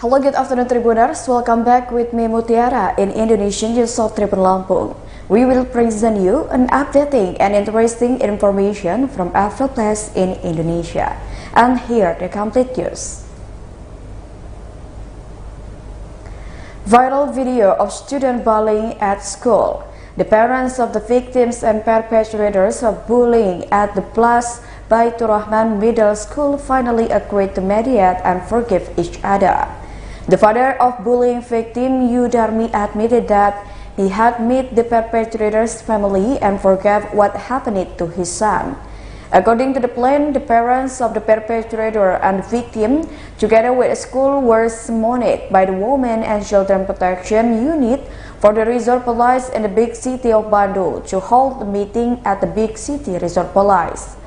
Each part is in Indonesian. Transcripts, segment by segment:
Hello, good afternoon Tribuners. Welcome back with me Mutiara in Indonesian News of Tribun Lampung. We will present you an updating and interesting information from every place in Indonesia. And here the complete news. Viral video of student bullying at school. The parents of the victims and perpetrators of bullying at the Plus Baitur Rahman Middle School finally agreed to mediate and forgive each other. The father of bullying victim Yudarmi admitted that he had met the perpetrator's family and forgave what happened to his son. According to the plan, the parents of the perpetrator and the victim, together with the school, were summoned by the Women and Children Protection Unit for the Resort Police in the big city of Bandung to hold the meeting at the big city Resort Police.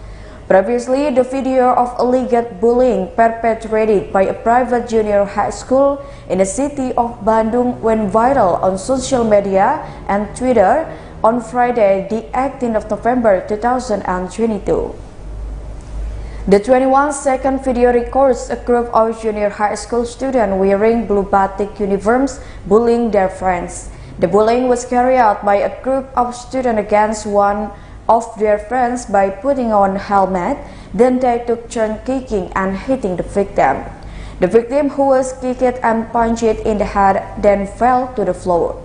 Previously, the video of alleged bullying perpetrated by a private junior high school in the city of Bandung went viral on social media and Twitter on Friday, the 18th of November 2022. The 21-second video records a group of junior high school students wearing blue batik uniforms bullying their friends. The bullying was carried out by a group of students against one of their friends by putting on a helmet. Then they took turns kicking and hitting the victim. The victim, who was kicked and punched in the head, then fell to the floor.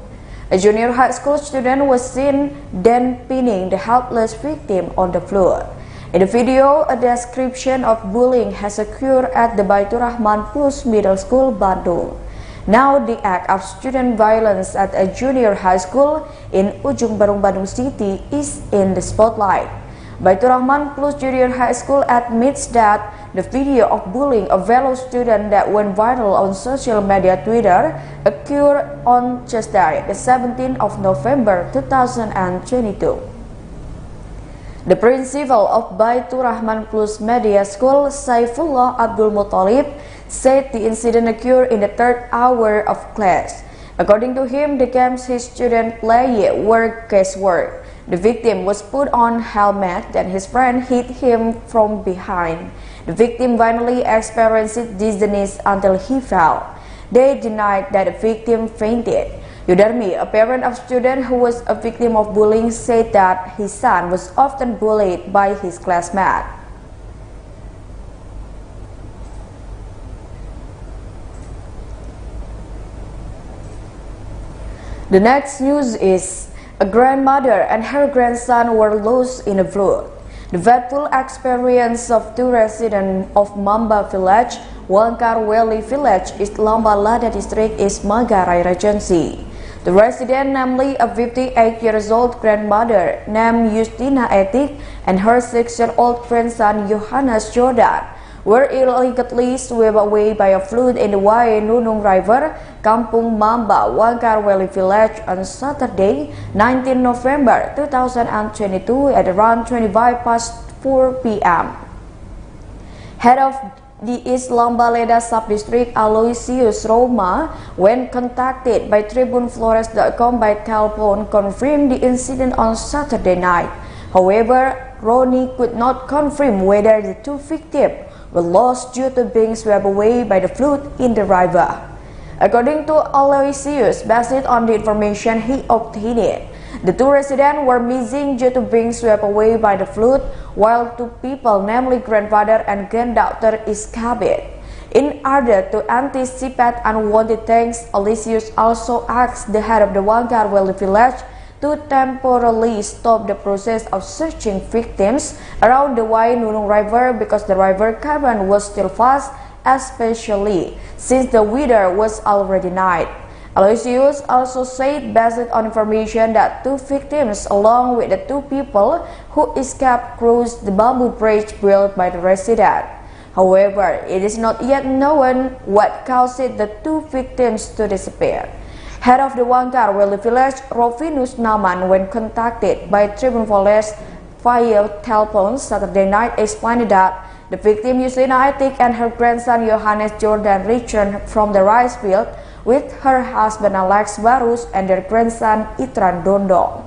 A junior high school student was seen then pinning the helpless victim on the floor. In the video, a description of bullying has occurred at the Baitur Rahman Plus Middle School, Bandung. Now, the act of student violence at a junior high school in Ujung Berung, Bandung City is in the spotlight. Baitur Rahman Plus Junior High School admits that the video of bullying a fellow student that went viral on social media Twitter occurred on Tuesday, the 17th of November 2022. The principal of Baitur Rahman Plus Media School, Saifullah Abdul Muttalib, said the incident occurred in the third hour of class. According to him, the games his students played were guesswork. The victim was put on a helmet, then his friend hit him from behind. The victim finally experienced dizziness until he fell. They denied that the victim fainted. Yudarmi, a parent of a student who was a victim of bullying, said that his son was often bullied by his classmates. The next news is a grandmother and her grandson were lost in a flood. The dreadful experience of two residents of Mamba Village, Wangkar Valley Village, East Lamba Lada District, is Manggarai Regency. The resident, namely a 58-year-old grandmother named Justina Etik and her 6-year-old grandson Johannes Jordan, were illegally swept away by a flood in the Wai Nunung River, Kampung Mamba, Wangkar Valley Village on Saturday, 19 November 2022 at around 4 p.m. Head of the East Lambaleda Subdistrict Aloysius Roma, when contacted by TribunFlores.com by telephone, confirmed the incident on Saturday night. However, Ronnie could not confirm whether the two victims were lost due to being swept away by the flood in the river. According to Aloysius, based on the information he obtained, the two residents were missing due to being swept away by the flood, while two people, namely grandfather and granddaughter, escaped. In order to anticipate unwanted things, Aloysius also asked the head of the Wangkarweli village to temporarily stop the process of searching victims around the Wainunung River because the river current was still fast, especially since the weather was already night. Aloysius also said, based on information, that two victims along with the two people who escaped crossed the bamboo bridge built by the resident. However, it is not yet known what caused the two victims to disappear. Head of the Wangkarweli village, Rovinus Naman, when contacted by TribunFlores via telephone Saturday night, explained that the victim Yusina Atik and her grandson Johannes Jordan returned from the rice field with her husband Alex Barus and their grandson Itran Dondo.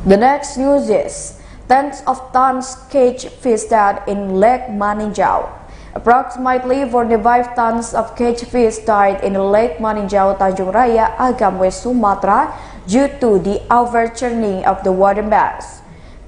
The next news is tens of tons cage fish died in Lake Maninjau. Approximately 45 tons of cage fish died in Lake Maninjau, Tanjung Raya, Agam, West Sumatra due to the overchurning of the water mass.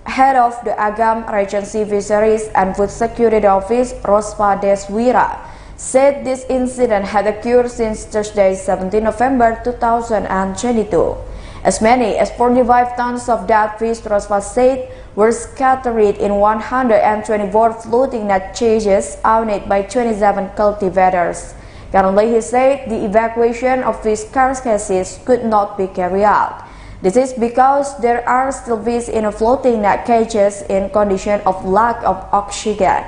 Head of the Agam Regency Fisheries and Food Security Office, Rospa Deswira, said this incident had occurred since Thursday, 17 November 2022. As many as 45 tons of dead fish, Rospa said, were scattered in 124 floating net cages owned by 27 cultivators. Currently, he said the evacuation of fish carcasses could not be carried out. This is because there are still fish in floating net cages in condition of lack of oxygen.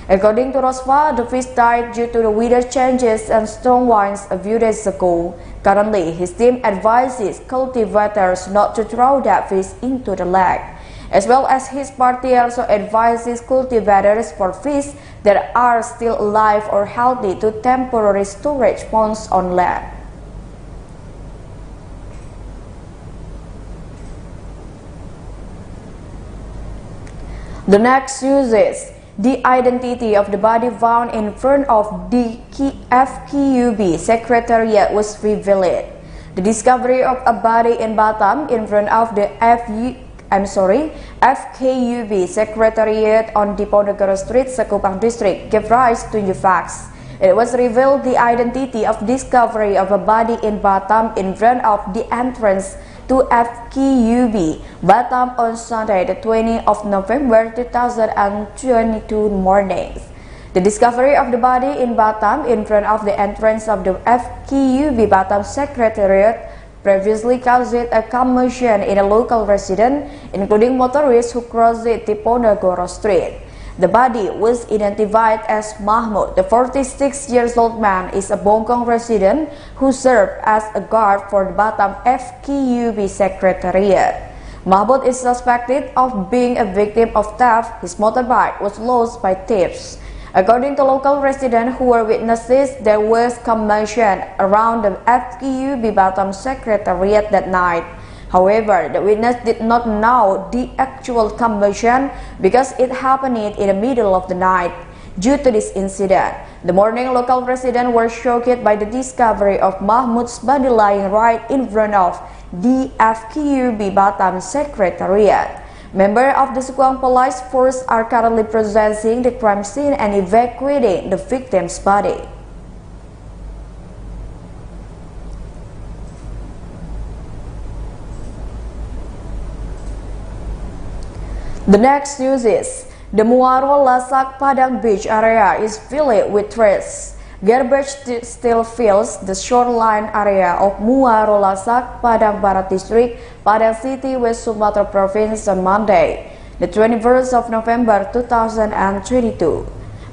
According to Rospa, the fish died due to the weather changes and strong winds a few days ago. Currently, his team advises cultivators not to throw that fish into the lake. As well as his party also advises cultivators for fish that are still alive or healthy to temporary storage ponds on land. The next news is the identity of the body found in front of the FKUB Secretariat was revealed. The discovery of a body in Batam in front of the FKUB Secretariat on Diponegoro Street, Sekupang District, gave rise to new facts. It was revealed the identity of discovery of a body in Batam in front of the entrance to FKUB Batam on Sunday, the 20th of November 2022 morning. The discovery of the body in Batam in front of the entrance of the FKUB Batam Secretariat previously caused a commotion in a local resident, including motorists who crossed Diponegoro Street. The body was identified as Mahmud. The 46-year-old man is a Bongkong resident who served as a guard for the Batam FKUB Secretariat. Mahmud is suspected of being a victim of theft. His motorbike was lost by thieves. According to local residents who were witnesses, there was commotion around the FKUB Batam Secretariat that night. However, the witness did not know the actual commotion because it happened in the middle of the night. Due to this incident, the morning local residents were shocked by the discovery of Mahmud's body lying right in front of the FKUB Batam Secretariat. Members of the Sukuang Police Force are currently processing the crime scene and evacuating the victim's body. The next news is the Muaro Lasak Padang Beach area is filled with trash. Garbage still fills the shoreline area of Muaro Lasak, Padang Barat District, Padang City, West Sumatra Province on Monday, the 21st of November 2022.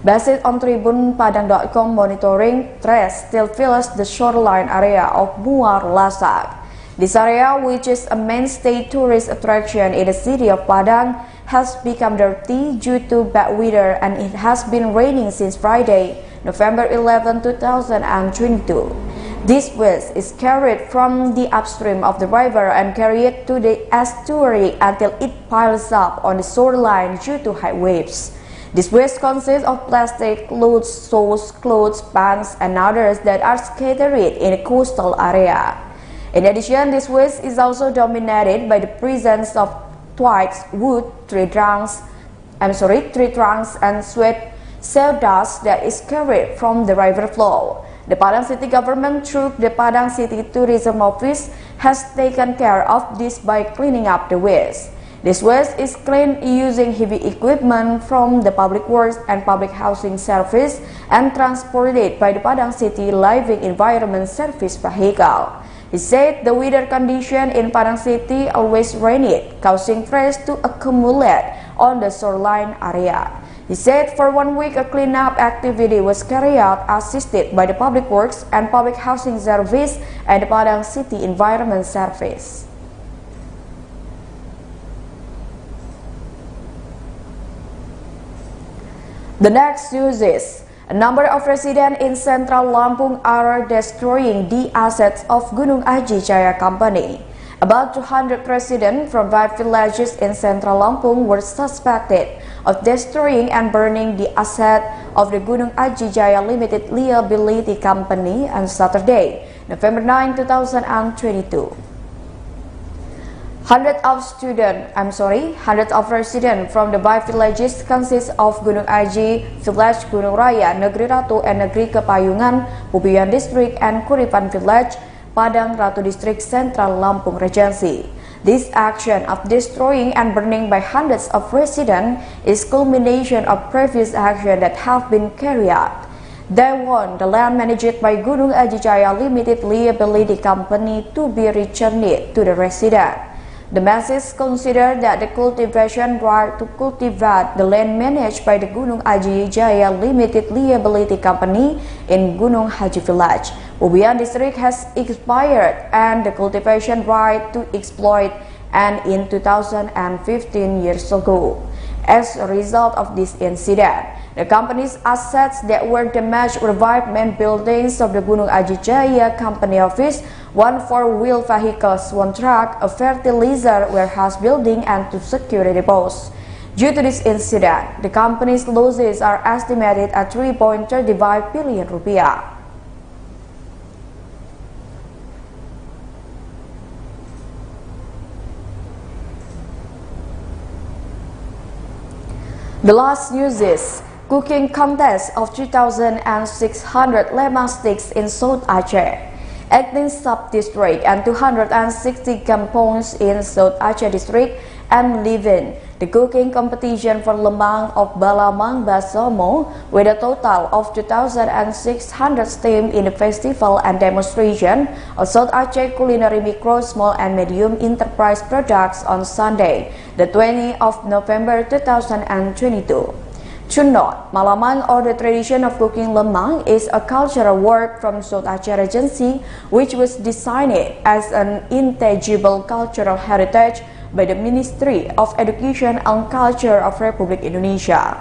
Based on TribunPadang.com monitoring, trash still fills the shoreline area of Muaro Lasak. This area, which is a mainstay tourist attraction in the city of Padang, has become dirty due to bad weather, and it has been raining since Friday, November 11, 2022. This waste is carried from the upstream of the river and carried to the estuary until it piles up on the shoreline due to high waves. This waste consists of plastic, clothes, sauce, clothes, pans, and others that are scattered in the coastal area. In addition, this waste is also dominated by the presence of twigs, wood, tree trunks, and sweat sawdust that is carried from the river flow. The Padang City government, through the Padang City Tourism Office, has taken care of this by cleaning up the waste. This waste is cleaned using heavy equipment from the Public Works and Public Housing Service and transported by the Padang City Living Environment Service vehicle. He said the weather condition in Padang City always rainy, causing fresh to accumulate on the shoreline area. He said for 1 week a cleanup activity was carried out assisted by the Public Works and Public Housing Service and the Padang City Environment Service. The next news is a number of residents in central Lampung are destroying the assets of Gunung Aji Jaya Company. About 200 residents from 5 villages in central Lampung were suspected of destroying and burning the asset of the Gunung Aji Jaya Limited Liability Company on Saturday, November 9, 2022. Hundreds of residents from the 5 villages consist of Gunung Aji, Village Gunung Raya, Negeri Ratu, and Negeri Kepayungan, Bubian District, and Kuripan Village, Padang Ratu District, Central Lampung Regency. This action of destroying and burning by hundreds of residents is culmination of previous action that have been carried out. They want the land managed by Gunung Aji Jaya Limited Liability Company to be returned to the resident. The masses consider that the cultivation right to cultivate the land managed by the Gunung Aji Jaya Limited Liability Company in Gunung Haji Village, Bubian District has expired, and the cultivation right to exploit and in 2015 years ago. As a result of this incident, the company's assets that were damaged were 5 main buildings of the Gunung Aji Jaya Company office, 1 4-wheel vehicles, 1 truck, a fertilizer warehouse building, and 2 security posts. Due to this incident, the company's losses are estimated at 3.35 billion rupiah. The last news is cooking contest of 3,600 lemang sticks in South Aceh. 18 sub-district and 260 kampongs in South Aceh District and Livin. The cooking competition for lemang of Balamang Basomo with a total of 2,600 teams in the festival and demonstration of South Aceh Culinary Micro, Small and Medium Enterprise Products on Sunday, the 20th of November 2022. To note, Malamang, or the tradition of cooking lemang, is a cultural work from South Aceh Regency which was designed as an intangible cultural heritage by the Ministry of Education and Culture of Republic Indonesia.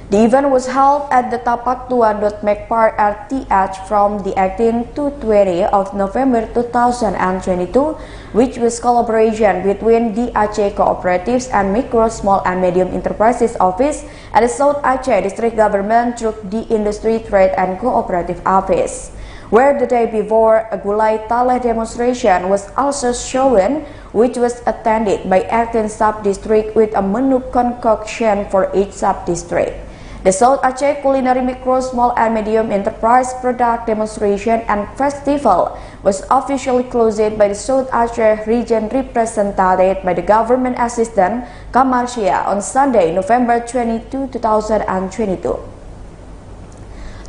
The event was held at the Tapak Tuan Dotmek Park RTH from the 18th to 20th of November 2022, which was collaboration between the Aceh Cooperatives and Micro, Small and Medium Enterprises Office and the South Aceh District Government through the Industry, Trade and Cooperative Office, where the day before a Gulai Taleh demonstration was also shown, which was attended by 18 sub-districts with a menu concoction for each sub-district. The South Aceh Culinary Micro, Small and Medium Enterprise Product Demonstration and Festival was officially closed by the South Aceh region represented by the Government Assistant Kamarsia on Sunday, November 22, 2022.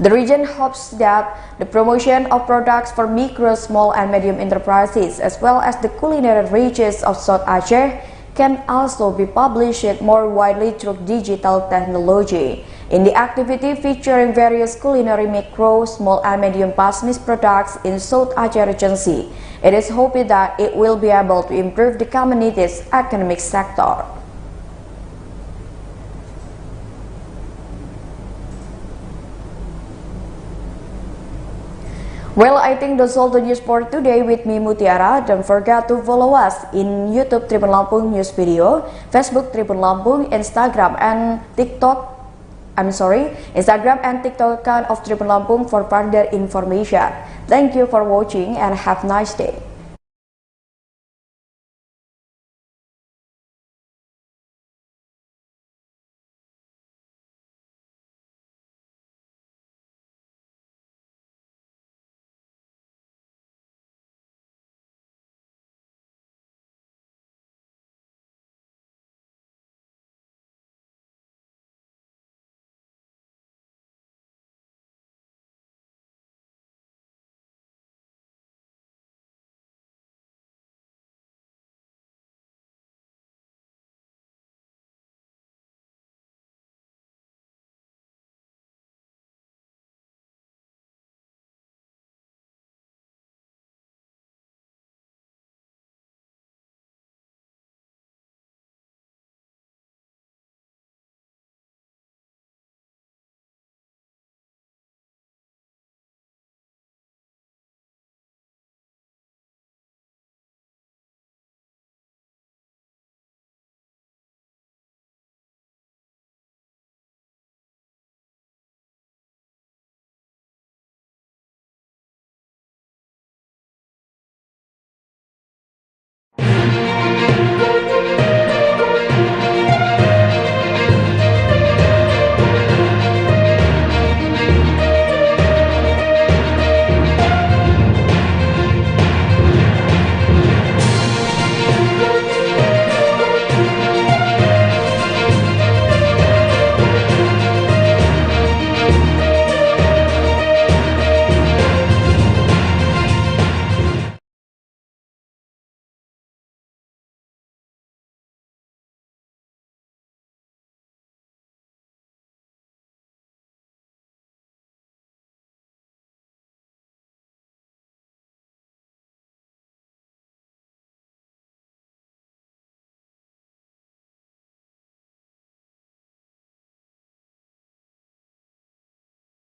The region hopes that the promotion of products for micro, small and medium enterprises as well as the culinary riches of South Aceh can also be published more widely through digital technology. In the activity featuring various culinary micro, small and medium business products in South Aceh Regency, it is hoped that it will be able to improve the community's economic sector. Well, I think that's all the news for today with me, Mutiara. Don't forget to follow us in YouTube Tribun Lampung News Video, Facebook Tribun Lampung, Instagram and TikTok account of Tribun Lampung for further information. Thank you for watching and have a nice day.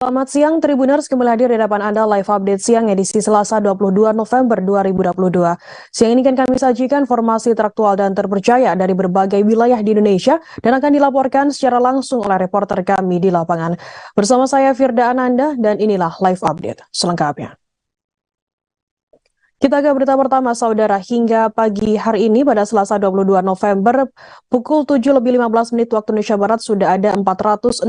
Selamat siang Tribuners, kembali hadir di hadapan Anda live update siang edisi Selasa 22 November 2022. Siang ini kan kami sajikan informasi teraktual dan terpercaya dari berbagai wilayah di Indonesia dan akan dilaporkan secara langsung oleh reporter kami di lapangan. Bersama saya Firda Ananda dan inilah live update selengkapnya. Kita ke berita pertama, saudara. Hingga pagi hari ini pada Selasa 22 November pukul 7:15 waktu Indonesia Barat sudah ada 460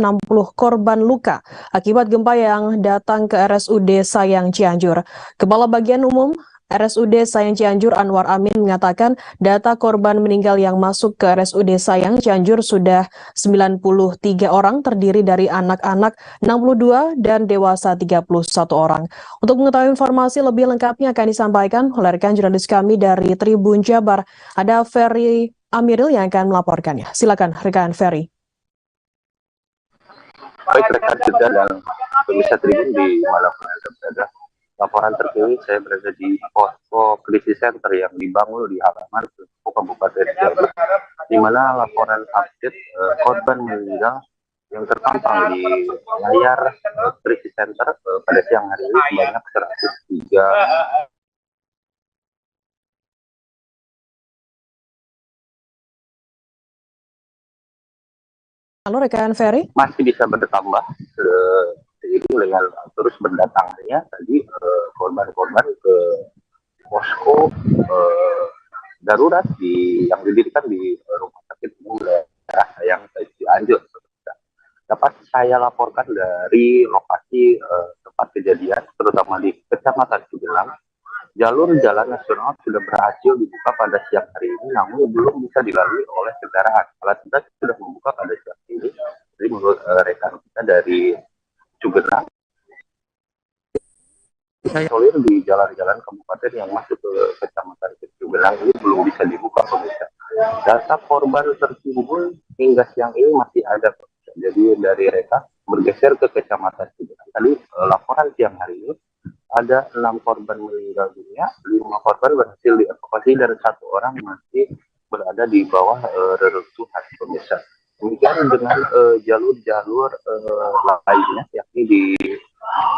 korban luka akibat gempa yang datang ke RSUD Sayang Cianjur. Kepala Bagian Umum RSUD Sayang Cianjur Anwar Amin mengatakan data korban meninggal yang masuk ke RSUD Sayang Cianjur sudah 93 orang, terdiri dari anak-anak 62 dan dewasa 31 orang. Untuk mengetahui informasi lebih lengkapnya akan disampaikan oleh rekan jurnalis kami dari Tribun Jabar, ada Ferry Amiril yang akan melaporkannya. Silakan rekan Ferry. Baik rekan Firda dan pemirsa Tribun di malam hari berada. Laporan terkini saya berada di posko krisis center yang dibangun di halaman Kabupaten Cianjur, di mana laporan update korban meninggal yang terpampang di layar krisis center pada siang hari ini sebanyak 103. Halo rekan Ferry. Masih bisa bertambah seiring dengan terus berdatangnya tadi korban-korban ke posko darurat yang didirikan di rumah sakit umum daerah yang Cianjur. Dapat saya laporkan dari lokasi tempat kejadian, terutama di Kecamatan Cugenang. Jalur jalan nasional sudah berhasil dibuka pada siang hari ini, namun belum bisa dilalui oleh kendaraan. Alat berat sudah membuka pada siang ini. Jadi menurut rekan kita dari Cugenang, saya di jalan-jalan kabupaten yang masuk ke Kecamatan Cugenang ini belum bisa dibuka pemirsa. Data korban tertimbun hingga siang ini masih ada. Jadi dari Reka bergeser ke Kecamatan Ciberang. Tadi laporan siang hari ini ada 6 korban meninggal dunia, 5 korban berhasil dievakuasi dan 1 orang masih berada di bawah reruntuhan pemirsa. Demikian dengan jalur-jalur lainnya, yakni di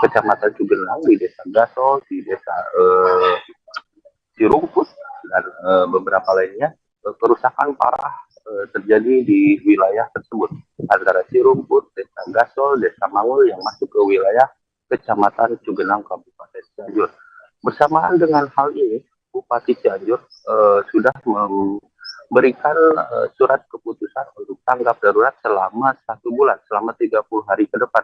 Kecamatan Cugenang, di Desa Gasol, di Desa Cirumput, dan beberapa lainnya, kerusakan parah terjadi di wilayah tersebut, antara Cirumput, Desa Gasol, Desa Mangul yang masuk ke wilayah Kecamatan Cugenang, Kabupaten Cianjur. Bersamaan dengan hal ini, Bupati Cianjur sudah memberikan surat keputusan untuk tanggap darurat selama 1 bulan, selama 30 hari ke depan,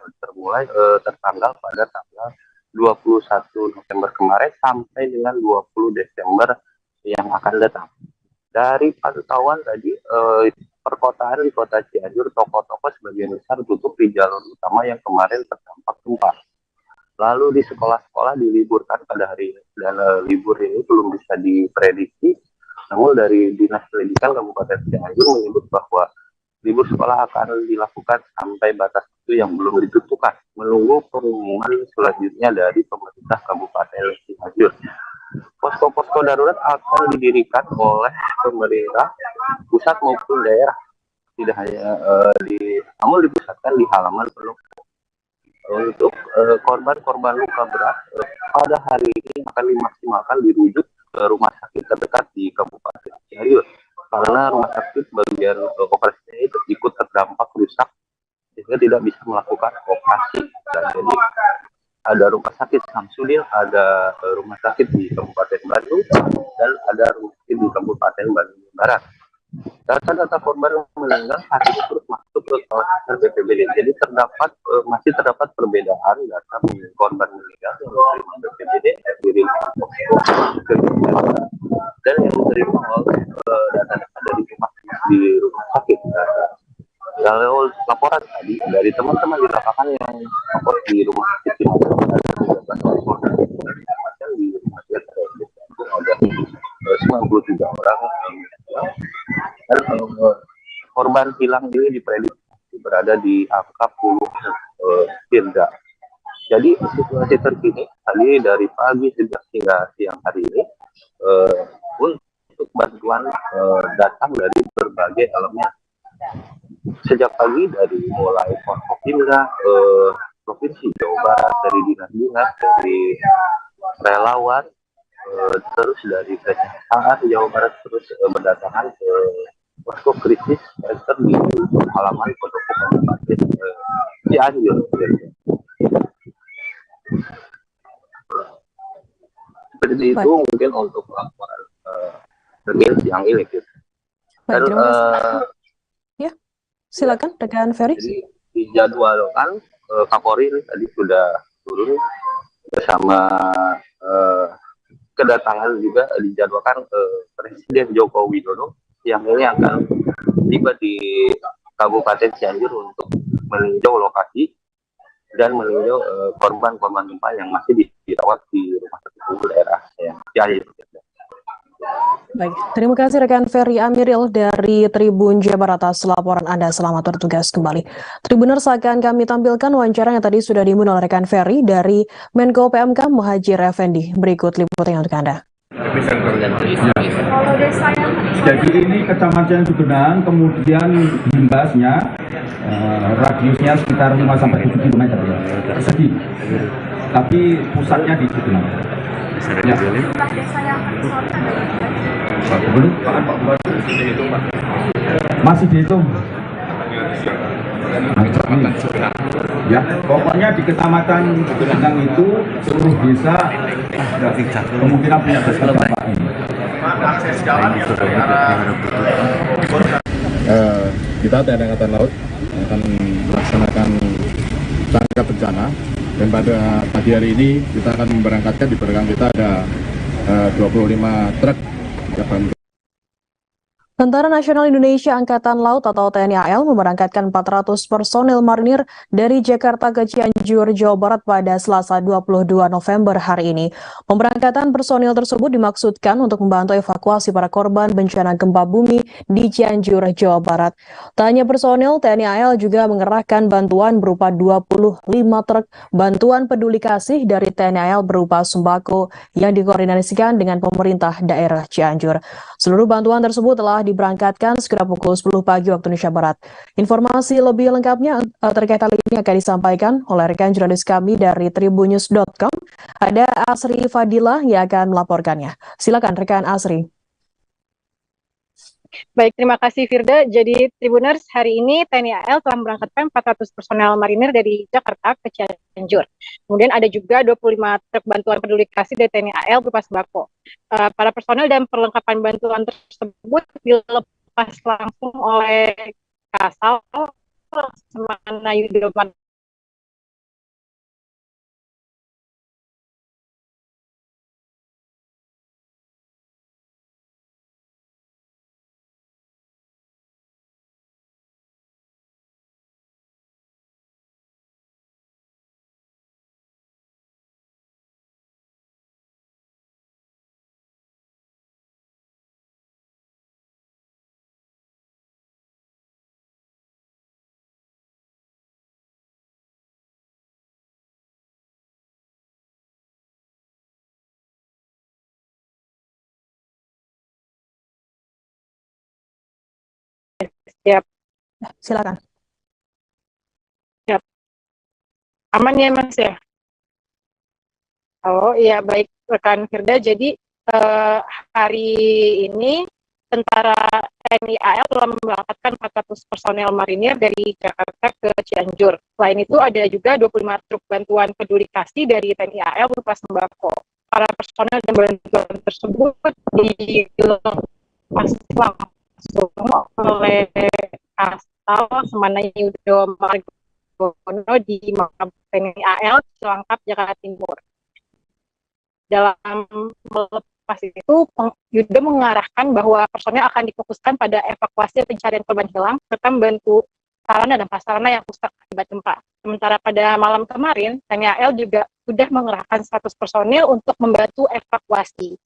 tertanggal pada tanggal 21 November kemarin sampai dengan 20 Desember yang akan datang. Dari pantauan tadi, perkotaan di Kota Cianjur, toko-toko sebagian besar tutup di jalur utama yang kemarin terdampak gempa. Lalu di sekolah-sekolah diliburkan pada hari ini, dan libur ini belum bisa diprediksi. Namun dari Dinas Pendidikan Kabupaten Cianjur menyebut bahwa libur sekolah akan dilakukan sampai batas waktu yang belum ditentukan, menunggu pengumuman selanjutnya dari pemerintah Kabupaten Cianjur. Posko-posko darurat akan didirikan oleh pemerintah pusat maupun daerah, tidak hanya namun dipusatkan di halaman pendopo. Untuk korban-korban luka berat pada hari ini akan dimaksimalkan dirujuk ke rumah sakit terdekat di Kabupaten Cianjur, karena rumah sakit bagian operasinya itu ikut terdampak rusak sehingga tidak bisa melakukan operasi. Dan jadi ada rumah sakit Samsudin, ada rumah sakit di Kabupaten Bandung, dan ada rumah sakit di Kabupaten Bandung Barat. Data-data korban meninggal saat ini terus masuk ke kawasan BPBD. Jadi masih terdapat perbedaan data korban meninggal yang diterima BPBD dan yang diterima oleh data-data dari rumah sakit. Kalau laporan tadi dari teman-teman di lapangan yang lapor di rumah sakit di rumah sakit ada 93 orang, dan korban hilang ini diprediksi berada di angka puluhan Firda. Jadi situasi terkini tadi dari pagi hingga siang hari ini untuk bantuan datang dari berbagai elemen. Sejak pagi dari mulai Forkopimda, Provinsi Jawa Barat, dari dinas-dinas, dari relawan, terus dari Kejaksaan Jawa Barat terus berdatangan ke posko krisis center di halaman pendopo Kabupaten Cianjur. Seperti itu mungkin untuk laporan terkini siang ini. Dan ya, silakan rekan Ferry. Jadi dijadwalkan Kapolri ini tadi sudah turun bersama kedatangan juga dijadwalkan Presiden Joko Widodo yang ini akan tiba di Kabupaten Cianjur untuk meninjau lokasi dan meninjau korban-korban gempa yang masih dirawat di rumah sakit daerah Cianjur. Baik, terima kasih rekan Ferry Amiril dari Tribun Jawa Barat atas laporan Anda. Selamat bertugas kembali. Tribuners, akan kami tampilkan wawancara yang tadi sudah diimbun oleh rekan Ferry dari Menko PMK Muhadjir Effendi. Berikut liputannya untuk Anda. Jadi ini Kecamatan Cugenang, kemudian Himbasnya radiusnya sekitar 5-7 km persegi, tapi pusatnya di Cugenang. Ya. Belum, masih dihitung. Ya, pokoknya di Kecamatan Cugenang itu seluruh desa kemungkinan punya dampak ini. Kita TNI Angkatan Laut akan melaksanakan tangkap bencana, dan pada pagi hari ini kita akan memberangkatkan, di belakang kita ada 25 truk. Tentara Nasional Indonesia Angkatan Laut atau TNI AL memberangkatkan 400 personil marinir dari Jakarta ke Cianjur, Jawa Barat pada Selasa 22 November hari ini. Pemberangkatan personil tersebut dimaksudkan untuk membantu evakuasi para korban bencana gempa bumi di Cianjur, Jawa Barat. Tak hanya personil, TNI AL juga mengerahkan bantuan berupa 25 truk bantuan peduli kasih dari TNI AL berupa sembako yang dikoordinasikan dengan pemerintah daerah Cianjur. Seluruh bantuan tersebut telah diberangkatkan segera pukul 10 pagi waktu Indonesia Barat. Informasi lebih lengkapnya terkait hal ini akan disampaikan oleh rekan jurnalis kami dari tribunnews.com. Ada Asri Fadila yang akan melaporkannya. Silakan rekan Asri. Baik, terima kasih Firda. Jadi Tribuners, hari ini TNI AL telah memberangkatkan 400 personel marinir dari Jakarta ke Cianjur. Kemudian ada juga 25 truk bantuan peduli kasih dari TNI AL berupa sembako. Para personel dan perlengkapan bantuan tersebut dilepas langsung oleh Kasal Semana Yudo Siap. Silakan. Siap. Aman ya Mas ya? Oh iya, baik rekan Firda. Jadi hari ini tentara TNI AL telah memberangkatkan 400 personel marinir dari Jakarta ke Cianjur. Selain itu ada juga 25 truk bantuan peduli kasih dari TNI AL berupa sembako. Para personel dan bantuan tersebut dilepas langsung oleh Kasal Semana Yudo Margono di Markas TNI AL Cilangkap, Jakarta Timur. Dalam melepas itu, Yudo mengarahkan bahwa personel akan difokuskan pada evakuasi pencarian korban hilang serta membantu sarana dan prasarana yang rusak akibat gempa. Sementara pada malam kemarin, TNI AL juga sudah mengerahkan 100 personil untuk membantu evakuasi.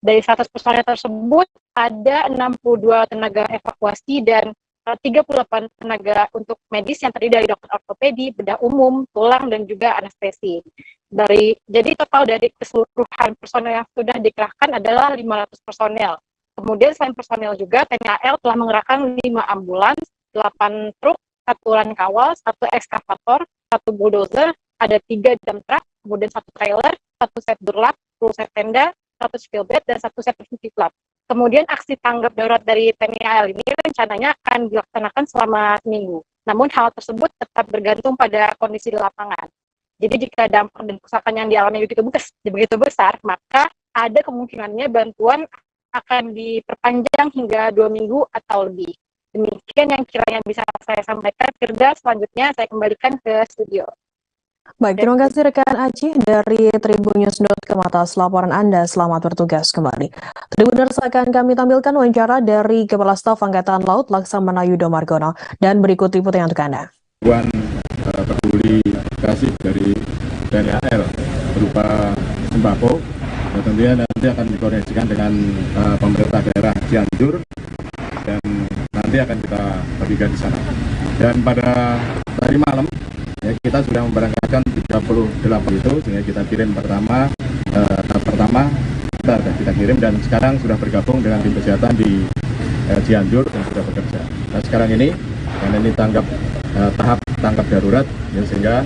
Dari 100 personil tersebut, ada 62 tenaga evakuasi dan 38 tenaga untuk medis yang terdiri dari dokter ortopedi, bedah umum, tulang, dan juga anestesi. Jadi total dari keseluruhan personel yang sudah dikerahkan adalah 500 personel. Kemudian selain personel juga, TNI AL telah mengerahkan 5 ambulans, 8 truk, 1 run kawal, 1 ekskavator, 1 bulldozer, ada 3 dump truck, kemudian 1 trailer, 1 set durlap, 10 set tenda, 1 spill bed, dan 1 set flap. Kemudian aksi tanggap darurat dari TNI AL ini rencananya akan dilaksanakan selama seminggu. Namun hal tersebut tetap bergantung pada kondisi di lapangan. Jadi jika dampak dan kerusakan yang dialami begitu besar, maka ada kemungkinannya bantuan akan diperpanjang hingga 2 minggu atau lebih. Demikian yang kiranya bisa saya sampaikan. Firda, selanjutnya saya kembalikan ke studio. Baik, terima kasih rekan Aci dari tribunnews.com atas laporan Anda. Selamat bertugas kembali. Tribuners, akan kami tampilkan wawancara dari Kepala Staf Angkatan Laut Laksamana Yudo Margono dan berikut liputan untuk Anda. Peduli kasih dari TNI AL berupa sembako, dan tentunya nanti akan dikoordinasikan dengan pemerintah daerah Cianjur dan nanti akan kita bagikan di sana. Dan pada tadi malam ya, kita sudah memberangkatkan 38 itu, sehingga kita kirim pertama kita kirim, dan sekarang sudah bergabung dengan tim kesehatan di Cianjur yang sudah bekerja. Nah sekarang ini karena ini tahap tanggap darurat ya, sehingga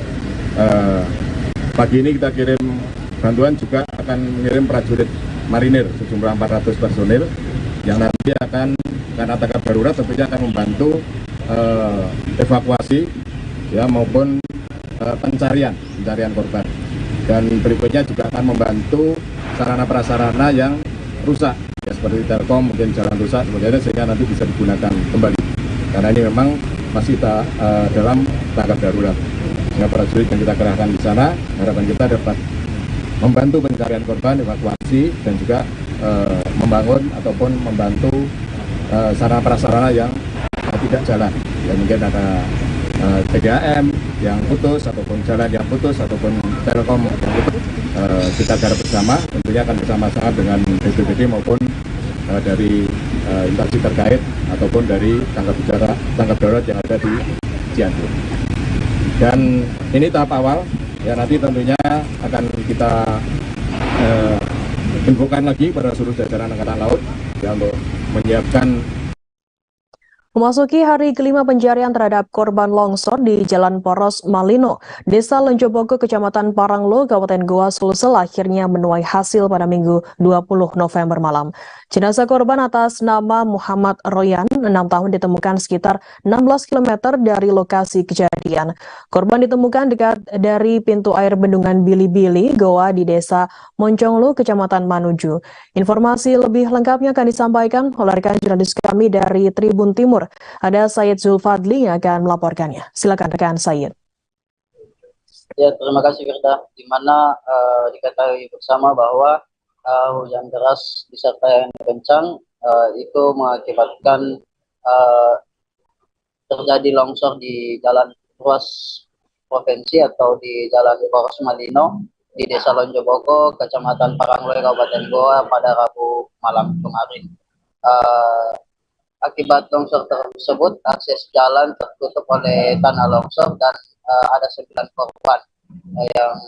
pagi ini kita kirim bantuan, juga akan mengirim prajurit marinir sejumlah 400 personil yang nanti akan, karena tanggap darurat tentunya akan membantu evakuasi ya maupun pencarian korban, dan berikutnya juga akan membantu sarana prasarana yang rusak ya, seperti telkom mungkin jalan rusak sebagainya, sehingga nanti bisa digunakan kembali karena ini memang masih dalam tanggap darurat. Sehingga prajurit yang kita kerahkan di sana, harapan kita dapat membantu pencarian korban, evakuasi, dan juga membangun ataupun membantu sarana prasarana yang tidak jalan. Ya mungkin ada TDAM yang putus ataupun jalan yang putus ataupun telkom yang putus. Kita garap bersama, tentunya akan bersama-sama dengan BPBD maupun dari instansi terkait ataupun dari tanggap darurat yang ada di Cianjur. Dan ini tahap awal, ya nanti tentunya akan kita infokan lagi pada seluruh jajaran Angkatan Laut ya, untuk menyiapkan. Memasuki hari kelima pencarian terhadap korban longsor di Jalan Poros Malino, Desa Lonjobogo, Kecamatan Paranglo, Kabupaten Goa, Sulsel akhirnya menuai hasil pada Minggu 20 November malam. Jenazah korban atas nama Muhammad Royan, 6 tahun, ditemukan sekitar 16 km dari lokasi kejadian. Korban ditemukan dekat dari pintu air bendungan Bili-Bili, Goa di Desa Monconglu, Kecamatan Manuju. Informasi lebih lengkapnya akan disampaikan oleh rekan jurnalis kami dari Tribun Timur. Ada Said Zulfadli yang akan melaporkannya. Silakan rekan Said. Ya, terima kasih Firda. Di mana diketahui bersama bahwa hujan deras disertai angin kencang itu mengakibatkan terjadi longsor di jalan ruas provinsi atau di jalan Poros Malino di Desa Lonjobogo, Kecamatan Paranglo, Kabupaten Goa pada Rabu malam kemarin. Akibat longsor tersebut, akses jalan tertutup oleh tanah longsor dan ada 9 korban yang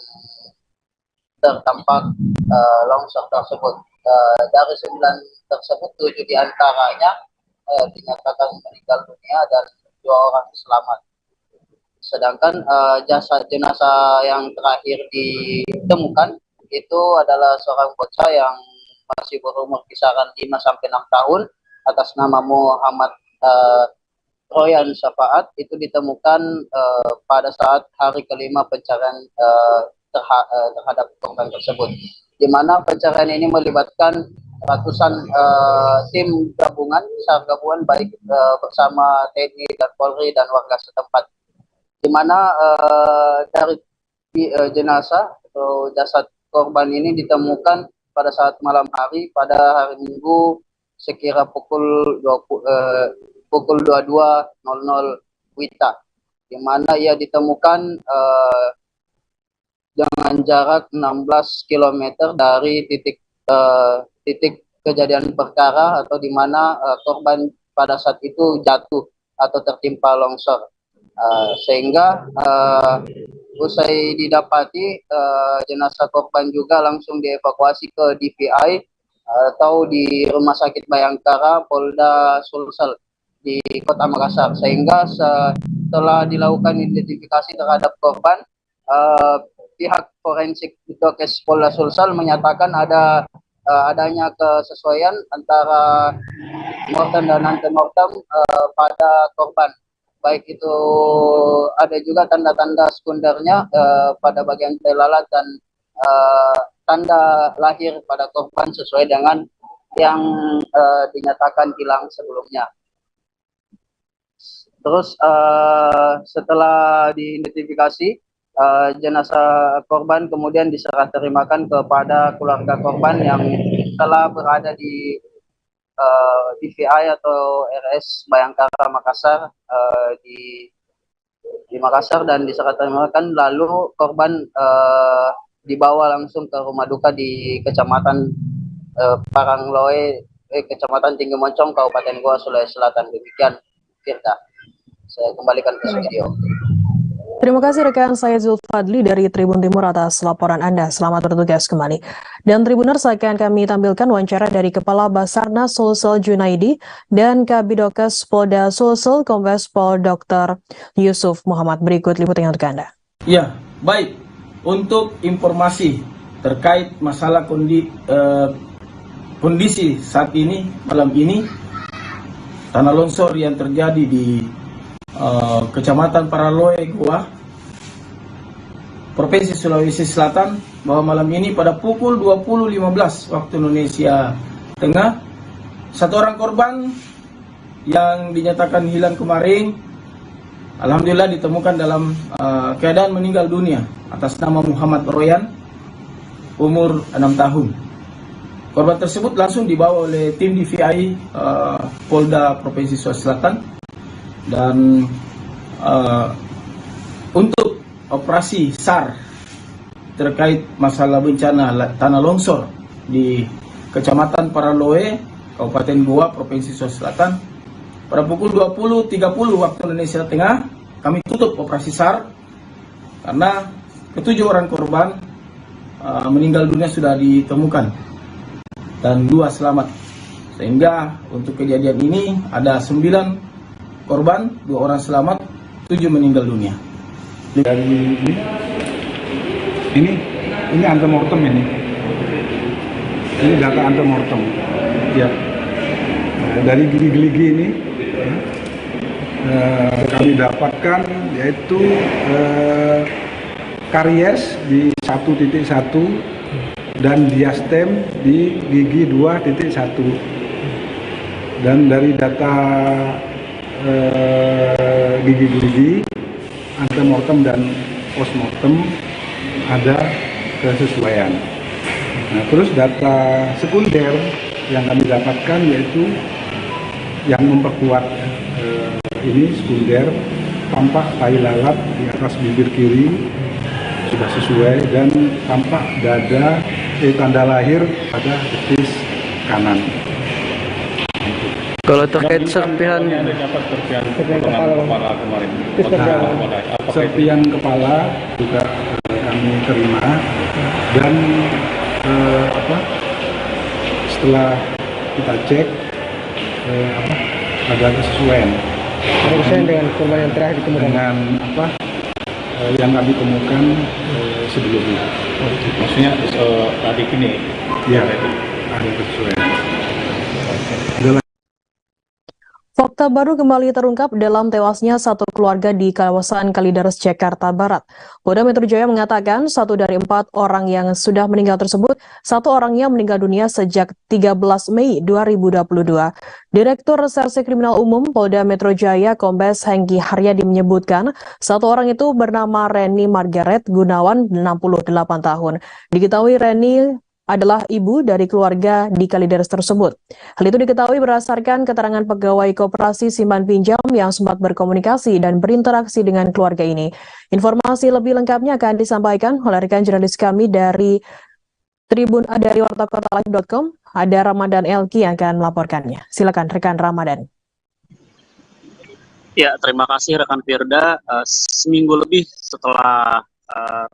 tertampak longsor tersebut. Dari 9 tersebut, 7 diantaranya dinyatakan meninggal dunia dan 2 orang selamat. Sedangkan jenazah yang terakhir ditemukan itu adalah seorang bocah yang masih berumur kisaran 5 sampai 6 tahun atas nama Muhammad Royan Syafaat, itu ditemukan pada saat hari kelima pencarian terhadap korban tersebut, di mana pencarian ini melibatkan ratusan tim gabungan, SAR gabungan baik bersama TNI dan Polri dan warga setempat, di mana dari jenazah atau jasad korban ini ditemukan pada saat malam hari pada hari Minggu sekira pukul 22.00 WITA, di mana ia ditemukan dengan jarak 16 km dari titik kejadian perkara atau di mana korban pada saat itu jatuh atau tertimpa longsor, sehingga usai didapati jenazah korban juga langsung dievakuasi ke DPI atau di Rumah Sakit Bayangkara Polda Sulsel di Kota Makassar, sehingga setelah dilakukan identifikasi terhadap korban, pihak forensik Dokes Polda Sulsel menyatakan adanya kesesuaian antara mortem dan antemortem pada korban, baik itu ada juga tanda-tanda sekundernya pada bagian telalat dan tanda lahir pada korban sesuai dengan yang dinyatakan hilang sebelumnya. Terus setelah diidentifikasi, jenazah korban kemudian diserah terimakan kepada keluarga korban yang telah berada di DVI atau RS Bayangkara Makassar di Makassar, dan diserah terimakan, lalu korban dibawa langsung ke rumah duka di Kecamatan Parangloe, Kecamatan Tinggi Moncong, Kabupaten Goa, Sulawesi Selatan. Demikian, Firda. Saya kembalikan ke studio. Terima kasih rekan saya Zulfadli dari Tribun Timur atas laporan Anda. Selamat bertugas kembali. Dan Tribuners, akan kami tampilkan wawancara dari Kepala Basarnas Sulsel Junaidi dan Kabidokes Polda Sulsel Kombes Pol Dr. Yusuf Muhammad. Berikut liputannya untuk Anda. Ya, baik. Untuk informasi terkait masalah kondisi saat ini, malam ini, tanah longsor yang terjadi di Kecamatan Paraloe, Goa, Provinsi Sulawesi Selatan, bahwa malam ini pada pukul 20.15 waktu Indonesia Tengah, 1 orang korban yang dinyatakan hilang kemarin, alhamdulillah ditemukan dalam keadaan meninggal dunia atas nama Muhammad Royan, umur 6 tahun. Korban tersebut langsung dibawa oleh tim DVI Polda Provinsi Sulawesi Selatan, dan untuk operasi SAR terkait masalah bencana tanah longsor di Kecamatan Paraloe, Kabupaten Goa, Provinsi Sulawesi Selatan, pada pukul 20.30 waktu Indonesia Tengah, kami tutup operasi SAR karena ketujuh orang korban meninggal dunia sudah ditemukan dan 2 selamat. Sehingga untuk kejadian ini ada 9 korban, 2 orang selamat, 7 meninggal dunia. Dari ini antemortem ini. Ini data antemortem. Ya. Dari geligi-geligi ini kami dapatkan yaitu karies di 1.1 dan diastem di gigi 2.1. Dan dari data gigi-gigi, antemortem dan postmortem ada kesesuaian. Nah, terus data sekunder yang kami dapatkan yaitu yang memperkuat ini sekunder, tampak tai lalat di atas bibir kiri sudah sesuai, dan tampak tanda lahir pada betis kanan. Kalau terkait serpihan kepala kemarin, serpihan kepala juga kami terima, dan setelah kita cek ada kesesuaian dengan korban yang terakhir ditemukan dengan yang kami temukan sebelumnya. Maksudnya tadi ini ya ada kesesuaian. Fakta baru kembali terungkap dalam tewasnya satu keluarga di kawasan Kalideres, Jakarta Barat. Polda Metro Jaya mengatakan 1 dari 4 orang yang sudah meninggal tersebut, 1 orangnya meninggal dunia sejak 13 Mei 2022. Direktur Reserse Kriminal Umum Polda Metro Jaya, Kombes Hengki Haryadi menyebutkan 1 orang itu bernama Reni Margaret Gunawan, 68 tahun. Diketahui Reni adalah ibu dari keluarga di Kalideres tersebut. Hal itu diketahui berdasarkan keterangan pegawai Koperasi Simpan Pinjam yang sempat berkomunikasi dan berinteraksi dengan keluarga ini. Informasi lebih lengkapnya akan disampaikan oleh rekan jurnalis kami dari dari wartakotalive.com, ada Ramadan Elki yang akan melaporkannya. Silakan rekan Ramadan. Ya, terima kasih rekan Firda. Seminggu lebih setelah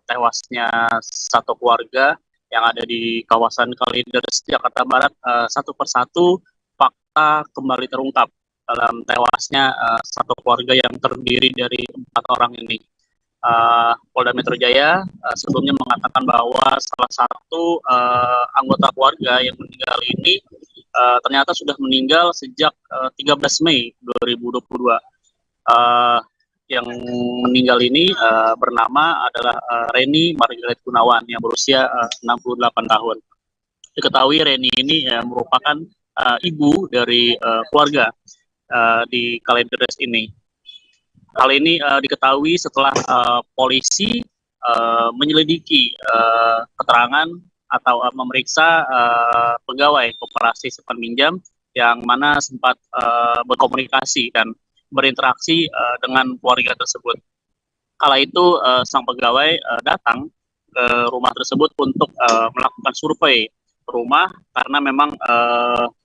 tewasnya satu keluarga yang ada di kawasan Kalideres, Jakarta Barat, satu persatu fakta kembali terungkap dalam tewasnya satu keluarga yang terdiri dari 4 orang ini. Polda Metro Jaya sebelumnya mengatakan bahwa salah satu anggota keluarga yang meninggal ini ternyata sudah meninggal sejak 13 Mei 2022. Yang meninggal ini bernama adalah Reni Margaret Gunawan yang berusia 68 tahun. Diketahui Reni ini merupakan ibu dari keluarga di Kalideres ini. Hal ini diketahui setelah polisi menyelidiki keterangan atau memeriksa pegawai Koperasi Simpan Pinjam yang mana sempat berkomunikasi dan berinteraksi dengan keluarga tersebut. Kala itu sang pegawai datang ke rumah tersebut untuk melakukan survei rumah karena memang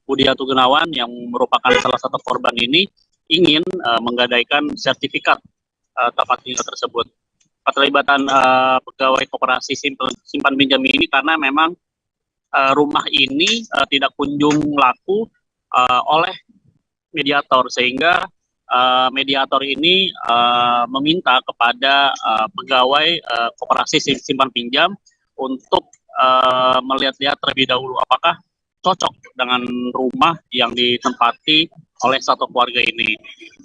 Budiatu Gunawan yang merupakan salah satu korban ini ingin menggadaikan sertifikat tempat tinggal tersebut. Keterlibatan pegawai Koperasi Simpan Pinjam ini karena memang rumah ini tidak kunjung laku oleh mediator, sehingga mediator ini meminta kepada pegawai Koperasi Simpan Pinjam untuk melihat-lihat terlebih dahulu apakah cocok dengan rumah yang ditempati oleh satu keluarga ini.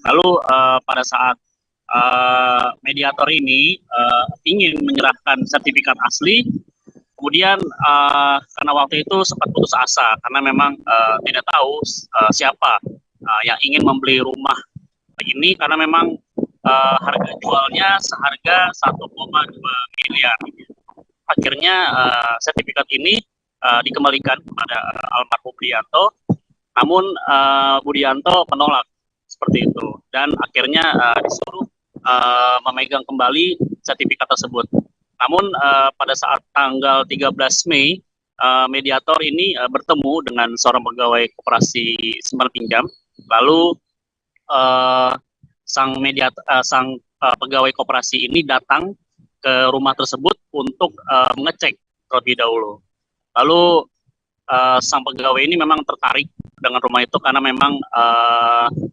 Lalu pada saat mediator ini ingin menyerahkan sertifikat asli, kemudian karena waktu itu sempat putus asa karena memang tidak tahu siapa yang ingin membeli rumah ini, karena memang harga jualnya seharga 1,2 miliar. Akhirnya sertifikat ini dikembalikan kepada almarhum Budianto, namun Budianto menolak seperti itu dan akhirnya disuruh memegang kembali sertifikat tersebut. Namun pada saat tanggal 13 Mei mediator ini bertemu dengan seorang pegawai koperasi simpan pinjam, lalu sang pegawai koperasi ini datang ke rumah tersebut untuk mengecek terlebih dahulu. Lalu sang pegawai ini memang tertarik dengan rumah itu karena memang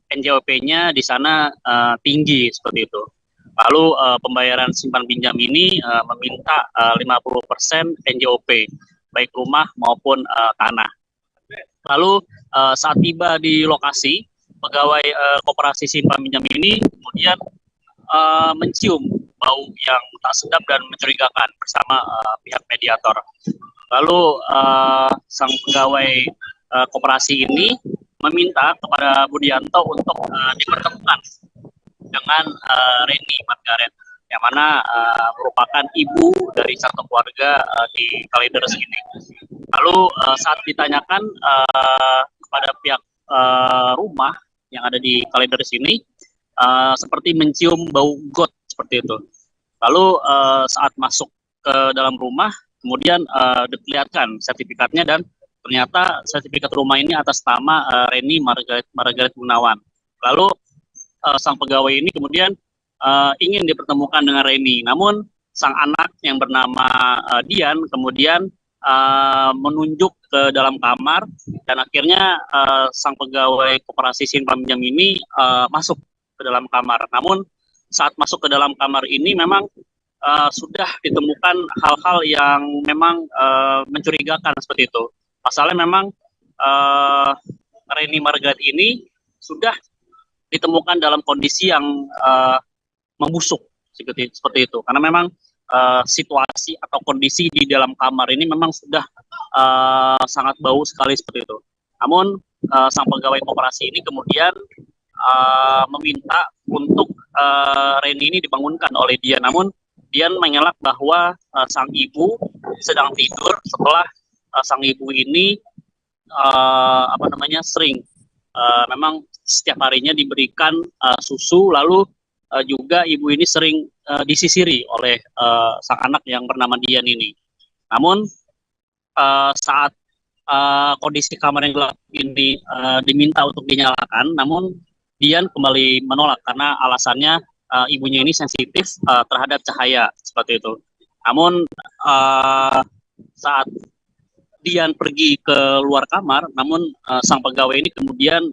NJOP-nya di sana tinggi seperti itu. Lalu pembayaran simpan pinjam ini meminta 50% NJOP, baik rumah maupun tanah. Lalu saat tiba di lokasi, pegawai koperasi simpan pinjam ini kemudian mencium bau yang tak sedap dan mencurigakan bersama pihak mediator. Lalu sang pegawai koperasi ini meminta kepada Budianto untuk dipertemukan dengan Reni Margaret, yang mana merupakan ibu dari satu keluarga di Kalideres ini. Lalu saat ditanyakan kepada pihak rumah yang ada di Kalideres ini, seperti mencium bau got seperti itu. Lalu saat masuk ke dalam rumah, kemudian diperlihatkan sertifikatnya dan ternyata sertifikat rumah ini atas nama Reni Margaret Gunawan. Lalu sang pegawai ini kemudian ingin dipertemukan dengan Reni, namun sang anak yang bernama Dian kemudian menunjuk ke dalam kamar dan akhirnya sang pegawai koperasi simpan pinjam ini masuk ke dalam kamar. Namun saat masuk ke dalam kamar ini memang sudah ditemukan hal-hal yang memang mencurigakan seperti itu. Pasalnya memang Reni Margaret ini sudah ditemukan dalam kondisi yang membusuk seperti itu, karena memang situasi atau kondisi di dalam kamar ini memang sudah sangat bau sekali seperti itu. Namun sang pegawai koperasi ini kemudian meminta untuk Reni ini dibangunkan oleh dia, namun Dian mengelak bahwa sang ibu sedang tidur setelah sang ibu ini sering memang setiap harinya diberikan susu, lalu juga ibu ini sering disisiri oleh sang anak yang bernama Dian ini. Namun saat kondisi kamar yang gelap ini diminta untuk dinyalakan, namun Dian kembali menolak karena alasannya ibunya ini sensitif terhadap cahaya seperti itu. Namun saat Dian pergi ke luar kamar, namun sang pegawai ini kemudian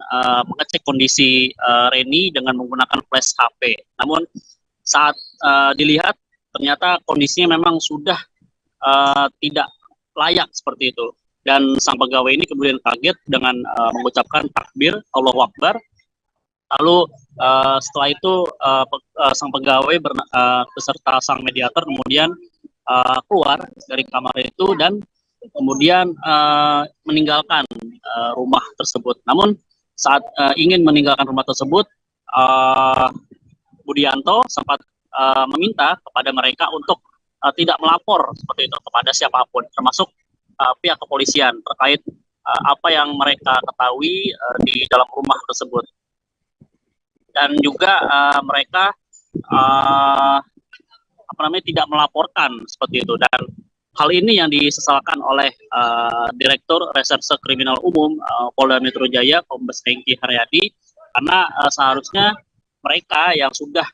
mengecek kondisi Reni dengan menggunakan flash HP. Namun saat dilihat ternyata kondisinya memang sudah tidak layak seperti itu. Dan sang pegawai ini kemudian kaget dengan mengucapkan takbir Allahu Akbar. Lalu setelah itu sang pegawai beserta sang mediator kemudian keluar dari kamar itu dan kemudian meninggalkan rumah tersebut. Namun saat ingin meninggalkan rumah tersebut, Budianto sempat meminta kepada mereka untuk tidak melapor seperti itu kepada siapapun, termasuk pihak kepolisian terkait apa yang mereka ketahui di dalam rumah tersebut. Dan juga mereka tidak melaporkan seperti itu. Dan hal ini yang disesalkan oleh Direktur Reserse Kriminal Umum Polda Metro Jaya, Kombes Hengki Haryadi, karena seharusnya mereka yang sudah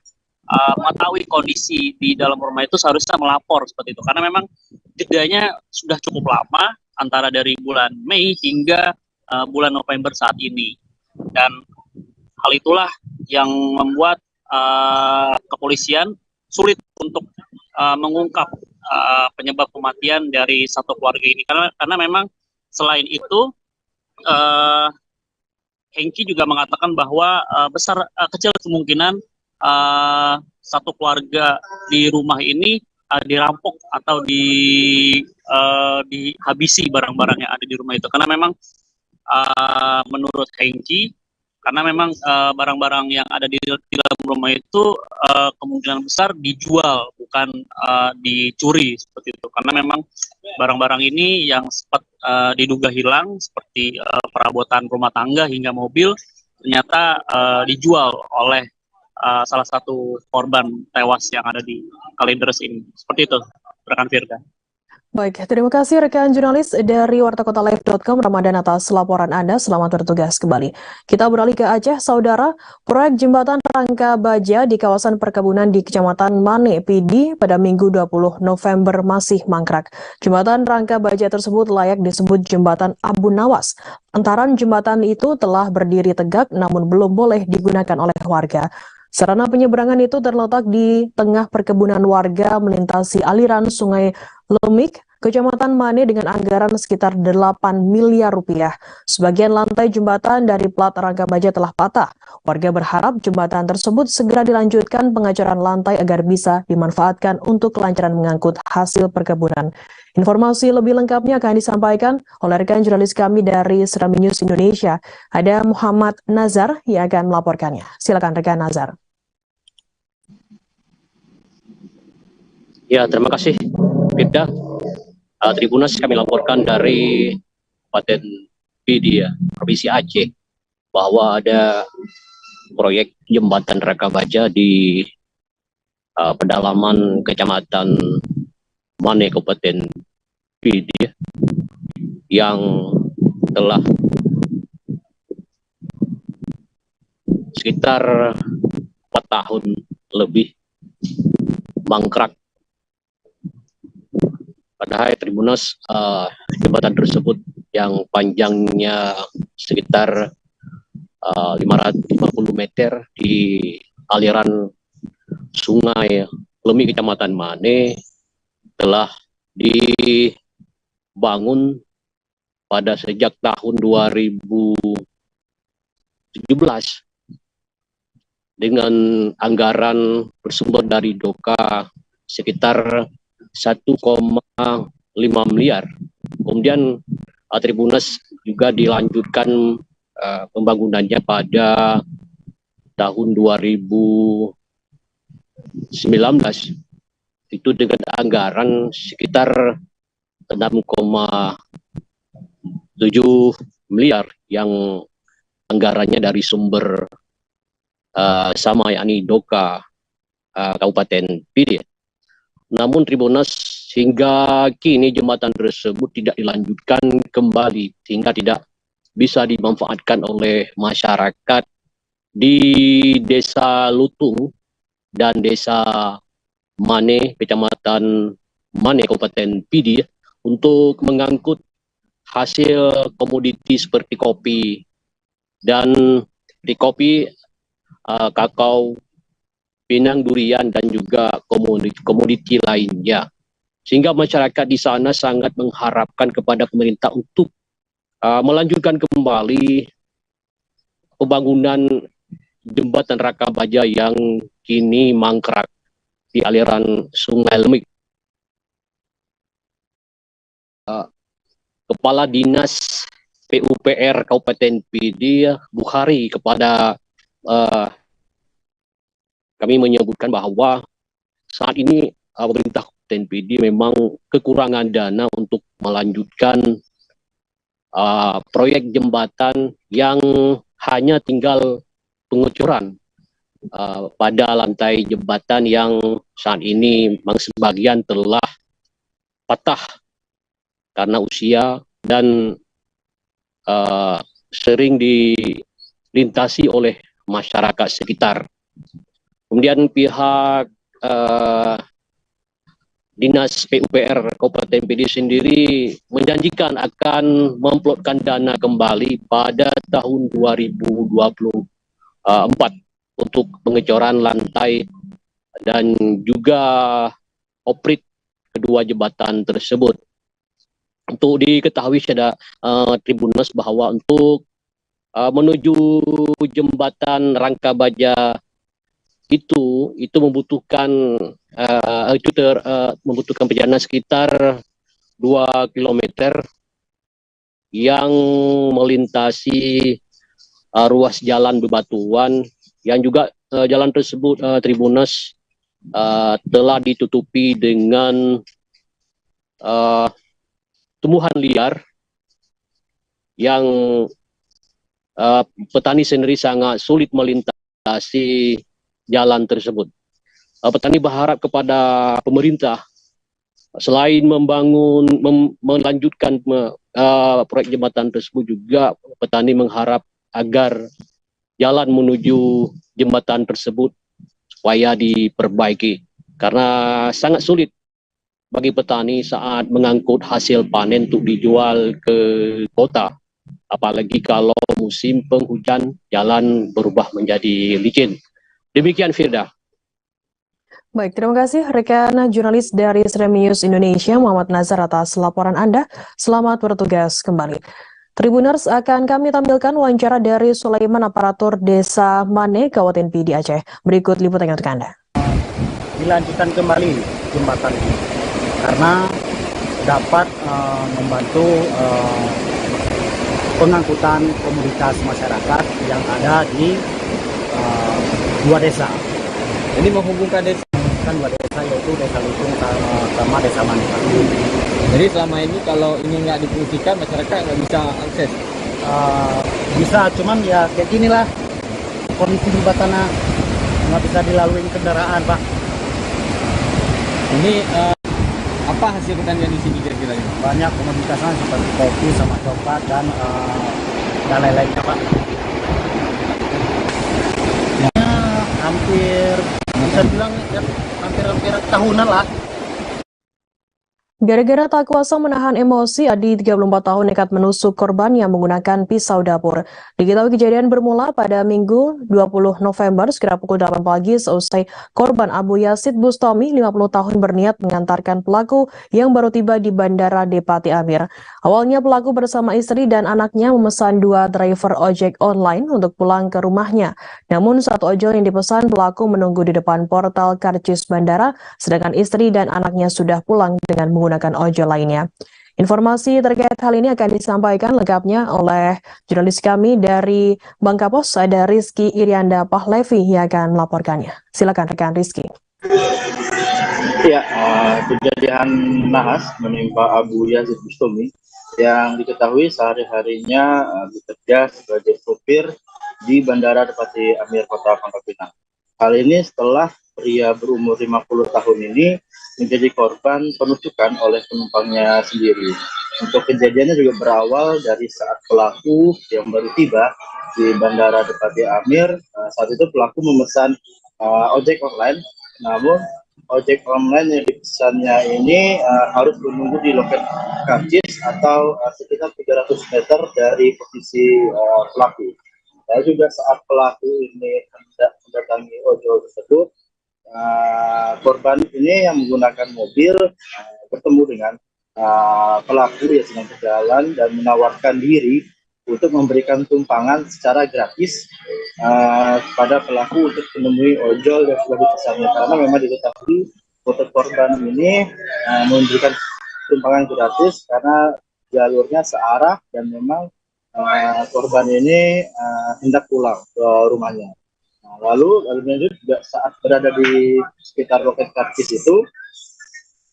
mengetahui kondisi di dalam rumah itu seharusnya melapor seperti itu, karena memang jedanya sudah cukup lama antara dari bulan Mei hingga bulan November saat ini. Dan hal itulah yang membuat kepolisian sulit untuk mengungkap penyebab kematian dari satu keluarga ini, karena memang selain itu Hengki juga mengatakan bahwa kecil kemungkinan satu keluarga di rumah ini dirampok atau dihabisi barang-barang yang ada di rumah itu, karena memang menurut Hengki karena memang barang-barang yang ada di dalam rumah itu kemungkinan besar dijual, bukan dicuri seperti itu. Karena memang barang-barang ini yang sempat diduga hilang seperti perabotan rumah tangga hingga mobil ternyata dijual oleh salah satu korban tewas yang ada di Kalideres ini. Seperti itu, rekan Firda. Baik, terima kasih rekan jurnalis dari wartakotalive.com Ramadan atas laporan Anda. Selamat bertugas kembali. Kita beralih ke Aceh, saudara. Proyek jembatan Rangka Baja di kawasan perkebunan di Kecamatan Mane, Pidi pada Minggu 20 November masih mangkrak. Jembatan Rangka Baja tersebut layak disebut jembatan Abu Nawas. Lantaran jembatan itu telah berdiri tegak namun belum boleh digunakan oleh warga. Sarana penyeberangan itu terletak di tengah perkebunan warga melintasi aliran Sungai Lemik, Kecamatan Mane dengan anggaran sekitar 8 miliar rupiah. Sebagian lantai jembatan dari plat Rangka Baja telah patah. Warga berharap jembatan tersebut segera dilanjutkan pengecoran lantai agar bisa dimanfaatkan untuk kelancaran mengangkut hasil perkebunan. Informasi lebih lengkapnya akan disampaikan oleh rekan jurnalis kami dari Serambi News Indonesia. Ada Muhammad Nazar yang akan melaporkannya. Silakan rekan Nazar. Ya, terima kasih, Firda. Tribunas kami laporkan dari Kabupaten Pidi, Provinsi Aceh, bahwa ada proyek jembatan Rangka Baja di pedalaman Kecamatan Mane, Kabupaten Pidi, yang telah sekitar 4 tahun lebih mangkrak. Padahal Tribunas jembatan tersebut yang panjangnya sekitar 550 meter di aliran Sungai Lemik Kecamatan Mane telah dibangun pada sejak tahun 2017 dengan anggaran bersumber dari DOKA sekitar 1,5 miliar. Kemudian Tribunas juga dilanjutkan pembangunannya pada tahun 2019 itu dengan anggaran sekitar 6,7 miliar yang anggarannya dari sumber sama, yakni DOKA Kabupaten Pidi. Namun Tribunas hingga kini jembatan tersebut tidak dilanjutkan kembali sehingga tidak bisa dimanfaatkan oleh masyarakat di Desa Lutung dan Desa Mane, Kecamatan Mane, Kabupaten Pidi, untuk mengangkut hasil komoditi seperti kopi dan di kopi, kakao, pinang, durian, dan juga komoditi lainnya. Sehingga masyarakat di sana sangat mengharapkan kepada pemerintah untuk melanjutkan kembali pembangunan jembatan Rangka Baja yang kini mangkrak di aliran Sungai Lemik. Kepala Dinas PUPR Kabupaten Pidi, Bukhari, kepada kami menyebutkan bahwa saat ini pemerintah Kabupaten Pidi memang kekurangan dana untuk melanjutkan proyek jembatan yang hanya tinggal pengecoran pada lantai jembatan yang saat ini memang sebagian telah patah karena usia dan sering dilintasi oleh masyarakat sekitar. Kemudian pihak Dinas PUPR Kabupaten Pidi sendiri menjanjikan akan memplotkan dana kembali pada tahun 2024 untuk pengecoran lantai dan juga oprit kedua jembatan tersebut. Untuk diketahui pada Tribunas bahwa untuk menuju jembatan Rangka Baja itu membutuhkan membutuhkan perjalanan sekitar 2 km yang melintasi ruas jalan bebatuan yang juga jalan tersebut Tribuners telah ditutupi dengan tumbuhan liar yang petani sendiri sangat sulit melintasi jalan tersebut. Petani berharap kepada pemerintah selain melanjutkan proyek jembatan tersebut, juga petani mengharap agar jalan menuju jembatan tersebut supaya diperbaiki, karena sangat sulit bagi petani saat mengangkut hasil panen untuk dijual ke kota, apalagi kalau musim penghujan jalan berubah menjadi licin. Demikian Firda. Baik, terima kasih rekan jurnalis dari Stream News Indonesia Muhammad Nazar atas laporan Anda. Selamat bertugas kembali. Tribuners, akan kami tampilkan wawancara dari Sulaiman, aparatur Desa Mane, Kabupaten Pidi Aceh. Berikut liputannya untuk Anda. Dilanjutkan kembali jembatan ini karena dapat membantu pengangkutan komoditas masyarakat yang ada di dua desa. Ini menghubungkan dua desa, yaitu Desa Lutung sama Desa Mane. Jadi selama ini kalau ini nggak difungsikan, masyarakat nggak bisa akses. Bisa, cuman ya kayak gini lah kondisi jembatannya, nggak bisa dilalui kendaraan, Pak. Ini apa hasil pertanian di sini kira-kira? Banyak komoditasnya seperti kopi sama coklat dan lain-lainnya, Pak. Ya, hampir bisa bilang ya, hampir tahunan lah. Gara-gara tak kuasa menahan emosi, Adi 34 tahun nekat menusuk korban yang menggunakan pisau dapur. Diketahui kejadian bermula pada Minggu 20 November sekitar pukul 8 pagi seusai korban Abu Yazid Bustami 50 tahun berniat mengantarkan pelaku yang baru tiba di Bandara Depati Amir. Awalnya pelaku bersama istri dan anaknya memesan 2 driver ojek online untuk pulang ke rumahnya. Namun saat ojol yang dipesan, pelaku menunggu di depan portal karcis bandara, sedangkan istri dan anaknya sudah pulang dengan menggunakan ojol lainnya. Informasi terkait hal ini akan disampaikan lengkapnya oleh jurnalis kami dari Bangkapos, ada Rizky Irianda Pahlevi yang akan melaporkannya. Silakan rekan Rizky. Ya, kejadian nahas menimpa Abu Yazid Bustami yang diketahui sehari-harinya bekerja sebagai sopir di Bandara Depati Amir Kota Pangkal Pinang. Hal ini setelah pria berumur 50 tahun ini menjadi korban penusukan oleh penumpangnya sendiri. Untuk kejadiannya juga berawal dari saat pelaku yang baru tiba di Bandara Depati Amir. Saat itu pelaku memesan ojek online, namun ojek online yang dipesannya ini harus menunggu di loket karcis atau sekitar 300 meter dari posisi pelaku. Dan juga saat pelaku ini hendak mendatangi ojol tersebut, korban ini yang menggunakan mobil bertemu dengan pelaku yang sedang berjalan dan menawarkan diri untuk memberikan tumpangan secara gratis kepada pelaku untuk menemui ojol yang sudah dipesannya, karena memang diketahui untuk korban ini memberikan tumpangan gratis karena jalurnya searah dan memang korban ini hendak pulang ke rumahnya. Lalu juga saat berada di sekitar loket karcis itu,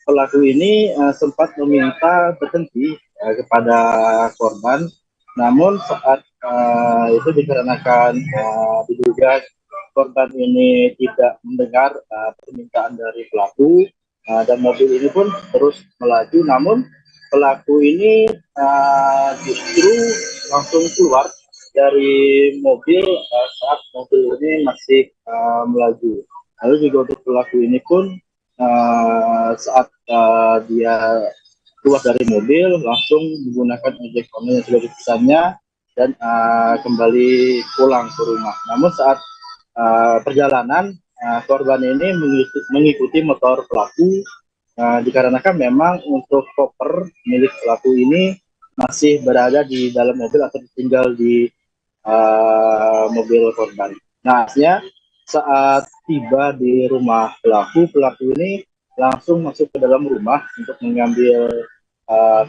pelaku ini sempat meminta berhenti kepada korban, namun saat itu dikarenakan diduga korban ini tidak mendengar permintaan dari pelaku dan mobil ini pun terus melaju, namun pelaku ini justru langsung keluar dari mobil saat mobil ini masih melaju. Lalu juga untuk pelaku ini pun saat dia keluar dari mobil langsung menggunakan ojek online yang sudah dipesannya dan kembali pulang ke rumah. Namun saat perjalanan korban ini mengikuti motor pelaku dikarenakan memang untuk koper milik pelaku ini masih berada di dalam mobil atau tinggal di mobil korban. Nah, hasilnya saat tiba di rumah pelaku ini langsung masuk ke dalam rumah untuk mengambil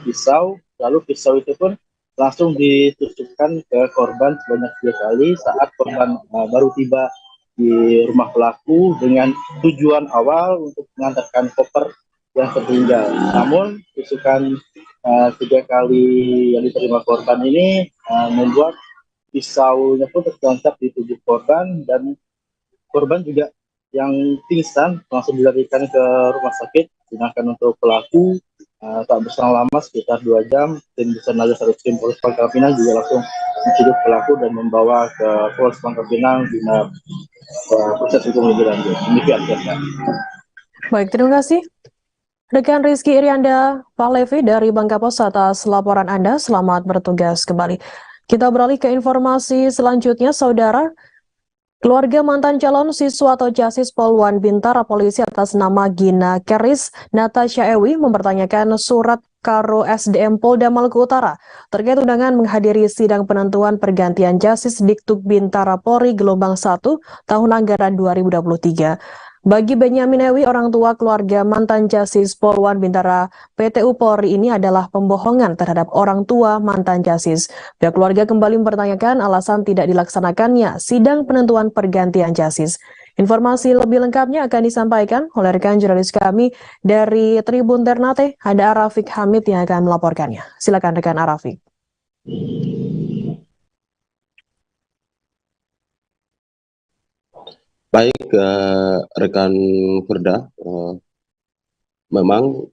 pisau. Lalu pisau itu pun langsung ditusukkan ke korban sebanyak 3 kali saat korban baru tiba di rumah pelaku dengan tujuan awal untuk mengantarkan koper yang tertinggal. Namun tusukan 3 kali yang diterima korban ini membuat pisaunya pun tertancap di tubuh korban, dan korban juga yang pingsan langsung dilarikan ke rumah sakit. Sedangkan untuk pelaku tak berselang lama sekitar 2 jam, tim Bersanaga Satreskrim Polres Pangkal Pinang juga langsung menciduk pelaku dan membawa ke Polres Pangkal Pinang guna proses hukum lebih lanjut. Demikian, Pak. Baik, terima kasih. Rekan Rizky Irianda Pahlevi dari Bangka Pos atas laporan Anda. Selamat bertugas kembali. Kita beralih ke informasi selanjutnya, Saudara. Keluarga mantan calon siswa atau jasis Poluan Bintara Polisi atas nama Gina Keris Natasha Ewi mempertanyakan surat Karo SDM Polda Maluku Utara terkait undangan menghadiri sidang penentuan pergantian jasis Diktuk Bintara Polri gelombang 1 tahun anggaran 2023. Bagi Benyamin Ewi, orang tua keluarga mantan jasis Poluan Bintara PTU Polri ini adalah pembohongan terhadap orang tua mantan jasis. Pihak keluarga kembali mempertanyakan alasan tidak dilaksanakannya sidang penentuan pergantian jasis. Informasi lebih lengkapnya akan disampaikan oleh rekan jurnalis kami dari Tribun Ternate, ada Arafik Hamid yang akan melaporkannya. Silakan rekan Arafik. Baik, rekan Firda, memang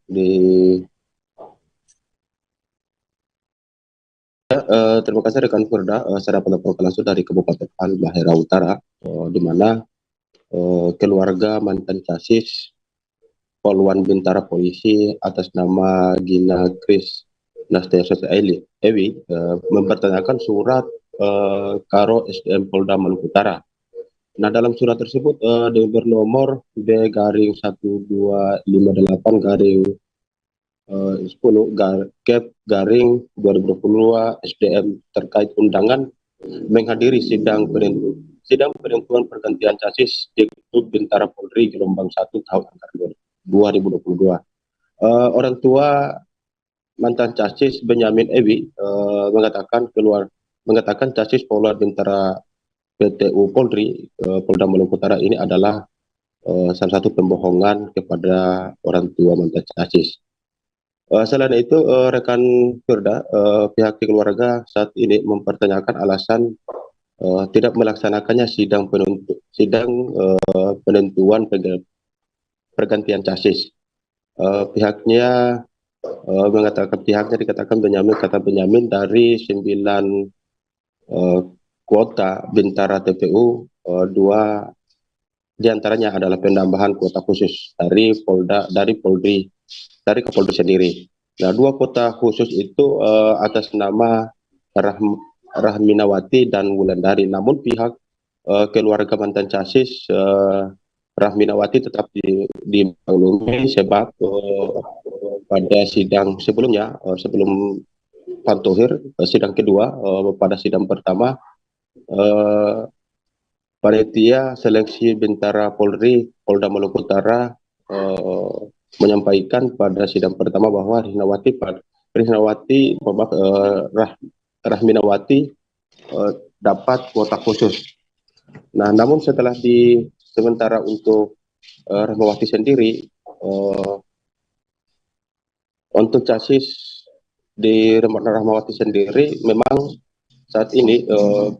terima kasih rekan Firda, saya melaporkan langsung dari Kabupaten Halmahera Utara, di mana keluarga mantan jasis Poluan Bintara Polisi atas nama Gina Keris Natasha Ewi mempertanyakan surat Karo SDM Polda Maluku Utara. Nah, dalam surat tersebut bernomor B/1258 garing 10 Cap garing 2022 SDM terkait undangan menghadiri sidang penentuan pergantian jasis Diktuk Bintara Polri gelombang 1 tahun anggaran 2022. Orang tua mantan jasis Benyamin Ewi mengatakan jasis Poluan Bintara PTU Polri Polda Maluku Utara ini adalah salah satu pembohongan kepada orang tua mantan jasis. Selain itu, rekan Firda, pihak keluarga saat ini mempertanyakan alasan tidak melaksanakannya sidang penentuan pergantian jasis. Pihaknya dikatakan Benyamin dari 9 kuota Bintara TPU, 2 diantaranya adalah penambahan kuota khusus dari Kapolri sendiri. Nah, 2 kuota khusus itu atas nama Rahminawati dan Wulandari. Namun pihak keluarga mantan jasis Rahminawati tetap dimaklumi sebab pada sidang sebelumnya, sebelum Pantohir, sidang kedua, pada sidang pertama panitia seleksi Bintara Polri Polda Maluku Utara menyampaikan pada sidang pertama bahwa Rahminawati dapat kuota khusus. Nah, namun setelah sementara untuk Rahmawati sendiri, untuk jasis di Rahmawati sendiri memang saat ini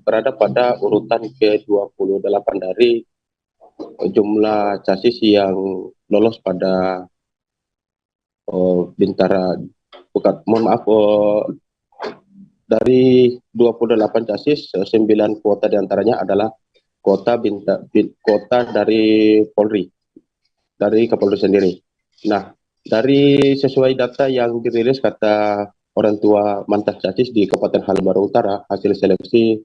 berada pada urutan ke-28 dari jumlah jasis yang lolos pada Bintara, dari 28 jasis, 9 kuota diantaranya adalah kuota dari Polri, dari Kapolri sendiri. Nah, dari sesuai data yang dirilis kata orang tua mantan jasis di Kabupaten Halmahera Utara, hasil seleksi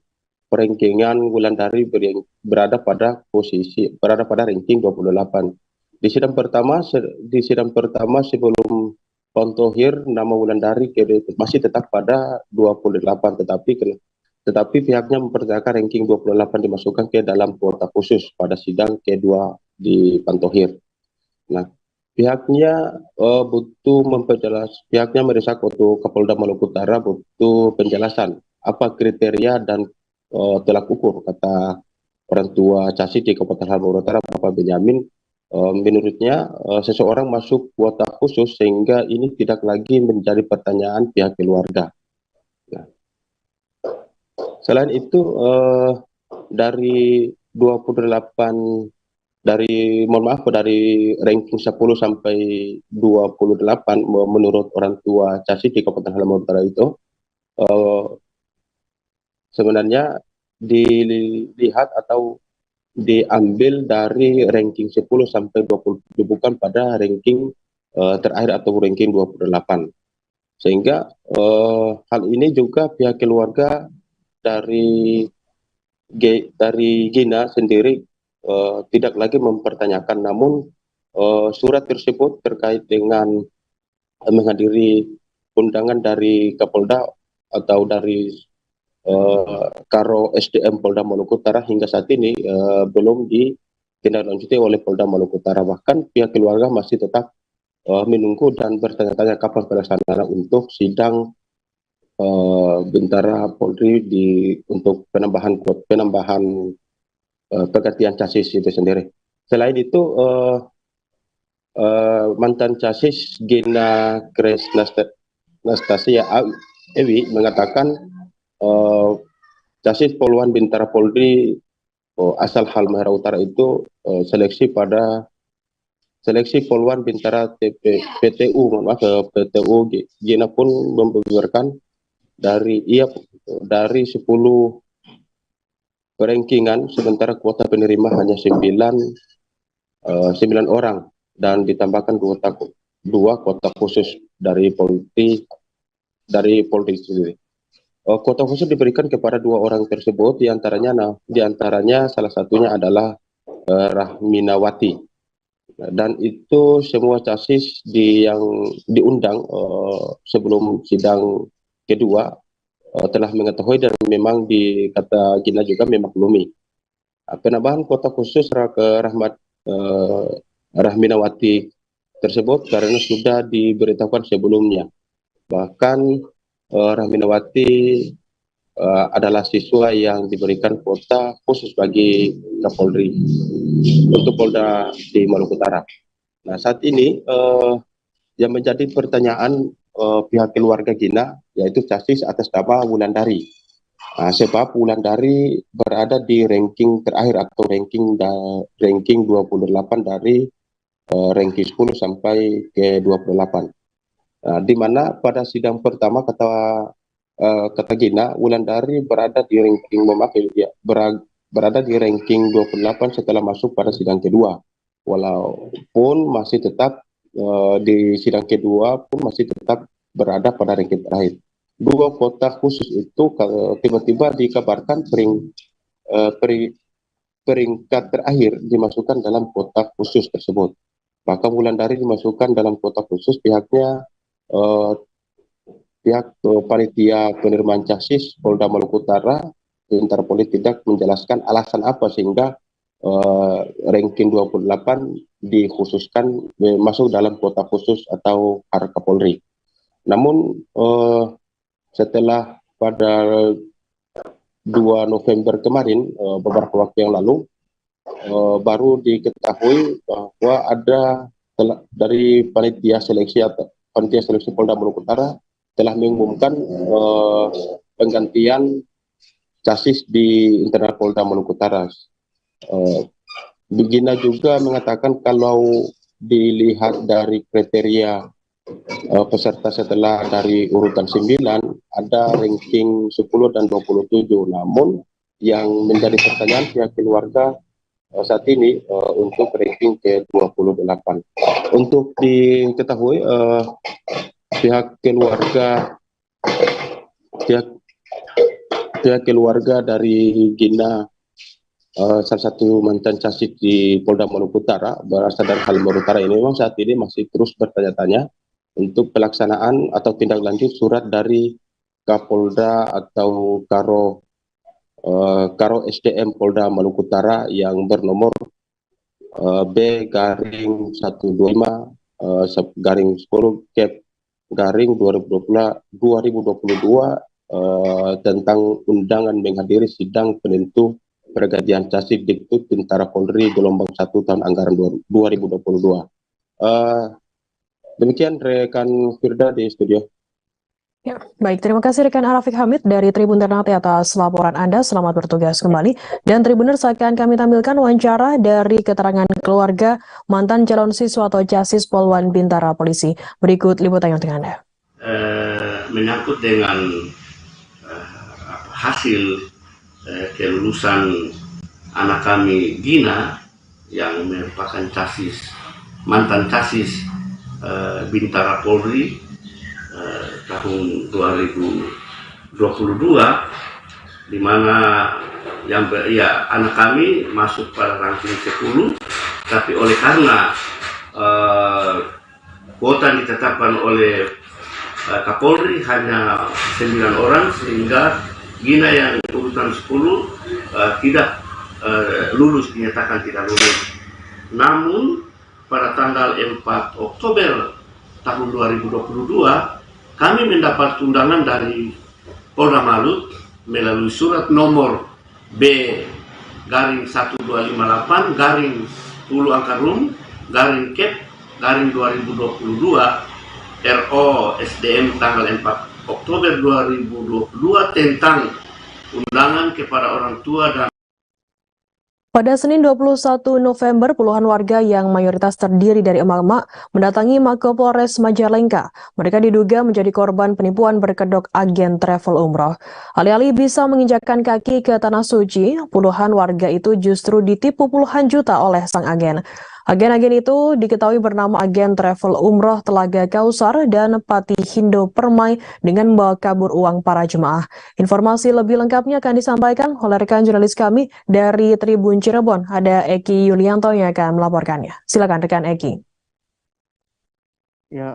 perankingan Wulandari berada pada ranking 28. Di sidang pertama sebelum Pantohir, nama Wulandari masih tetap pada 28, tetapi pihaknya mempertanyakan ranking 28 dimasukkan ke dalam kuota khusus pada sidang kedua di Pantohir. Nah, pihaknya butuh pihaknya mendesak untuk Kapolda Maluku Utara butuh penjelasan apa kriteria dan tolak ukur, kata orang tua Casis di Kabupaten Halmahera Utara, Bapak Benyamin. Menurutnya seseorang masuk kuota khusus sehingga ini tidak lagi menjadi pertanyaan pihak keluarga. Nah, selain itu dari 28 dari ranking 10 sampai 28 menurut orang tua Casis di Kabupaten Halmahera Utara itu sebenarnya dilihat atau diambil dari ranking 10 sampai 20, bukan pada ranking terakhir atau ranking 28. Sehingga hal ini juga pihak keluarga dari Gina sendiri tidak lagi mempertanyakan, namun surat tersebut terkait dengan menghadiri undangan dari Kapolda atau dari Karo SDM Polda Maluku Utara hingga saat ini belum ditindaklanjuti oleh Polda Maluku Utara. Bahkan pihak keluarga masih tetap menunggu dan bertanya-tanya kapan pelaksanaan untuk sidang Bintara Polri untuk penambahan pergantian Casis itu sendiri. Selain itu mantan Casis Gina Grace Nastasia Ewi mengatakan Casis Poluan Bintara Polri asal Halmahera Utara itu seleksi Poluan Bintara PTU, PTU Gina pun membeberkan dari 10 rankingan, sementara kuota penerima hanya 9 orang dan ditambahkan dua kuota khusus dari Polri sendiri. Kuota khusus diberikan kepada 2 orang tersebut, diantaranya salah satunya adalah Rahminawati. Dan itu semua Casis yang diundang sebelum sidang kedua telah mengetahui dan memang kata Gina juga memaklumi. Penambahan kuota khusus ke Rahminawati tersebut karena sudah diberitahukan sebelumnya. Bahkan Rahminawati adalah siswa yang diberikan kuota khusus bagi Kapolri untuk Polda di Maluku Utara. Nah, saat ini yang menjadi pertanyaan pihak keluarga Gina yaitu Casis atas nama Wulandari. Sebab Wulandari berada di ranking terakhir atau ranking 28 dari ranking 10 sampai ke 28. Di mana pada sidang pertama kata Gina, Wulandari berada di ranking berada di ranking 28 setelah masuk pada sidang kedua. Walaupun masih tetap di sidang kedua pun masih tetap berada pada ranking terakhir. 2 kuota khusus itu tiba-tiba dikabarkan peringkat terakhir dimasukkan dalam kuota khusus tersebut. Bahkan Wulandari dimasukkan dalam kuota khusus, pihak panitia penerimaan Casis Polda Maluku Utara Bintara Polri tidak menjelaskan alasan apa sehingga ranking 28 dikhususkan masuk dalam kuota khusus atau harga Polri. Namun setelah pada 2 November kemarin, beberapa waktu yang lalu, baru diketahui bahwa ada dari panitia seleksi Polda Maluku Utara telah mengumumkan penggantian Casis di internal Polda Maluku Utara. Gina juga mengatakan kalau dilihat dari kriteria peserta setelah dari urutan 9 ada ranking 10 dan 27. Namun yang menjadi pertanyaan pihak keluarga saat ini untuk ranking ke 28. Untuk diketahui pihak keluarga dari Gina, salah satu mantan Casis di Polda Maluku Utara berasal dari Halmahera Utara ini, memang saat ini masih terus bertanya-tanya untuk pelaksanaan atau tindak lanjut surat dari Kapolda atau Karo SDM Polda Maluku Utara yang bernomor B-125 garing 10 Cap garing 2022 tentang undangan menghadiri sidang penentu pergantian chassis Dikbud Bintara Polri gelombang 1 tahun anggaran 2022. Demikian rekan Firda di studio. Ya, baik, terima kasih rekan Arafiq Hamid dari Tribun Ternate atas laporan Anda. Selamat bertugas kembali. Dan Tribuners, akan kami tampilkan wawancara dari keterangan keluarga mantan calon siswa atau Casis Poluan Bintara Polisi. Berikut liputannya untuk Anda. Menyangkut dengan hasil kelulusan anak kami Gina yang merupakan mantan casis Bintara Polri tahun 2022, di mana anak kami masuk pada ranking 10, tapi oleh karena kuota ditetapkan oleh Kapolri hanya 9 orang, sehingga Gina yang urutan 10 tidak lulus, dinyatakan tidak lulus. Namun pada tanggal 4 Oktober tahun 2022 kami mendapat undangan dari Polda Malut melalui surat nomor B/1258 garing 10 angka rum garing Cap garing 2022 RO SDM tanggal 4 Oktober 2022 tentang undangan kepada orang tua dan Pada Senin 21 November, puluhan warga yang mayoritas terdiri dari emak-emak mendatangi Mako Polres Majalengka. Mereka diduga menjadi korban penipuan berkedok agen travel umroh. Alih-alih bisa menginjakkan kaki ke Tanah Suci, puluhan warga itu justru ditipu puluhan juta oleh sang agen. Agen-agen itu diketahui bernama agen travel umroh Telaga Kausar dan Pati Hindo Permai dengan membawa kabur uang para jemaah. Informasi lebih lengkapnya akan disampaikan oleh rekan jurnalis kami dari Tribun Cirebon. Ada Eki Yulianto yang akan melaporkannya. Silakan rekan Eki. Ya,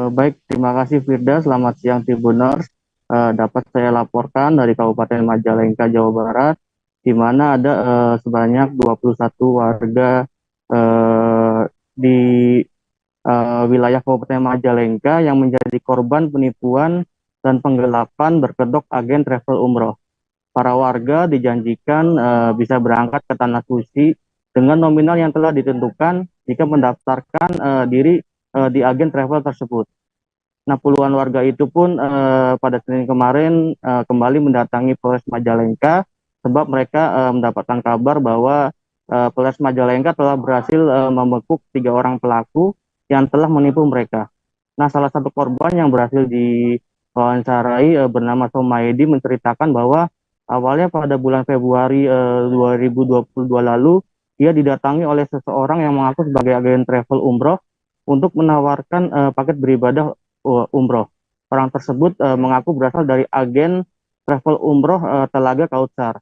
baik, terima kasih Firda. Selamat siang Tribuners. Dapat saya laporkan dari Kabupaten Majalengka, Jawa Barat, di mana ada sebanyak 21 warga di wilayah Kabupaten Majalengka yang menjadi korban penipuan dan penggelapan berkedok agen travel umroh. Para warga dijanjikan bisa berangkat ke Tanah Suci dengan nominal yang telah ditentukan jika mendaftarkan diri di agen travel tersebut. Nah, puluhan warga itu pun pada Senin kemarin kembali mendatangi Polres Majalengka sebab mereka mendapatkan kabar bahwa Polres Majalengka telah berhasil membekuk 3 orang pelaku yang telah menipu mereka. Nah, salah satu korban yang berhasil diwawancarai bernama Somaedi menceritakan bahwa awalnya pada bulan Februari 2022 lalu, ia didatangi oleh seseorang yang mengaku sebagai agen travel umroh untuk menawarkan paket beribadah umroh. Orang tersebut mengaku berasal dari agen travel umroh Telaga Kausar.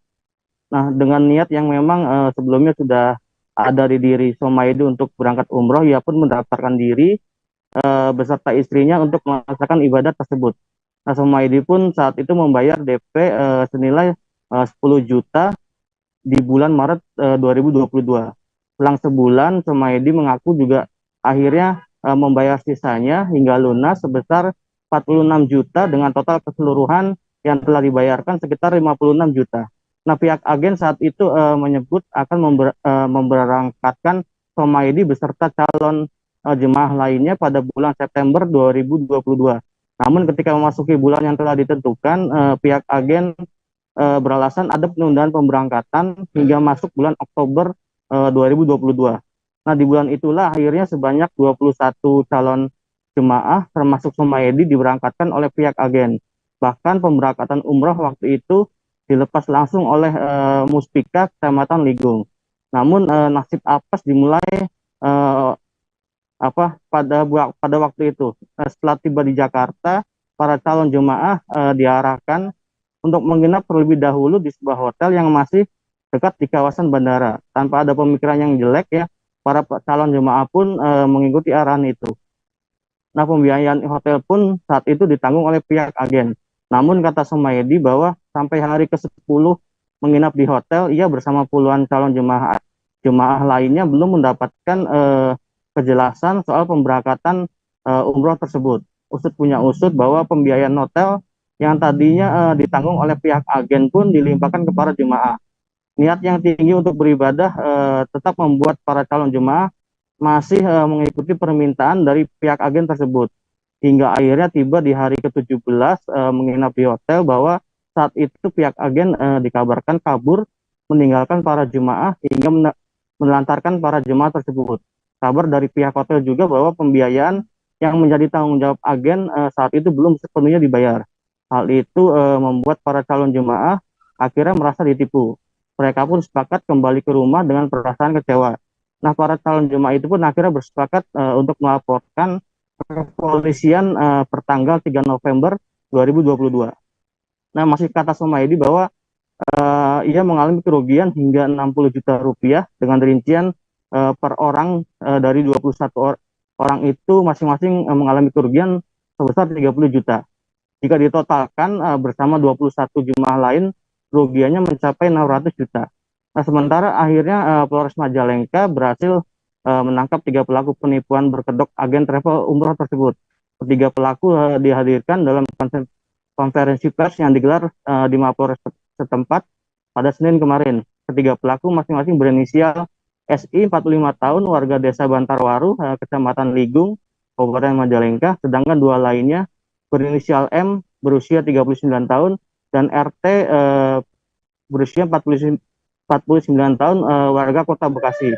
Nah, dengan niat yang memang sebelumnya sudah ada di diri Somaedi untuk berangkat umroh, ia pun mendaftarkan diri beserta istrinya untuk melaksanakan ibadah tersebut. Nah, Somaedi pun saat itu membayar DP senilai 10 juta di bulan Maret 2022. Selang sebulan, Somaedi mengaku juga akhirnya membayar sisanya hingga lunas sebesar 46 juta dengan total keseluruhan yang telah dibayarkan sekitar 56 juta. Nah, pihak agen saat itu menyebut akan memberangkatkan Somaedi beserta calon jemaah lainnya pada bulan September 2022. Namun ketika memasuki bulan yang telah ditentukan, pihak agen beralasan ada penundaan pemberangkatan hingga masuk bulan Oktober 2022. Nah, di bulan itulah akhirnya sebanyak 21 calon jemaah termasuk Somaedi diberangkatkan oleh pihak agen. Bahkan pemberangkatan umroh waktu itu dilepas langsung oleh Muspika Kecamatan Ligung. Namun nasib apes dimulai pada waktu itu. Setelah tiba di Jakarta, para calon jemaah diarahkan untuk menginap terlebih dahulu di sebuah hotel yang masih dekat di kawasan bandara. Tanpa ada pemikiran yang jelek ya, para calon jemaah pun mengikuti arahan itu. Nah, pembiayaan hotel pun saat itu ditanggung oleh pihak agen. Namun kata Somaedi bahwa sampai hari ke-10 menginap di hotel, ia bersama puluhan calon jemaah lainnya belum mendapatkan kejelasan soal pemberangkatan umroh tersebut. Usut punya usut bahwa pembiayaan hotel yang tadinya ditanggung oleh pihak agen pun dilimpahkan kepada jemaah. Niat yang tinggi untuk beribadah tetap membuat para calon jemaah masih mengikuti permintaan dari pihak agen tersebut. Hingga akhirnya tiba di hari ke-17 menginap di hotel, bahwa saat itu pihak agen dikabarkan kabur meninggalkan para jemaah hingga menelantarkan para jemaah tersebut. Kabar dari pihak hotel juga bahwa pembiayaan yang menjadi tanggung jawab agen saat itu belum sepenuhnya dibayar. Hal itu membuat para calon jemaah akhirnya merasa ditipu. Mereka pun sepakat kembali ke rumah dengan perasaan kecewa. Nah, para calon jemaah itu pun akhirnya bersepakat untuk melaporkan ke kepolisian pertanggal 3 November 2022. Nah, masih kata Somaidi bahwa ia mengalami kerugian hingga 60 juta rupiah dengan rincian per orang dari 21 orang itu masing-masing mengalami kerugian sebesar 30 juta. Jika ditotalkan bersama 21 jemaah lain, kerugiannya mencapai 600 juta. Nah, sementara akhirnya Polres Majalengka berhasil menangkap 3 pelaku penipuan berkedok agen travel umroh tersebut. Ketiga pelaku dihadirkan dalam konferensi pers yang digelar di Mapolres setempat pada Senin kemarin. Ketiga pelaku masing-masing berinisial SI 45 tahun, warga desa Bantarwaru, Kecamatan Ligung, Kabupaten Majalengka, sedangkan 2 lainnya berinisial M, berusia 39 tahun, dan RT berusia 49 tahun, warga Kota Bekasi.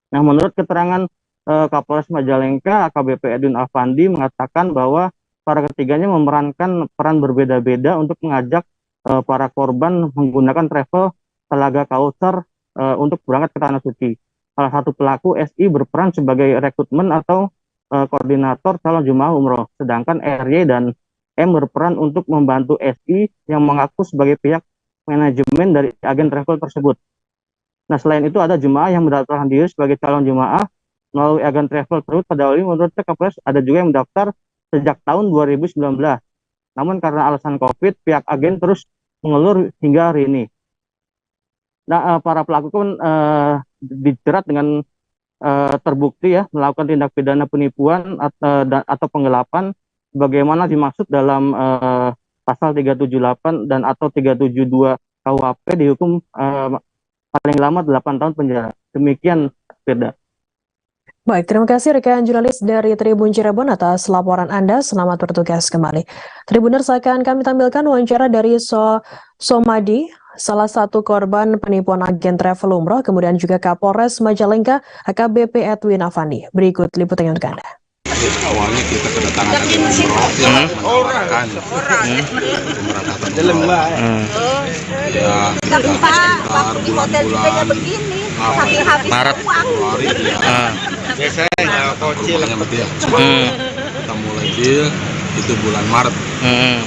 Nah, menurut keterangan Kapolres Majalengka, AKBP Edwin Afandi mengatakan bahwa para ketiganya memerankan peran berbeda-beda untuk mengajak para korban menggunakan travel Telaga Kautsar untuk berangkat ke Tanah Suci. Salah satu pelaku SI berperan sebagai rekrutmen atau koordinator calon jemaah umroh, sedangkan RY dan M berperan untuk membantu SI yang mengaku sebagai pihak manajemen dari agen travel tersebut. Nah, selain itu ada jemaah yang mendaftarkan diri sebagai calon jemaah melalui agen travel tersebut. Pada awalnya menurut Kapolres ada juga yang mendaftar sejak tahun 2019. Namun karena alasan COVID, pihak agen terus mengelur hingga hari ini. Nah, para pelaku pun dijerat dengan terbukti ya melakukan tindak pidana penipuan atau penggelapan bagaimana dimaksud dalam pasal 378 dan atau 372 KUHP, dihukum paling lama 8 tahun penjara. Demikian, Firda. Baik, terima kasih rekan jurnalis dari Tribun Cirebon atas laporan Anda. Selamat bertugas kembali. Tribuners, akan kami tampilkan wawancara dari Somadi, salah satu korban penipuan agen travel umroh, kemudian juga Kapolres Majalengka, AKBP Edwin Afandi. Berikut liputannya untuk Anda. Awalnya kita kedatangan agen umroh yang menawarkan pemberangkatan ya sekitar bulan-bulan Maret, Februari ya. Biasanya nggak kocil ya. Kita mulai deal itu bulan Maret,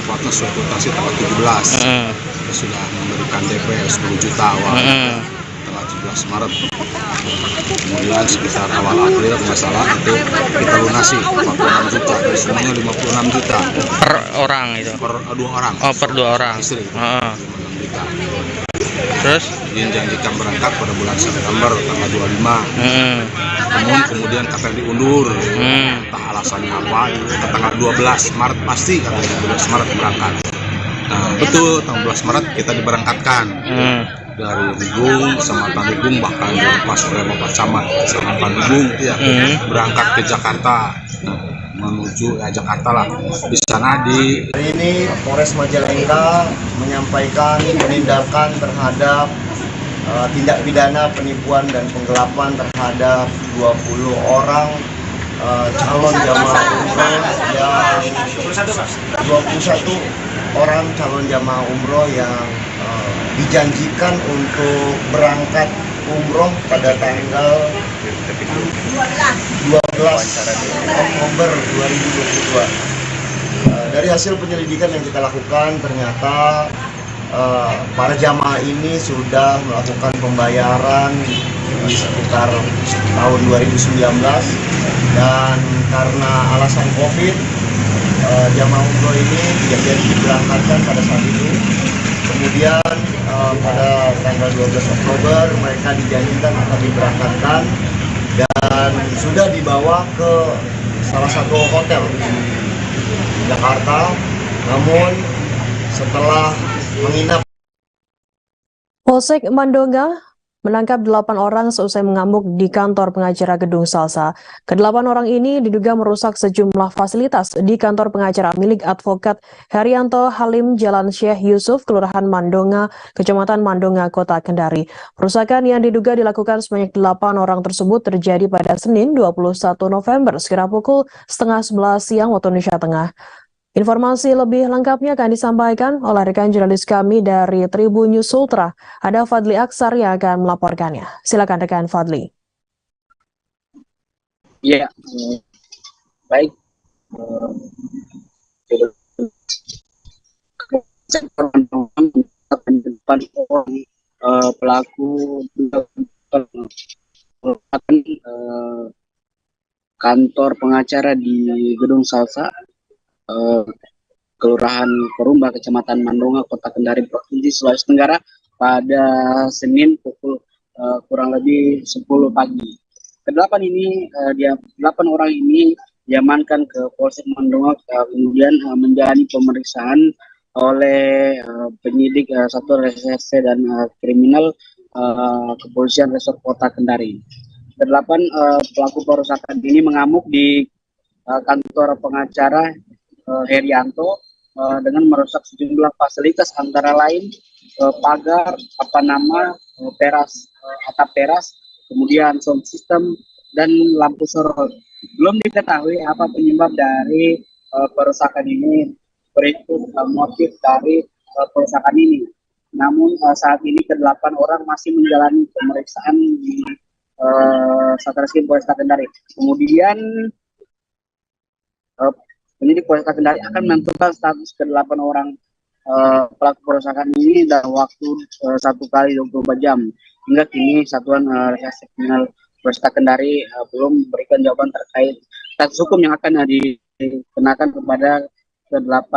batas reputasi tanggal 17. Kita sudah memberikan DP 10 juta awal tanggal 17 Maret. Kemudian sekitar awal April nggak salah itu kita lunasi 46 juta, dari semuanya 56 juta per orang itu. Per 2 orang. Oh, per 2 orang. Istri. 56 juta. Terus dijanjikan berangkat pada bulan September tanggal 25. Namun kemudian katanya diundur. Entah alasannya apa, ke tanggal 12 Maret pasti katanya 12 Maret berangkat. Nah, betul tanggal 12 Maret kita diberangkatkan. Dari Ligung, Kecamatan Ligung, bahkan dilepas oleh Bapak Camat Kecamatan Ligung ya, berangkat ke Jakarta, menuju Jakarta lah. Di sana hari ini Polres Majalengka menyampaikan penindakan terhadap tindak pidana penipuan dan penggelapan terhadap 20 orang calon jamaah umroh yang 21 orang calon jamaah umroh yang dijanjikan untuk berangkat umroh pada tanggal 12 Oktober 2022. Dari hasil penyelidikan yang kita lakukan, ternyata para jamaah ini sudah melakukan pembayaran di sekitar tahun 2019, dan karena alasan COVID, jamaah umroh ini tidak jadi diberangkatkan pada saat itu. Kemudian pada tanggal 12 Oktober mereka dijanjikan akan diberangkatkan, dan sudah dibawa ke salah satu hotel di Jakarta. Namun setelah menginap, Polsek Mandonga menangkap 8 orang seusai mengamuk di kantor pengacara Gedung Salsa. Ke-8 orang ini diduga merusak sejumlah fasilitas di kantor pengacara milik advokat Herianto Halim Jalan Syekh Yusuf, Kelurahan Mandonga, Kecamatan Mandonga, Kota Kendari. Perusakan yang diduga dilakukan sebanyak 8 orang tersebut terjadi pada Senin 21 November sekira pukul 10:30 siang waktu Indonesia Tengah. Informasi lebih lengkapnya akan disampaikan oleh rekan jurnalis kami dari Tribun News Ultra. Ada Fadli Aksar yang akan melaporkannya. Silakan rekan Fadli. Ya, baik. Pelaku kantor pengacara di Gedung Salsa, Kelurahan Korumba, Kecamatan Mandonga, Kota Kendari, Provinsi Sulawesi Tenggara pada Senin pukul kurang lebih 10 pagi. Kedelapan ini, 8 orang ini diamankan ke Polsek Mandonga, kemudian menjalani pemeriksaan oleh penyidik Satuan Reserse dan Kriminal Kepolisian Resort Kota Kendari. Kedelapan pelaku perusakan ini mengamuk di kantor pengacara Herianto dengan merusak sejumlah fasilitas antara lain pagar, teras, atap teras, kemudian sound system dan lampu sorot. Belum diketahui apa penyebab dari perusakan ini, berikut motif dari perusakan ini. Namun saat ini ke-8 orang masih menjalani pemeriksaan di Satreskrim Polresta Kendari. Kemudian penyidik Polresta Kendari akan menentukan status ke-8 orang pelaku perusakan ini dalam waktu 1 kali 24 jam. Hingga kini Satuan Reserse Kriminal Polresta Kendari belum memberikan jawaban terkait status hukum yang akan dikenakan kepada ke-8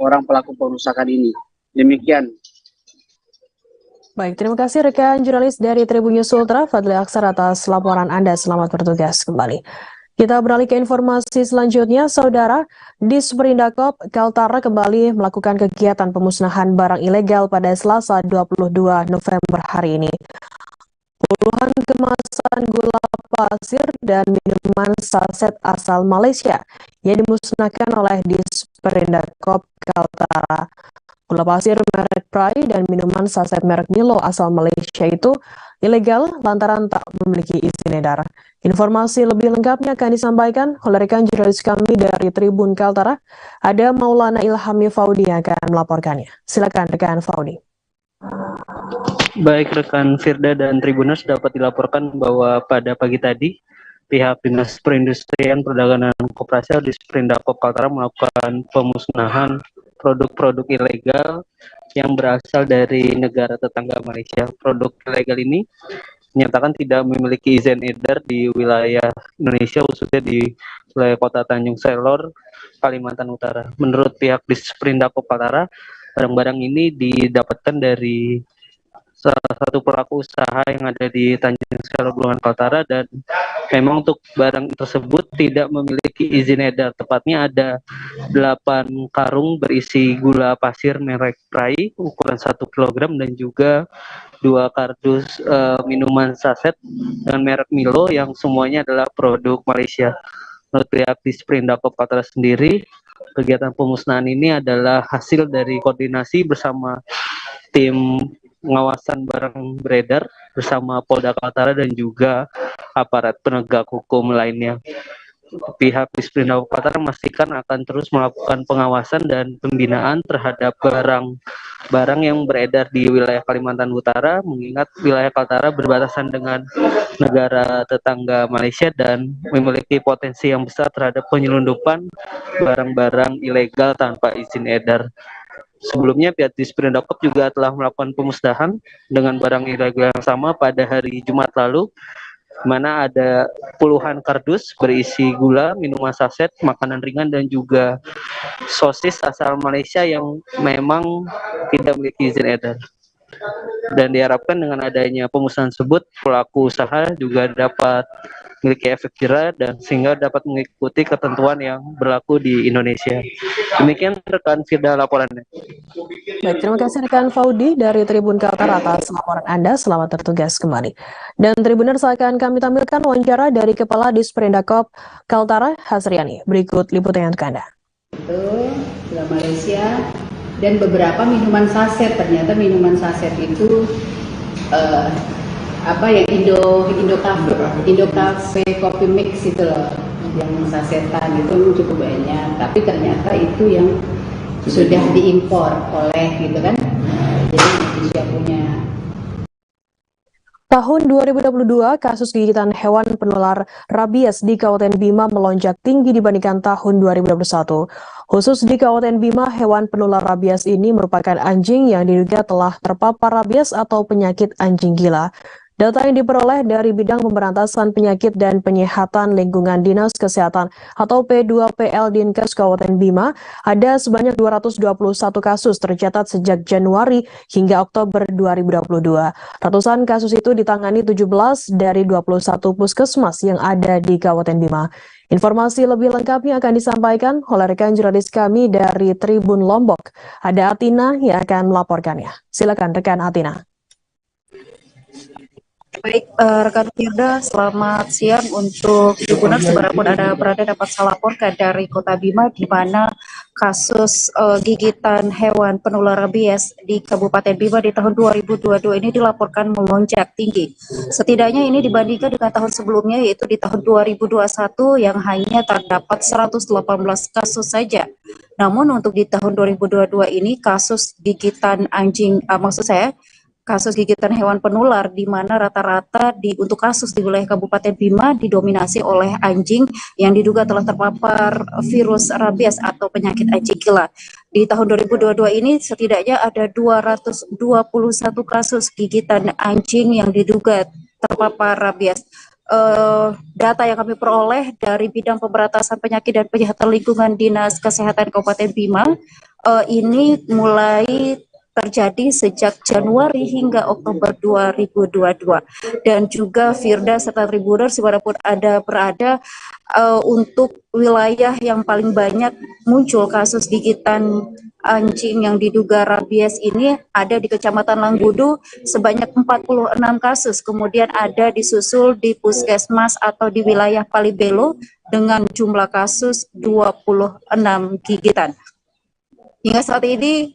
orang pelaku perusakan ini. Demikian. Baik, terima kasih rekan jurnalis dari Tribun News Ultra, Fadli Aksar atas laporan Anda. Selamat bertugas kembali. Kita beralih ke informasi selanjutnya, Saudara. Disperindakop Kaltara kembali melakukan kegiatan pemusnahan barang ilegal pada Selasa 22 November hari ini. Puluhan kemasan gula pasir dan minuman saset asal Malaysia yang dimusnahkan oleh Disperindakop Kaltara. Gula pasir merek Pride dan minuman saset merek Milo asal Malaysia itu ilegal lantaran tak memiliki izin edar. Informasi lebih lengkapnya akan disampaikan oleh rekan jurnalis kami dari Tribun Kaltara. Ada Maulana Ilhami Faudi yang akan melaporkannya. Silakan rekan Faudi. Baik rekan Firda dan Tribuners, dapat dilaporkan bahwa pada pagi tadi pihak Dinas Perindustrian Perdagangan Koperasi Disperindakop Kaltara melakukan pemusnahan produk-produk ilegal yang berasal dari negara tetangga Malaysia. Produk ilegal ini dinyatakan tidak memiliki izin edar di wilayah Indonesia, khususnya di wilayah Kota Tanjung Selor, Kalimantan Utara. Menurut pihak Disperindakop Kaltara, barang-barang ini didapatkan dari salah satu pelaku usaha yang ada di Tanjung Selor, Bulungan Kaltara, dan memang untuk barang tersebut tidak memiliki izin edar. Tepatnya ada 8 karung berisi gula pasir merek Pride ukuran 1 kg dan juga 2 kardus minuman saset dengan merek Milo yang semuanya adalah produk Malaysia. Menurut pihak Disperindakop Kaltara sendiri, kegiatan pemusnahan ini adalah hasil dari koordinasi bersama tim pengawasan barang beredar bersama Polda Kaltara dan juga aparat penegak hukum lainnya. Pihak Disperindakop Kaltara memastikan akan terus melakukan pengawasan dan pembinaan terhadap barang yang beredar di wilayah Kalimantan Utara, mengingat wilayah Kaltara berbatasan dengan negara tetangga Malaysia dan memiliki potensi yang besar terhadap penyelundupan barang-barang ilegal tanpa izin edar. Sebelumnya pihak Disperindakop juga telah melakukan pemusnahan dengan barang ilegal yang sama pada hari Jumat lalu, di mana ada puluhan kardus berisi gula, minuman saset, makanan ringan, dan juga sosis asal Malaysia yang memang tidak memiliki izin edar. Dan diharapkan dengan adanya pemusnahan tersebut, pelaku usaha juga dapat memiliki efek jera dan sehingga dapat mengikuti ketentuan yang berlaku di Indonesia. Demikian rekan Firda laporannya. Baik, terima kasih rekan Faudi dari Tribun Kaltara atas laporan Anda. Selamat bertugas kembali. Dan Tribuners akan kami tampilkan wawancara dari Kepala Disperindak Kaltara, Hasriani. Berikut liputannya untuk Anda. Itu gula Malaysia dan beberapa minuman saset. Ternyata minuman saset itu yang Indo Cafe Coffee Mix itu loh, yang sasetan itu cukup banyak. Tapi ternyata itu yang sudah diimpor oleh gitu kan. Jadi Indonesia punya. Tahun 2022, kasus gigitan hewan penular rabies di Kabupaten Bima melonjak tinggi dibandingkan tahun 2021. Khusus di Kabupaten Bima, hewan penular rabies ini merupakan anjing yang diduga telah terpapar rabies atau penyakit anjing gila. Data yang diperoleh dari Bidang Pemberantasan Penyakit dan Penyihatan Lingkungan Dinas Kesehatan atau P2PL Dinkes Kabupaten Bima, ada sebanyak 221 kasus tercatat sejak Januari hingga Oktober 2022. Ratusan kasus itu ditangani 17 dari 21 puskesmas yang ada di Kabupaten Bima. Informasi lebih lengkapnya akan disampaikan oleh rekan jurnalis kami dari Tribun Lombok. Ada Atina yang akan melaporkannya. Silakan rekan Atina. Baik, rekan Firda, selamat siang untuk Tribuners dimanapun Anda berada dapat saya laporkan dari Kota Bima di mana kasus gigitan hewan penular rabies di Kabupaten Bima di tahun 2022 ini dilaporkan melonjak tinggi. Setidaknya ini dibandingkan dengan tahun sebelumnya yaitu di tahun 2021 yang hanya terdapat 118 kasus saja. Namun untuk di tahun 2022 ini kasus gigitan anjing, kasus gigitan hewan penular di mana rata-rata untuk kasus di wilayah Kabupaten Bima didominasi oleh anjing yang diduga telah terpapar virus rabies atau penyakit anjing gila. Di tahun 2022 ini setidaknya ada 221 kasus gigitan anjing yang diduga terpapar rabies. Data yang kami peroleh dari Bidang Pemberantasan Penyakit dan Penyihatan Lingkungan Dinas Kesehatan Kabupaten Bima ini mulai terjadi sejak Januari hingga Oktober 2022 dan juga Firda serta Tribuners dimanapun Anda berada untuk wilayah yang paling banyak muncul kasus gigitan anjing yang diduga rabies ini ada di Kecamatan Langgudu sebanyak 46 kasus, kemudian ada disusul di Puskesmas atau di wilayah Palibelo dengan jumlah kasus 26 gigitan. Hingga saat ini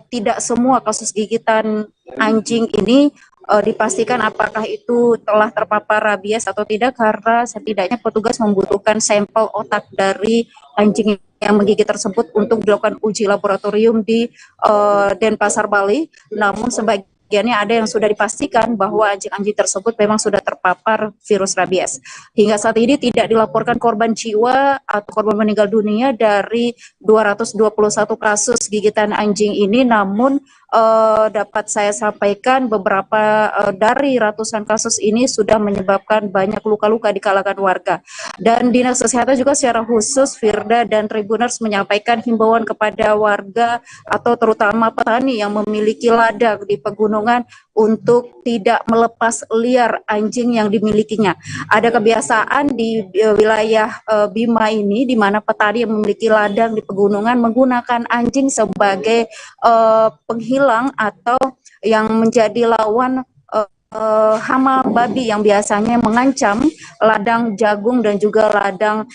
tidak semua kasus gigitan anjing ini dipastikan apakah itu telah terpapar rabies atau tidak karena setidaknya petugas membutuhkan sampel otak dari anjing yang menggigit tersebut untuk dilakukan uji laboratorium di Denpasar, Bali. Namun sebagiannya ada yang sudah dipastikan bahwa anjing-anjing tersebut memang sudah terpapar virus rabies. Hingga saat ini tidak dilaporkan korban jiwa atau korban meninggal dunia dari 221 kasus gigitan anjing ini, namun dapat saya sampaikan beberapa dari ratusan kasus ini sudah menyebabkan banyak luka-luka di kalangan warga. Dan Dinas Kesehatan juga secara khusus Firda dan Tribuners menyampaikan himbauan kepada warga atau terutama petani yang memiliki ladang di pegunungan untuk tidak melepas liar anjing yang dimilikinya. Ada kebiasaan di wilayah Bima ini di mana petani yang memiliki ladang di pegunungan menggunakan anjing sebagai penghilang atau yang menjadi lawan hama babi yang biasanya mengancam ladang jagung dan juga ladang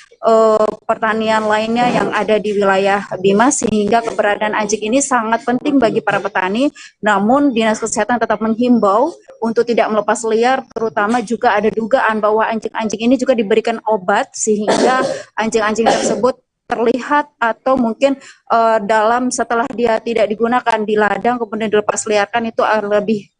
pertanian lainnya yang ada di wilayah Bima, sehingga keberadaan anjing ini sangat penting bagi para petani. Namun Dinas Kesehatan tetap menghimbau untuk tidak melepas liar, terutama juga ada dugaan bahwa anjing-anjing ini juga diberikan obat sehingga anjing-anjing tersebut terlihat atau mungkin dalam setelah dia tidak digunakan di ladang kemudian dilepas liarkan itu lebih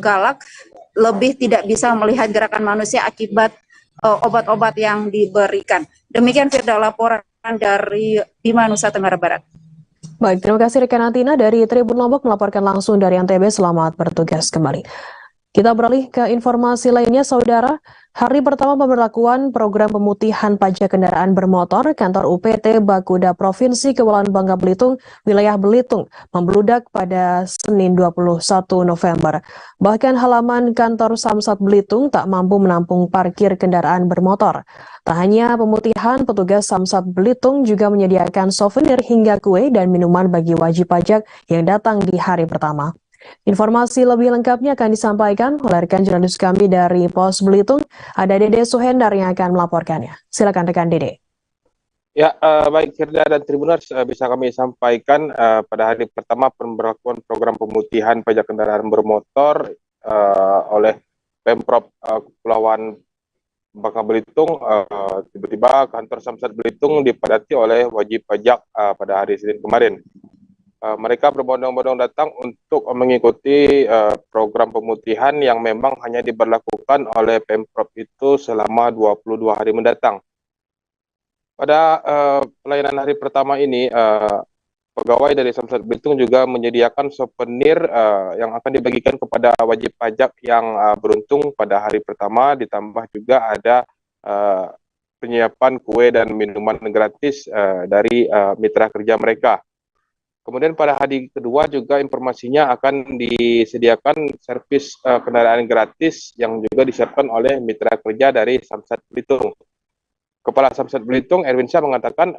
galak, lebih tidak bisa melihat gerakan manusia akibat obat-obat yang diberikan. Demikian Firda laporan dari Bima, Nusa Tenggara Barat. Baik, terima kasih rekan Atina dari Tribun Lombok melaporkan langsung dari NTB. Selamat bertugas kembali. Kita beralih ke informasi lainnya, Saudara. Hari pertama pemberlakuan program pemutihan pajak kendaraan bermotor, kantor UPT Bakuda Provinsi Kepulauan Bangka Belitung, wilayah Belitung, membludak pada Senin 21 November. Bahkan halaman kantor Samsat Belitung tak mampu menampung parkir kendaraan bermotor. Tak hanya pemutihan, petugas Samsat Belitung juga menyediakan souvenir hingga kue dan minuman bagi wajib pajak yang datang di hari pertama. Informasi lebih lengkapnya akan disampaikan oleh rekan jurnalis kami dari Pos Belitung. Ada Dede Suhendar yang akan melaporkannya. Silakan rekan Dede. Ya, baik Firda dan Tribuners, bisa kami sampaikan pada hari pertama pemberlakuan program pemutihan pajak kendaraan bermotor oleh Pemprov Kepulauan Bangka Belitung, tiba-tiba kantor Samsat Belitung dipadati oleh wajib pajak pada hari Senin kemarin. Mereka berbondong-bondong datang untuk mengikuti program pemutihan yang memang hanya diberlakukan oleh Pemprov itu selama 22 hari mendatang. Pada pelayanan hari pertama ini, pegawai dari Samsat Belitung juga menyediakan souvenir yang akan dibagikan kepada wajib pajak yang beruntung pada hari pertama, ditambah juga ada penyiapan kue dan minuman gratis dari mitra kerja mereka. Kemudian pada hari kedua juga informasinya akan disediakan servis kendaraan gratis yang juga disiapkan oleh mitra kerja dari Samsat Belitung. Kepala Samsat Belitung, Erwin Syah, mengatakan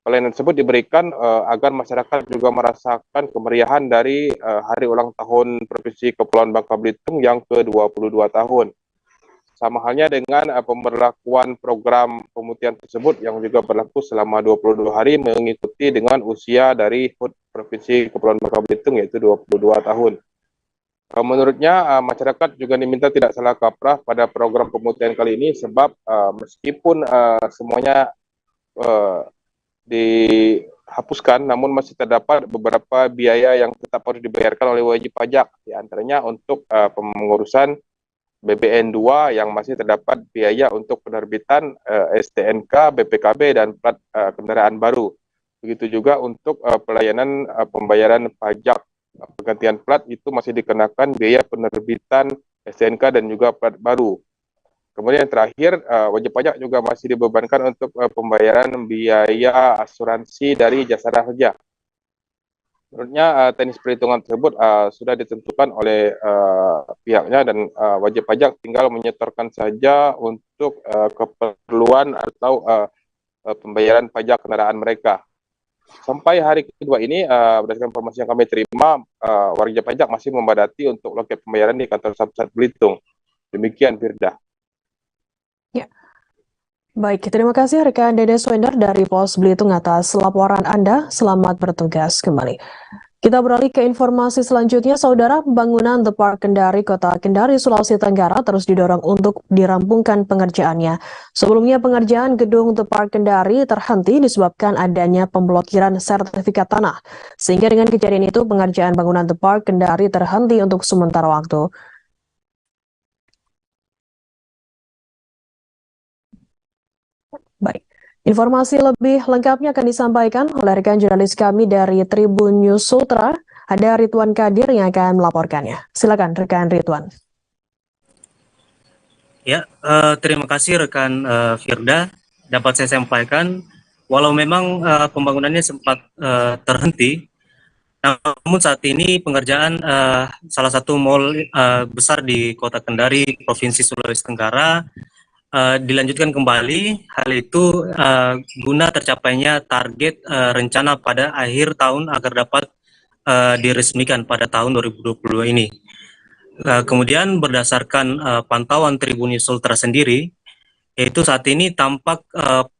pelayanan tersebut diberikan agar masyarakat juga merasakan kemeriahan dari hari ulang tahun Provinsi Kepulauan Bangka Belitung yang ke-22 tahun. Sama halnya dengan pemberlakuan program pemutihan tersebut yang juga berlaku selama 22 hari mengikuti dengan usia dari HUT Provinsi Kepulauan Bangka Belitung yaitu 22 tahun. Menurutnya masyarakat juga diminta tidak salah kaprah pada program pemutihan kali ini sebab meskipun semuanya dihapuskan namun masih terdapat beberapa biaya yang tetap harus dibayarkan oleh wajib pajak, di antaranya untuk pengurusan BBN 2 yang masih terdapat biaya untuk penerbitan STNK, BPKB, dan plat kendaraan baru. Begitu juga untuk pelayanan pembayaran pajak penggantian plat itu masih dikenakan biaya penerbitan STNK dan juga plat baru. Kemudian yang terakhir, wajib pajak juga masih dibebankan untuk pembayaran biaya asuransi dari jasara harja. Menurutnya teknis perhitungan tersebut sudah ditentukan oleh pihaknya dan wajib pajak tinggal menyetorkan saja untuk keperluan atau pembayaran pajak kendaraan mereka. Sampai hari kedua ini, berdasarkan informasi yang kami terima, wajib pajak masih membadati untuk loket pembayaran di kantor Samsat Belitung. Demikian, Firda. Ya. Baik, terima kasih rekan Dede Suhendar dari Pos Belitung atas laporan Anda. Selamat bertugas kembali. Kita beralih ke informasi selanjutnya, Saudara. Pembangunan The Park Kendari, Kota Kendari, Sulawesi Tenggara terus didorong untuk dirampungkan pengerjaannya. Sebelumnya pengerjaan gedung The Park Kendari terhenti disebabkan adanya pemblokiran sertifikat tanah. Sehingga dengan kejadian itu pengerjaan bangunan The Park Kendari terhenti untuk sementara waktu. Baik, informasi lebih lengkapnya akan disampaikan oleh rekan jurnalis kami dari Tribun News Sultra. Ada Ridwan Kadir yang akan melaporkannya. Silakan rekan Ridwan. Ya, terima kasih rekan Firda. Dapat saya sampaikan, walau memang pembangunannya sempat terhenti, namun saat ini pengerjaan salah satu mal besar di Kota Kendari, Provinsi Sulawesi Tenggara, dilanjutkan kembali. Hal itu guna tercapainya target rencana pada akhir tahun agar dapat diresmikan pada tahun 2022 ini. Kemudian berdasarkan pantauan Tribun News Sultra sendiri, yaitu saat ini tampak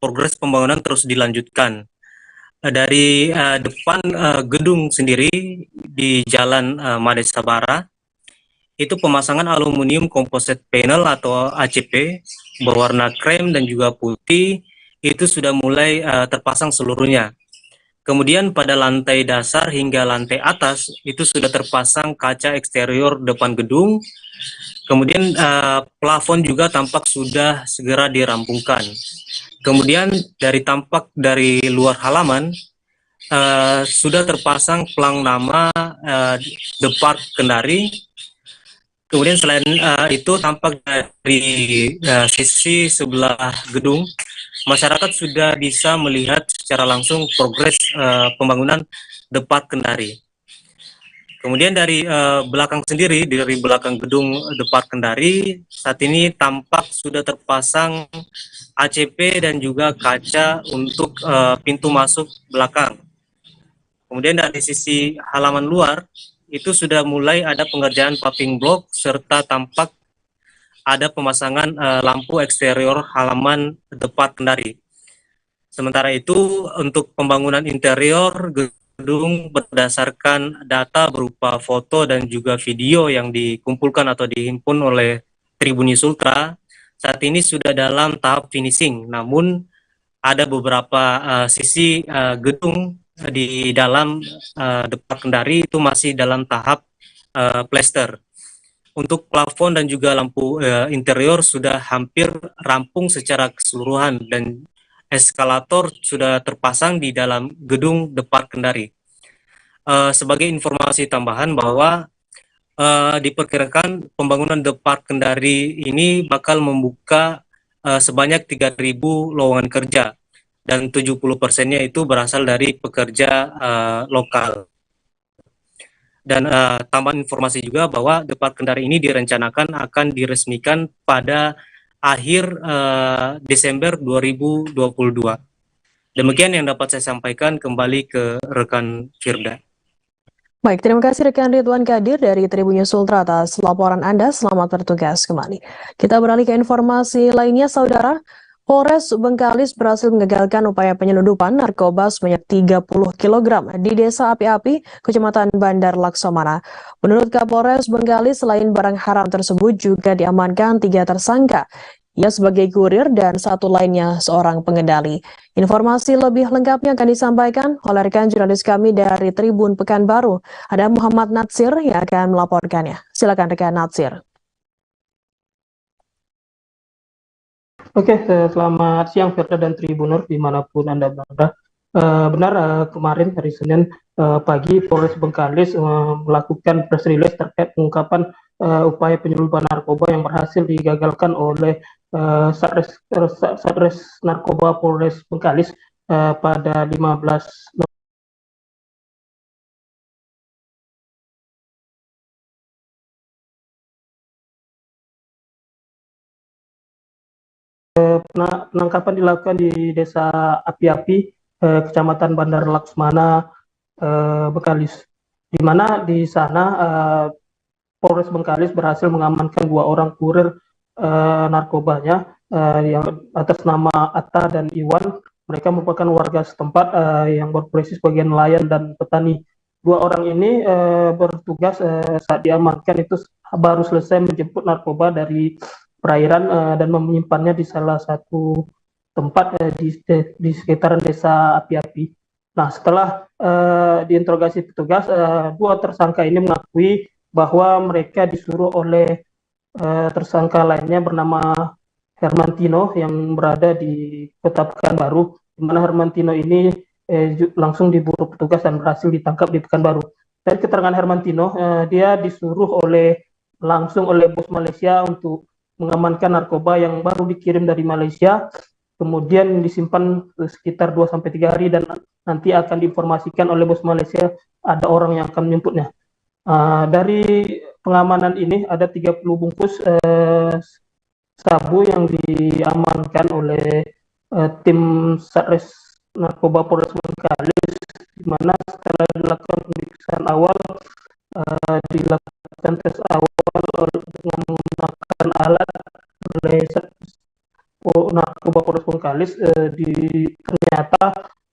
progres pembangunan terus dilanjutkan. Dari depan gedung sendiri di Jalan Made Sabara, itu pemasangan aluminium composite panel atau ACP berwarna krem dan juga putih itu sudah mulai terpasang seluruhnya. Kemudian pada lantai dasar hingga lantai atas itu sudah terpasang kaca eksterior depan gedung. Kemudian plafon juga tampak sudah segera dirampungkan. Kemudian tampak dari luar halaman sudah terpasang pelang nama The Park Kendari. Kemudian selain itu, tampak dari sisi sebelah gedung, masyarakat sudah bisa melihat secara langsung progres pembangunan Depak Kendari. Kemudian dari belakang sendiri, dari belakang gedung Depak Kendari, saat ini tampak sudah terpasang ACP dan juga kaca untuk pintu masuk belakang. Kemudian dari sisi halaman luar, itu sudah mulai ada pengerjaan paving block serta tampak ada pemasangan lampu eksterior halaman Depak Kendari. Sementara itu, untuk pembangunan interior gedung berdasarkan data berupa foto dan juga video yang dikumpulkan atau dihimpun oleh Tribunnews Ultra, saat ini sudah dalam tahap finishing. Namun ada beberapa sisi gedung di dalam Depak Kendari itu masih dalam tahap plester. Untuk plafon dan juga lampu interior sudah hampir rampung secara keseluruhan dan eskalator sudah terpasang di dalam gedung Depak Kendari. Sebagai informasi tambahan bahwa diperkirakan pembangunan Depak Kendari ini bakal membuka sebanyak 3.000 lowongan kerja dan 70%-nya itu berasal dari pekerja lokal. Dan tambahan informasi juga bahwa Depak Kendari ini direncanakan akan diresmikan pada akhir Desember 2022. Demikian yang dapat saya sampaikan, kembali ke rekan Firda. Baik, terima kasih rekan Ridwan Kadir dari Tribunnews Ultra atas laporan Anda. Selamat bertugas kembali. Kita beralih ke informasi lainnya, Saudara. Polres Bengkalis berhasil mengagalkan upaya penyelundupan narkoba sebanyak 30 kg di Desa Api-Api, Kecamatan Bandar Laksamana. Menurut Kapolres Bengkalis, selain barang haram tersebut juga diamankan 3 tersangka. Ia sebagai kurir dan satu lainnya seorang pengendali. Informasi lebih lengkapnya akan disampaikan oleh rekan jurnalis kami dari Tribun Pekanbaru. Ada Muhammad Natsir yang akan melaporkannya. Silakan rekan Natsir. Oke, selamat siang Firda dan Tribuners dimanapun Anda berada. Benar, kemarin hari Senin pagi Polres Bengkalis melakukan press release terkait pengungkapan upaya penyelundupan narkoba yang berhasil digagalkan oleh Satres Narkoba Polres Bengkalis pada 15 penangkapan dilakukan di Desa Api-Api, Kecamatan Bandar Laksamana, Bengkalis, di mana di sana Polres Bengkalis berhasil mengamankan 2 orang kurir narkobanya yang atas nama Atta dan Iwan. Mereka merupakan warga setempat yang berprofesi sebagai nelayan dan petani. 2 orang ini bertugas saat diamankan itu baru selesai menjemput narkoba dari perairan dan menyimpannya di salah satu tempat di sekitaran Desa Api-Api. Nah, setelah diinterogasi petugas, 2 tersangka ini mengakui bahwa mereka disuruh oleh tersangka lainnya bernama Hermantino yang berada di Kota Pekanbaru, di mana Hermantino ini langsung diburu petugas dan berhasil ditangkap di Pekanbaru. Dari keterangan Hermantino, dia disuruh langsung oleh bos Malaysia untuk mengamankan narkoba yang baru dikirim dari Malaysia, kemudian disimpan sekitar 2-3 hari dan nanti akan diinformasikan oleh bos Malaysia ada orang yang akan menjemputnya. Dari pengamanan ini ada 30 bungkus sabu yang diamankan oleh tim Satres Narkoba Polres Bengkalis, di mana setelah dilakukan pemeriksaan awal, dilakukan tes awal dengan menggunakan alat oleh Narkoba Polres Bengkalis, ternyata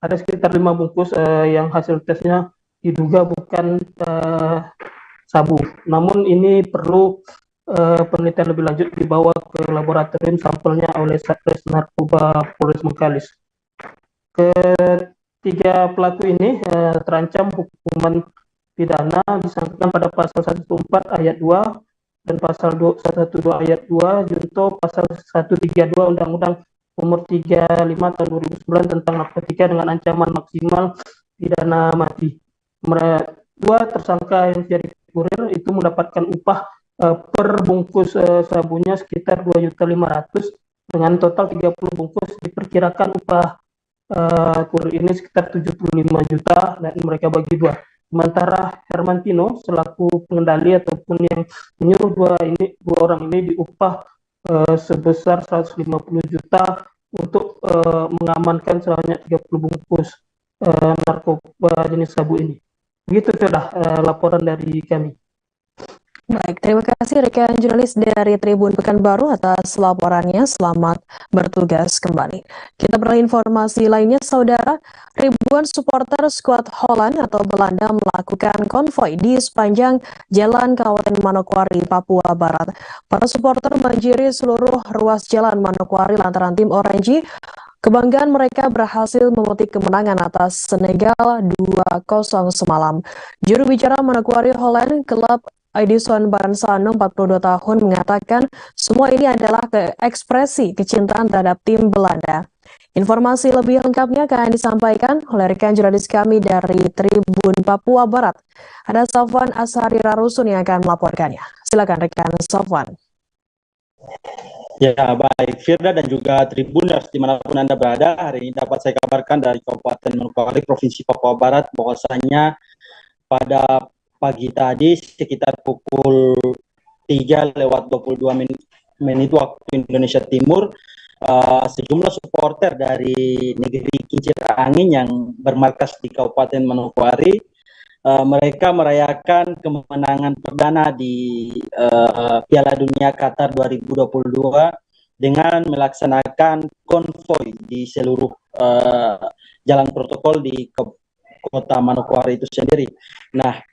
ada sekitar 5 bungkus yang hasil tesnya diduga bukan sabu. Namun ini perlu penelitian lebih lanjut dibawa ke laboratorium sampelnya oleh Satres Narkoba Polres Bengkalis. Ketiga pelaku ini terancam hukuman pidana disangkakan pada pasal 114 ayat 2 dan pasal 112 ayat 2 junto pasal 132 Undang-Undang Nomor 35 tahun 2009 tentang narkotika dengan ancaman maksimal pidana mati. 2 tersangka yang jadi kurir itu mendapatkan upah per bungkus sabunya sekitar 2.500.000 dengan total 30 bungkus. Diperkirakan upah kurir ini sekitar 75 juta dan mereka bagi dua. Sementara Hermantino selaku pengendali ataupun yang menyuruh dua orang ini diupah sebesar 150 juta untuk mengamankan sebanyak 30 bungkus narkoba jenis sabu ini. Begitu sudah laporan dari kami. Baik, terima kasih rekan jurnalis dari Tribun Pekanbaru atas laporannya. Selamat bertugas kembali. Kita beralih informasi lainnya, saudara. Ribuan supporter skuad Holland atau Belanda melakukan konvoi di sepanjang Jalan Kabupaten Manokwari, Papua Barat. Para supporter banjiri seluruh ruas Jalan Manokwari lantaran tim Orange. Kebanggaan mereka berhasil memetik kemenangan atas Senegal 2-0 semalam. Juru bicara Manokwari Holland, klub Edison Baransano 42 tahun mengatakan semua ini adalah ekspresi kecintaan terhadap tim Belanda. Informasi lebih lengkapnya akan disampaikan oleh rekan jurnalis kami dari Tribun Papua Barat. Ada Sofwan Ashari Rarusun yang akan melaporkannya. Silakan rekan Sofwan. Ya, baik Firda dan juga Tribuners dimanapun Anda berada, hari ini dapat saya kabarkan dari Kabupaten Manokwari, Provinsi Papua Barat, bahwasanya pada pagi tadi sekitar pukul 3:22 waktu Indonesia Timur, sejumlah supporter dari negeri Kincir Angin yang bermarkas di Kabupaten Manokwari, mereka merayakan kemenangan perdana di Piala Dunia Qatar 2022 dengan melaksanakan konvoi di seluruh jalan protokol di Kota Manokwari itu sendiri. Nah,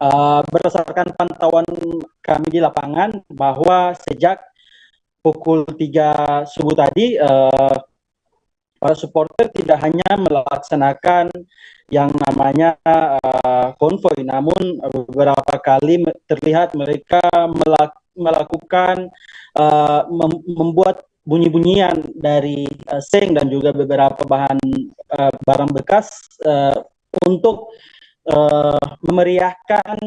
berdasarkan pantauan kami di lapangan bahwa sejak pukul 3 subuh tadi, para supporter tidak hanya melaksanakan yang namanya konvoi, namun beberapa kali terlihat mereka melakukan membuat bunyi-bunyian dari seng dan juga beberapa barang bekas untuk memeriahkan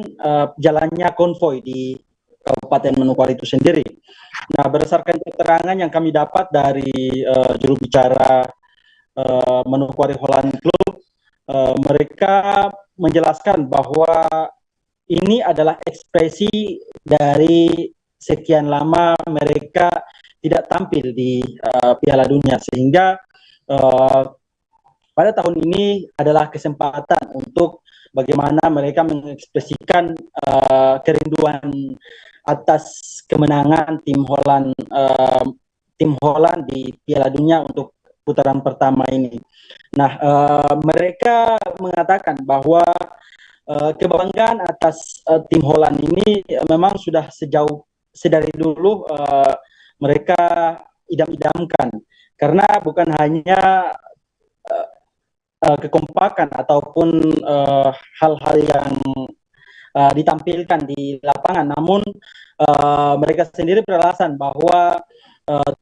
jalannya konvoi di Kabupaten Manokwari itu sendiri. Nah, berdasarkan keterangan yang kami dapat dari juru bicara Manokwari Holland Club, mereka menjelaskan bahwa ini adalah ekspresi dari sekian lama mereka tidak tampil di Piala Dunia, sehingga pada tahun ini adalah kesempatan untuk bagaimana mereka mengekspresikan kerinduan atas kemenangan tim Holland di Piala Dunia untuk putaran pertama ini. Nah, mereka mengatakan bahwa kebanggaan atas tim Holland ini memang sudah sedari dulu mereka idam-idamkan, karena bukan hanya kekompakan ataupun hal-hal yang ditampilkan di lapangan, namun mereka sendiri beralasan bahwa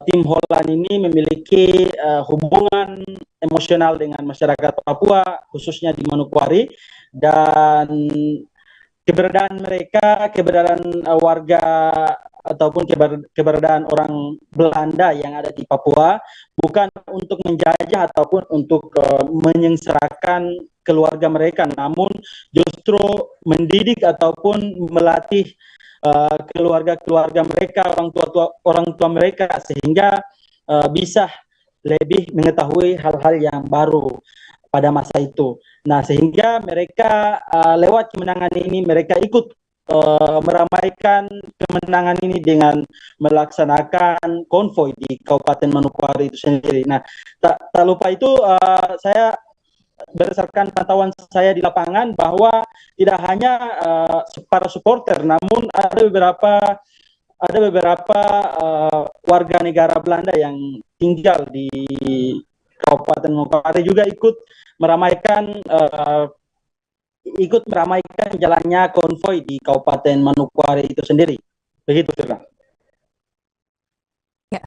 tim Holland ini memiliki hubungan emosional dengan masyarakat Papua, khususnya di Manokwari, dan keberadaan warga ataupun keberadaan orang Belanda yang ada di Papua bukan untuk menjajah ataupun untuk menyengsarakan keluarga mereka, namun justru mendidik ataupun melatih keluarga mereka, orang tua mereka, sehingga bisa lebih mengetahui hal-hal yang baru pada masa itu. Nah, sehingga mereka lewat kemenangan ini mereka ikut meramaikan kemenangan ini dengan melaksanakan konvoi di Kabupaten Manokwari itu sendiri. Nah, tak lupa itu saya berdasarkan pantauan saya di lapangan bahwa tidak hanya para supporter, namun ada beberapa warga negara Belanda yang tinggal di Kabupaten Manokwari juga ikut meramaikan jalannya konvoi di Kabupaten Manokwari itu sendiri. Begitu, Firda. Ya,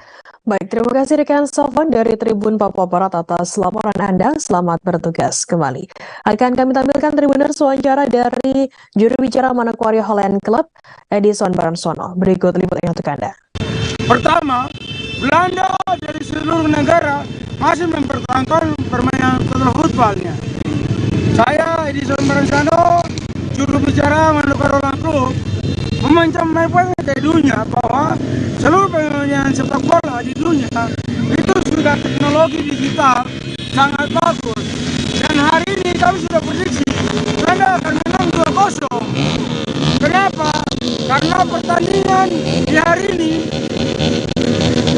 Baik, terima kasih rekan Sofwan dari Tribun Papua Barat atas laporan Anda. Selamat bertugas kembali. Akan kami tampilkan Tribuners wawancara dari juru bicara Manokwari Holland Club, Edison Baransono. Berikut liputannya untuk Anda. Pertama, Belanda dari seluruh negara masih mempertahankan permainan futbalnya. Saya Edison Baransono, juru bicara Manokwari Holland Club, menyampaikan ke dunia bahwa seluruh pemain sepak bola di dunia itu sudah teknologi digital sangat bagus, dan hari ini kami sudah prediksi Belanda akan menang 2-0. Kenapa? Karena pertandingan di hari ini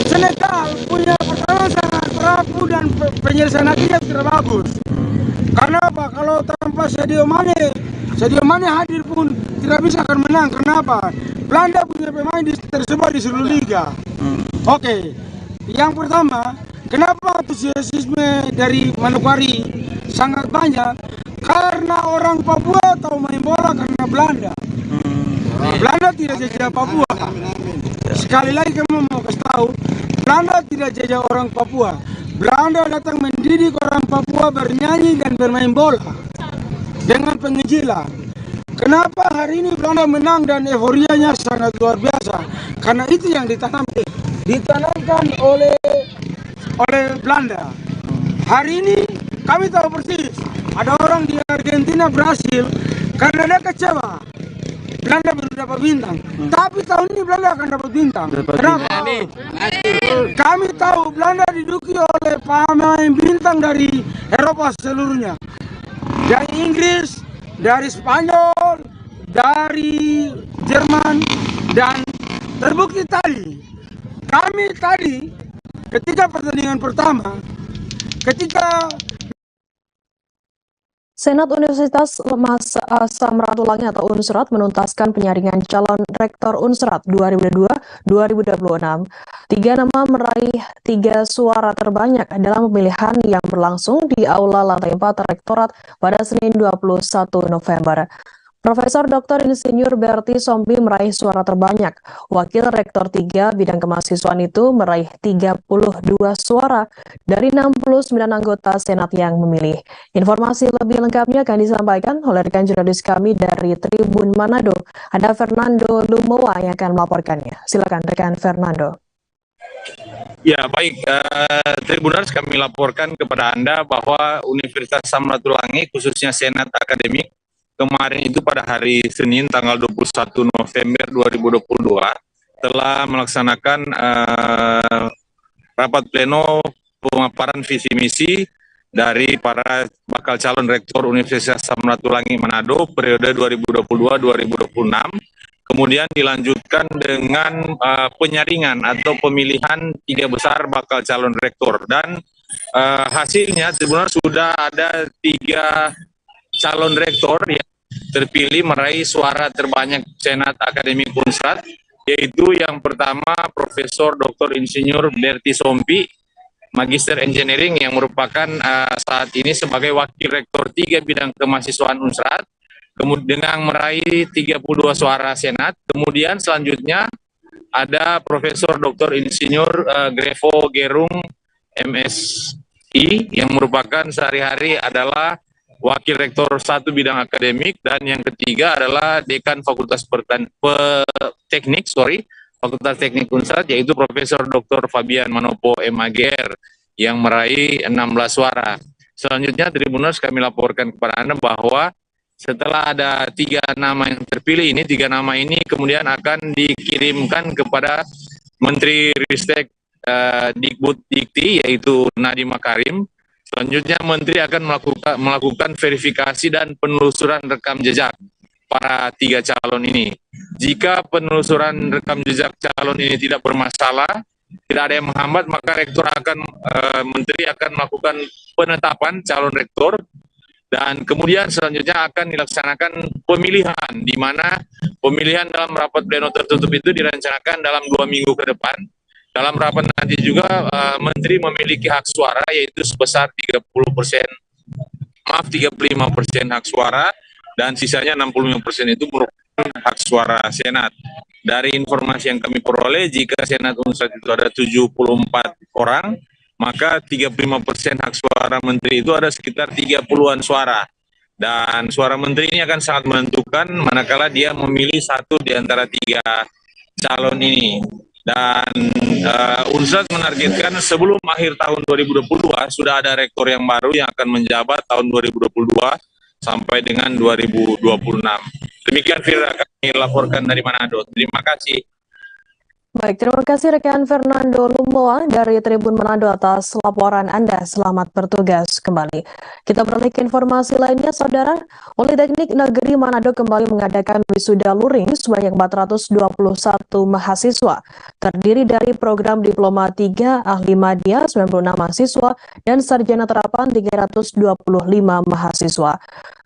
Senegal punya pertahanan sangat rapuh dan penyelesaian akhirnya tidak bagus. Kenapa? Kalau tanpa Sadio Mane hadir pun tidak bisa akan menang. Kenapa? Belanda punya pemain tersebar di seluruh liga. Oke, yang pertama, kenapa antusiasme dari Manokwari sangat banyak? Karena orang Papua tahu main bola karena Belanda. Belanda tidak jajah Papua. Sekali lagi kami mau kasih tahu, Belanda tidak jajah orang Papua. Belanda datang mendidik orang Papua bernyanyi dan bermain bola dengan penginjilan. Kenapa hari ini Belanda menang dan euforianya sangat luar biasa? Karena itu yang ditanamkan oleh Belanda. Hari ini kami tahu persis ada orang di Argentina berhasil karena dia kecewa Belanda belum dapat bintang. Tapi tahun ini Belanda akan dapat bintang. Kenapa? Kami tahu Belanda diduduki oleh pemain bintang dari Eropa seluruhnya. Dari Inggris, dari Spanyol, dari Jerman, dan terbukti kami tadi ketika pertandingan pertama, ketika Senat Universitas Samratulangi atau Unsrat menuntaskan penyaringan calon rektor Unsrat 2022-2026. 3 nama meraih 3 suara terbanyak dalam pemilihan yang berlangsung di Aula Lantai 4 Rektorat pada Senin 21 November. Profesor Dr. Insinyur Berti Sompi meraih suara terbanyak. Wakil Rektor 3 bidang kemahasiswaan itu meraih 32 suara dari 69 anggota Senat yang memilih. Informasi lebih lengkapnya akan disampaikan oleh rekan jurnalis kami dari Tribun Manado. Ada Fernando Lumowa yang akan melaporkannya. Silakan rekan Fernando. Ya baik, Tribuners, kami laporkan kepada Anda bahwa Universitas Samratulangi khususnya Senat Akademik kemarin itu pada hari Senin tanggal 21 November 2022 telah melaksanakan rapat pleno pemaparan visi misi dari para bakal calon rektor Universitas Samratulangi Manado periode 2022-2026. Kemudian dilanjutkan dengan penyaringan atau pemilihan 3 besar bakal calon rektor, dan hasilnya sebenarnya sudah ada 3 calon rektor yang terpilih meraih suara terbanyak Senat Akademik Unsrat, yaitu yang pertama Profesor Dr. Insinyur Berti Sompi, Magister Engineering yang merupakan saat ini sebagai Wakil Rektor 3 bidang kemahasiswaan Unsrat, kemudian dengan meraih 32 suara Senat. Kemudian selanjutnya ada Profesor Dr. Insinyur Grevo Gerung MSI yang merupakan sehari-hari adalah Wakil Rektor 1 bidang akademik, dan yang ketiga adalah Dekan Fakultas Fakultas Teknik Unsrat, yaitu Profesor Dr. Fabian Manopo MAGR yang meraih 16 suara. Selanjutnya Tribuners, kami laporkan kepada Anda bahwa setelah ada 3 nama yang terpilih ini, 3 nama ini kemudian akan dikirimkan kepada Menteri Ristek Dikbud Dikti, yaitu Nadiem Makarim. Selanjutnya Menteri akan melakukan verifikasi dan penelusuran rekam jejak para 3 calon ini. Jika penelusuran rekam jejak calon ini tidak bermasalah, tidak ada yang menghambat, maka Menteri akan melakukan penetapan calon rektor, dan kemudian selanjutnya akan dilaksanakan pemilihan, di mana pemilihan dalam rapat pleno tertutup itu direncanakan dalam 2 minggu ke depan. Dalam rapat nanti juga Menteri memiliki hak suara, yaitu sebesar 35% hak suara, dan sisanya 65% itu merupakan hak suara Senat. dari informasi yang kami peroleh, jika Senat Unsur itu ada 74 orang, maka 35% hak suara menteri itu ada sekitar 30-an suara. Dan suara menteri ini akan sangat menentukan manakala dia memilih satu di antara 3 calon ini. Dan Unsur menargetkan sebelum akhir tahun 2022 sudah ada rektor yang baru yang akan menjabat tahun 2022 sampai dengan 2026. Demikian Firda, kami laporkan dari Manado. Terima kasih. Baik, terima kasih rekan Fernando Lumoa dari Tribun Manado atas laporan Anda. Selamat bertugas kembali. Kita beralih ke informasi lainnya, Saudara. Politeknik Negeri Manado kembali mengadakan wisuda luring sebanyak 421 mahasiswa. Terdiri dari program Diploma 3, Ahli Madya 96 mahasiswa, dan Sarjana Terapan 325 mahasiswa.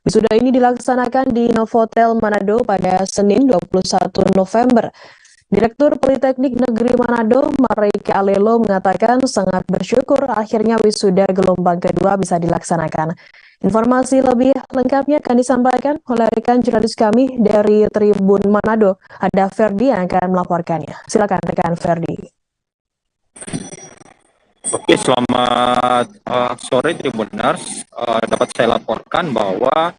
Wisuda ini dilaksanakan di Novotel Manado pada Senin 21 November. Direktur Politeknik Negeri Manado, Mareike Alelo, mengatakan sangat bersyukur akhirnya wisuda gelombang kedua bisa dilaksanakan. Informasi lebih lengkapnya akan disampaikan oleh rekan jurnalis kami dari Tribun Manado. Ada Ferdi yang akan melaporkannya. Silakan rekan Ferdi. Oke, selamat sore Tribuners. Dapat saya laporkan bahwa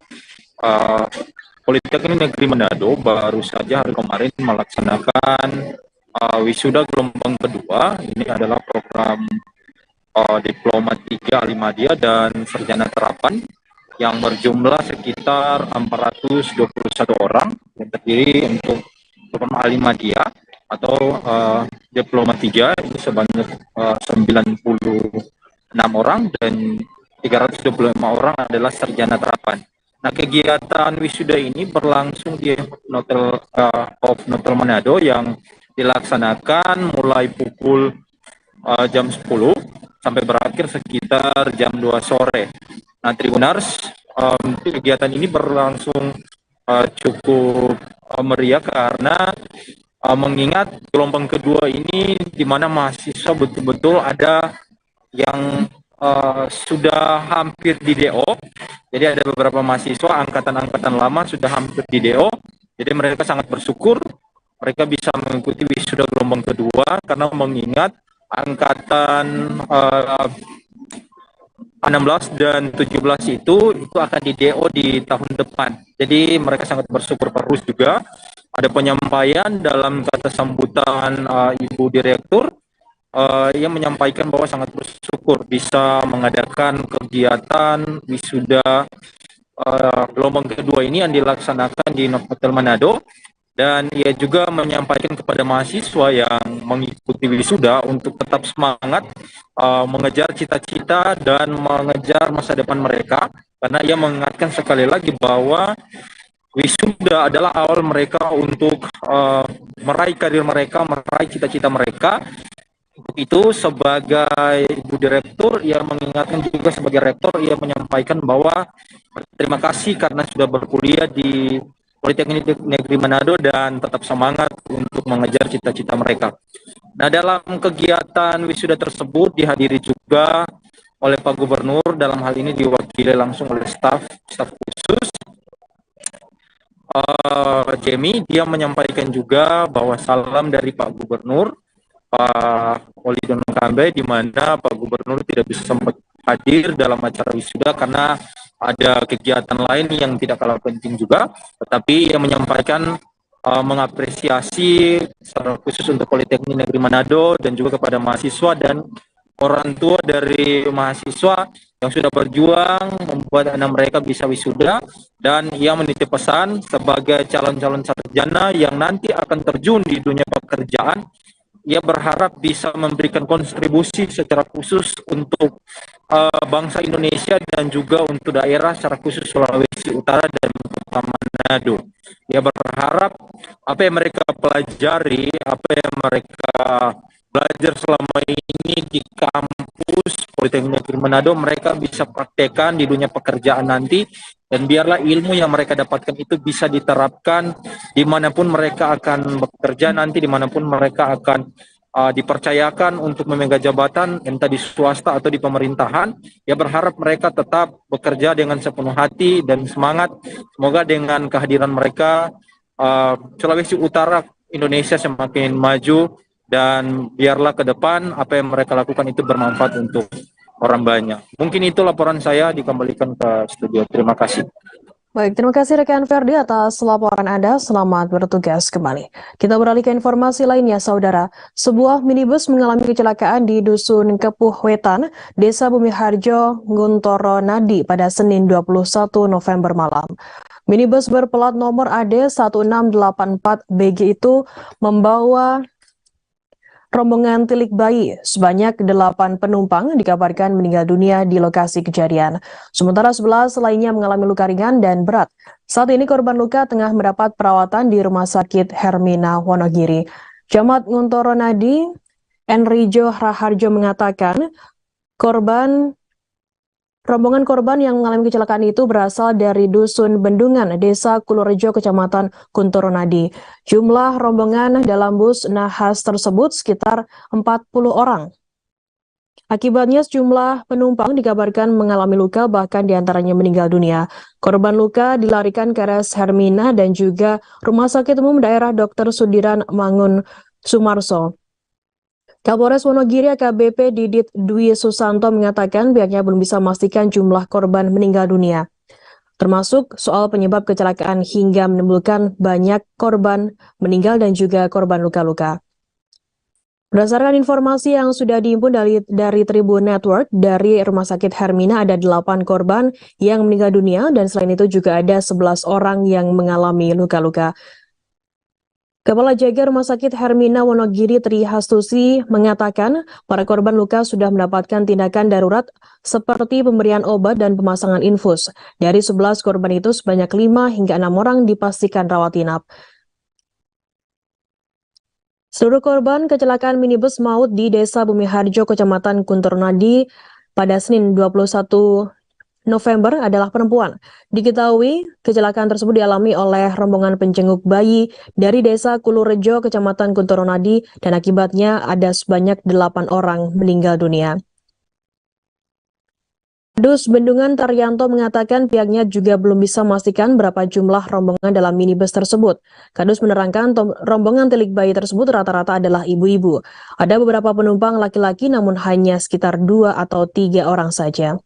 Politeknik Negeri Manado baru saja hari kemarin melaksanakan wisuda gelombang kedua. Ini adalah program Diploma 3 Ahli Madya dan Sarjana Terapan yang berjumlah sekitar 421 orang yang terdiri untuk program Ahli Madya atau Diploma 3 itu sebanyak 96 orang dan 325 orang adalah Sarjana Terapan. Nah, kegiatan wisuda ini berlangsung di Novotel Manado yang dilaksanakan mulai pukul jam 10 sampai berakhir sekitar jam 2 sore. Nah, Tribuners, kegiatan ini berlangsung cukup meriah karena mengingat gelombang kedua ini di mana mahasiswa betul-betul ada yang sudah hampir di DO. Jadi ada beberapa mahasiswa angkatan-angkatan lama sudah hampir di DO. Jadi mereka sangat bersyukur mereka bisa mengikuti wisuda gelombang kedua karena mengingat angkatan 16 dan 17 itu akan di DO di tahun depan. Jadi mereka sangat bersyukur. Terus juga ada penyampaian dalam kata sambutan Ibu Direktur yang menyampaikan bahwa sangat bersyukur bisa mengadakan kegiatan wisuda gelombang kedua ini yang dilaksanakan di Novotel Manado, dan ia juga menyampaikan kepada mahasiswa yang mengikuti wisuda untuk tetap semangat mengejar cita-cita dan mengejar masa depan mereka, karena ia mengingatkan sekali lagi bahwa wisuda adalah awal mereka untuk meraih karir mereka, meraih cita-cita mereka. Untuk itu sebagai Ibu Direktur, ia mengingatkan juga sebagai Rektor, ia menyampaikan bahwa terima kasih karena sudah berkuliah di Politeknik Negeri Manado dan tetap semangat untuk mengejar cita-cita mereka. Nah, dalam kegiatan wisuda tersebut dihadiri juga oleh Pak Gubernur, dalam hal ini diwakili langsung oleh staf khusus Jemi. Dia menyampaikan juga bahwa salam dari Pak Gubernur Pak Oli Dono Kambe, di mana Pak Gubernur tidak bisa sempat hadir dalam acara wisuda karena ada kegiatan lain yang tidak kalah penting juga, tetapi ia menyampaikan mengapresiasi secara khusus untuk Politeknik Negeri Manado dan juga kepada mahasiswa dan orang tua dari mahasiswa yang sudah berjuang membuat anak mereka bisa wisuda, dan ia menitip pesan sebagai calon-calon sarjana yang nanti akan terjun di dunia pekerjaan. Ia berharap bisa memberikan kontribusi secara khusus untuk bangsa Indonesia dan juga untuk daerah secara khusus Sulawesi Utara dan Kota Manado. Ia berharap apa yang mereka pelajari, apa yang mereka belajar selama ini di kampus Politeknik Negeri Manado, mereka bisa praktekkan di dunia pekerjaan nanti, dan biarlah ilmu yang mereka dapatkan itu bisa diterapkan dimanapun mereka akan bekerja nanti, dimanapun mereka akan dipercayakan untuk memegang jabatan, entah di swasta atau di pemerintahan. Ya, berharap mereka tetap bekerja dengan sepenuh hati dan semangat. Semoga dengan kehadiran mereka Sulawesi Utara Indonesia semakin maju, dan biarlah ke depan apa yang mereka lakukan itu bermanfaat untuk orang banyak. Mungkin itu laporan saya, dikembalikan ke studio. Terima kasih. Baik, terima kasih rekan Ferdi atas laporan Anda. Selamat bertugas kembali. Kita beralih ke informasi lainnya, Saudara. Sebuah minibus mengalami kecelakaan di Dusun Kepuh Wetan, Desa Bumiharjo, Guntoro Nadi pada Senin 21 November malam. Minibus berplat nomor AD 1684 BG itu membawa rombongan tilik bayi. Sebanyak 8 penumpang dikabarkan meninggal dunia di lokasi kejadian. Sementara 11 lainnya mengalami luka ringan dan berat. Saat ini korban luka tengah mendapat perawatan di Rumah Sakit Hermina Wonogiri. Camat Guntoro Nadi, Enrijo Raharjo mengatakan rombongan korban yang mengalami kecelakaan itu berasal dari Dusun Bendungan, Desa Kulorejo, Kecamatan Guntoro Nadi. Jumlah rombongan dalam bus nahas tersebut sekitar 40 orang. Akibatnya sejumlah penumpang dikabarkan mengalami luka, bahkan diantaranya meninggal dunia. Korban luka dilarikan ke RS Hermina dan juga Rumah Sakit Umum Daerah Dr. Sudiran Mangun Sumarso. Kapolres Wonogiri AKBP Didit Dwi Susanto mengatakan pihaknya belum bisa memastikan jumlah korban meninggal dunia, termasuk soal penyebab kecelakaan hingga menimbulkan banyak korban meninggal dan juga korban luka-luka. Berdasarkan informasi yang sudah dihimpun dari Tribun Network, dari Rumah Sakit Hermina ada 8 korban yang meninggal dunia dan selain itu juga ada 11 orang yang mengalami luka-luka. Kepala Jaga Rumah Sakit Hermina Wonogiri Tri Hastusi mengatakan para korban luka sudah mendapatkan tindakan darurat seperti pemberian obat dan pemasangan infus. Dari 11 korban itu sebanyak 5 hingga 6 orang dipastikan rawat inap. Seluruh korban kecelakaan minibus maut di Desa Bumiharjo, Kecamatan Guntoro Nadi pada Senin 21 November adalah perempuan. Diketahui kecelakaan tersebut dialami oleh rombongan penjenguk bayi dari Desa Kulurejo, Kecamatan Guntoro Nadi, dan akibatnya ada sebanyak 8 orang meninggal dunia. Dus Bendungan Taryanto mengatakan pihaknya juga belum bisa memastikan berapa jumlah rombongan dalam minibus tersebut. Kadus menerangkan rombongan tilik bayi tersebut rata-rata adalah ibu-ibu. Ada beberapa penumpang laki-laki namun hanya sekitar 2 atau 3 orang saja.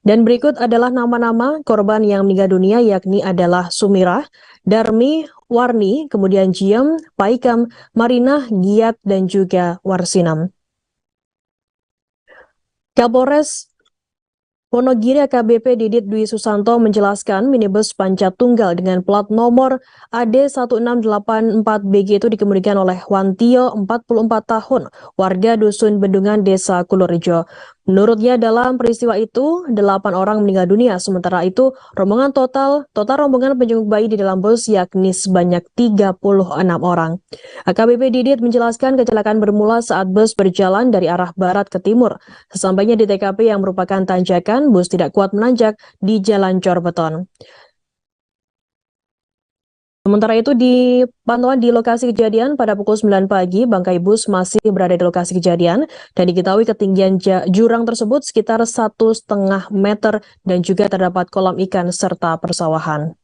Dan berikut adalah nama-nama korban yang meninggal dunia, yakni adalah Sumirah, Darmi, Warni, kemudian Jiem, Paikam, Marinah, Giat, dan juga Warsinam. Kapolres Wonogiri AKBP Didit Dwi Susanto menjelaskan minibus panjat tunggal dengan plat nomor AD 1684 BG itu dikemudikan oleh Wantio, 44 tahun, warga Dusun Bendungan, Desa Kulorejo. Menurutnya dalam peristiwa itu 8 orang meninggal dunia, sementara itu total rombongan penjenguk bayi di dalam bus yakni sebanyak 36 orang. AKBP Didit menjelaskan kecelakaan bermula saat bus berjalan dari arah barat ke timur. Sesampainya di TKP yang merupakan tanjakan, bus tidak kuat menanjak di jalan cor beton. Sementara itu di pantauan di lokasi kejadian pada pukul 9 pagi, bangkai bus masih berada di lokasi kejadian dan diketahui ketinggian jurang tersebut sekitar 1,5 meter dan juga terdapat kolam ikan serta persawahan.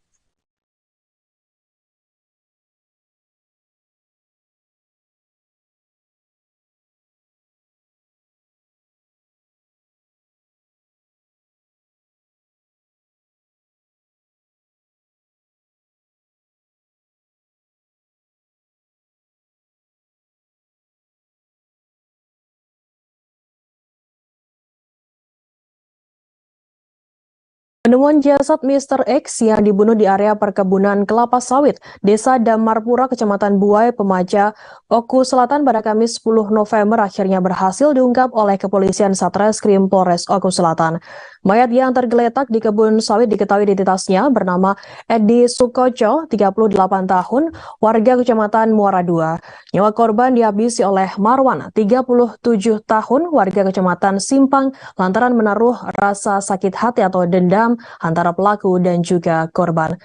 Penemuan jasad Mr. X yang dibunuh di area perkebunan kelapa sawit, Desa Damarpura, Kecamatan Buai, Pemaja, Oku Selatan pada Kamis 10 November akhirnya berhasil diungkap oleh Kepolisian Satreskrim Polres Oku Selatan. Mayat yang tergeletak di kebun sawit diketahui identitasnya bernama Edi Sukoco, 38 tahun, warga Kecamatan Muara II. Nyawa korban dihabisi oleh Marwan, 37 tahun, warga Kecamatan Simpang, lantaran menaruh rasa sakit hati atau dendam antara pelaku dan juga korban.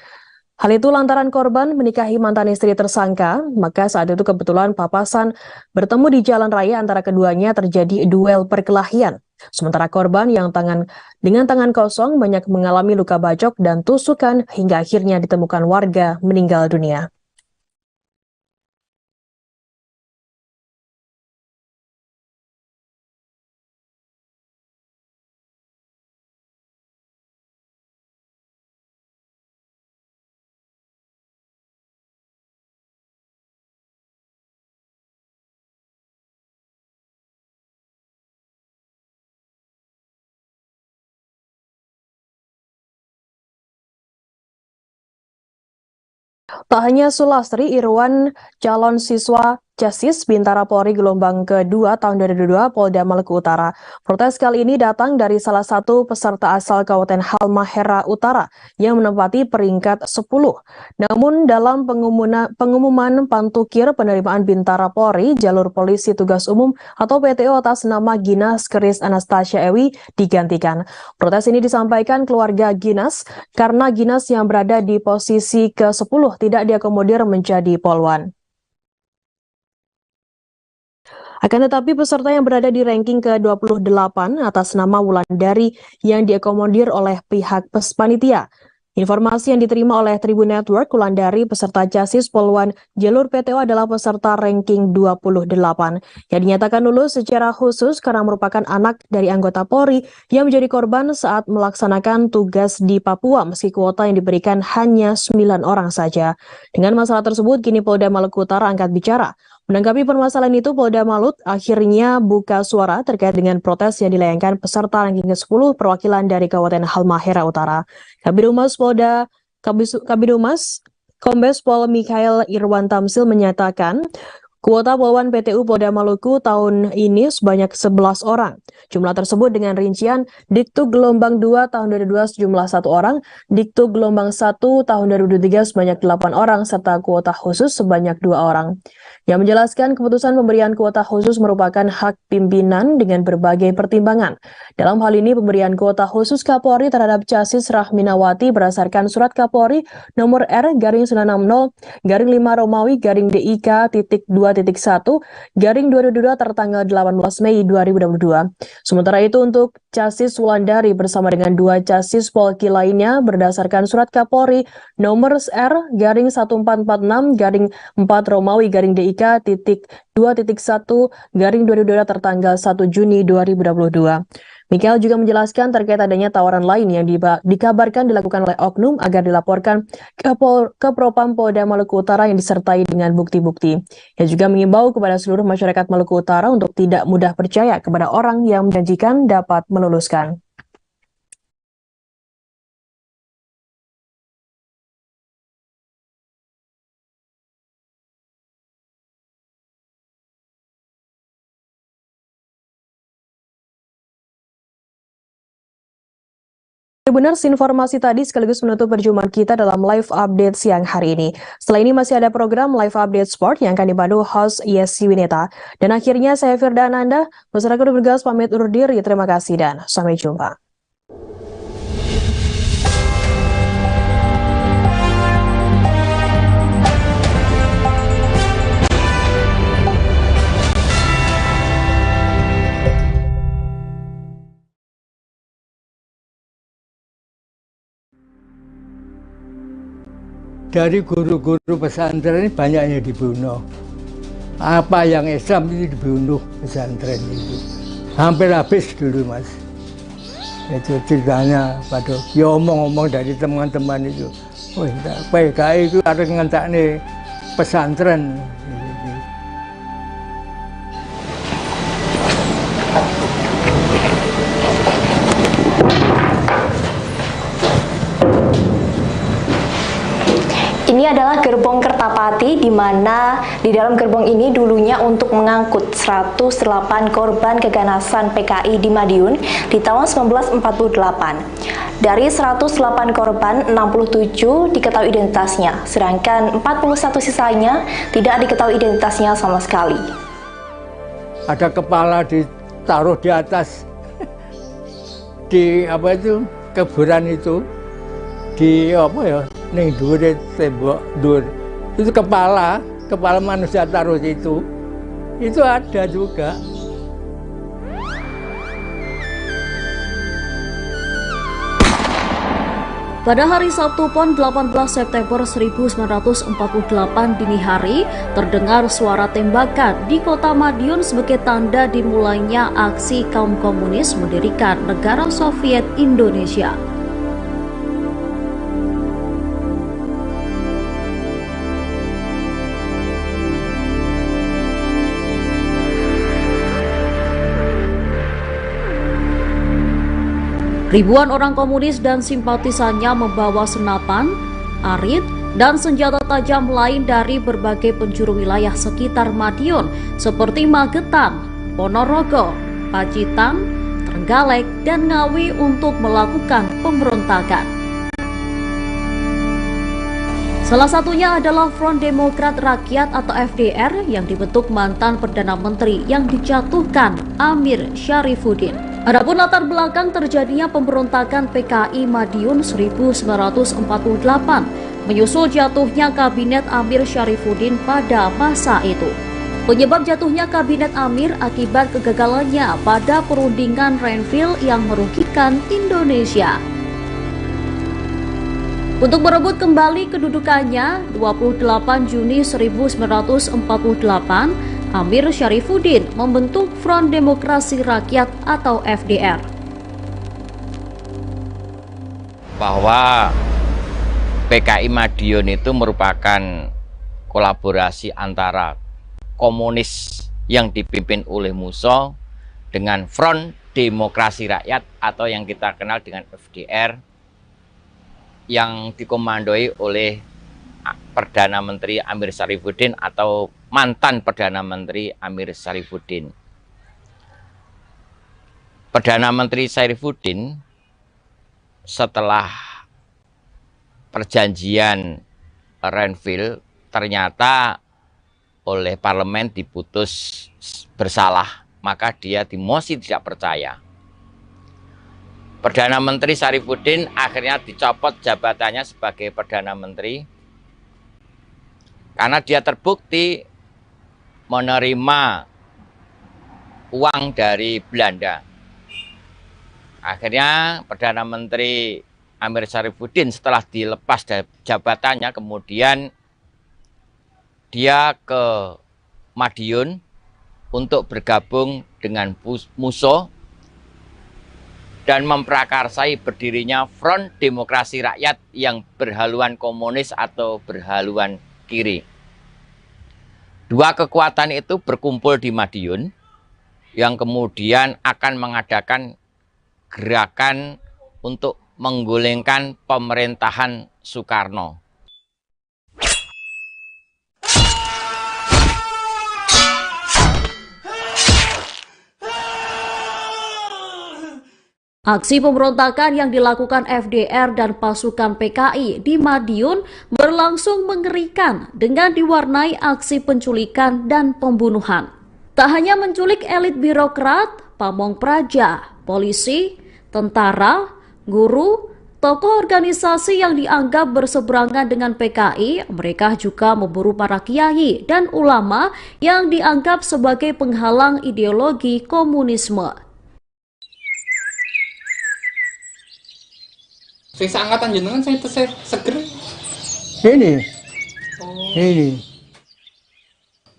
Hal itu lantaran korban menikahi mantan istri tersangka, maka saat itu kebetulan papasan bertemu di jalan raya antara keduanya terjadi duel perkelahian. Sementara korban yang dengan tangan kosong banyak mengalami luka bacok dan tusukan hingga akhirnya ditemukan warga meninggal dunia. Tak hanya Sulastri Irwan, calon siswa Jasis Bintara Polri gelombang kedua tahun 2022 Polda Maluku Utara. Protes kali ini datang dari salah satu peserta asal Kabupaten Halmahera Utara yang menempati peringkat 10. Namun dalam pengumuman pantukir penerimaan Bintara Polri, jalur polisi tugas umum atau PTU atas nama Ginas Keris Anastasia Ewi digantikan. Protes ini disampaikan keluarga Ginas karena Ginas yang berada di posisi ke-10 tidak diakomodir menjadi polwan. Akan tetapi peserta yang berada di ranking ke-28 atas nama Wulandari yang diakomodir oleh pihak panitia. Informasi yang diterima oleh Tribun Network, Wulandari peserta Jasis Polwan jalur PTO adalah peserta ranking 28 yang dinyatakan lulus secara khusus karena merupakan anak dari anggota Polri yang menjadi korban saat melaksanakan tugas di Papua meski kuota yang diberikan hanya 9 orang saja. Dengan masalah tersebut, kini Polda Maluku Utara angkat bicara. Menanggapi permasalahan itu, Polda Malut akhirnya buka suara terkait dengan protes yang dilayangkan peserta ranking ke-10 perwakilan dari Kabupaten Halmahera Utara. Kabid Humas Kombes Pol Mikhail Irwan Tamsil menyatakan, kuota polwan PTU Polda Maluku tahun ini sebanyak 11 orang. Jumlah tersebut dengan rincian Diktu gelombang 2 tahun 2022 sejumlah 1 orang, Diktu gelombang 1 tahun 2023 sebanyak 8 orang, serta kuota khusus sebanyak 2 orang. Yang menjelaskan keputusan pemberian kuota khusus merupakan hak pimpinan dengan berbagai pertimbangan. Dalam hal ini pemberian kuota khusus Kapolri terhadap Jasis Rahminawati berdasarkan surat Kapolri nomor R/960/5 Romawi /DIK.2.1/2022 tertanggal 18 Mei 2022. Sementara itu untuk Jasis Wulandari bersama dengan 2 Jasis Polki lainnya berdasarkan surat Kapolri nomor R/1446/4 Romawi /DIK.2.1/2022 tertanggal 1 Juni 2022. Mikhail juga menjelaskan terkait adanya tawaran lain yang dikabarkan dilakukan oleh oknum agar dilaporkan ke Propam Polda Maluku Utara yang disertai dengan bukti-bukti. Ia juga mengimbau kepada seluruh masyarakat Maluku Utara untuk tidak mudah percaya kepada orang yang menjanjikan dapat meluluskan. Tribuners, informasi tadi sekaligus menutup perjumpaan kita dalam live update siang hari ini. Setelah ini masih ada program live update sport yang akan dipandu host Yesi Wineta. Dan akhirnya saya Firda Ananda, masyarakat bergas pamit undur diri. Terima kasih dan sampai jumpa. Dari guru-guru pesantren ini banyak yang dibunuh. Apa yang Islam itu dibunuh pesantren itu. Hampir habis dulu, Mas. Itu ceritanya pada ya omong-omong dari teman-teman itu. Wah, PKI itu harus ngentakne pesantren. Ini adalah gerbong Kertapati, di mana di dalam gerbong ini dulunya untuk mengangkut 108 korban keganasan PKI di Madiun di tahun 1948. Dari 108 korban, 67 diketahui identitasnya, sedangkan 41 sisanya tidak diketahui identitasnya sama sekali. Ada kepala ditaruh di atas di apa itu kuburan itu, di apa ya, ning dhuwure tembok dhuwur. Itu kepala manusia taruh itu ada juga. Pada hari Sabtu PON 18 September 1948 dini hari, terdengar suara tembakan di kota Madiun sebagai tanda dimulainya aksi kaum komunis mendirikan negara Soviet Indonesia. Ribuan orang komunis dan simpatisannya membawa senapan, arit, dan senjata tajam lain dari berbagai penjuru wilayah sekitar Madiun seperti Magetan, Ponorogo, Pacitan, Trenggalek, dan Ngawi untuk melakukan pemberontakan. Salah satunya adalah Front Demokrat Rakyat atau FDR yang dibentuk mantan Perdana Menteri yang dijatuhkan Amir Syarifuddin. Adapun latar belakang terjadinya pemberontakan PKI Madiun 1948 menyusul jatuhnya Kabinet Amir Syarifuddin pada masa itu. Penyebab jatuhnya Kabinet Amir akibat kegagalannya pada perundingan Renville yang merugikan Indonesia. Untuk merebut kembali kedudukannya, 28 Juni 1948, Amir Syarifuddin membentuk Front Demokrasi Rakyat atau FDR. Bahwa PKI Madiun itu merupakan kolaborasi antara komunis yang dipimpin oleh Musso dengan Front Demokrasi Rakyat atau yang kita kenal dengan FDR yang dikomandoi oleh Perdana Menteri Amir Syarifuddin atau mantan Perdana Menteri Amir Syarifuddin. Perdana Menteri Syarifuddin setelah perjanjian Renville ternyata oleh parlemen diputus bersalah, maka dia dimosi tidak percaya. Perdana Menteri Syarifuddin akhirnya dicopot jabatannya sebagai Perdana Menteri karena dia terbukti menerima uang dari Belanda. Akhirnya Perdana Menteri Amir Syarifuddin setelah dilepas jabatannya kemudian dia ke Madiun untuk bergabung dengan Musso dan memprakarsai berdirinya Front Demokrasi Rakyat yang berhaluan komunis atau berhaluan kiri. Dua kekuatan itu berkumpul di Madiun yang kemudian akan mengadakan gerakan untuk menggulingkan pemerintahan Soekarno. Aksi pemberontakan yang dilakukan FDR dan pasukan PKI di Madiun berlangsung mengerikan dengan diwarnai aksi penculikan dan pembunuhan. Tak hanya menculik elit birokrat, pamong praja, polisi, tentara, guru, tokoh organisasi yang dianggap berseberangan dengan PKI, mereka juga memburu para kiai dan ulama yang dianggap sebagai penghalang ideologi komunisme. Saya angkatan jenengan saya seger. Ini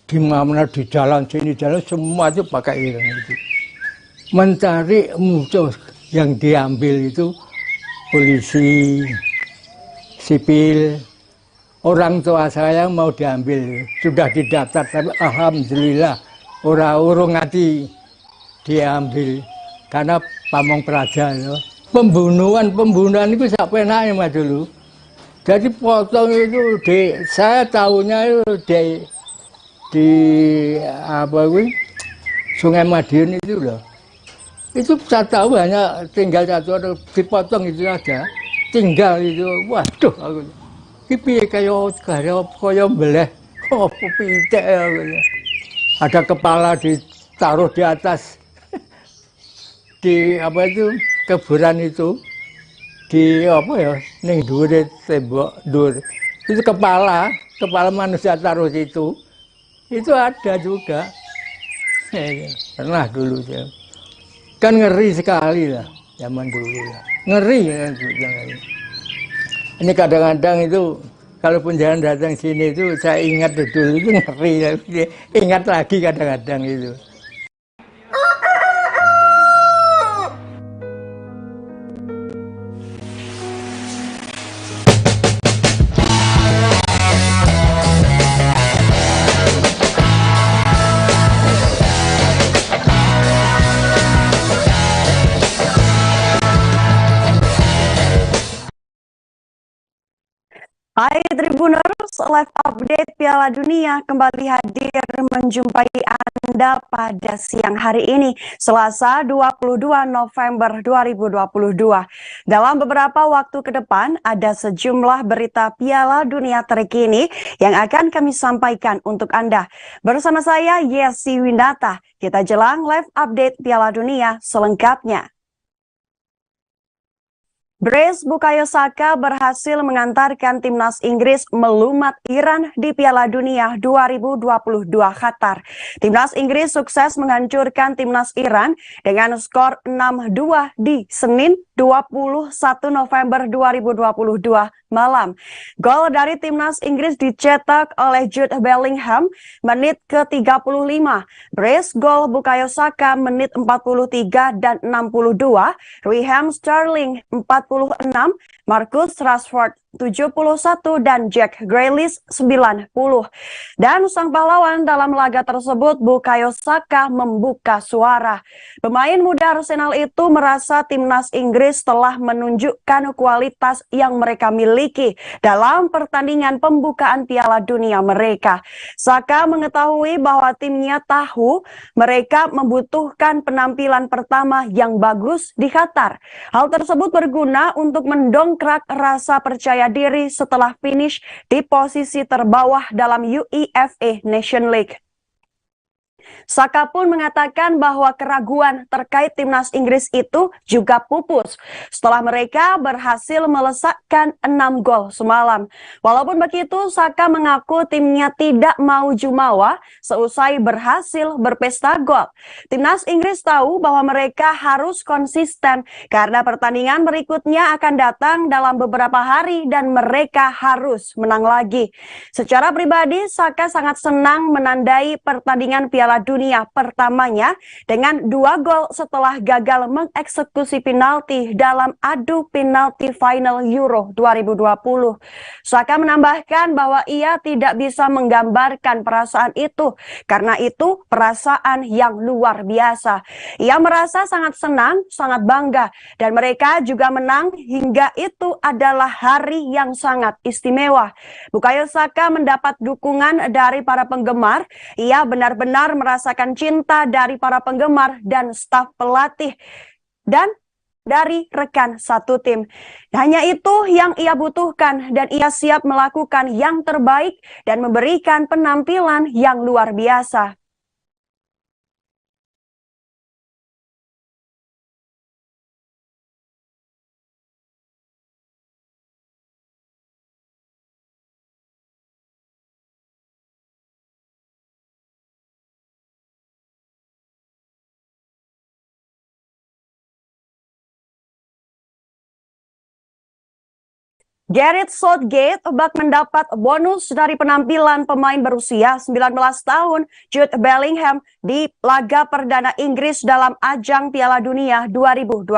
di mana di jalan sini jalan semua itu pakai ireng itu. Mencari musuh yang diambil itu polisi, sipil, orang tua saya mau diambil sudah didaftar tapi alhamdulillah orang hati diambil karena pamong praja ya. Pembunuhan itu siapa enaknya mas dulu. Jadi potong itu saya tahunya itu di apa gue Sungai Madiun itu loh. Itu saya tahu hanya tinggal satu orang dipotong itu aja. Tinggal itu, waduh aku. Ini kayak beleh, pitek ya. Ada kepala ditaruh di atas di apa itu kuburan itu di apa ya ning dhuwure tembok dhuwur itu kepala manusia taruh situ itu ada juga pernah dulu ya. Kan ngeri sekali lah zaman dulu ya. Ngeri ya ini kadang-kadang itu kalaupun jangan datang sini itu saya ingat dulu itu ngeri ya. Ingat lagi kadang-kadang itu. Hai Tribuners, live update Piala Dunia kembali hadir menjumpai Anda pada siang hari ini, Selasa 22 November 2022. Dalam beberapa waktu ke depan, ada sejumlah berita Piala Dunia terkini yang akan kami sampaikan untuk Anda. Bersama saya, Yesi Windata, kita jelang live update Piala Dunia selengkapnya. Brace Bukayo Saka berhasil mengantarkan timnas Inggris melumat Iran di Piala Dunia 2022 Qatar. Timnas Inggris sukses menghancurkan timnas Iran dengan skor 6-2 di Senin 21 November 2022 malam. Gol dari timnas Inggris dicetak oleh Jude Bellingham menit ke-35. Brace gol Bukayo Saka menit 43 dan 62. Raheem Sterling 46, Marcus Rashford 71 dan Jack Grealish 90. Dan sang pahlawan dalam laga tersebut, Bukayo Saka, membuka suara. Pemain muda Arsenal itu merasa timnas Inggris telah menunjukkan kualitas yang mereka miliki dalam pertandingan pembukaan Piala Dunia mereka. Saka mengetahui bahwa timnya tahu mereka membutuhkan penampilan pertama yang bagus di Qatar. Hal tersebut berguna untuk mendongkrak rasa percaya diri setelah finish di posisi terbawah dalam UEFA Nation League. Saka pun mengatakan bahwa keraguan terkait timnas Inggris itu juga pupus setelah mereka berhasil melesakkan 6 gol semalam. Walaupun begitu, Saka mengaku timnya tidak mau jumawa seusai berhasil berpesta gol. Timnas Inggris tahu bahwa mereka harus konsisten karena pertandingan berikutnya akan datang dalam beberapa hari dan mereka harus menang lagi. Secara pribadi, Saka sangat senang menandai pertandingan Piala Dunia pertamanya dengan 2 gol setelah gagal mengeksekusi penalti dalam adu penalti final Euro 2020. Saka menambahkan bahwa ia tidak bisa menggambarkan perasaan itu karena itu perasaan yang luar biasa. Ia merasa sangat senang, sangat bangga dan mereka juga menang hingga itu adalah hari yang sangat istimewa. Bukayo Saka mendapat dukungan dari para penggemar. Ia benar-benar merasakan cinta dari para penggemar dan staf pelatih dan dari rekan satu tim. Hanya itu yang ia butuhkan dan ia siap melakukan yang terbaik dan memberikan penampilan yang luar biasa. Gareth Southgate bak mendapat bonus dari penampilan pemain berusia 19 tahun Jude Bellingham di laga perdana Inggris dalam ajang Piala Dunia 2022.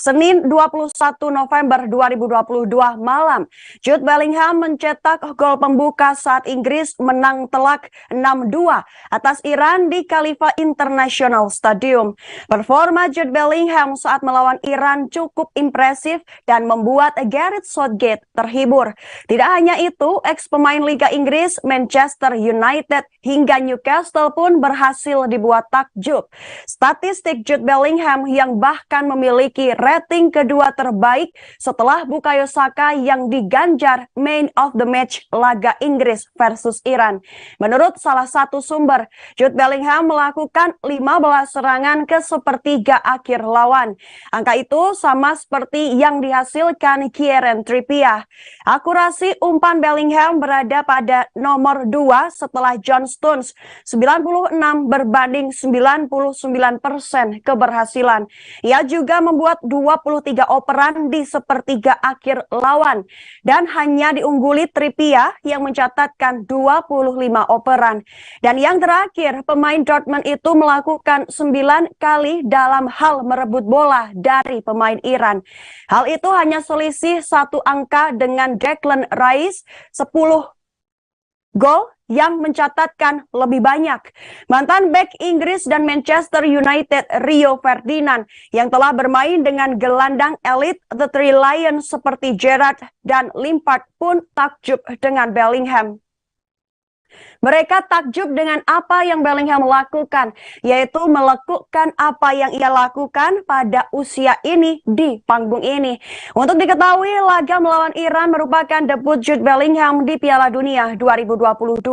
Senin 21 November 2022 malam, Jude Bellingham mencetak gol pembuka saat Inggris menang telak 6-2 atas Iran di Khalifa International Stadium. Performa Jude Bellingham saat melawan Iran cukup impresif dan membuat Gareth Southgate terhibur. Tidak hanya itu, ex-pemain Liga Inggris, Manchester United hingga Newcastle pun berhasil dibuat takjub. Statistik Jude Bellingham yang bahkan memiliki rating kedua terbaik setelah Bukayo Saka yang diganjar man of the match laga Inggris versus Iran. Menurut salah satu sumber, Jude Bellingham melakukan 15 serangan ke sepertiga akhir lawan. Angka itu sama seperti yang dihasilkan Kieran Trippier. Akurasi umpan Bellingham berada pada nomor 2 setelah John Stones, 96 berbanding 99% keberhasilan. Ia juga membuat 23 operan di sepertiga akhir lawan dan hanya diungguli Trippier yang mencatatkan 25 operan. Dan yang terakhir, pemain Dortmund itu melakukan 9 kali dalam hal merebut bola dari pemain Iran. Hal itu hanya selisih 1 angka dengan Declan Rice 10 gol yang mencatatkan lebih banyak. Mantan bek Inggris dan Manchester United Rio Ferdinand yang telah bermain dengan gelandang elit The Three Lions seperti Gerrard dan Lampard pun takjub dengan Bellingham. Mereka takjub dengan apa yang Bellingham lakukan, yaitu melekukan apa yang ia lakukan pada usia ini di panggung ini. Untuk diketahui, laga melawan Iran merupakan debut Jude Bellingham di Piala Dunia 2022.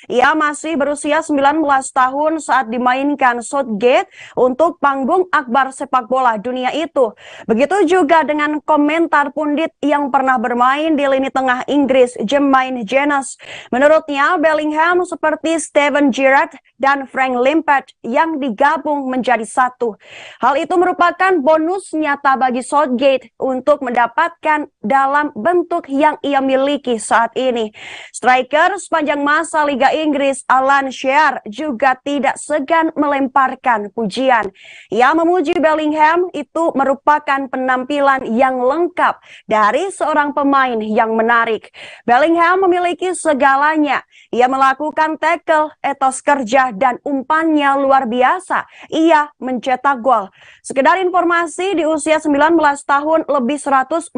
Ia masih berusia 19 tahun saat dimainkan Southgate untuk panggung akbar sepak bola dunia itu. Begitu juga dengan komentar pundit yang pernah bermain di lini tengah Inggris, Jermaine Jenas. Menurutnya, Bellingham seperti Steven Gerrard dan Frank Lampard yang digabung menjadi satu. Hal itu merupakan bonus nyata bagi Southgate untuk mendapatkan dalam bentuk yang ia miliki saat ini. Striker sepanjang masa Liga Inggris Alan Shearer juga tidak segan melemparkan pujian. Ia memuji Bellingham itu merupakan penampilan yang lengkap dari seorang pemain yang menarik. Bellingham memiliki segalanya. Ia melakukan tackle, etos kerja, dan umpannya luar biasa. Ia mencetak gol. Sekedar informasi, di usia 19 tahun lebih 145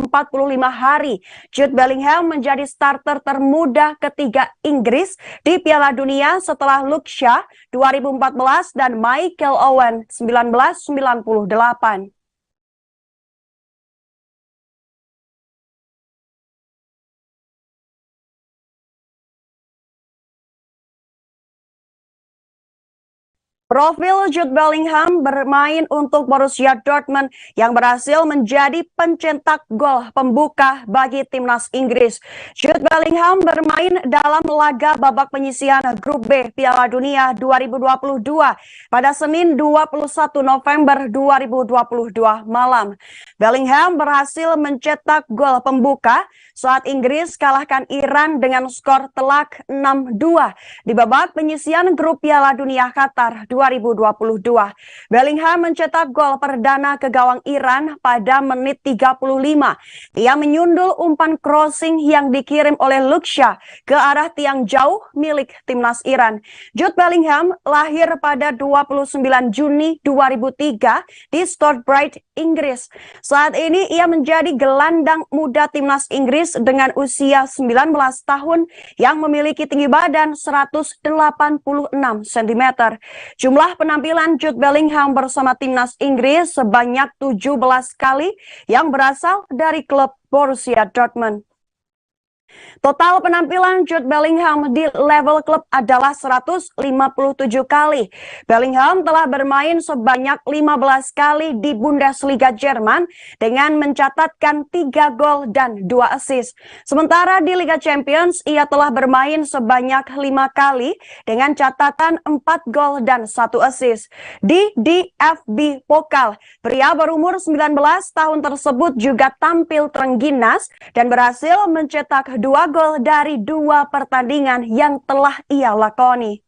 hari, Jude Bellingham menjadi starter termuda ketiga Inggris di Piala Dunia setelah Luke Shaw 2014 dan Michael Owen 1998. Profil Jude Bellingham bermain untuk Borussia Dortmund yang berhasil menjadi pencetak gol pembuka bagi timnas Inggris. Jude Bellingham bermain dalam laga babak penyisihan Grup B Piala Dunia 2022 pada Senin 21 November 2022 malam. Bellingham berhasil mencetak gol pembuka saat Inggris kalahkan Iran dengan skor telak 6-2 di babak penyisihan Grup Piala Dunia Qatar 2022. Bellingham mencetak gol perdana ke gawang Iran pada menit 35. Ia menyundul umpan crossing yang dikirim oleh Luke Shaw ke arah tiang jauh milik timnas Iran. Jude Bellingham lahir pada 29 Juni 2003 di Stockbridge, Inggris. Saat ini ia menjadi gelandang muda timnas Inggris dengan usia 19 tahun yang memiliki tinggi badan 186 cm. Jumlah penampilan Jude Bellingham bersama timnas Inggris sebanyak 17 kali yang berasal dari klub Borussia Dortmund. Total penampilan Jude Bellingham di level klub adalah 157 kali. Bellingham telah bermain sebanyak 15 kali di Bundesliga Jerman dengan mencatatkan 3 gol dan 2 assist. Sementara di Liga Champions, ia telah bermain sebanyak 5 kali dengan catatan 4 gol dan 1 assist. Di DFB Pokal, pria berumur 19 tahun tersebut juga tampil terengginas dan berhasil mencetak 2 gol dari 2 pertandingan yang telah ia lakoni.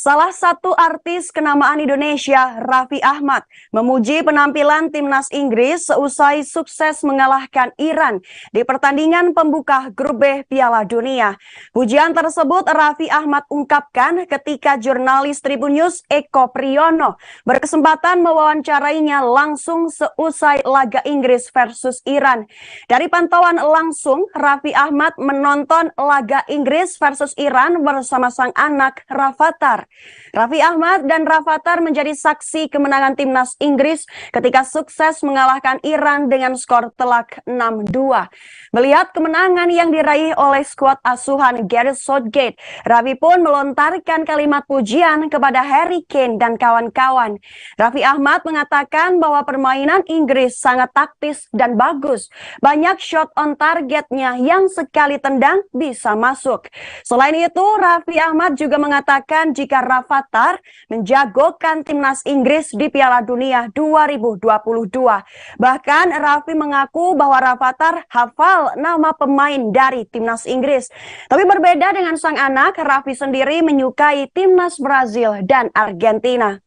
Salah satu artis kenamaan Indonesia, Raffi Ahmad, memuji penampilan timnas Inggris seusai sukses mengalahkan Iran di pertandingan pembuka Grup B Piala Dunia. Pujian tersebut Raffi Ahmad ungkapkan ketika jurnalis Tribun News Eko Priyono berkesempatan mewawancarainya langsung seusai laga Inggris versus Iran. Dari pantauan langsung, Raffi Ahmad menonton laga Inggris versus Iran bersama sang anak Rafathar. Raffi Ahmad dan Rafathar menjadi saksi kemenangan timnas Inggris ketika sukses mengalahkan Iran dengan skor telak 6-2. Melihat kemenangan yang diraih oleh skuad asuhan Gareth Southgate, Raffi pun melontarkan kalimat pujian kepada Harry Kane dan kawan-kawan. Raffi Ahmad mengatakan bahwa permainan Inggris sangat taktis dan bagus. Banyak shot on targetnya yang sekali tendang bisa masuk. Selain itu, Raffi Ahmad juga mengatakan jika Rafathar menjagokan timnas Inggris di Piala Dunia 2022. Bahkan Raffi mengaku bahwa Rafathar hafal nama pemain dari timnas Inggris. Tapi berbeda dengan sang anak, Raffi sendiri menyukai timnas Brazil dan Argentina.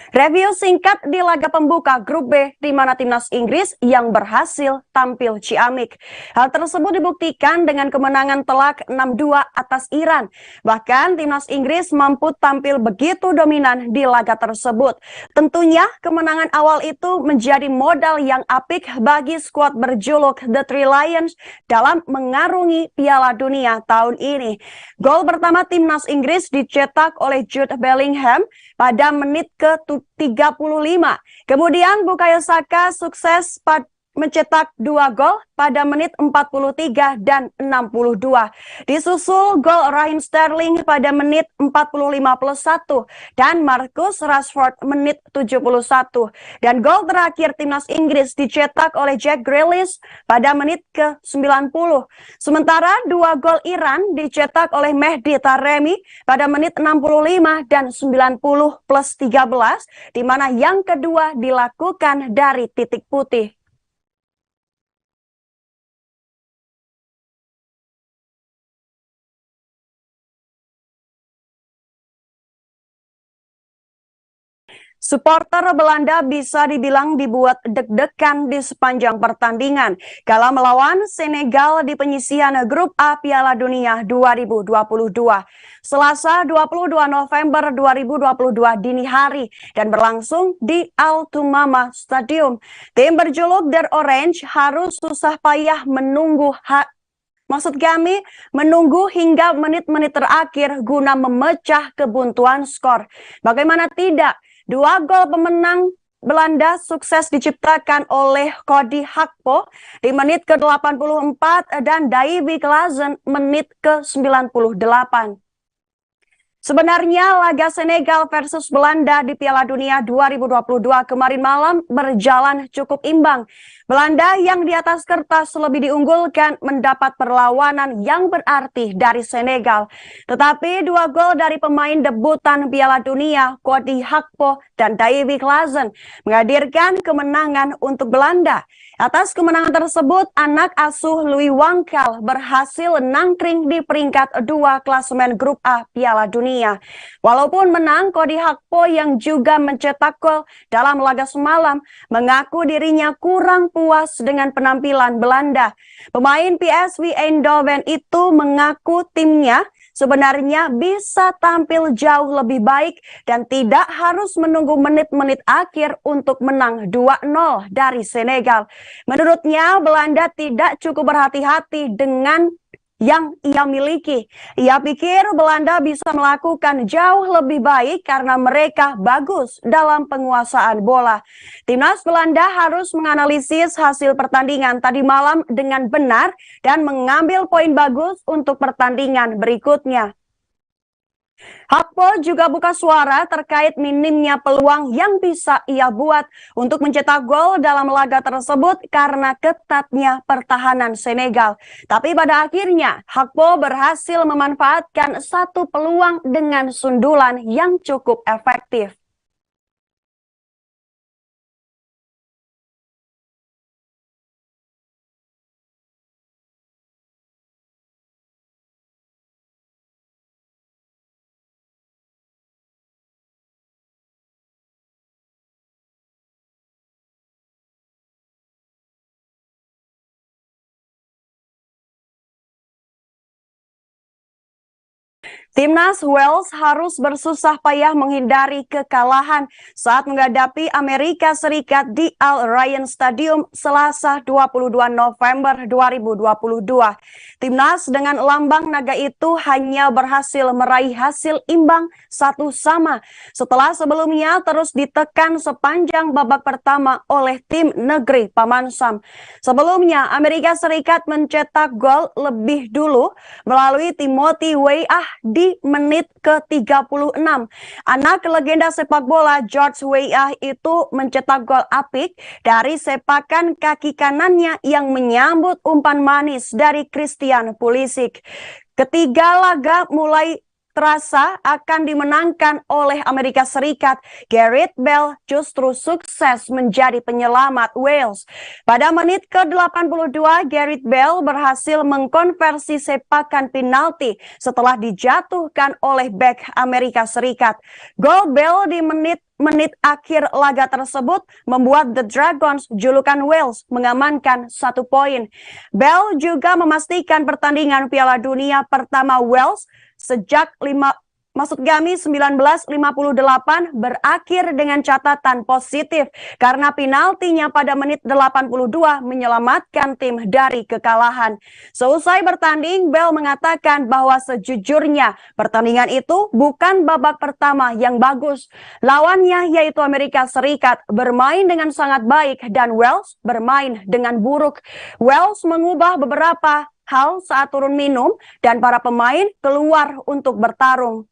Review singkat di laga pembuka grup B di mana timnas Inggris yang berhasil tampil ciamik. Hal tersebut dibuktikan dengan kemenangan telak 6-2 atas Iran. Bahkan timnas Inggris mampu tampil begitu dominan di laga tersebut. Tentunya kemenangan awal itu menjadi modal yang apik bagi skuad berjuluk The Three Lions dalam mengarungi Piala Dunia tahun ini. Gol pertama timnas Inggris dicetak oleh Jude Bellingham pada menit ke-35. Kemudian Bukayo Saka sukses mencetak 2 gol pada menit 43 dan 62. Disusul gol Raheem Sterling pada menit 45+1 dan Marcus Rashford menit 71. Dan gol terakhir timnas Inggris dicetak oleh Jack Grealish pada menit ke-90. Sementara 2 gol Iran dicetak oleh Mehdi Taremi pada menit 65 dan 90+13, di mana yang kedua dilakukan dari titik putih. Supporter Belanda bisa dibilang dibuat deg-degan di sepanjang pertandingan kala melawan Senegal di penyisihan grup A Piala Dunia 2022. Selasa 22 November 2022 dini hari dan berlangsung di Al Thumama Stadium. Tim berjuluk The Orange harus susah payah menunggu hingga menit-menit terakhir guna memecah kebuntuan skor. Bagaimana tidak? 2 gol pemenang Belanda sukses diciptakan oleh Cody Gakpo di menit ke-84 dan Davy Klaassen menit ke-98. Sebenarnya laga Senegal versus Belanda di Piala Dunia 2022 kemarin malam berjalan cukup imbang. Belanda yang di atas kertas lebih diunggulkan mendapat perlawanan yang berarti dari Senegal. Tetapi 2 gol dari pemain debutan Piala Dunia, Cody Gakpo dan Davy Klaassen, menghadirkan kemenangan untuk Belanda. Atas kemenangan tersebut, anak asuh Louis van Gaal berhasil nangkring di peringkat 2 klasemen grup A Piala Dunia. Walaupun menang, Cody Gakpo yang juga mencetak gol dalam laga semalam mengaku dirinya kurang puas dengan penampilan Belanda. Pemain PSV Eindhoven itu mengaku timnya sebenarnya bisa tampil jauh lebih baik dan tidak harus menunggu menit-menit akhir untuk menang 2-0 dari Senegal. Menurutnya, Belanda tidak cukup berhati-hati dengan yang ia miliki. Ia pikir Belanda bisa melakukan jauh lebih baik karena mereka bagus dalam penguasaan bola. Timnas Belanda harus menganalisis hasil pertandingan tadi malam dengan benar dan mengambil poin bagus untuk pertandingan berikutnya. Gakpo juga buka suara terkait minimnya peluang yang bisa ia buat untuk mencetak gol dalam laga tersebut karena ketatnya pertahanan Senegal. Tapi pada akhirnya Gakpo berhasil memanfaatkan 1 peluang dengan sundulan yang cukup efektif. Timnas Wales harus bersusah payah menghindari kekalahan saat menghadapi Amerika Serikat di Al Ryan Stadium Selasa 22 November 2022. Timnas dengan lambang naga itu hanya berhasil meraih hasil imbang 1-1 setelah sebelumnya terus ditekan sepanjang babak pertama oleh tim negeri Paman Sam. Sebelumnya Amerika Serikat mencetak gol lebih dulu melalui Timothy Weah di menit ke-36. Anak legenda sepak bola George Weah itu mencetak gol apik dari sepakan kaki kanannya yang menyambut umpan manis dari Christian Pulisic. Ketiga laga mulai terasa akan dimenangkan oleh Amerika Serikat, Gareth Bale justru sukses menjadi penyelamat Wales. Pada menit ke-82, Gareth Bale berhasil mengkonversi sepakan penalti setelah dijatuhkan oleh bek Amerika Serikat. Gol Bale di menit akhir laga tersebut membuat The Dragons, julukan Wales, mengamankan 1 poin. Bale juga memastikan pertandingan Piala Dunia pertama Wales sejak 1958 berakhir dengan catatan positif karena penaltinya pada menit 82 menyelamatkan tim dari kekalahan. Seusai bertanding, Bale mengatakan bahwa sejujurnya pertandingan itu bukan babak pertama yang bagus. Lawannya yaitu Amerika Serikat bermain dengan sangat baik dan Wales bermain dengan buruk. Wales mengubah beberapa hal saat turun minum dan para pemain keluar untuk bertarung.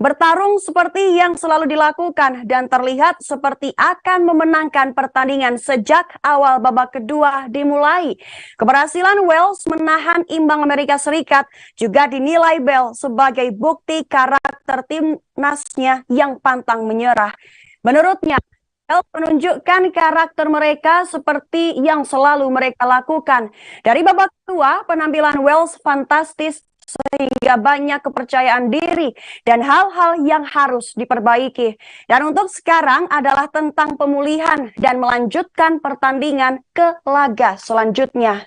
Bertarung seperti yang selalu dilakukan dan terlihat seperti akan memenangkan pertandingan sejak awal babak kedua dimulai. Keberhasilan Wales menahan imbang Amerika Serikat juga dinilai Bale sebagai bukti karakter timnasnya yang pantang menyerah. Menurutnya, Bale menunjukkan karakter mereka seperti yang selalu mereka lakukan. Dari babak kedua, penampilan Wales fantastis sehingga banyak kepercayaan diri dan hal-hal yang harus diperbaiki. Dan untuk sekarang adalah tentang pemulihan dan melanjutkan pertandingan ke laga selanjutnya.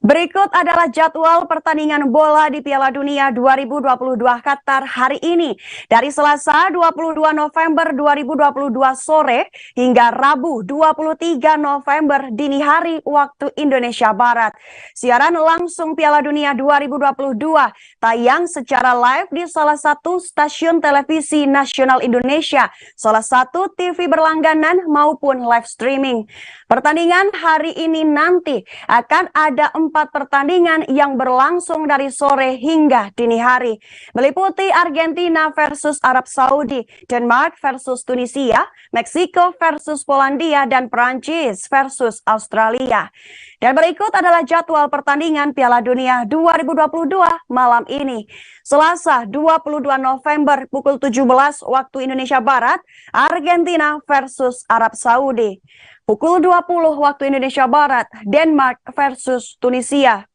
Berikut adalah jadwal pertandingan bola di Piala Dunia 2022 Qatar hari ini. Dari Selasa 22 November 2022 sore hingga Rabu 23 November dini hari waktu Indonesia Barat. Siaran langsung Piala Dunia 2022 tayang secara live di salah satu stasiun televisi nasional Indonesia, salah satu TV berlangganan maupun live streaming. Pertandingan hari ini nanti akan ada 4 pertandingan yang berlangsung dari sore hingga dini hari, meliputi Argentina versus Arab Saudi, Denmark versus Tunisia, Meksiko versus Polandia, dan Prancis versus Australia. Dan berikut adalah jadwal pertandingan Piala Dunia 2022 malam ini. Selasa 22 November pukul 17 waktu Indonesia Barat, Argentina versus Arab Saudi. Pukul 20 waktu Indonesia Barat, Denmark versus Tunisia.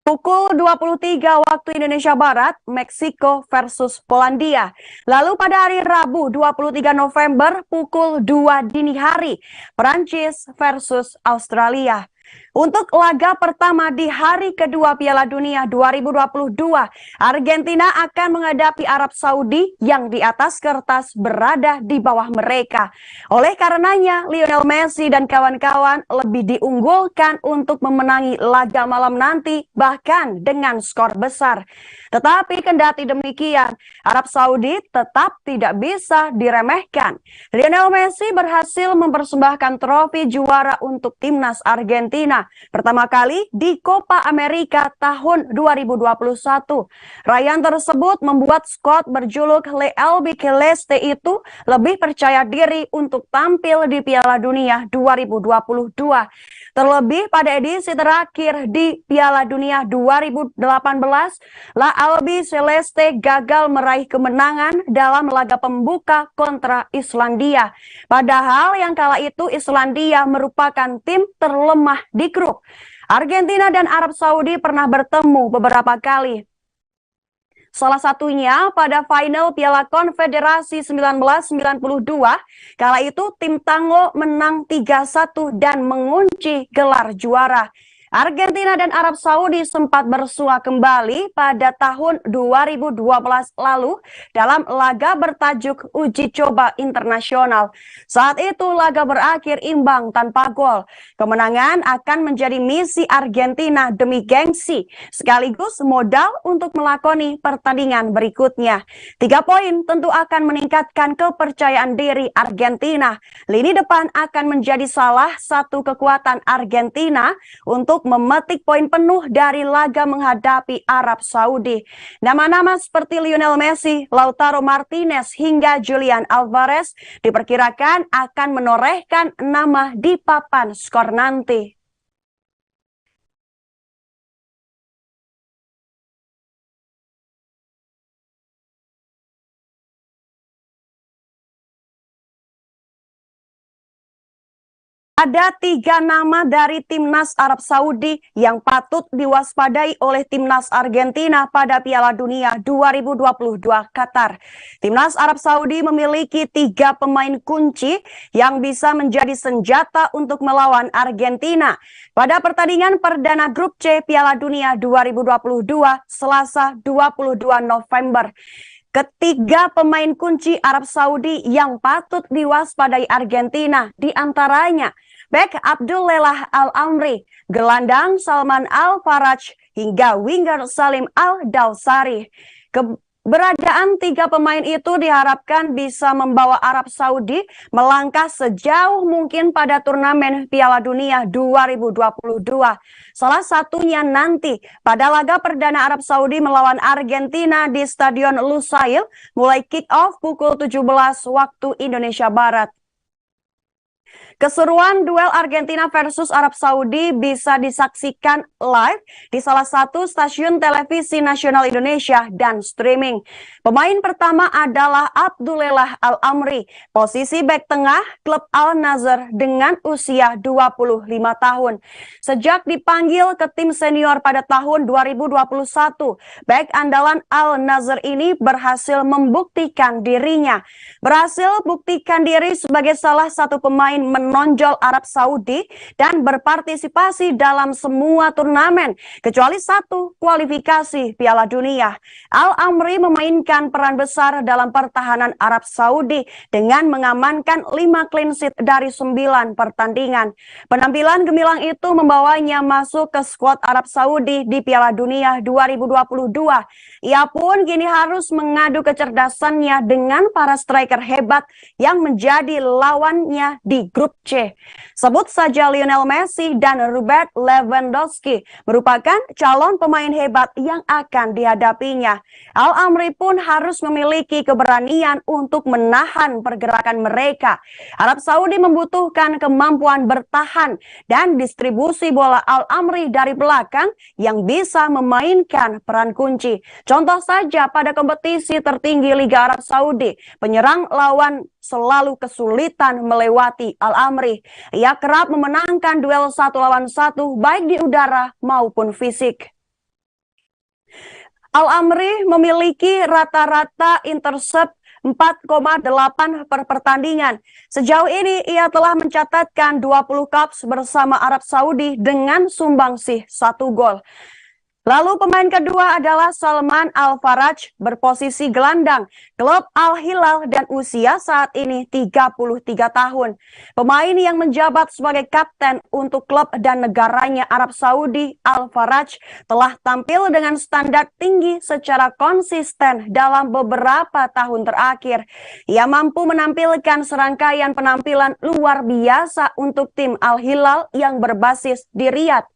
Pukul 23 waktu Indonesia Barat, Meksiko versus Polandia. Lalu pada hari Rabu 23 November pukul 2 dini hari, Prancis versus Australia. Untuk laga pertama di hari kedua Piala Dunia 2022, Argentina akan menghadapi Arab Saudi yang di atas kertas berada di bawah mereka. Oleh karenanya, Lionel Messi dan kawan-kawan lebih diunggulkan untuk memenangi laga malam nanti, bahkan dengan skor besar. Tetapi kendati demikian, Arab Saudi tetap tidak bisa diremehkan. Lionel Messi berhasil mempersembahkan trofi juara untuk timnas Argentina pertama kali di Copa America tahun 2021. Raihan tersebut membuat Scott berjuluk Le Albiceleste itu lebih percaya diri untuk tampil di Piala Dunia 2022. Terlebih pada edisi terakhir di Piala Dunia 2018, La Albiceleste gagal meraih kemenangan dalam laga pembuka kontra Islandia. Padahal yang kala itu Islandia merupakan tim terlemah di grup. Argentina dan Arab Saudi pernah bertemu beberapa kali. Salah satunya pada final Piala Konfederasi 1992, kala itu tim Tango menang 3-1 dan mengunci gelar juara. Argentina dan Arab Saudi sempat bersua kembali pada tahun 2012 lalu dalam laga bertajuk Uji Coba Internasional. Saat itu laga berakhir imbang tanpa gol. Kemenangan akan menjadi misi Argentina demi gengsi, sekaligus modal untuk melakoni pertandingan berikutnya. 3 poin tentu akan meningkatkan kepercayaan diri Argentina. Lini depan akan menjadi salah satu kekuatan Argentina untuk memetik poin penuh dari laga menghadapi Arab Saudi. Nama-nama seperti Lionel Messi, Lautaro Martinez hingga Julian Alvarez diperkirakan akan menorehkan nama di papan skor nanti. Ada 3 nama dari timnas Arab Saudi yang patut diwaspadai oleh timnas Argentina pada Piala Dunia 2022 Qatar. Timnas Arab Saudi memiliki 3 pemain kunci yang bisa menjadi senjata untuk melawan Argentina pada pertandingan perdana grup C Piala Dunia 2022 Selasa 22 November. Ketiga pemain kunci Arab Saudi yang patut diwaspadai Argentina diantaranya bek Abdullah Al-Amri, gelandang Salman Al-Faraj, hingga winger Salim Al-Dawsari. Keberadaan 3 pemain itu diharapkan bisa membawa Arab Saudi melangkah sejauh mungkin pada turnamen Piala Dunia 2022. Salah satunya nanti pada laga perdana Arab Saudi melawan Argentina di Stadion Lusail mulai kick-off pukul 17 waktu Indonesia Barat. Keseruan duel Argentina versus Arab Saudi bisa disaksikan live di salah satu stasiun televisi nasional Indonesia dan streaming. Pemain pertama adalah Abdullah Al-Amri, posisi bek tengah klub Al-Nassr dengan usia 25 tahun. Sejak dipanggil ke tim senior pada tahun 2021, bek andalan Al-Nassr ini berhasil membuktikan dirinya. Berhasil buktikan diri sebagai salah satu pemain menonjol Arab Saudi dan berpartisipasi dalam semua turnamen kecuali 1 kualifikasi Piala Dunia. Al-Amri memainkan peran besar dalam pertahanan Arab Saudi dengan mengamankan 5 clean sheet dari 9 pertandingan. Penampilan gemilang itu membawanya masuk ke skuad Arab Saudi di Piala Dunia 2022. Ia pun kini harus mengadu kecerdasannya dengan para striker hebat yang menjadi lawannya di grup C. Sebut saja Lionel Messi dan Robert Lewandowski merupakan calon pemain hebat yang akan dihadapinya. Al-Amri pun harus memiliki keberanian untuk menahan pergerakan mereka. Arab Saudi membutuhkan kemampuan bertahan dan distribusi bola Al-Amri dari belakang yang bisa memainkan peran kunci. Contoh saja pada kompetisi tertinggi Liga Arab Saudi, penyerang lawan selalu kesulitan melewati Al-Amri. Ia kerap memenangkan duel 1 lawan 1 baik di udara maupun fisik. Al-Amri memiliki rata-rata intercept 4,8 per pertandingan. Sejauh ini ia telah mencatatkan 20 caps bersama Arab Saudi dengan sumbangsih 1 gol. Lalu pemain kedua adalah Salman Al-Faraj, berposisi gelandang klub Al-Hilal dan usia saat ini 33 tahun. Pemain yang menjabat sebagai kapten untuk klub dan negaranya Arab Saudi, Al-Faraj telah tampil dengan standar tinggi secara konsisten dalam beberapa tahun terakhir. Ia mampu menampilkan serangkaian penampilan luar biasa untuk tim Al-Hilal yang berbasis di Riyadh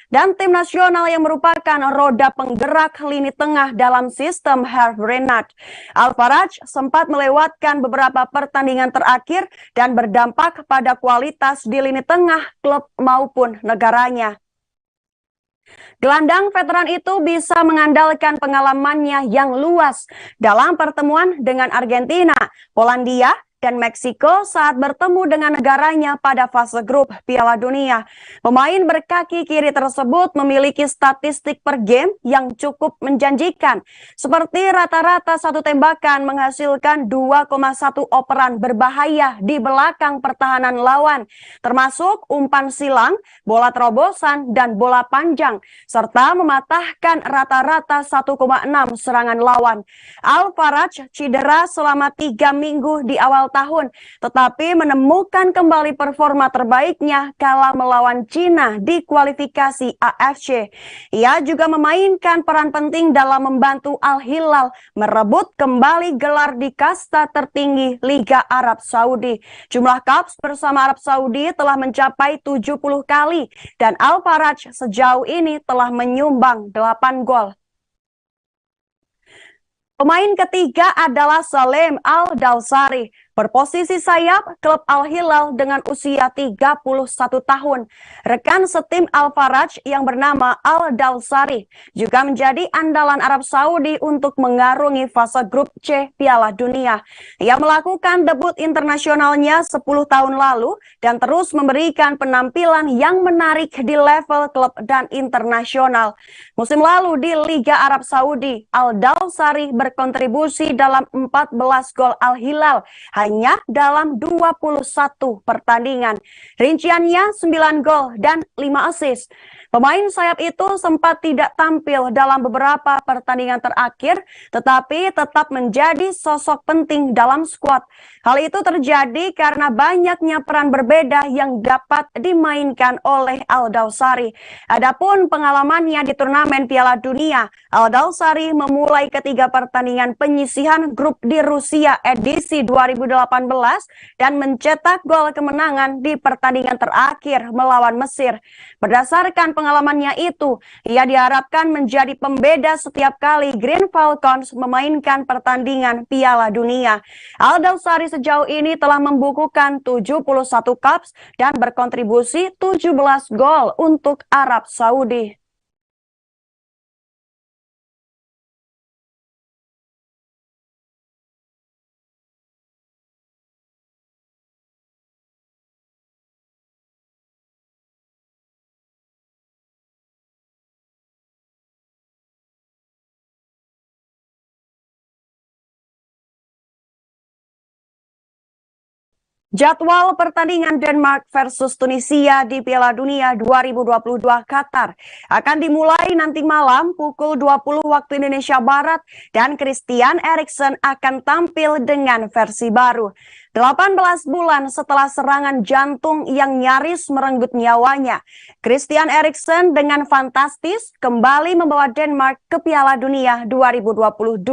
dan tim nasional yang merupakan roda penggerak lini tengah dalam sistem Herve Renard. Al-Faraj sempat melewatkan beberapa pertandingan terakhir dan berdampak pada kualitas di lini tengah klub maupun negaranya. Gelandang veteran itu bisa mengandalkan pengalamannya yang luas dalam pertemuan dengan Argentina, Polandia, dan Meksiko saat bertemu dengan negaranya pada fase grup Piala Dunia. Pemain berkaki kiri tersebut memiliki statistik per game yang cukup menjanjikan, seperti rata-rata 1 tembakan menghasilkan 2,1 operan berbahaya di belakang pertahanan lawan, termasuk umpan silang, bola terobosan, dan bola panjang, serta mematahkan rata-rata 1,6 serangan lawan. Al-Faraj cedera selama 3 minggu di awal awal tahun, tetapi menemukan kembali performa terbaiknya kala melawan Cina di kualifikasi AFC. Ia juga memainkan peran penting dalam membantu Al Hilal merebut kembali gelar di kasta tertinggi Liga Arab Saudi. Jumlah caps bersama Arab Saudi telah mencapai 70 kali dan Al Faraj sejauh ini telah menyumbang 8 gol. Pemain ketiga adalah Salim Al-Dawsari. Berposisi sayap, klub Al Hilal dengan usia 31 tahun. Rekan setim Al Faraj yang bernama Al-Dawsari juga menjadi andalan Arab Saudi untuk mengarungi fase grup C Piala Dunia. Ia melakukan debut internasionalnya 10 tahun lalu dan terus memberikan penampilan yang menarik di level klub dan internasional. Musim lalu di Liga Arab Saudi, Al-Dawsari berkontribusi dalam 14 gol Al Hilal hanya dalam 21 pertandingan. Rinciannya 9 gol dan 5 assist. Pemain sayap itu sempat tidak tampil dalam beberapa pertandingan terakhir, tetapi tetap menjadi sosok penting dalam skuad. Hal itu terjadi karena banyaknya peran berbeda yang dapat dimainkan oleh Al-Dawsari. Adapun pengalamannya di turnamen Piala Dunia, Al-Dawsari memulai ketiga pertandingan penyisihan grup di Rusia edisi 2018 dan mencetak gol kemenangan di pertandingan terakhir melawan Mesir. Berdasarkan pengalamannya itu, ia diharapkan menjadi pembeda setiap kali Green Falcons memainkan pertandingan Piala Dunia. Al-Dawsari sejauh ini telah membukukan 71 caps dan berkontribusi 17 gol untuk Arab Saudi. Jadwal pertandingan Denmark versus Tunisia di Piala Dunia 2022 Qatar akan dimulai nanti malam pukul 20 waktu Indonesia Barat dan Christian Eriksen akan tampil dengan versi baru. 18 bulan setelah serangan jantung yang nyaris merenggut nyawanya, Christian Eriksen dengan fantastis kembali membawa Denmark ke Piala Dunia 2022.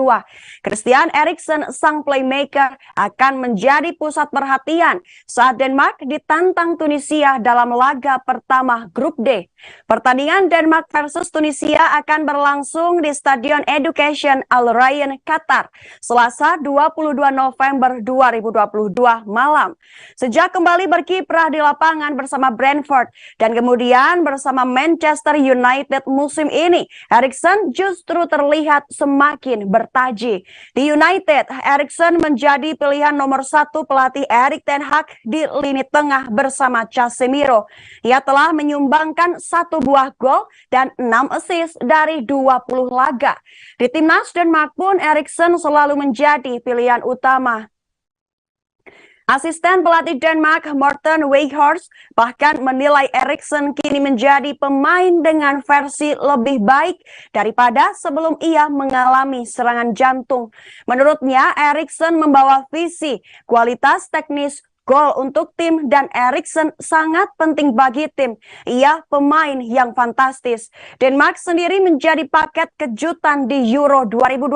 Christian Eriksen, sang playmaker, akan menjadi pusat perhatian saat Denmark ditantang Tunisia dalam laga pertama grup D. Pertandingan Denmark versus Tunisia akan berlangsung di Stadion Education Al Ryan, Qatar, Selasa 22 November 2022 malam. Sejak kembali berkiprah di lapangan bersama Brentford dan kemudian bersama Manchester United musim ini, Eriksen justru terlihat semakin bertaji. Di United, Eriksen menjadi pilihan nomor 1 pelatih Erik ten Hag di lini tengah bersama Casemiro. Ia telah menyumbangkan 1 buah gol dan 6 assist dari 20 laga. Di timnas Denmark pun Eriksen selalu menjadi pilihan utama. Asisten pelatih Denmark, Morten Weghorst, bahkan menilai Eriksen kini menjadi pemain dengan versi lebih baik daripada sebelum ia mengalami serangan jantung. Menurutnya, Eriksen membawa visi, kualitas teknis, gol untuk tim, dan Eriksen sangat penting bagi tim. Ia pemain yang fantastis. Denmark sendiri menjadi paket kejutan di Euro 2020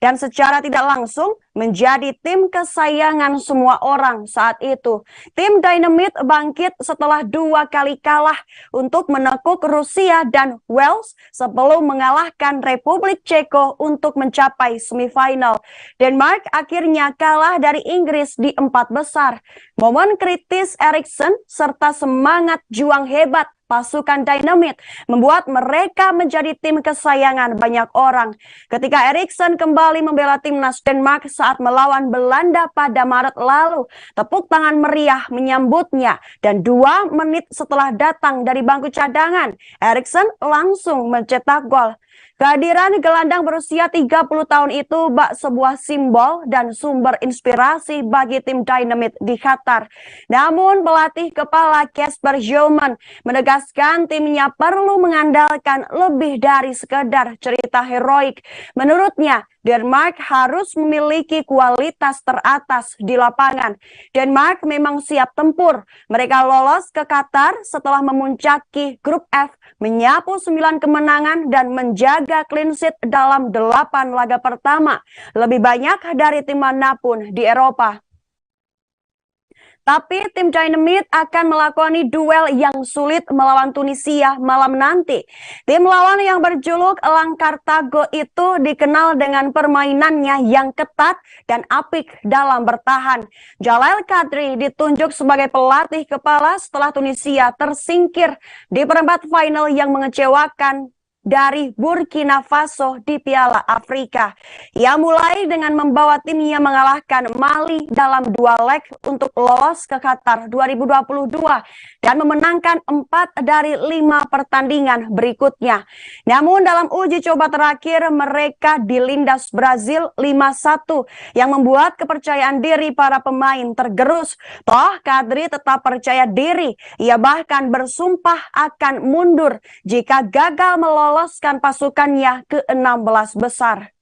dan secara tidak langsung menjadi tim kesayangan semua orang saat itu. Tim Dynamite bangkit setelah 2 kali kalah untuk menekuk Rusia dan Wales sebelum mengalahkan Republik Ceko untuk mencapai semifinal. Denmark akhirnya kalah dari Inggris di 4 besar. Momen kritis Eriksen serta semangat juang hebat pasukan Dynamite membuat mereka menjadi tim kesayangan banyak orang. Ketika Eriksen kembali membela timnas Denmark saat melawan Belanda pada Maret lalu, tepuk tangan meriah menyambutnya dan 2 menit setelah datang dari bangku cadangan, Eriksen langsung mencetak gol. Kehadiran gelandang berusia 30 tahun itu bak sebuah simbol dan sumber inspirasi bagi tim Dynamite di Qatar. Namun pelatih kepala Kasper Hjulmand menegaskan timnya perlu mengandalkan lebih dari sekedar cerita heroik. Menurutnya, Denmark harus memiliki kualitas teratas di lapangan. Denmark memang siap tempur. Mereka lolos ke Qatar setelah memuncaki grup F, menyapu 9 kemenangan dan menjaga clean sheet dalam 8 laga pertama, lebih banyak dari tim manapun di Eropa. Tapi tim Dynamite akan melakoni duel yang sulit melawan Tunisia malam nanti. Tim lawan yang berjuluk Elang Kartago itu dikenal dengan permainannya yang ketat dan apik dalam bertahan. Jalal Kadri ditunjuk sebagai pelatih kepala setelah Tunisia tersingkir di perempat final yang mengecewakan dari Burkina Faso di Piala Afrika. Ia mulai dengan membawa timnya mengalahkan Mali dalam 2 leg untuk lolos ke Qatar 2022 dan memenangkan 4 dari 5 pertandingan berikutnya. Namun dalam uji coba terakhir mereka dilindas Brazil 5-1 yang membuat kepercayaan diri para pemain tergerus. Toh Kadri tetap percaya diri. Ia bahkan bersumpah akan mundur jika gagal meloloskan pasukannya ke 16 besar.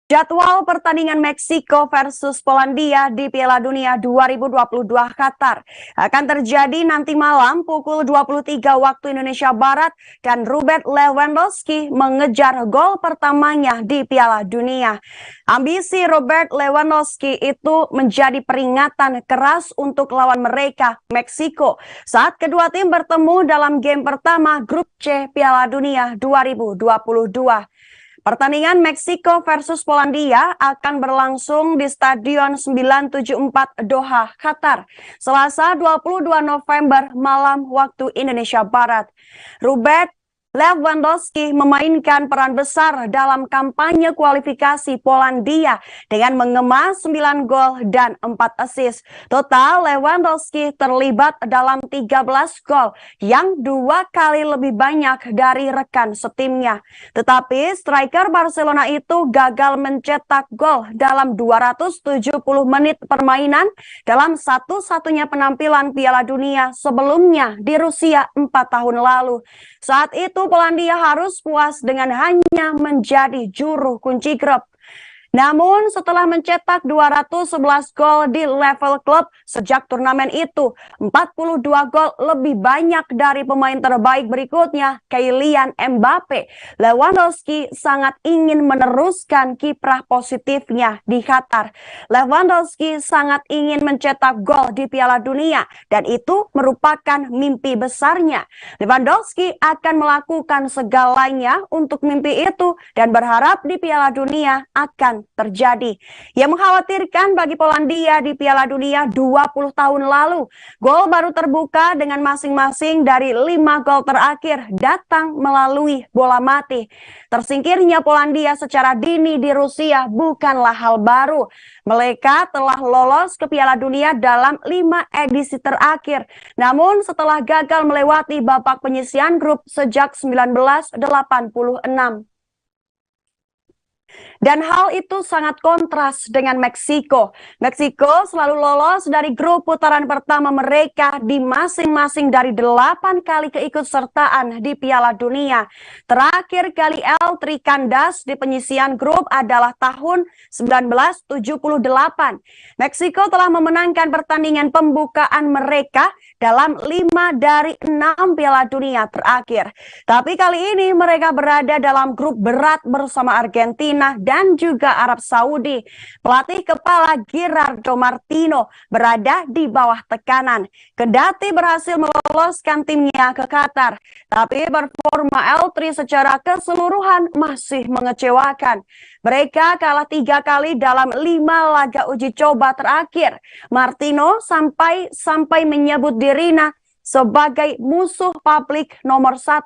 Jadwal pertandingan Meksiko versus Polandia di Piala Dunia 2022 Qatar akan terjadi nanti malam pukul 23 waktu Indonesia Barat dan Robert Lewandowski mengejar gol pertamanya di Piala Dunia. Ambisi Robert Lewandowski itu menjadi peringatan keras untuk lawan mereka, Meksiko, saat kedua tim bertemu dalam game pertama Grup C Piala Dunia 2022. Pertandingan Meksiko versus Polandia akan berlangsung di Stadion 974 Doha, Qatar, Selasa 22 November malam waktu Indonesia Barat. Robert Lewandowski memainkan peran besar dalam kampanye kualifikasi Polandia dengan mengemas 9 gol dan 4 assist. Total Lewandowski terlibat dalam 13 gol yang 2 kali lebih banyak dari rekan setimnya. Tetapi striker Barcelona itu gagal mencetak gol dalam 270 menit permainan dalam satu-satunya penampilan Piala Dunia sebelumnya di Rusia 4 tahun lalu. Saat itu Polandia harus puas dengan hanya menjadi juru kunci grup. Namun setelah mencetak 211 gol di level klub sejak turnamen itu, 42 gol lebih banyak dari pemain terbaik berikutnya, Kylian Mbappe. Lewandowski sangat ingin meneruskan kiprah positifnya di Qatar. Lewandowski sangat ingin mencetak gol di Piala Dunia dan itu merupakan mimpi besarnya. Lewandowski akan melakukan segalanya untuk mimpi itu dan berharap di Piala Dunia akan terjadi. Yang mengkhawatirkan bagi Polandia di Piala Dunia 20 tahun lalu, gol baru terbuka dengan masing-masing dari 5 gol terakhir datang melalui bola mati. Tersingkirnya Polandia secara dini di Rusia bukanlah hal baru. Mereka telah lolos ke Piala Dunia dalam 5 edisi terakhir. Namun setelah gagal melewati babak penyisihan grup sejak 1986. Dan hal itu sangat kontras dengan Meksiko. Meksiko selalu lolos dari grup putaran pertama mereka di masing-masing dari 8 kali keikutsertaan di Piala Dunia. Terakhir kali El Tri kandas di penyisihan grup adalah tahun 1978. Meksiko telah memenangkan pertandingan pembukaan mereka dalam 5 dari 6 Piala Dunia terakhir. Tapi kali ini mereka berada dalam grup berat bersama Argentina dan juga Arab Saudi. Pelatih kepala Gerardo Martino berada di bawah tekanan. Kendati berhasil meloloskan timnya ke Qatar, tapi performa El Tri secara keseluruhan masih mengecewakan. Mereka kalah 3 kali dalam 5 laga uji coba terakhir. Martino sampai menyebut dirinya sebagai musuh publik nomor 1.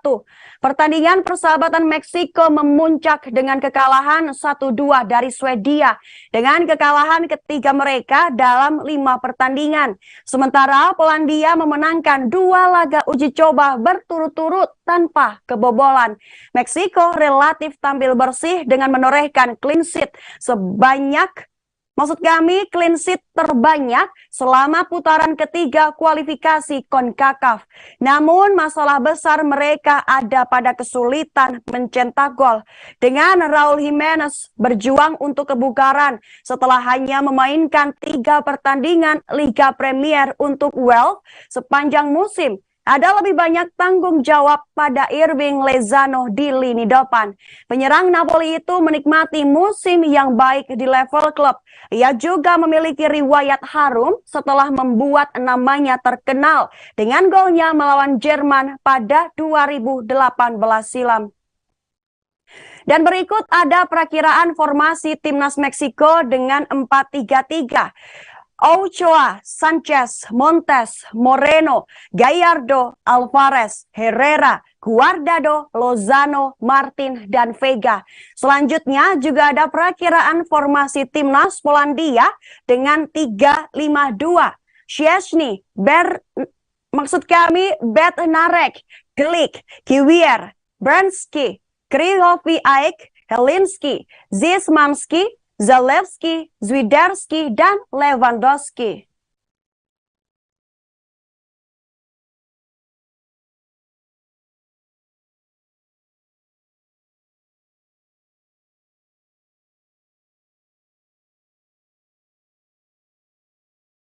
Pertandingan persahabatan Meksiko memuncak dengan kekalahan 1-2 dari Swedia. Dengan kekalahan ketiga mereka dalam 5 pertandingan. Sementara Polandia memenangkan 2 laga uji coba berturut-turut tanpa kebobolan. Meksiko relatif tampil bersih dengan menorehkan clean sheet sebanyak Maksud kami clean sheet terbanyak selama putaran ketiga kualifikasi CONCACAF. Namun masalah besar mereka ada pada kesulitan mencetak gol. Dengan Raul Jimenez berjuang untuk kebugaran setelah hanya memainkan 3 pertandingan Liga Premier untuk Wales sepanjang musim. Ada lebih banyak tanggung jawab pada Irving Lozano di lini depan. Penyerang Napoli itu menikmati musim yang baik di level klub. Ia juga memiliki riwayat harum setelah membuat namanya terkenal dengan golnya melawan Jerman pada 2018 silam. Dan berikut ada perakiraan formasi timnas Meksiko dengan 4-3-3. Ochoa, Sanchez, Montes, Moreno, Gallardo, Alvarez, Herrera, Guardado, Lozano, Martin, dan Vega. Selanjutnya juga ada perakiraan formasi timnas Polandia dengan 3-5-2. Szczęsny, Bednarek, Glik, Kiwier, Brandski, Krychowiak, Helinski, Zismanski, Zalewski, Zwiderski, dan Lewandowski.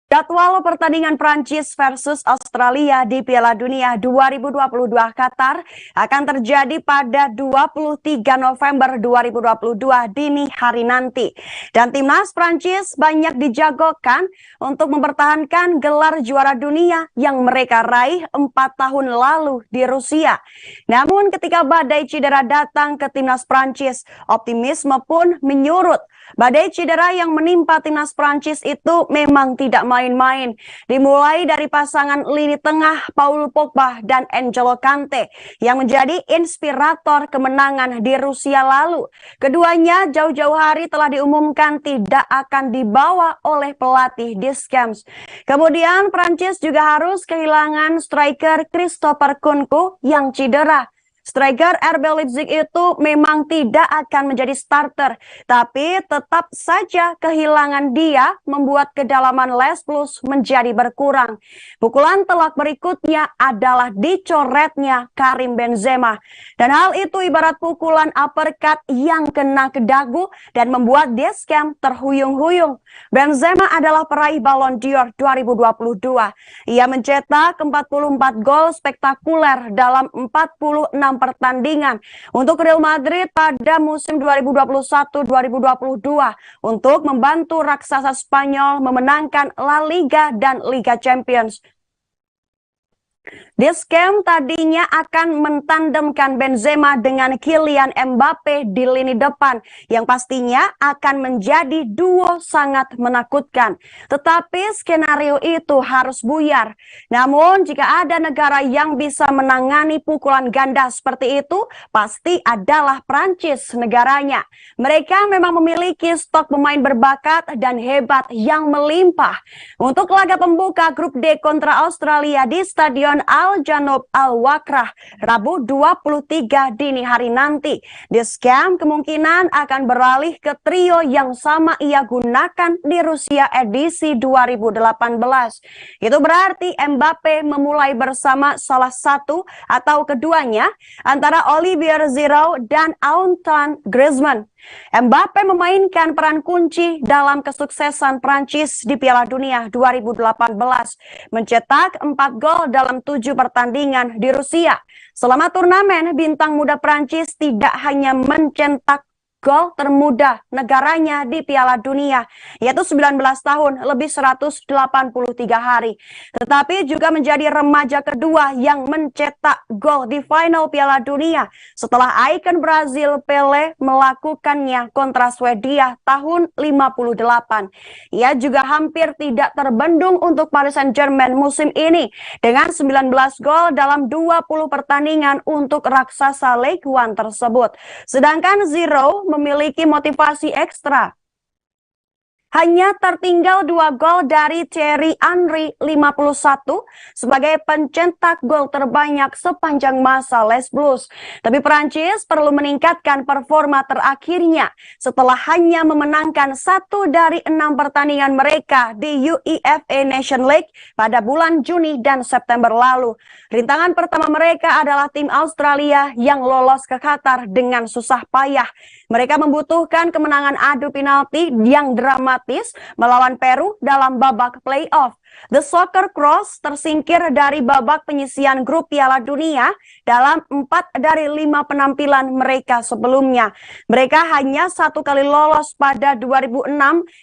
Jadwal pertandingan Prancis versus Australia di Piala Dunia 2022 Qatar akan terjadi pada 23 November 2022 dini hari nanti. Dan timnas Prancis banyak dijagokan untuk mempertahankan gelar juara dunia yang mereka raih 4 tahun lalu di Rusia. Namun ketika badai cedera datang ke timnas Prancis, optimisme pun menyurut. Badai cedera yang menimpa timnas Prancis itu memang tidak main-main. Dimulai dari pasangan lini tengah Paul Pogba dan N'Golo Kante yang menjadi inspirator kemenangan di Rusia lalu. Keduanya jauh-jauh hari telah diumumkan tidak akan dibawa oleh pelatih Deschamps. Kemudian Prancis juga harus kehilangan striker Christopher Nkunku yang cedera. Striker RB Leipzig itu memang tidak akan menjadi starter, tapi tetap saja kehilangan dia membuat kedalaman Les Blues menjadi berkurang. Pukulan telak berikutnya adalah dicoretnya Karim Benzema. Dan hal itu ibarat pukulan uppercut yang kena ke dagu dan membuat Deschamps terhuyung-huyung. Benzema adalah peraih Ballon d'Or 2022. Ia mencetak 44 gol spektakuler dalam 46 pertandingan untuk Real Madrid pada musim 2021-2022 untuk membantu raksasa Spanyol memenangkan La Liga dan Liga Champions. Deschamps tadinya akan mentandemkan Benzema dengan Kylian Mbappe di lini depan yang pastinya akan menjadi duo sangat menakutkan. Tetapi skenario itu harus buyar. Namun jika ada negara yang bisa menangani pukulan ganda seperti itu, pasti adalah Prancis negaranya. Mereka memang memiliki stok pemain berbakat dan hebat yang melimpah. Untuk laga pembuka grup D kontra Australia di Stadion Al Janoub Al Wakrah Rabu 23 dini hari nanti, Deschamps kemungkinan akan beralih ke trio yang sama ia gunakan di Rusia edisi 2018. Itu berarti Mbappe memulai bersama salah satu atau keduanya antara Olivier Giroud dan Antoine Griezmann. Mbappe memainkan peran kunci dalam kesuksesan Prancis di Piala Dunia 2018, mencetak 4 gol dalam 7 pertandingan di Rusia. Selama turnamen, bintang muda Prancis tidak hanya mencetak gol termuda negaranya di Piala Dunia, yaitu 19 tahun lebih 183 hari. Tetapi juga menjadi remaja kedua yang mencetak gol di final Piala Dunia setelah ikon Brazil Pele melakukannya kontra Swedia tahun 58. Ia juga hampir tidak terbendung untuk Paris Saint-Germain musim ini dengan 19 gol dalam 20 pertandingan untuk raksasa Ligue 1 tersebut. Sedangkan Giroud memiliki motivasi ekstra. Hanya tertinggal 2 gol dari Thierry Henry 51 sebagai pencetak gol terbanyak sepanjang masa Les Blues. Tapi Prancis perlu meningkatkan performa terakhirnya setelah hanya memenangkan 1 dari 6 pertandingan mereka di UEFA Nation League pada bulan Juni dan September lalu. Rintangan pertama mereka adalah tim Australia yang lolos ke Qatar dengan susah payah. Mereka membutuhkan kemenangan adu penalti yang dramatis melawan Peru dalam babak playoff. The Soccer Cross tersingkir dari babak penyisihan grup Piala Dunia dalam 4 dari 5 penampilan mereka sebelumnya. Mereka hanya 1 kali lolos pada 2006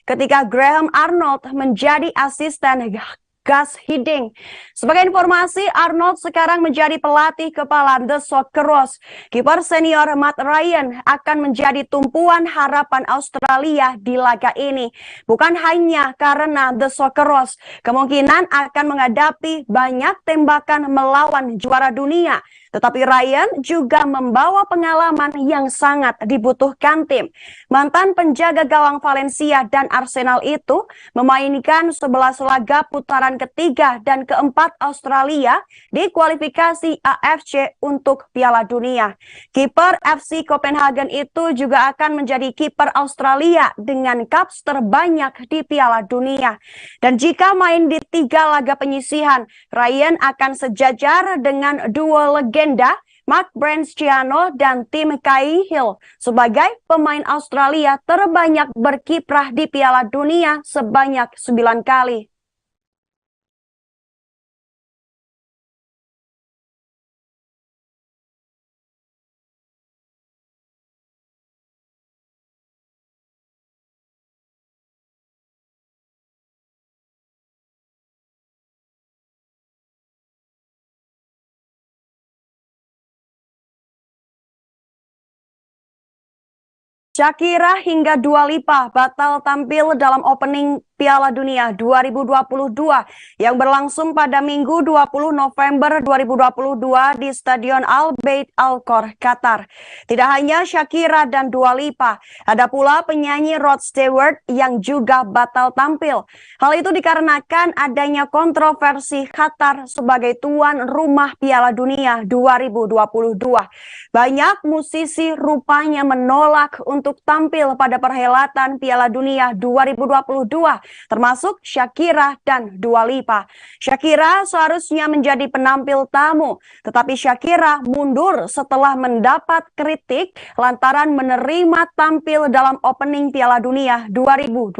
ketika Graham Arnold menjadi asisten Gus Hiddink. Sebagai informasi, Arnold sekarang menjadi pelatih kepala The Socceroos. Kiper senior Matt Ryan akan menjadi tumpuan harapan Australia di laga ini. Bukan hanya karena The Socceroos kemungkinan akan menghadapi banyak tembakan melawan juara dunia, tetapi Ryan juga membawa pengalaman yang sangat dibutuhkan tim. Mantan penjaga gawang Valencia dan Arsenal itu memainkan 11 laga putaran ketiga dan keempat Australia di kualifikasi AFC untuk Piala Dunia. Kiper FC Copenhagen itu juga akan menjadi kiper Australia dengan caps terbanyak di Piala Dunia. Dan jika main di 3 laga penyisihan, Ryan akan sejajar dengan duo legenda Mark Branciano dan Tim Cahill sebagai pemain Australia terbanyak berkiprah di Piala Dunia sebanyak 9 kali. Shakira hingga Dua Lipa batal tampil dalam opening Piala Dunia 2022 yang berlangsung pada Minggu 20 November 2022 di Stadion Al Bayt Al Khor, Qatar. Tidak hanya Shakira dan Dua Lipa, ada pula penyanyi Rod Stewart yang juga batal tampil. Hal itu dikarenakan adanya kontroversi Qatar sebagai tuan rumah Piala Dunia 2022. Banyak musisi rupanya menolak untuk tampil pada perhelatan Piala Dunia 2022. Termasuk Shakira dan Dua Lipa. Shakira seharusnya menjadi penampil tamu, tetapi Shakira mundur setelah mendapat kritik lantaran menerima tampil dalam opening Piala Dunia 2022.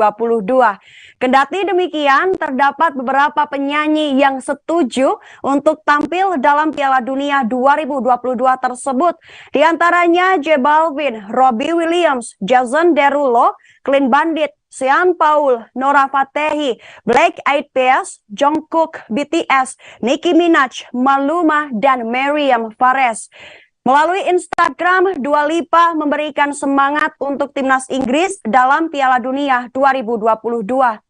Kendati demikian, terdapat beberapa penyanyi yang setuju untuk tampil dalam Piala Dunia 2022 tersebut. Di antaranya J Balvin, Robbie Williams, Jason Derulo, Clean Bandit, Sean Paul, Nora Fatehi, Black Eyed Peas, Jungkook, BTS, Nicki Minaj, Maluma, dan Meriam Fares. Melalui Instagram, Dua Lipa memberikan semangat untuk timnas Inggris dalam Piala Dunia 2022.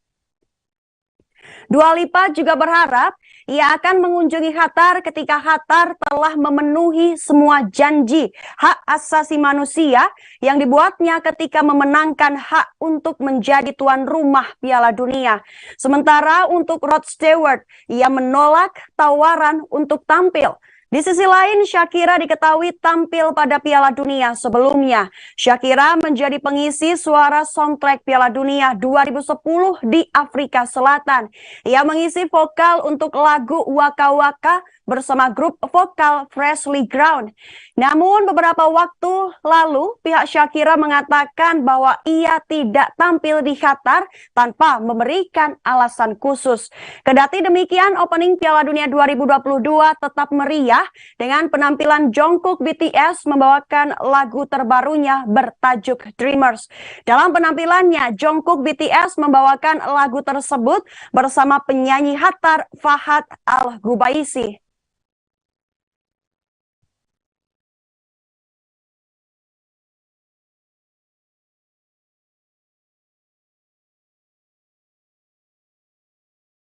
Dua Lipa juga berharap ia akan mengunjungi Qatar ketika Qatar telah memenuhi semua janji hak asasi manusia yang dibuatnya ketika memenangkan hak untuk menjadi tuan rumah Piala Dunia. Sementara untuk Rod Stewart, ia menolak tawaran untuk tampil. Di sisi lain, Shakira diketahui tampil pada Piala Dunia sebelumnya. Shakira menjadi pengisi suara soundtrack Piala Dunia 2010 di Afrika Selatan. Ia mengisi vokal untuk lagu Waka Waka bersama grup vokal Freshly Ground. Namun beberapa waktu lalu pihak Shakira mengatakan bahwa ia tidak tampil di Qatar tanpa memberikan alasan khusus. Kendati demikian, opening Piala Dunia 2022 tetap meriah dengan penampilan Jungkook BTS membawakan lagu terbarunya bertajuk Dreamers. Dalam penampilannya, Jungkook BTS membawakan lagu tersebut bersama penyanyi Qatar Fahad Al-Ghubaisi.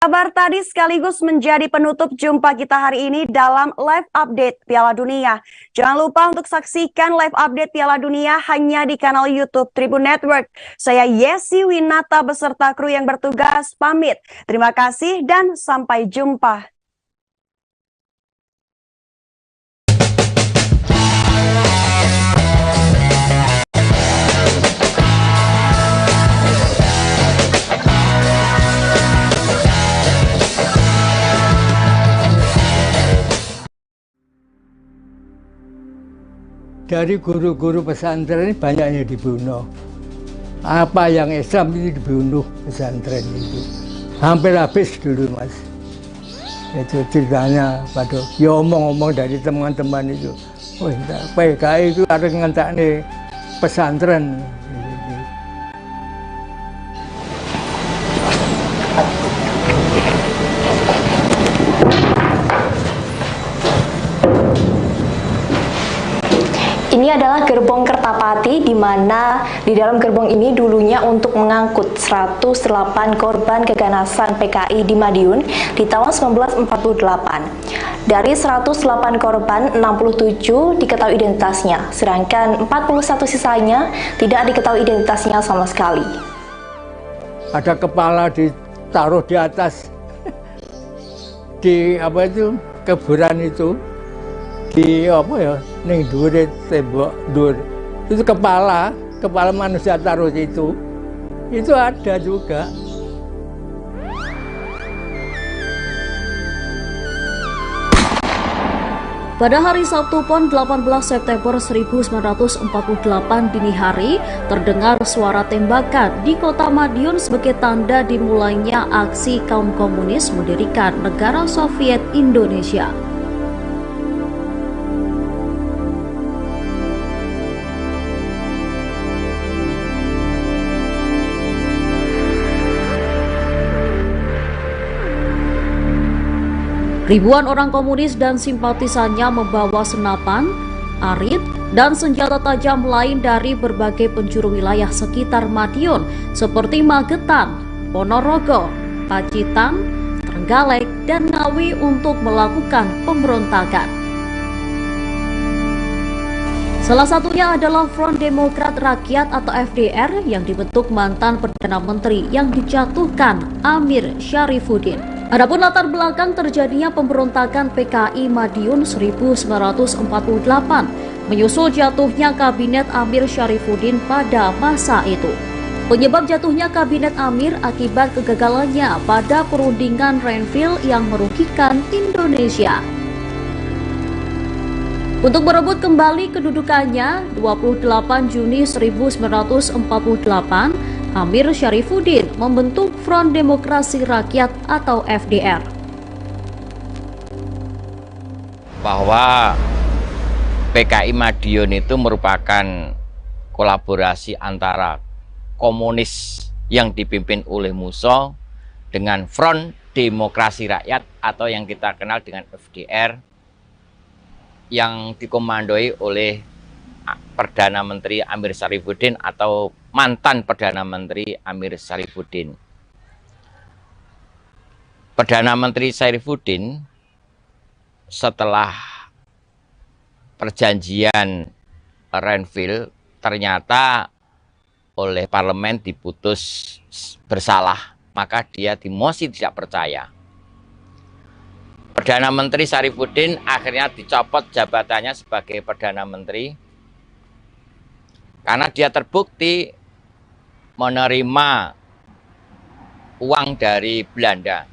Kabar tadi sekaligus menjadi penutup jumpa kita hari ini dalam live update Piala Dunia. Jangan lupa untuk saksikan live update Piala Dunia hanya di kanal YouTube Tribun Network. Saya Yesi Winata beserta kru yang bertugas pamit. Terima kasih dan sampai jumpa. Dari guru-guru pesantren ini banyak yang dibunuh. Apa yang Islam itu dibunuh pesantren itu. Hampir habis dulu, Mas. Itu ceritanya pada ya omong-omong dari teman-teman itu. Oh, PKI itu harus ngentakne pesantren. Ini adalah gerbong Kertapati di mana di dalam gerbong ini dulunya untuk mengangkut 108 korban keganasan PKI di Madiun di tahun 1948. Dari 108 korban, 67 diketahui identitasnya, sedangkan 41 sisanya tidak diketahui identitasnya sama sekali. Ada kepala ditaruh di atas di apa itu kuburan itu. Di apa ya, ning dhuwure tembok dhuwur. Itu kepala manusia taruh itu ada juga. Pada hari Sabtu PON 18 September 1948 dini hari, terdengar suara tembakan di kota Madiun sebagai tanda dimulainya aksi kaum komunis mendirikan negara Soviet Indonesia. Ribuan orang komunis dan simpatisannya membawa senapan, arit, dan senjata tajam lain dari berbagai penjuru wilayah sekitar Madiun seperti Magetan, Ponorogo, Pacitan, Trenggalek, dan Ngawi untuk melakukan pemberontakan. Salah satunya adalah Front Demokrat Rakyat atau FDR yang dibentuk mantan Perdana Menteri yang dijatuhkan Amir Syarifuddin. Adapun latar belakang terjadinya pemberontakan PKI Madiun 1948 menyusul jatuhnya kabinet Amir Syarifuddin pada masa itu. Penyebab jatuhnya kabinet Amir akibat kegagalannya pada perundingan Renville yang merugikan Indonesia. Untuk merebut kembali kedudukannya, 28 Juni 1948, Amir Syarifuddin membentuk Front Demokrasi Rakyat atau FDR. Bahwa PKI Madiun itu merupakan kolaborasi antara komunis yang dipimpin oleh Musso dengan Front Demokrasi Rakyat atau yang kita kenal dengan FDR yang dikomandoi oleh Perdana Menteri Amir Syarifuddin atau mantan Perdana Menteri Amir Syarifuddin. Perdana Menteri Syarifuddin setelah perjanjian Renville ternyata oleh parlemen diputus bersalah, maka dia dimosi tidak percaya. Perdana Menteri Syarifuddin akhirnya dicopot jabatannya sebagai Perdana Menteri karena dia terbukti menerima uang dari Belanda.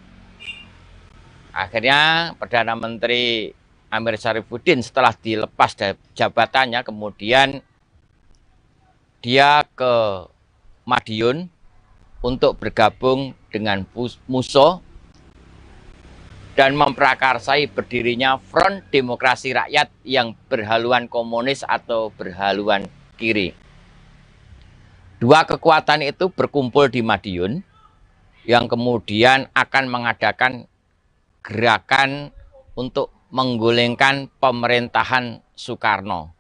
Akhirnya Perdana Menteri Amir Syarifuddin setelah dilepas jabatannya, kemudian dia ke Madiun untuk bergabung dengan Musso dan memprakarsai berdirinya Front Demokrasi Rakyat yang berhaluan komunis atau berhaluan kiri. Dua kekuatan itu berkumpul di Madiun yang kemudian akan mengadakan gerakan untuk menggulingkan pemerintahan Soekarno.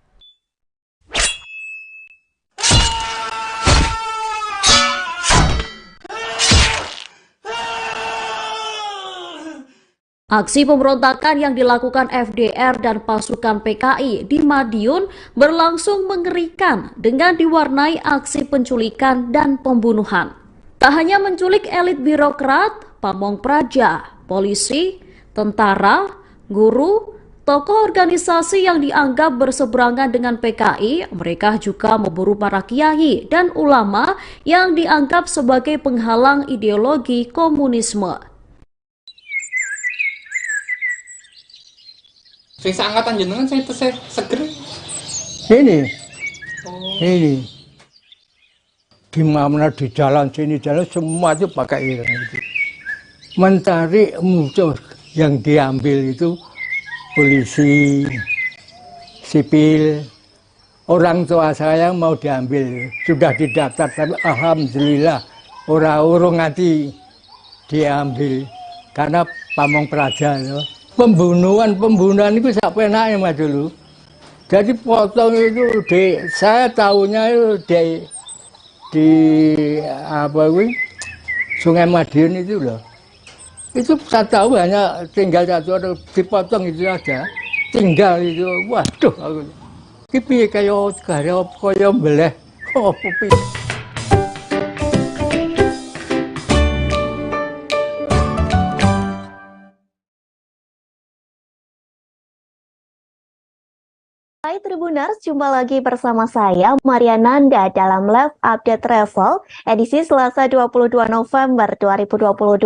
Aksi pemberontakan yang dilakukan FDR dan pasukan PKI di Madiun berlangsung mengerikan dengan diwarnai aksi penculikan dan pembunuhan. Tak hanya menculik elit birokrat, pamong praja, polisi, tentara, guru, tokoh organisasi yang dianggap berseberangan dengan PKI, mereka juga memburu para kiai dan ulama yang dianggap sebagai penghalang ideologi komunisme. Sing seangkatan jenengan saya tesih seger. Ini, ini di mana di jalan sini jalan semua itu pakai ireng itu. Mencari musuh yang diambil itu polisi, sipil, orang tua saya mau diambil sudah didaftar tapi alhamdulillah orang nganti diambil karena pamong praja loh. Pembunuhan itu sampai naik mas dulu. Jadi potong itu saya tahunya itu di apa ini Sungai Madiun itu loh. Itu saya tahu hanya tinggal satu orang dipotong itu aja. Tinggal itu, waduh aku. Tapi kayak beleh. Oh, pipi. Hai Tribuners, jumpa lagi bersama saya Maria Nanda dalam Live Update Travel edisi Selasa 22 November 2022.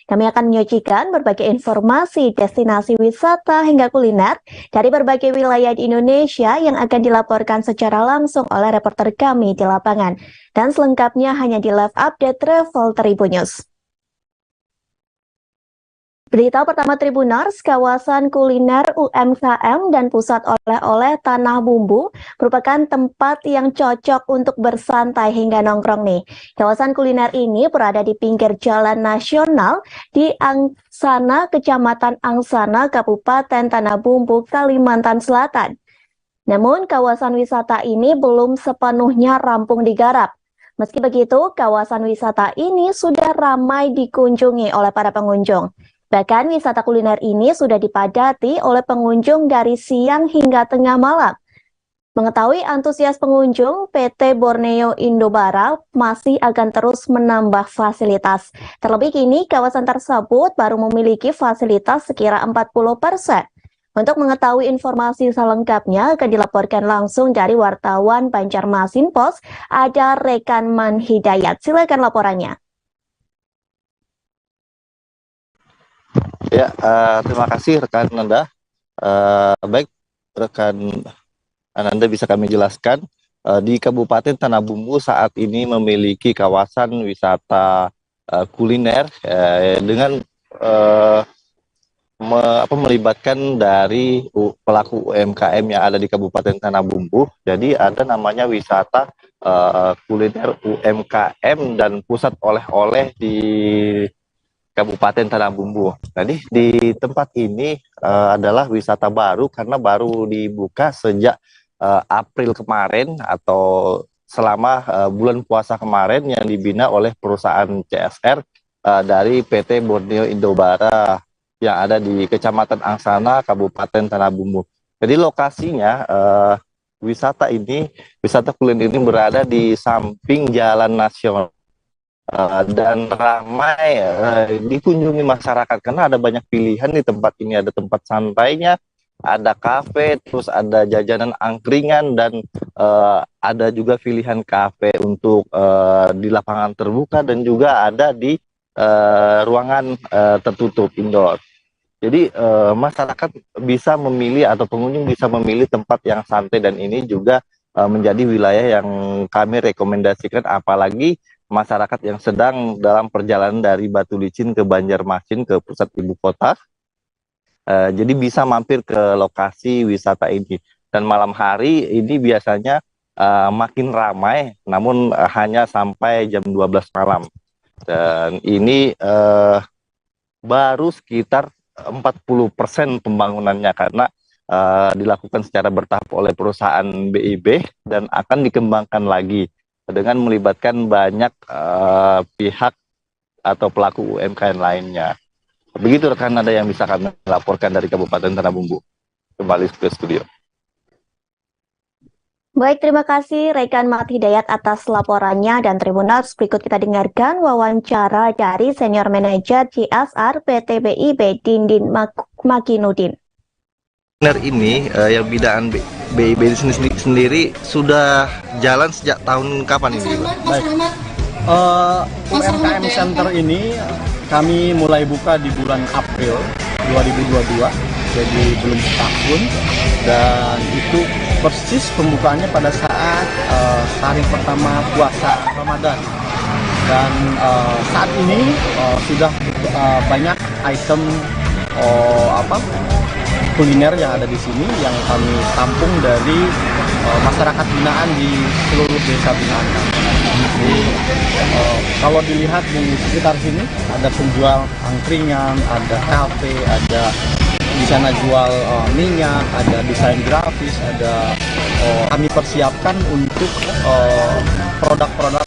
Kami akan menyajikan berbagai informasi destinasi wisata hingga kuliner dari berbagai wilayah di Indonesia yang akan dilaporkan secara langsung oleh reporter kami di lapangan. Dan selengkapnya hanya di Live Update Travel Tribunnews. Berita pertama Tribuners, kawasan kuliner UMKM dan pusat oleh-oleh Tanah Bumbu merupakan tempat yang cocok untuk bersantai hingga nongkrong nih. Kawasan kuliner ini berada di pinggir jalan nasional di Angsana, Kecamatan Angsana, Kabupaten Tanah Bumbu, Kalimantan Selatan. Namun kawasan wisata ini belum sepenuhnya rampung digarap. Meski begitu, kawasan wisata ini sudah ramai dikunjungi oleh para pengunjung. Bahkan wisata kuliner ini sudah dipadati oleh pengunjung dari siang hingga tengah malam. Mengetahui antusias pengunjung, PT Borneo Indobara masih akan terus menambah fasilitas. Terlebih kini kawasan tersebut baru memiliki fasilitas sekira 40%. Untuk mengetahui informasi selengkapnya akan dilaporkan langsung dari wartawan Banjarmasin Post, ada rekan Man Hidayat. Silakan laporannya. Ya, terima kasih rekan Nanda. Baik, rekan Nanda bisa kami jelaskan, di Kabupaten Tanah Bumbu saat ini memiliki kawasan wisata kuliner dengan melibatkan dari pelaku UMKM yang ada di Kabupaten Tanah Bumbu. Jadi ada namanya wisata kuliner UMKM dan pusat oleh-oleh di Kabupaten Tanah Bumbu. Jadi di tempat ini adalah wisata baru karena baru dibuka sejak April kemarin atau selama bulan puasa kemarin yang dibina oleh perusahaan CSR dari PT Borneo Indobara yang ada di Kecamatan Angsana, Kabupaten Tanah Bumbu. Jadi lokasinya wisata kuliner ini berada di samping jalan nasional. Dan ramai dikunjungi masyarakat karena ada banyak pilihan di tempat ini. Ada tempat santainya, ada kafe, terus ada jajanan angkringan, dan ada juga pilihan kafe untuk di lapangan terbuka dan juga ada di ruangan tertutup indoor. Jadi masyarakat bisa memilih atau pengunjung bisa memilih tempat yang santai, dan ini juga menjadi wilayah yang kami rekomendasikan apalagi masyarakat yang sedang dalam perjalanan dari Batu Licin ke Banjarmasin ke pusat ibu kota. Jadi bisa mampir ke lokasi wisata ini. Dan malam hari ini biasanya makin ramai, namun hanya sampai jam 12 malam. Dan ini baru sekitar 40% pembangunannya karena dilakukan secara bertahap oleh perusahaan BIB dan akan dikembangkan lagi dengan melibatkan banyak pihak atau pelaku UMKM lainnya. Begitu rekan, ada yang bisa kami laporkan dari Kabupaten Tanah Bumbu. Kembali ke studio. Baik, terima kasih rekan Mat Hidayat atas laporannya, dan Tribuners, berikut kita dengarkan wawancara dari Senior Manager CSR PT BIP Dindin Makinudin. Kuliner ini yang bidaan BIP sendiri sudah jalan sejak tahun kapan ini? Baik, UMKM Center ini kami mulai buka di bulan April 2022, jadi belum setahun, dan itu persis pembukaannya pada saat hari pertama puasa Ramadan. Dan saat ini sudah banyak item kuliner yang ada di sini yang kami tampung dari masyarakat binaan di seluruh desa binaan. Jadi kalau dilihat di sekitar sini ada penjual angkringan, ada kafe, ada di sana jual minyak, ada desain grafis, ada kami persiapkan untuk produk-produk.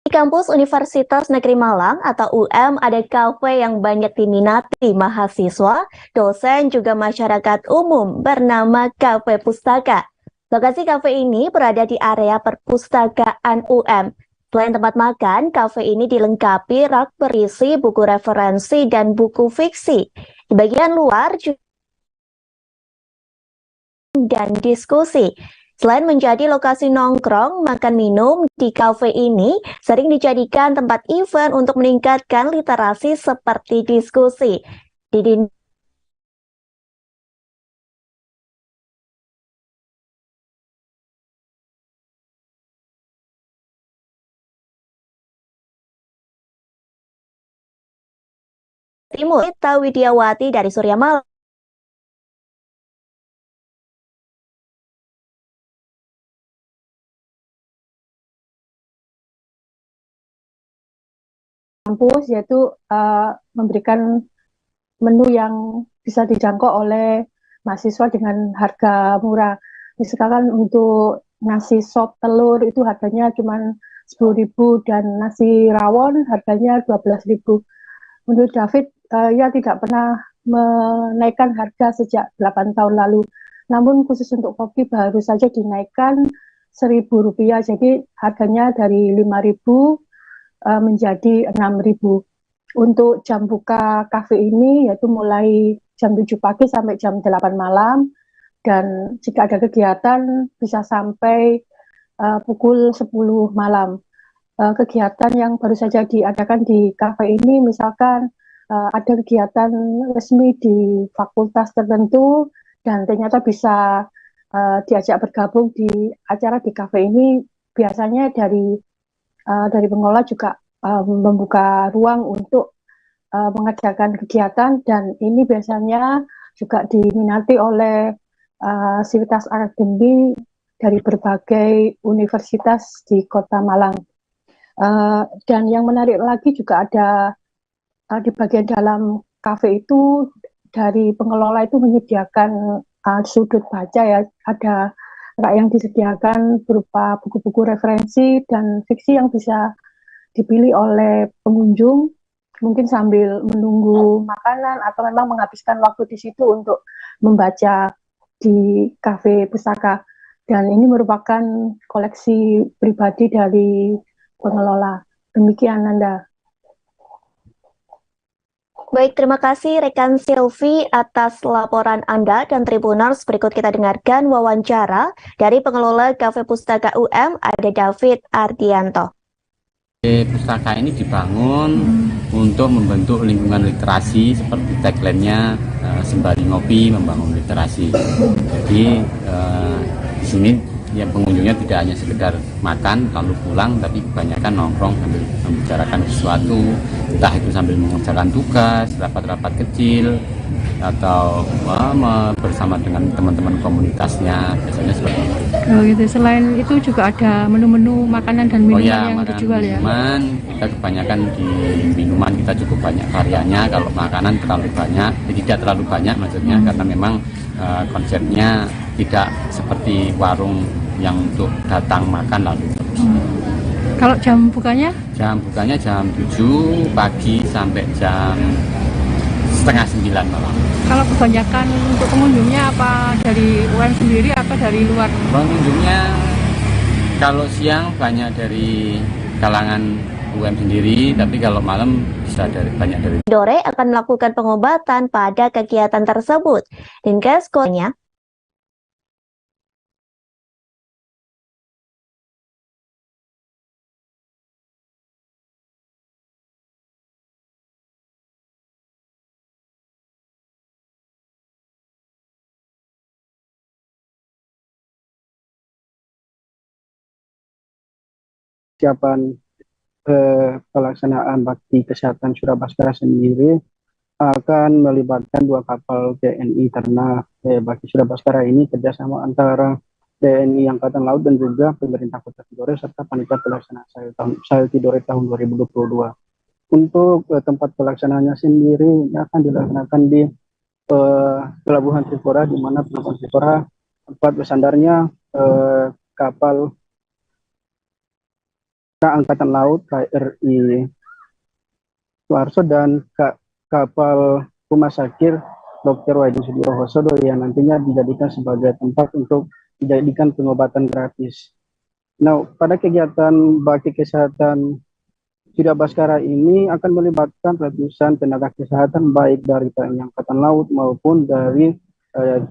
Di kampus Universitas Negeri Malang atau UM ada kafe yang banyak diminati mahasiswa, dosen, juga masyarakat umum bernama Kafe Pustaka. Lokasi kafe ini berada di area perpustakaan UM. Selain tempat makan, kafe ini dilengkapi rak berisi buku referensi dan buku fiksi. Di bagian luar dan diskusi. Selain menjadi lokasi nongkrong, makan minum, di kafe ini sering dijadikan tempat event untuk meningkatkan literasi seperti diskusi. Di Timur, Rita Widiawati dari Surya Malang. Kampus yaitu memberikan menu yang bisa dijangkau oleh mahasiswa dengan harga murah. Misalkan untuk nasi sop telur itu harganya cuma 10.000 dan nasi rawon harganya 12.000. Menurut David, ia tidak pernah menaikkan harga sejak 8 tahun lalu. Namun khusus untuk kopi baru saja dinaikkan Rp1.000. Jadi harganya dari 5.000 menjadi 6.000. Untuk jam buka kafe ini yaitu mulai jam 7 pagi sampai jam 8 malam, dan jika ada kegiatan bisa sampai pukul 10 malam. Kegiatan yang baru saja diadakan di kafe ini misalkan ada kegiatan resmi di fakultas tertentu dan ternyata bisa diajak bergabung di acara di kafe ini. Biasanya dari pengelola juga membuka ruang untuk mengadakan kegiatan, dan ini biasanya juga diminati oleh sivitas akademi dari berbagai universitas di Kota Malang. Dan yang menarik lagi juga ada di bagian dalam kafe itu dari pengelola itu menyediakan sudut baca ya, ada rak yang disediakan berupa buku-buku referensi dan fiksi yang bisa dipilih oleh pengunjung, mungkin sambil menunggu makanan atau memang menghabiskan waktu di situ untuk membaca di kafe pustaka. Dan ini merupakan koleksi pribadi dari pengelola. Demikian Nanda. Baik, terima kasih rekan Silvi atas laporan Anda, dan Tribuners, berikut kita dengarkan wawancara dari pengelola Kafe Pustaka UM, ada David Ardianto. Pustaka ini dibangun untuk membentuk lingkungan literasi seperti tagline-nya sembari ngopi membangun literasi. Jadi di sini ya pengunjungnya tidak hanya sekedar makan lalu pulang, tapi kebanyakan nongkrong sambil membicarakan sesuatu, entah itu sambil mengerjakan tugas, rapat-rapat kecil, atau bersama dengan teman-teman komunitasnya, biasanya seperti itu. Oh gitu. Selain itu juga ada menu-menu makanan dan minuman yang dijual ya? Minuman, kita kebanyakan di minuman kita cukup banyak variannya. Kalau makanan terlalu banyak, tidak terlalu banyak maksudnya, karena memang konsepnya tidak seperti warung yang untuk datang makan lalu terus. Kalau jam bukanya? Jam bukanya jam 7 pagi sampai jam setengah 9 malam. Kalau kebanyakan untuk pengunjungnya apa dari UM sendiri apa dari luar? Pengunjungnya kalau siang banyak dari kalangan UM sendiri, tapi kalau malam bisa banyak dari. Dore akan melakukan pengobatan pada kegiatan tersebut. Dinkes Kota. Persiapan pelaksanaan bakti kesehatan Surabaskara sendiri akan melibatkan 2 kapal TNI karena bakti Surabaskara ini kerjasama antara TNI Angkatan Laut dan juga pemerintah Kota Tidore serta panitia pelaksana Sahel Tidore tahun 2022. Untuk tempat pelaksanaannya sendiri akan dilaksanakan di Pelabuhan Tripura, di mana Pelabuhan Tripura tempat bersandarnya kapal Angkatan Laut KRI Suharto dan kapal Rumah Sakit Dr. Wahidin Sudirohosodo yang nantinya dijadikan sebagai tempat untuk dijadikan pengobatan gratis. Nah, pada kegiatan bakti kesehatan Surabaskara ini akan melibatkan ratusan tenaga kesehatan baik dari TNI Angkatan Laut maupun dari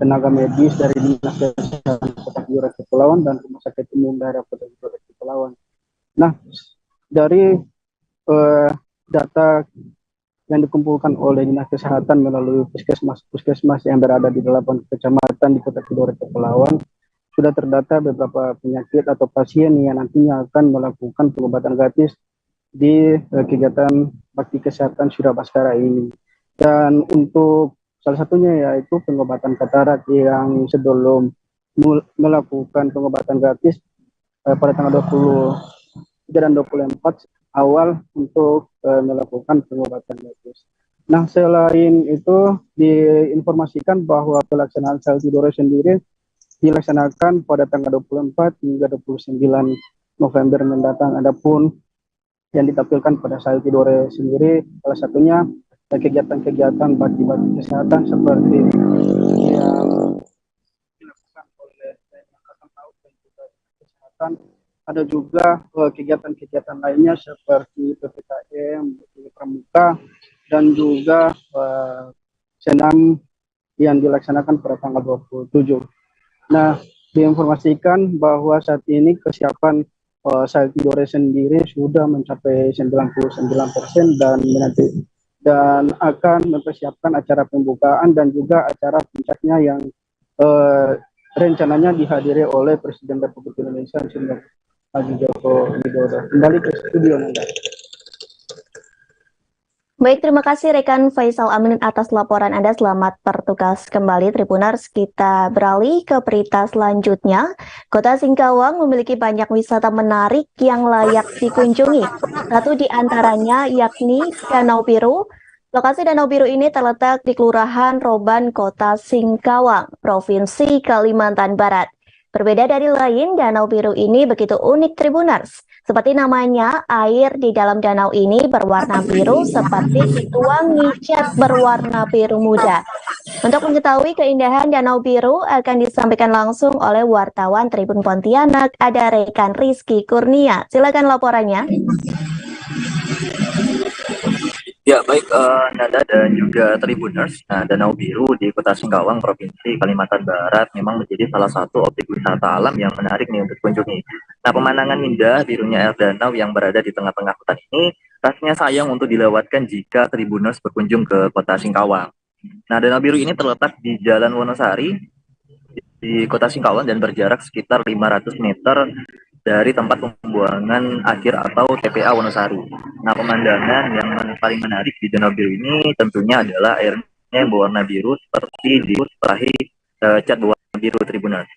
tenaga medis dari Dinas Kesehatan Kota Tidore Kepulauan dan Rumah Sakit Umum Daerah Kota Tidore Kepulauan. Nah, dari data yang dikumpulkan oleh Dinas Kesehatan melalui puskesmas yang berada di 8 kecamatan di Kota Tidore Kepulauan, sudah terdata beberapa penyakit atau pasien yang nantinya akan melakukan pengobatan gratis di kegiatan bakti kesehatan Surabaskara ini. Dan untuk salah satunya yaitu pengobatan katarak yang sebelum melakukan pengobatan gratis pada tanggal 20 dan 24 awal untuk melakukan pengobatan gratis. Nah, selain itu diinformasikan bahwa pelaksanaan Sahel Tidore sendiri dilaksanakan pada tanggal 24 hingga 29 November mendatang. Adapun yang ditampilkan pada Sahel Tidore sendiri salah satunya kegiatan-kegiatan bakti-bakti kesehatan seperti yang dilakukan oleh Angkatan Laut dan juga kesehatan. Ada juga kegiatan-kegiatan lainnya seperti PPKM, pramuka, dan juga senam yang dilaksanakan pada tanggal 27. Nah, diinformasikan bahwa saat ini kesiapan Sahel Tidore sendiri sudah mencapai 99% dan akan mempersiapkan acara pembukaan dan juga acara puncaknya yang rencananya dihadiri oleh Presiden Republik Indonesia Haji Joko Widodo. Kembali ke studio Nanda. Baik, terima kasih rekan Faisal Amin atas laporan Anda. Selamat bertugas kembali Tribuners. Kita beralih ke berita selanjutnya. Kota Singkawang memiliki banyak wisata menarik yang layak dikunjungi. Satu di antaranya yakni Danau Biru. Lokasi Danau Biru ini terletak di Kelurahan Roban, Kota Singkawang, Provinsi Kalimantan Barat. Berbeda dari lain, Danau Biru ini begitu unik Tribuners. Seperti namanya, air di dalam danau ini berwarna biru seperti dituangi cat berwarna biru muda. Untuk mengetahui keindahan Danau Biru akan disampaikan langsung oleh wartawan Tribun Pontianak, ada rekan Rizky Kurnia. Silakan laporannya. Ya, baik Nada dan juga Tribuners. Nah, Danau Biru di Kota Singkawang, Provinsi Kalimantan Barat memang menjadi salah satu objek wisata alam yang menarik nih untuk dikunjungi. Nah, pemandangan indah birunya air danau yang berada di tengah-tengah hutan ini rasanya sayang untuk dilewatkan jika Tribuners berkunjung ke Kota Singkawang. Nah, Danau Biru ini terletak di Jalan Wonosari di Kota Singkawang dan berjarak sekitar 500 meter dari tempat pembuangan akhir atau TPA Wonosari. Nah, pemandangan yang paling menarik di Danau Biru ini tentunya adalah airnya yang berwarna biru seperti dirahi cat berwarna biru Tribuners.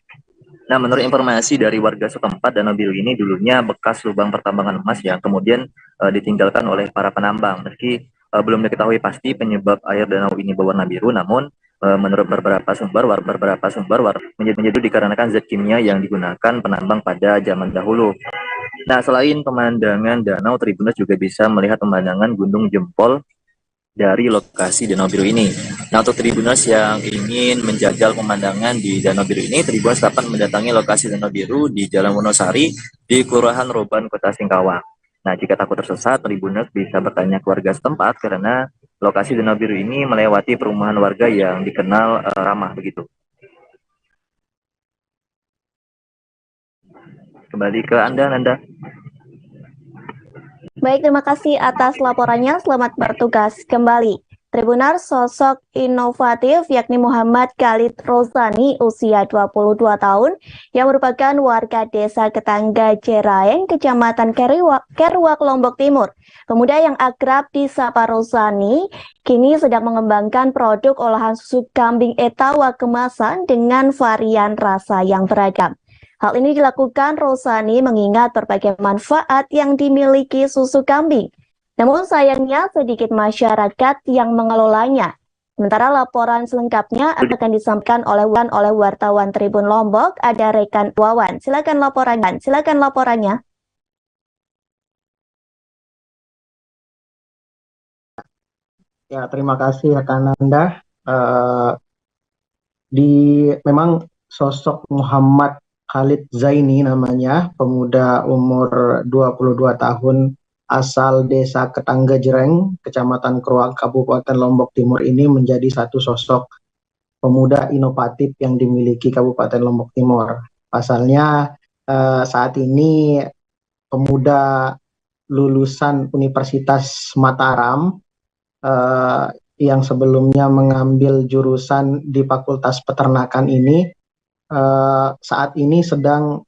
Nah, menurut informasi dari warga setempat, Danau Biru ini dulunya bekas lubang pertambangan emas yang kemudian ditinggalkan oleh para penambang. Meski belum diketahui pasti penyebab air danau ini berwarna biru, namun menurut beberapa sumber menjadi dikarenakan zat kimia yang digunakan penambang pada zaman dahulu. Nah, selain pemandangan danau, Tribuners juga bisa melihat pemandangan Gunung Jempol dari lokasi Danau Biru ini. Nah, untuk Tribuners yang ingin menjajal pemandangan di Danau Biru ini, Tribuners dapat mendatangi lokasi Danau Biru di Jalan Wonosari di Kelurahan Roban, Kota Singkawang. Nah, jika takut tersesat, Tribuners bisa bertanya ke warga setempat karena lokasi Danau Biru ini melewati perumahan warga yang dikenal ramah begitu. Kembali ke Anda, Nanda. Baik, terima kasih atas laporannya. Selamat bertugas kembali. Tribuners, sosok inovatif yakni Muhammad Khalid Rozani usia 22 tahun yang merupakan warga desa Ketangga Jeraeng, Kecamatan Kerwak, Lombok Timur. Pemuda yang akrab disapa Rozani kini sedang mengembangkan produk olahan susu kambing etawa kemasan dengan varian rasa yang beragam. Hal ini dilakukan Rozani mengingat berbagai manfaat yang dimiliki susu kambing. Namun sayangnya sedikit masyarakat yang mengelolanya. Sementara laporan selengkapnya akan disampaikan oleh wartawan Tribun Lombok, ada rekan Wawan. Silakan laporannya. Ya, terima kasih rekan Anda. Memang sosok Muhammad Khalid Zaini namanya, pemuda umur 22 tahun asal desa Ketangga Jeraeng, Kecamatan Kerwak, Kabupaten Lombok Timur ini menjadi satu sosok pemuda inovatif yang dimiliki Kabupaten Lombok Timur. Pasalnya saat ini pemuda lulusan Universitas Mataram yang sebelumnya mengambil jurusan di Fakultas Peternakan ini saat ini sedang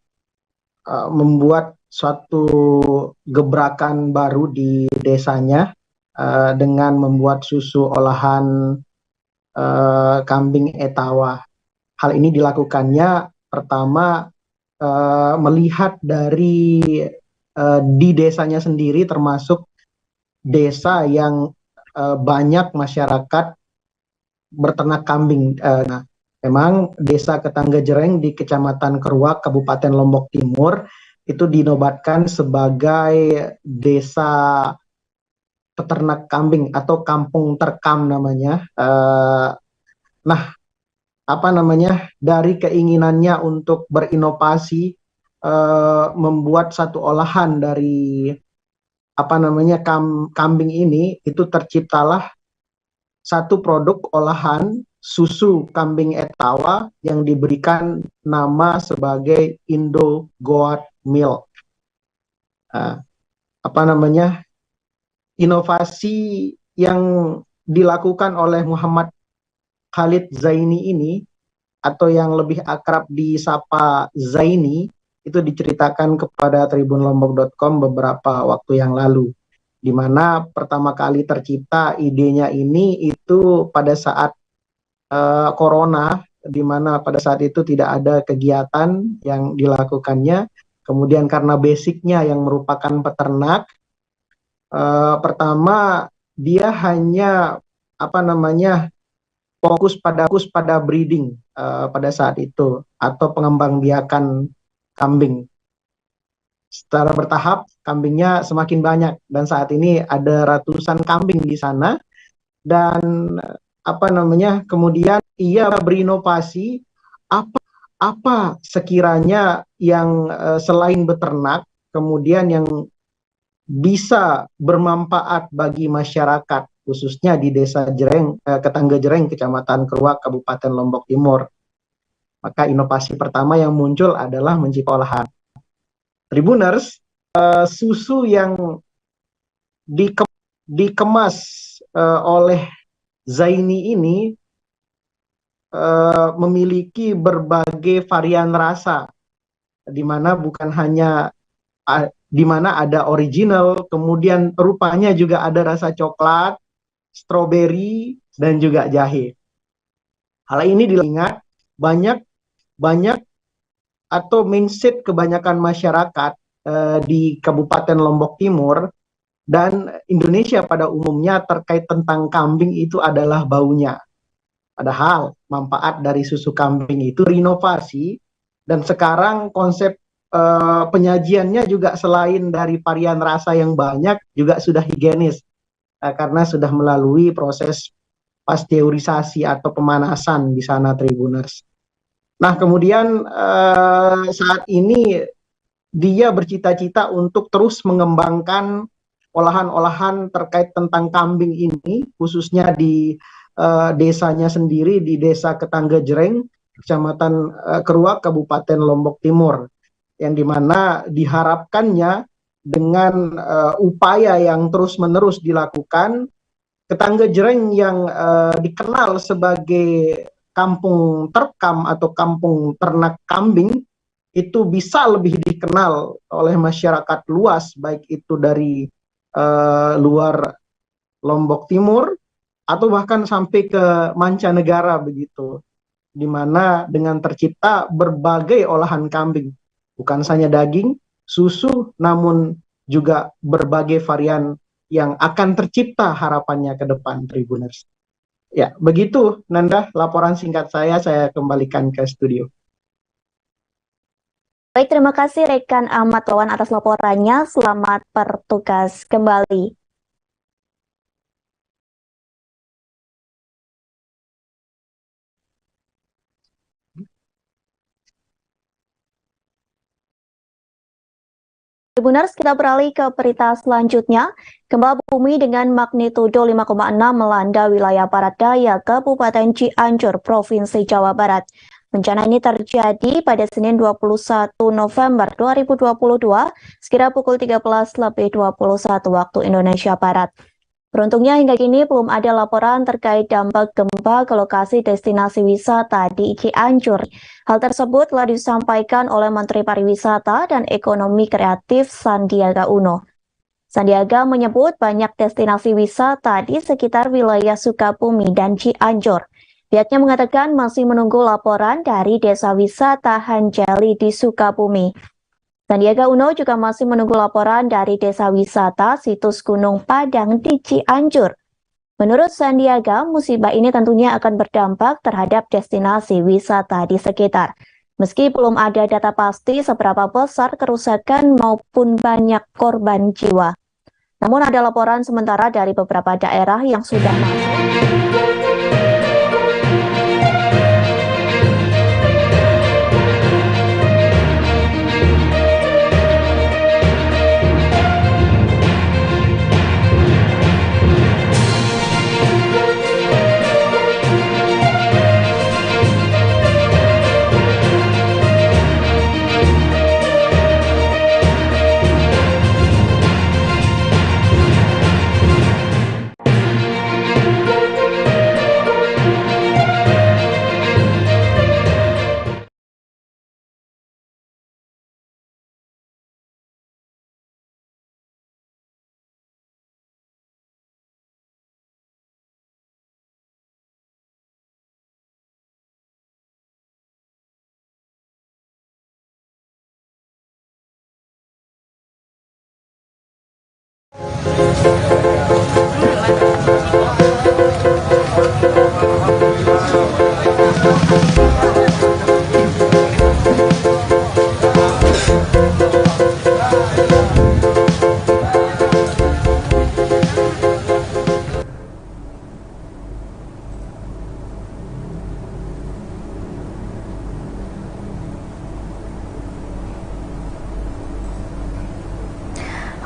membuat suatu gebrakan baru di desanya dengan membuat susu olahan kambing etawa. Hal ini dilakukannya pertama melihat dari di desanya sendiri, termasuk desa yang banyak masyarakat berternak kambing. Memang desa Ketangga Jeraeng di Kecamatan Kerwak, Kabupaten Lombok Timur itu dinobatkan sebagai desa peternak kambing atau kampung terkam namanya. Dari keinginannya untuk berinovasi membuat satu olahan dari kambing ini, itu terciptalah satu produk olahan susu kambing etawa yang diberikan nama sebagai Indo Goat Milk. Inovasi yang dilakukan oleh Muhammad Khalid Zaini ini, atau yang lebih akrab disapa Zaini, itu diceritakan kepada tribunlombok.com beberapa waktu yang lalu, di mana pertama kali tercipta idenya ini itu pada saat Corona, di mana pada saat itu tidak ada kegiatan yang dilakukannya. Kemudian karena basicnya yang merupakan peternak, pertama dia hanya fokus pada breeding pada saat itu, atau pengembangbiakan kambing. Secara bertahap kambingnya semakin banyak, dan saat ini ada ratusan kambing di sana. Dan kemudian ia berinovasi apa sekiranya yang selain beternak kemudian yang bisa bermanfaat bagi masyarakat, khususnya di desa Ketangga Jeraeng, Kecamatan Kerwak, Kabupaten Lombok Timur. Maka inovasi pertama yang muncul adalah mencipta olahan. Tribuners, susu yang dikemas oleh Zaini ini memiliki berbagai varian rasa, di mana ada original, kemudian rupanya juga ada rasa coklat, stroberi, dan juga jahe. Hal ini diingat banyak atau mindset kebanyakan masyarakat di Kabupaten Lombok Timur dan Indonesia pada umumnya terkait tentang kambing itu adalah baunya. Padahal manfaat dari susu kambing itu inovasi, dan sekarang konsep penyajiannya juga selain dari varian rasa yang banyak juga sudah higienis karena sudah melalui proses pasteurisasi atau pemanasan di sana Tribuners. Nah kemudian saat ini dia bercita-cita untuk terus mengembangkan olahan-olahan terkait tentang kambing ini, khususnya di desanya sendiri, di Desa Ketangga-Jreng, Kecamatan Keruak, Kabupaten Lombok Timur, yang dimana diharapkannya dengan upaya yang terus-menerus dilakukan, Ketangga-Jreng yang dikenal sebagai kampung terkam atau kampung ternak kambing itu bisa lebih dikenal oleh masyarakat luas, baik itu dari luar Lombok Timur atau bahkan sampai ke mancanegara begitu, di mana dengan tercipta berbagai olahan kambing, bukan saja daging, susu, namun juga berbagai varian yang akan tercipta harapannya ke depan Tribuners. Ya, begitu Nanda laporan singkat saya kembalikan ke studio. Baik, terima kasih rekan Ahmad Wawan atas laporannya. Selamat bertugas kembali. Tribuners, kita beralih ke berita selanjutnya. Gempa bumi dengan magnitudo 5,6 melanda wilayah barat daya Kabupaten Cianjur, Provinsi Jawa Barat. Bencana ini terjadi pada Senin 21 November 2022, sekira pukul 13.21 waktu Indonesia Barat. Beruntungnya hingga kini belum ada laporan terkait dampak gempa ke lokasi destinasi wisata di Cianjur. Hal tersebut telah disampaikan oleh Menteri Pariwisata dan Ekonomi Kreatif Sandiaga Uno. Sandiaga menyebut banyak destinasi wisata di sekitar wilayah Sukabumi dan Cianjur. Pihaknya mengatakan masih menunggu laporan dari Desa Wisata Hanjali di Sukabumi. Sandiaga Uno juga masih menunggu laporan dari Desa Wisata Situs Gunung Padang di Cianjur. Menurut Sandiaga, musibah ini tentunya akan berdampak terhadap destinasi wisata di sekitar. Meski belum ada data pasti seberapa besar kerusakan maupun banyak korban jiwa. Namun ada laporan sementara dari beberapa daerah yang sudah masuk.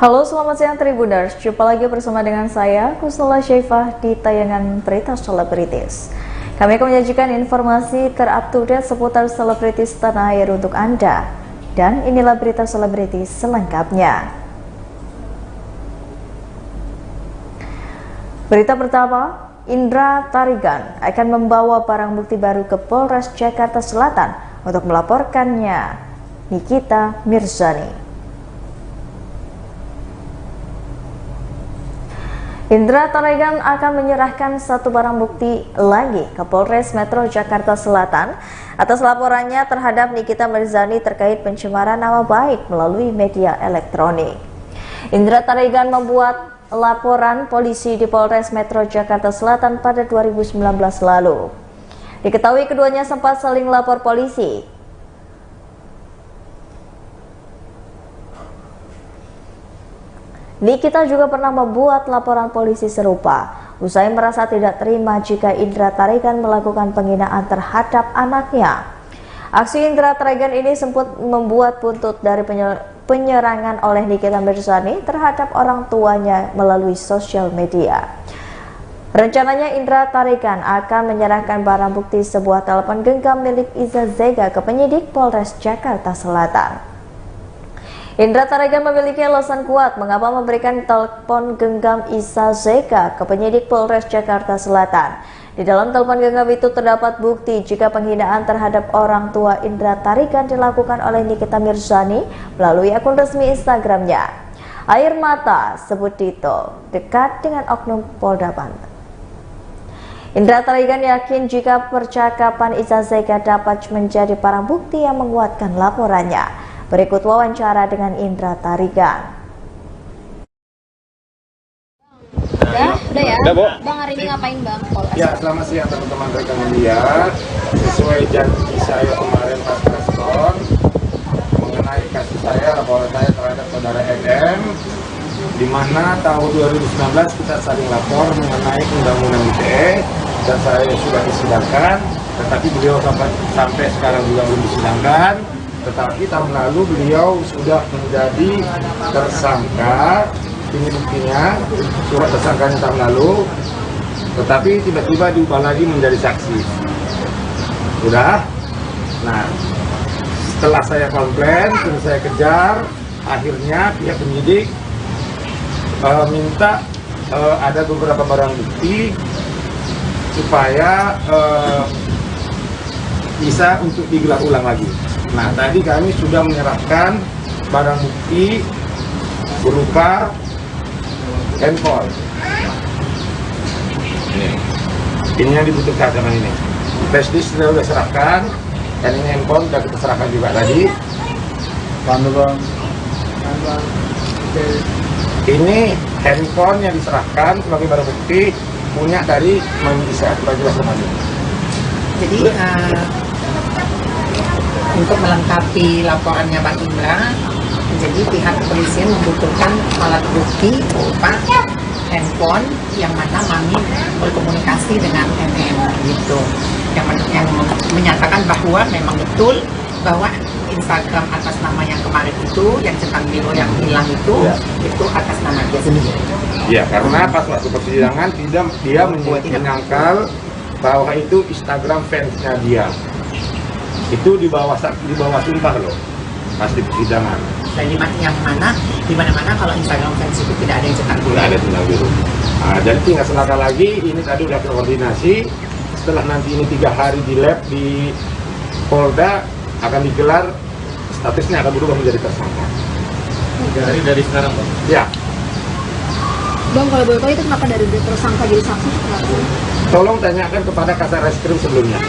Halo, selamat siang Tribuners. Jumpa lagi bersama dengan saya, Kusnula Syaifah, di tayangan Berita Selebritis. Kami akan menyajikan informasi terupdate seputar selebritis tanah air untuk Anda. Dan inilah Berita Selebritis selengkapnya. Berita pertama, Indra Tarigan akan membawa barang bukti baru ke Polres Jakarta Selatan untuk melaporkannya Nikita Mirzani. Indra Tarigan akan menyerahkan satu barang bukti lagi ke Polres Metro Jakarta Selatan atas laporannya terhadap Nikita Mirzani terkait pencemaran nama baik melalui media elektronik. Indra Tarigan membuat laporan polisi di Polres Metro Jakarta Selatan pada 2019 lalu. Diketahui keduanya sempat saling lapor polisi. Nikita juga pernah membuat laporan polisi serupa usai merasa tidak terima jika Indra Tarigan melakukan penghinaan terhadap anaknya. Aksi Indra Tarigan ini sempat membuat buntut dari penyerangan oleh Nikita Mirzani terhadap orang tuanya melalui sosial media. Rencananya Indra Tarigan akan menyerahkan barang bukti sebuah telepon genggam milik Iza Zega ke penyidik Polres Jakarta Selatan. Indra Tarigan memiliki alasan kuat mengapa memberikan telepon genggam Iza Zega ke penyidik Polres Jakarta Selatan. Di dalam telepon genggam itu terdapat bukti jika penghinaan terhadap orang tua Indra Tarigan dilakukan oleh Nikita Mirzani melalui akun resmi Instagramnya. Air mata sebut Dito dekat dengan oknum Polda Banten. Indra Tarigan yakin jika percakapan Iza Zega dapat menjadi barang bukti yang menguatkan laporannya. Berikut wawancara dengan Indra Tarigan. Udah ya? Udah, Bu. Bang, hari ini ngapain Bang? Ya, selamat siang teman-teman rekan media. Sesuai janji saya kemarin pas respon mengenai kasus saya, laporan saya terhadap saudara MM, di mana tahun 2019 kita saling lapor mengenai undang-undang ITE dan saya sudah disidangkan, tetapi beliau sampai sekarang juga belum disidangkan. Tetapi tahun lalu beliau sudah menjadi tersangka, ini buktinya, surat tersangkanya tahun lalu, tetapi tiba-tiba diubah lagi menjadi saksi. Udah, nah setelah saya komplain, terus saya kejar, akhirnya pihak penyidik minta ada beberapa barang bukti supaya bisa untuk digelar ulang lagi. Nah, tadi kami sudah menyerahkan barang bukti berupa handphone. Ini yang dibutuhkan sama ini. Flash disk sudah serahkan, dan ini handphone sudah kita serahkan juga tadi. Ini handphone yang diserahkan sebagai barang bukti punya dari Mami Isa, jelas namanya. Jadi untuk melengkapi laporannya Pak Indra, jadi pihak kepolisian membutuhkan alat bukti berupa handphone yang mana Mami berkomunikasi dengan MM gitu, yang menyatakan bahwa memang betul bahwa Instagram atas nama yang kemarin itu, yang centang biru yang hilang itu atas nama dia sendiri. Ya, karena pas waktu persidangan dia menyangkal bahwa itu Instagram fansnya dia. Itu di bawah sumpah loh, pas di persidangan. Dan di mana-mana kalau Instagram fans itu tidak ada yang centang biru. Tidak ada centang biru. Nah, jadi tinggal selangkah lagi, ini tadi udah koordinasi. Setelah nanti ini 3 hari di lab di Polda akan digelar, statusnya akan berubah menjadi tersangka. 3 hari dari sekarang, Bang? Ya. Bang, kalau boleh tahu itu kenapa dari tersangka jadi saksi? Tolong tanyakan kepada Kasarreskrim sebelumnya.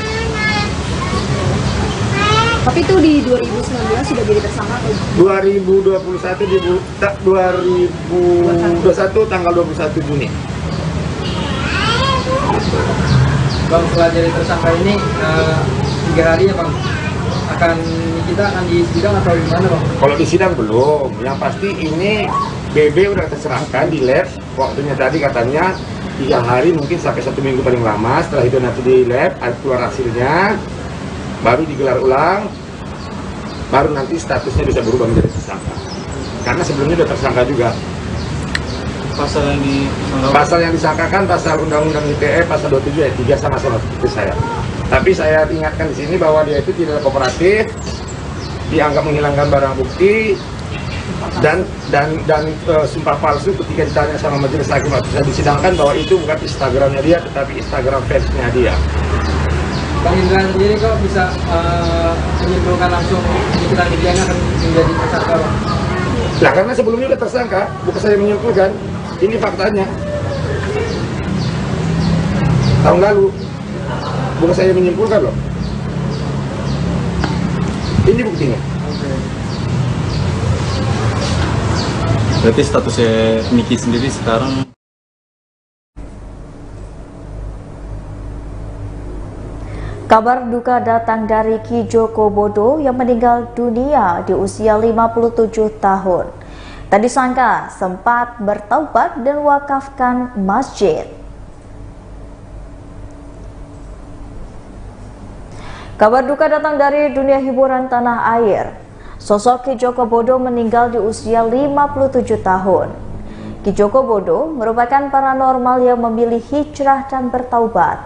Tapi itu di 2019 sudah jadi tersangka atau? 2021 tanggal 21 Juni. Bang, setelah jadi tersangka ini 3 hari ya Bang, kita akan disidang atau gimana Bang? Kalau disidang belum, yang pasti ini BB udah terserahkan di lab. Waktunya tadi katanya 3 hari mungkin sampai 1 minggu paling lama. Setelah itu nanti di lab keluar hasilnya, baru digelar ulang, baru nanti statusnya bisa berubah menjadi tersangka. Karena sebelumnya sudah tersangka juga. Pasal yang disangkakan pasal Undang-Undang ITE pasal 27 ayat 3 sama seperti saya. Tapi saya ingatkan di sini bahwa dia itu tidak kooperatif, dianggap menghilangkan barang bukti, dan sumpah palsu ketika ditanya sama majelis hakim waktu saya disidangkan bahwa itu bukan Instagramnya dia, tetapi Instagram fansnya dia. Bang Indra sendiri kok bisa menyimpulkan langsung Nikita Mirzani akan menjadi tersangka Bang? Nah, karena sebelumnya sudah tersangka, bukan saya menyimpulkan, ini faktanya. Tahun lalu, bukan saya menyimpulkan loh. Ini buktinya. Berarti statusnya Niki sendiri sekarang? Kabar duka datang dari Ki Joko Bodo yang meninggal dunia di usia 57 tahun. Tak disangka sempat bertaubat dan wakafkan masjid. Kabar duka datang dari dunia hiburan tanah air. Sosok Ki Joko Bodo meninggal di usia 57 tahun. Ki Joko Bodo merupakan paranormal yang memilih hijrah dan bertaubat.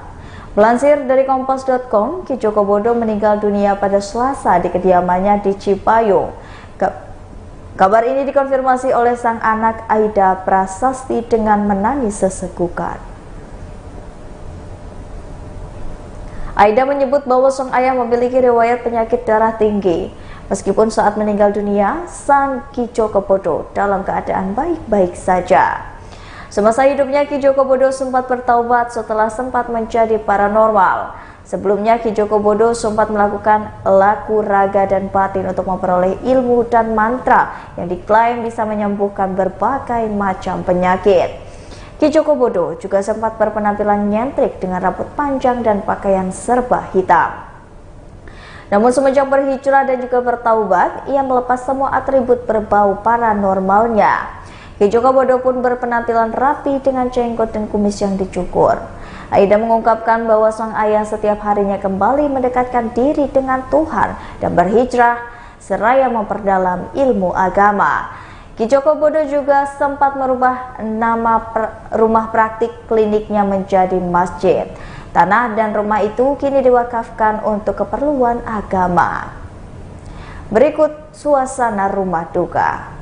Melansir dari Kompas.com, Ki Joko Bodo meninggal dunia pada Selasa di kediamannya di Cipayung. Kabar ini dikonfirmasi oleh sang anak Aida Prasasti dengan menangis sesekukan. Aida menyebut bahwa sang ayah memiliki riwayat penyakit darah tinggi. Meskipun saat meninggal dunia, sang Ki Joko Bodo dalam keadaan baik-baik saja. Semasa hidupnya, Ki Joko Bodo sempat bertaubat setelah sempat menjadi paranormal. Sebelumnya, Ki Joko Bodo sempat melakukan laku raga dan batin untuk memperoleh ilmu dan mantra yang diklaim bisa menyembuhkan berbagai macam penyakit. Ki Joko Bodo juga sempat berpenampilan nyentrik dengan rambut panjang dan pakaian serba hitam. Namun semenjak berhijrah dan juga bertaubat, ia melepas semua atribut berbau paranormalnya. Ki Joko Bodo pun berpenampilan rapi dengan jenggot dan kumis yang dicukur. Aida mengungkapkan bahwa sang ayah setiap harinya kembali mendekatkan diri dengan Tuhan dan berhijrah seraya memperdalam ilmu agama. Ki Joko Bodo juga sempat merubah nama rumah praktik kliniknya menjadi masjid. Tanah dan rumah itu kini diwakafkan untuk keperluan agama. Berikut suasana rumah duka.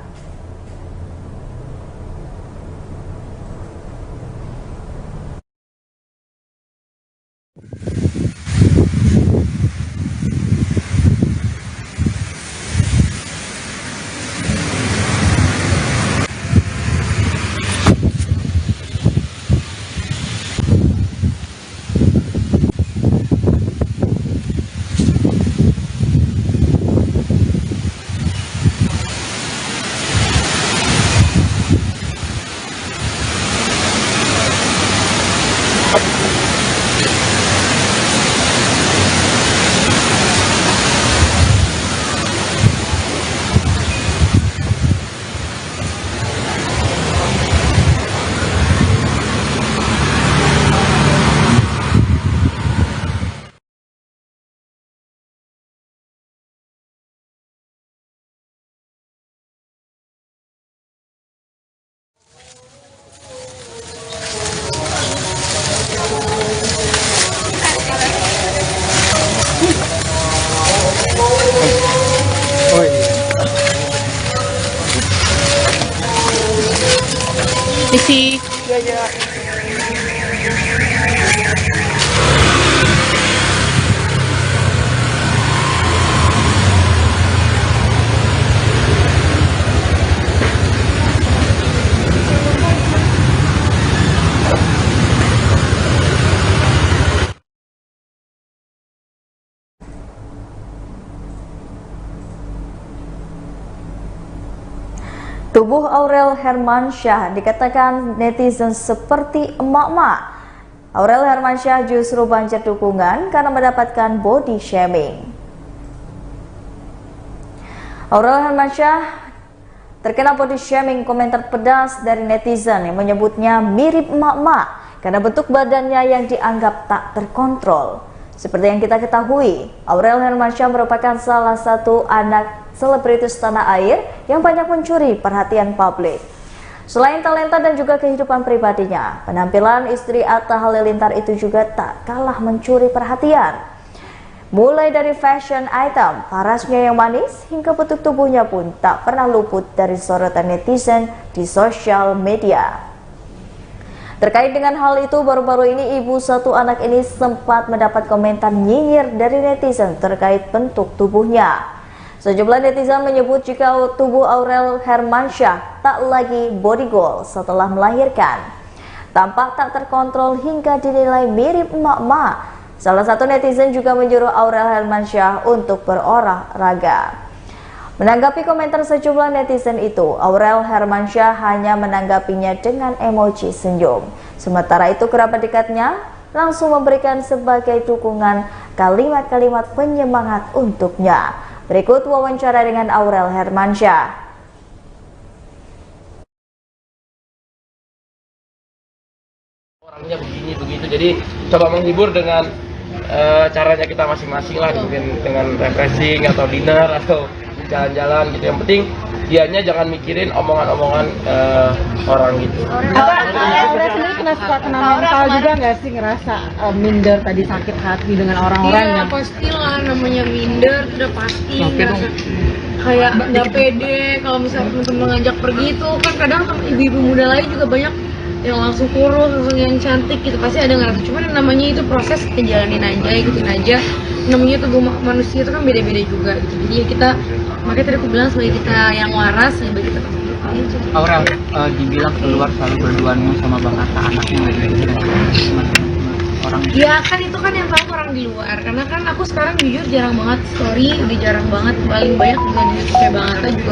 Isi. Tubuh Aurel Hermansyah dikatakan netizen seperti emak-emak. Aurel Hermansyah justru banjir dukungan karena mendapatkan body shaming. Aurel Hermansyah terkena body shaming komentar pedas dari netizen yang menyebutnya mirip emak-emak karena bentuk badannya yang dianggap tak terkontrol. Seperti yang kita ketahui, Aurel Hermansyah merupakan salah satu anak selebritis tanah air yang banyak mencuri perhatian publik. Selain talenta dan juga kehidupan pribadinya, penampilan istri Atta Halilintar itu juga tak kalah mencuri perhatian. Mulai dari fashion item, parasnya yang manis, hingga bentuk tubuhnya pun tak pernah luput dari sorotan netizen di sosial media. Terkait dengan hal itu, baru-baru ini ibu satu anak ini sempat mendapat komentar nyinyir dari netizen terkait bentuk tubuhnya. Sejumlah netizen menyebut jika tubuh Aurel Hermansyah tak lagi body goal setelah melahirkan. Tampak tak terkontrol hingga dinilai mirip emak-emak. Salah satu netizen juga menyuruh Aurel Hermansyah untuk berolahraga. Menanggapi komentar sejumlah netizen itu, Aurel Hermansyah hanya menanggapinya dengan emoji senyum. Sementara itu kerabat dekatnya langsung memberikan sebagai dukungan kalimat-kalimat penyemangat untuknya. Berikut wawancara dengan Aurel Hermansyah. orangnya begini begitu. Jadi coba menghibur dengan caranya kita masing-masing lah, mungkin dengan refreshing atau dinner atau jalan-jalan gitu. Yang penting dianya jangan mikirin omongan-omongan orang gitu. Aura sendiri kena mental juga nggak sih, ngerasa minder tadi, sakit hati dengan orang-orang Iya, yang pastilah, namanya minder udah pasti. Kayak nggak pede kalau misalnya teman-teman ngajak pergi itu kan kadang ibu-ibu muda lain juga banyak yang langsung kurus, langsung yang cantik gitu, pasti ada ngerasa. Cuman namanya itu proses, kita jalanin aja, ikutin aja. Namanya tubuh manusia itu kan beda-beda juga gitu. Jadi ya kita, makanya tadi aku bilang sebagai kita yang waras, sebagai kita Aura, dibilang keluar selalu berduaan sama Bang Atta, anaknya nggak gitu. Orang ya kan itu kan yang tahu orang di luar, karena kan aku sekarang jujur jarang banget story, udah jarang banget, paling banyak dengan di YouTube Bang Atta juga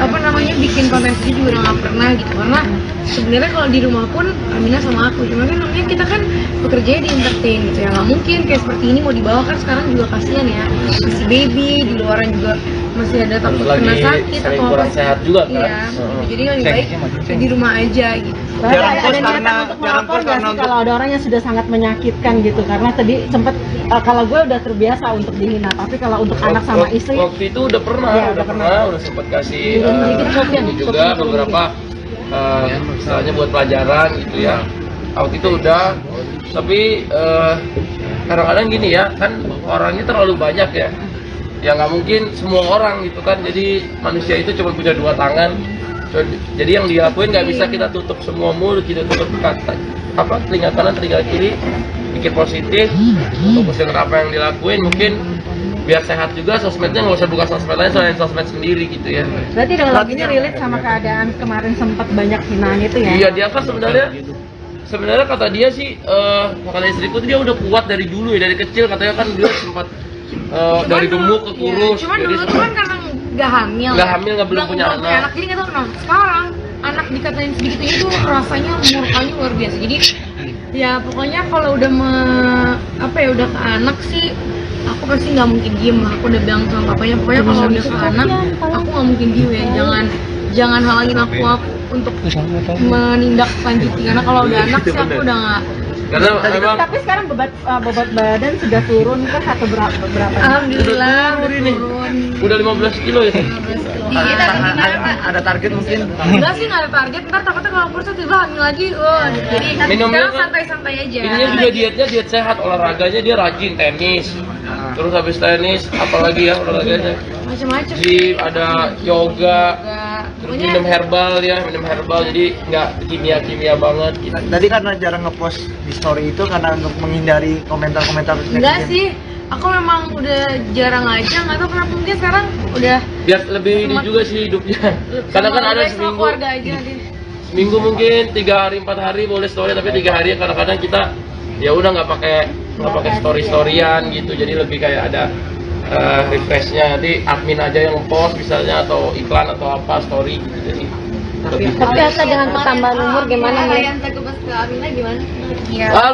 aku bikin konten sendiri juga udah nggak pernah gitu, karena sebenarnya kalau di rumah pun Amina sama aku, cuma kan namanya kita kan bekerja di entertain gitu ya, nggak mungkin kayak seperti ini mau dibawa, kan sekarang juga kasihan ya, masih baby, di luaran juga masih ada takut kena sakit atau kurang sehat juga kan. Iya, jadi lebih baik di rumah aja gitu. ada niatan untuk melapor nggak sih kalau ada orang yang sudah sangat menyakitkan gitu, karena tadi sempat kalau gue udah terbiasa untuk dihina, tapi kalau untuk anak sama istri waktu itu udah pernah, ya, udah sempat kasih juga beberapa misalnya buat pelajaran gitu ya. Waktu itu udah, tapi kadang-kadang gini ya, kan orangnya terlalu banyak ya. Ya nggak mungkin semua orang gitu kan, jadi manusia itu cuma punya dua tangan, jadi yang dilakuin nggak bisa kita tutup semua mulut, kita tutup telinga kanan, telinga kiri, pikir positif, fokus dengan apa yang dilakuin, mungkin biar sehat juga. Sosmednya nggak usah buka sosmed lain selain sosmed sendiri gitu ya. Berarti kalau lagunya relate sama keadaan kemarin sempat banyak hinaan itu ya? Iya, dia kan sebenarnya kata dia sih, kata istriku dia udah kuat dari dulu ya, dari kecil katanya kan dia sempat dari gemuk ke kurus. Cuman dulu tuh kan karena nggak hamil, belum punya anak. Jadi nggak tahu, nah sekarang anak dikatain segitunya tuh rasanya murkanya luar biasa. Jadi ya pokoknya kalau udah udah ke anak sih, aku pasti nggak mungkin diem lah. Aku udah bilang sama papanya, pokoknya kalau udah ke anak aku nggak mungkin diem ya, jangan halangin aku untuk menindaklanjuti, karena kalau udah anak sih aku udah nggak. Karena tapi sekarang bebat badan sudah turun kan, atau berapa? Alhamdulillah turun. Udah 15 kilo ya. Ada target mungkin? Enggak sih, nggak ada target. Ntar takutnya kalau kurus tiba hamil lagi. Jadi sekarang santai-santai aja. Ininya juga diet sehat, olahraganya dia rajin, tenis. Terus habis tenis apalagi ya olahraganya? Macam-macam. Ada yoga. Terus minum herbal, jadi nggak kimia banget gitu. Tadi karena jarang ngepost di story itu karena untuk menghindari komentar-komentar enggak sih, aku memang udah jarang aja, nggak tahu kenapa, mungkin sekarang udah biar lebih ini juga sih hidupnya. Karena kan ada seminggu mungkin 3 hari 4 hari boleh story, tapi 3 hari kadang-kadang kita ya udah nggak pakai storyan gitu, jadi lebih kayak ada refreshnya, nanti admin aja yang post misalnya, atau iklan atau apa story gitu. Jadi tapi Asa dengan pertambahan umur gimana nih? Yang terkebas ke Amina gimana?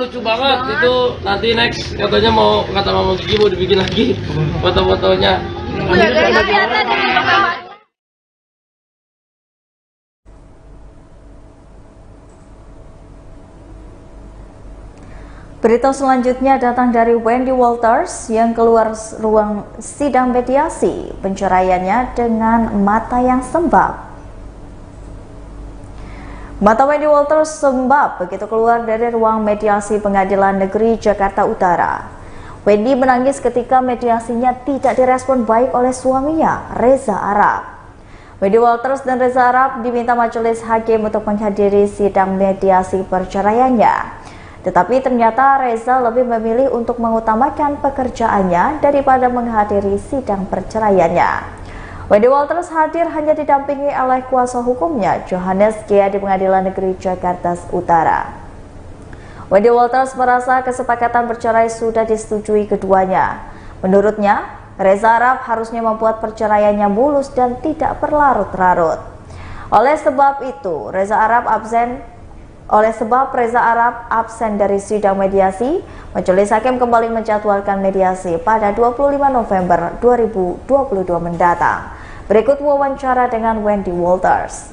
Lucu banget itu, nanti next katanya mau, kata Mama Gigi mau dibikin lagi foto-fotonya. Berita selanjutnya datang dari Wendy Walters yang keluar ruang sidang mediasi penceraiannya dengan mata yang sembab. Mata Wendy Walters sembab begitu keluar dari ruang mediasi Pengadilan Negeri Jakarta Utara. Wendy menangis ketika mediasinya tidak direspon baik oleh suaminya, Reza Arab. Wendy Walters dan Reza Arab diminta majelis hakim untuk menghadiri sidang mediasi perceraiannya. Tetapi ternyata Reza lebih memilih untuk mengutamakan pekerjaannya daripada menghadiri sidang perceraiannya. Wendy Walters hadir hanya didampingi oleh kuasa hukumnya, Johannes Gia, di Pengadilan Negeri Jakarta Utara. Wendy Walters merasa kesepakatan bercerai sudah disetujui keduanya. Menurutnya, Reza Arab harusnya membuat perceraiannya mulus dan tidak berlarut-larut. Oleh sebab Reza Arab absen dari sidang mediasi, majelis hakim kembali menjadwalkan mediasi pada 25 November 2022 mendatang. Berikut wawancara dengan Wendy Walters.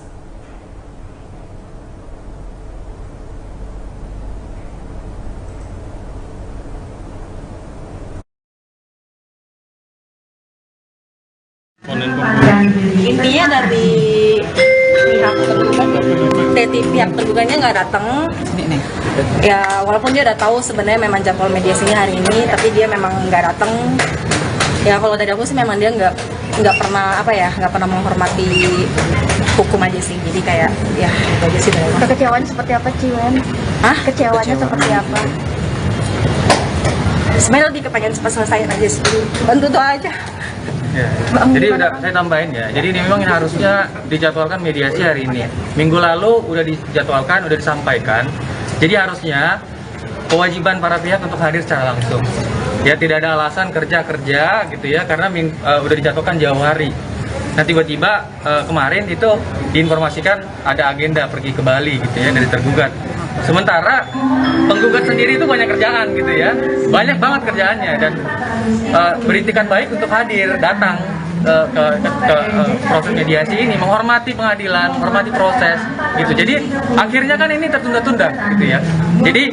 intinya dari pihak tergugahnya nggak datang. Ya walaupun dia udah tahu sebenarnya memang jadwal mediasinya hari ini, tapi dia memang nggak datang. Ya kalau dari aku sih memang dia nggak pernah nggak pernah menghormati hukum aja sih. Jadi kayak ya itu aja sih dari aku. Kekecewaan seperti apa, Ciwen? Kecewanya seperti apa? Sebenarnya lebih kepengen cepat selesai aja sih. Bantu doa aja. Ya, jadi udah saya tambahin ya. Jadi ini memang harusnya dijadwalkan mediasi hari ini. Minggu lalu udah dijadwalkan, udah disampaikan. Jadi harusnya kewajiban para pihak untuk hadir secara langsung. Ya tidak ada alasan kerja gitu ya, karena udah dijadwalkan jauh hari. Nah tiba-tiba kemarin itu diinformasikan ada agenda pergi ke Bali gitu ya dari tergugat. Sementara penggugat sendiri itu banyak kerjaan gitu ya, banyak banget kerjaannya dan beritikat baik untuk hadir, datang ke proses mediasi ini, menghormati pengadilan, menghormati proses gitu. Jadi akhirnya kan ini tertunda-tunda gitu ya. Jadi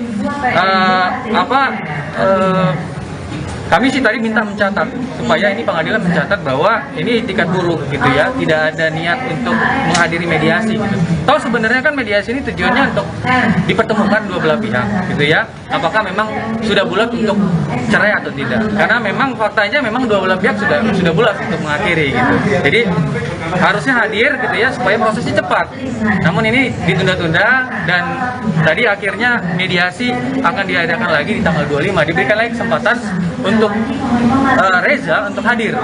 kami sih tadi minta mencatat supaya ini pengadilan mencatat bahwa ini itikat buruk gitu ya, tidak ada niat untuk menghadiri mediasi gitu. Tahu sebenarnya kan mediasi ini tujuannya untuk dipertemukan dua belah pihak gitu ya. Apakah memang sudah bulat untuk cerai atau tidak? Karena memang faktanya memang dua belah pihak sudah bulat untuk mengakhiri gitu. Jadi harusnya hadir gitu ya supaya prosesnya cepat. Namun ini ditunda-tunda dan tadi akhirnya mediasi akan diadakan lagi di tanggal 25. Diberikan lagi kesempatan untuk Reza untuk hadir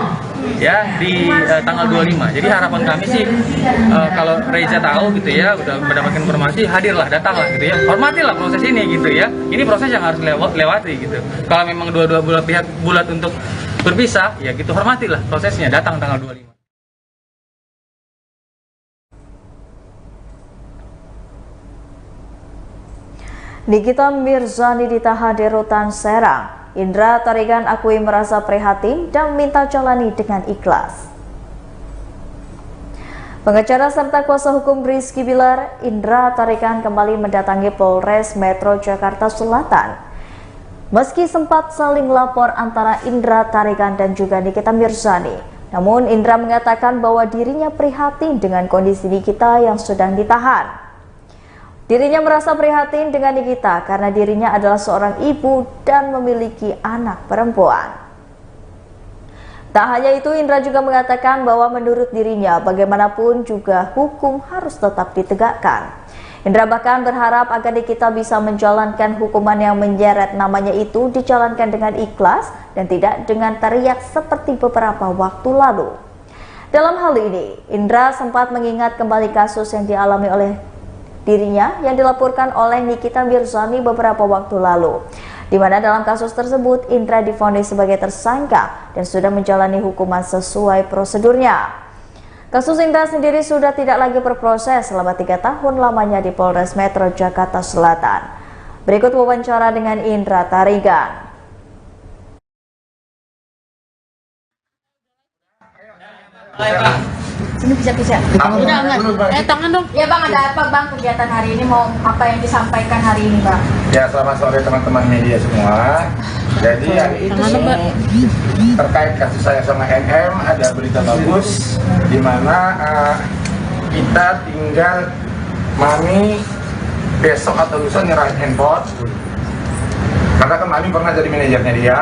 ya di tanggal 25. Jadi harapan kami sih kalau Reza tahu gitu ya, udah mendapatkan informasi, hadirlah, datanglah gitu ya. Hormatilah proses ini gitu ya. Ini proses yang harus lewati gitu. Kalau memang dua belah pihak bulat untuk berpisah, ya gitu, hormatilah prosesnya, datang tanggal 25. Nikita Mirzani ditahan di rutan Serang. Indra Tarigan akui merasa prihatin dan minta jalani dengan ikhlas. Pengacara serta kuasa hukum Rizky Bilar, Indra Tarigan kembali mendatangi Polres Metro Jakarta Selatan. Meski sempat saling lapor antara Indra Tarigan dan juga Nikita Mirzani, namun Indra mengatakan bahwa dirinya prihatin dengan kondisi Nikita yang sedang ditahan. Dirinya merasa prihatin dengan Nikita karena dirinya adalah seorang ibu dan memiliki anak perempuan. Tak hanya itu, Indra juga mengatakan bahwa menurut dirinya bagaimanapun juga hukum harus tetap ditegakkan. Indra bahkan berharap agar Nikita bisa menjalankan hukuman yang menyeret namanya itu dijalankan dengan ikhlas dan tidak dengan teriak seperti beberapa waktu lalu. Dalam hal ini, Indra sempat mengingat kembali kasus yang dialami oleh dirinya yang dilaporkan oleh Nikita Mirzani beberapa waktu lalu, di mana dalam kasus tersebut Indra divonis sebagai tersangka dan sudah menjalani hukuman sesuai prosedurnya. Kasus Indra sendiri sudah tidak lagi berproses selama 3 tahun lamanya di Polres Metro Jakarta Selatan. Berikut wawancara dengan Indra Tarigan. Sini bisa. Udah enggak? Tangan dong. Ya Bang, ada apa Bang kegiatan hari ini? Mau apa yang disampaikan hari ini Bang? Ya, selamat sore teman-teman media semua. Jadi hari ini terkait kasus saya sama NM ada berita bagus di mana kita tinggal Mami besok atau lusa nyerahin handphone. Karena kan Mami pernah jadi manajernya dia.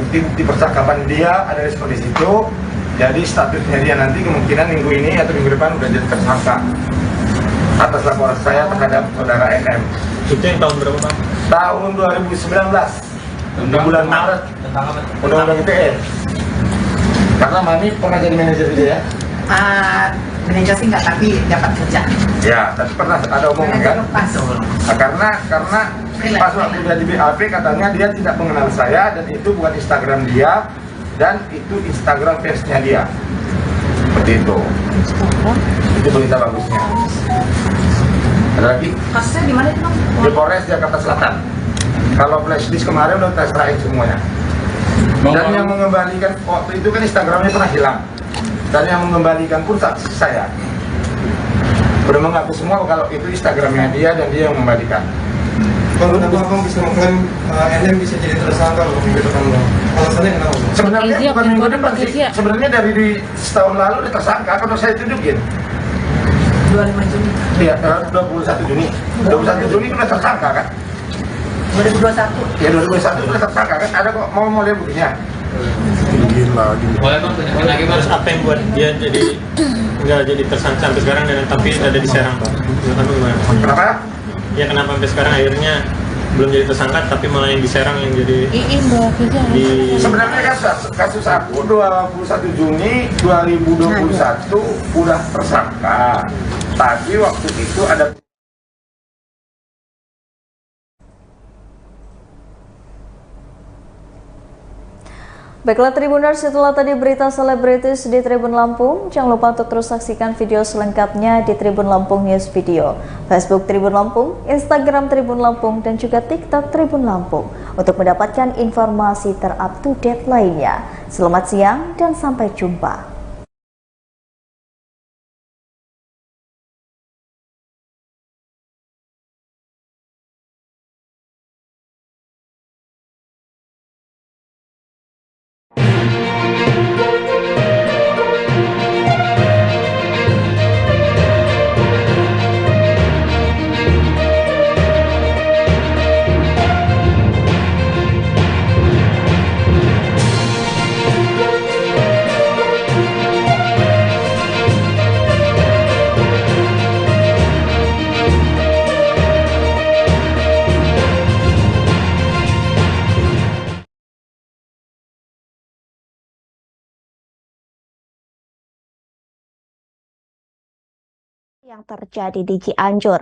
Bukti percakapan dia ada di situ. Jadi statusnya dia nanti kemungkinan minggu ini atau minggu depan udah jadi tersangka atas laporan saya terhadap saudara NM. Itu yang tahun berapa Bang? Tahun 2019 di bulan Maret. Undang-undang ITE. Karena Mami pernah jadi manajer dia ya? Manajer sih nggak, tapi dapat kerja. Ya, tapi pernah ada omongan kan? Nah, karena pas waktu dia di BAP katanya dia tidak mengenal saya dan itu bukan Instagram dia. Dan itu Instagram page-nya dia. Seperti itu. Itu berita bagusnya. Ada lagi? Kasusnya di mana itu Bang? Di Polres Jakarta Selatan. Kalau flash disk kemarin udah kita serahin semuanya. Dan yang mengembalikan waktu itu kan Instagramnya pernah hilang. Dan yang mengembalikan pun saksi saya. Udah mengaku semua kalau itu Instagramnya dia dan dia yang mengembalikan. Kalau abang bisa mengklaim NM bisa jadi tersangka loh minggu depan Bang. Sebenarnya bukan minggu depan sih. Sebenarnya dari setahun lalu udah tersangka kalau saya tunjukin. 25 Juni. Iya, 21 Juni. 21 Juni udah tersangka kan? 2021. Ya 2021 udah tersangka kan? Ada kok mau lihat buktinya? Gila. Boleh bang, tunjukin lagi harus apa yang buat dia jadi nggak jadi tersangka sampai sekarang dan tapi ada di Serang pak? Kenapa? Ya kenapa sampai sekarang akhirnya belum jadi tersangka tapi malah yang di Serang yang jadi sebenarnya kasus aku 21 Juni 2021 udah tersangka, tapi waktu itu ada. Baiklah Tribuners, itulah tadi berita selebritis di Tribun Lampung. Jangan lupa untuk terus saksikan video selengkapnya di Tribun Lampung News Video, Facebook Tribun Lampung, Instagram Tribun Lampung, dan juga TikTok Tribun Lampung untuk mendapatkan informasi ter-up-to-date lainnya. Selamat siang dan sampai jumpa. Yang terjadi di Cianjur.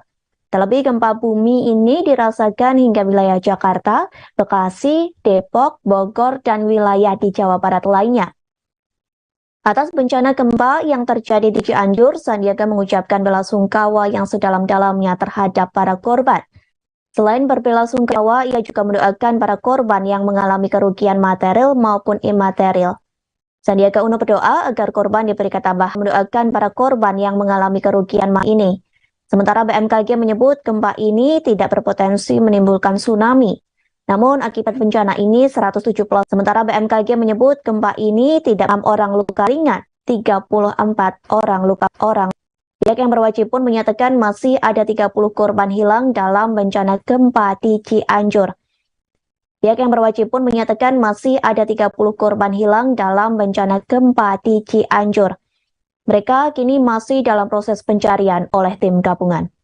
Terlebih gempa bumi ini dirasakan hingga wilayah Jakarta, Bekasi, Depok, Bogor, dan wilayah di Jawa Barat lainnya. Atas bencana gempa yang terjadi di Cianjur, Sandiaga mengucapkan belasungkawa yang sedalam-dalamnya terhadap para korban. Selain berbelasungkawa, ia juga mendoakan para korban yang mengalami kerugian material maupun imaterial. Sandiaga Uno berdoa agar korban diberi ketabahan, mendoakan para korban yang mengalami kerugian ini. Sementara BMKG menyebut gempa ini tidak berpotensi menimbulkan tsunami. Namun akibat bencana ini 170. Sementara BMKG menyebut gempa ini tidak 6 orang luka ringan, 34 orang luka orang. Pihak yang berwajib pun menyatakan masih ada 30 korban hilang dalam bencana gempa di Cianjur. Pihak yang berwajib pun menyatakan masih ada 30 korban hilang dalam bencana gempa di Cianjur. Mereka kini masih dalam proses pencarian oleh tim gabungan.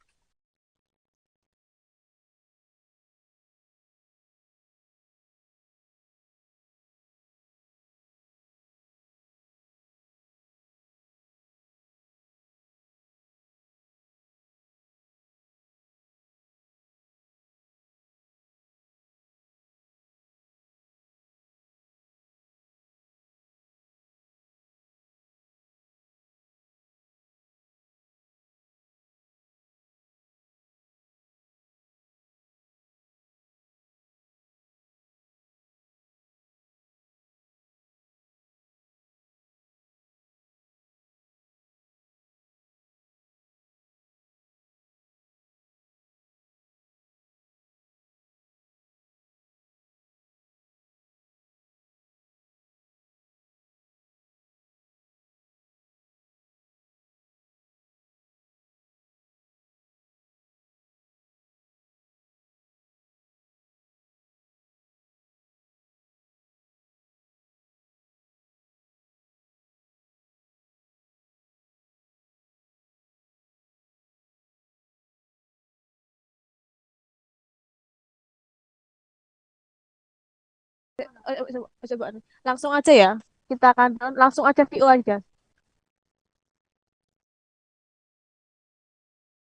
Coba langsung aja ya, kita akan langsung aja VO aja.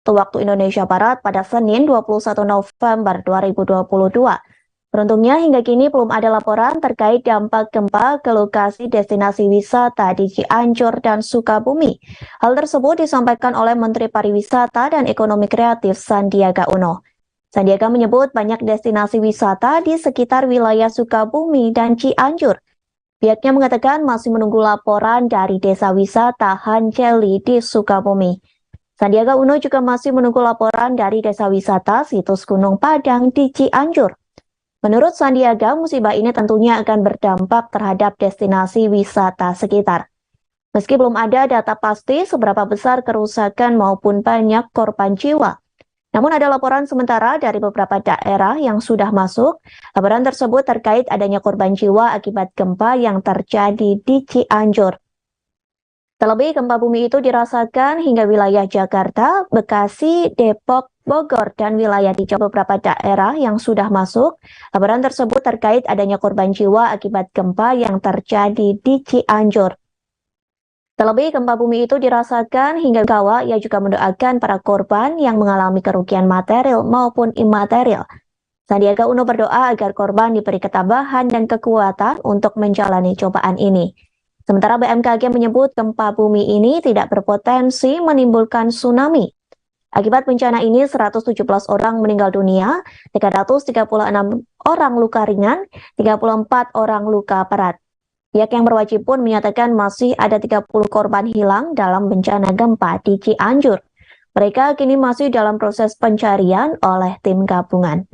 Waktu Indonesia Barat pada Senin 21 November 2022. Beruntungnya hingga kini belum ada laporan terkait dampak gempa ke lokasi destinasi wisata di Cianjur dan Sukabumi. Hal tersebut disampaikan oleh Menteri Pariwisata dan Ekonomi Kreatif Sandiaga Uno. Sandiaga menyebut banyak destinasi wisata di sekitar wilayah Sukabumi dan Cianjur. Pihaknya mengatakan masih menunggu laporan dari Desa Wisata Hanceli di Sukabumi. Sandiaga Uno juga masih menunggu laporan dari Desa Wisata Situs Gunung Padang di Cianjur. Menurut Sandiaga, musibah ini tentunya akan berdampak terhadap destinasi wisata sekitar. Meski belum ada data pasti seberapa besar kerusakan maupun banyak korban jiwa, namun ada laporan sementara dari beberapa daerah yang sudah masuk. Laporan tersebut terkait adanya korban jiwa akibat gempa yang terjadi di Cianjur. Terlebih gempa bumi itu dirasakan hingga wilayah Jakarta, Bekasi, Depok, Bogor, dan wilayah di beberapa daerah yang sudah masuk. Laporan tersebut terkait adanya korban jiwa akibat gempa yang terjadi di Cianjur. Terlebih gempa bumi itu dirasakan hingga Kawa, ia juga mendoakan para korban yang mengalami kerugian material maupun imaterial. Sandiaga Uno berdoa agar korban diberi ketabahan dan kekuatan untuk menjalani cobaan ini. Sementara BMKG menyebut gempa bumi ini tidak berpotensi menimbulkan tsunami. Akibat bencana ini 117 orang meninggal dunia, 336 orang luka ringan, 34 orang luka berat. Pihak yang berwajib pun menyatakan masih ada 30 korban hilang dalam bencana gempa di Cianjur. Mereka kini masih dalam proses pencarian oleh tim gabungan.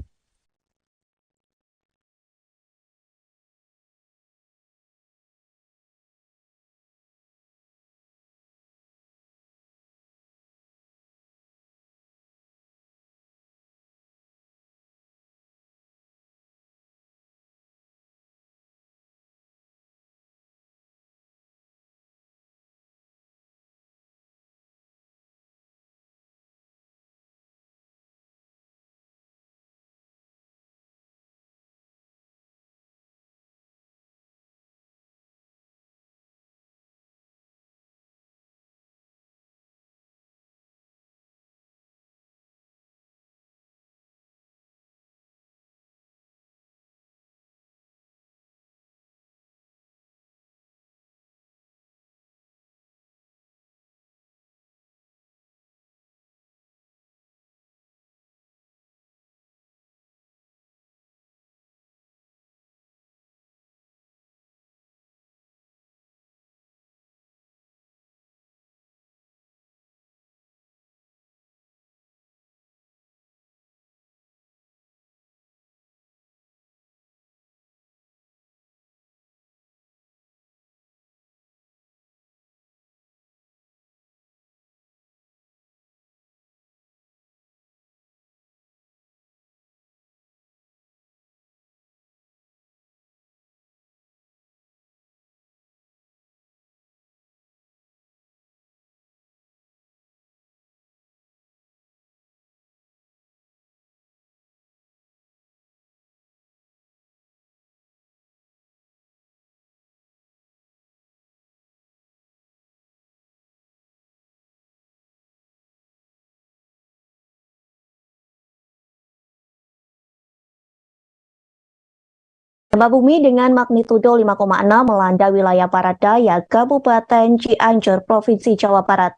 Gempa bumi dengan magnitudo 5,6 melanda wilayah barat daya Kabupaten Cianjur, Provinsi Jawa Barat.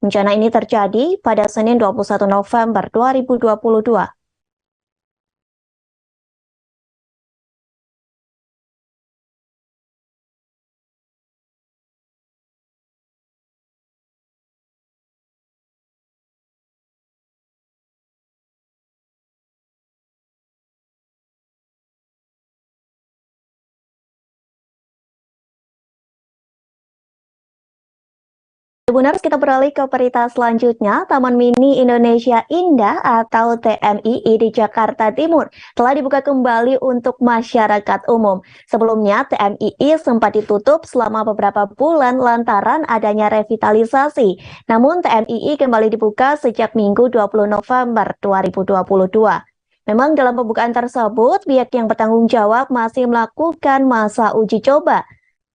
Bencana ini terjadi pada Senin 21 November 2022. Tribuners, kita beralih ke berita selanjutnya. Taman Mini Indonesia Indah atau TMII di Jakarta Timur telah dibuka kembali untuk masyarakat umum. Sebelumnya, TMII sempat ditutup selama beberapa bulan lantaran adanya revitalisasi. Namun, TMII kembali dibuka sejak Minggu 20 November 2022. Memang dalam pembukaan tersebut, pihak yang bertanggung jawab masih melakukan masa uji coba.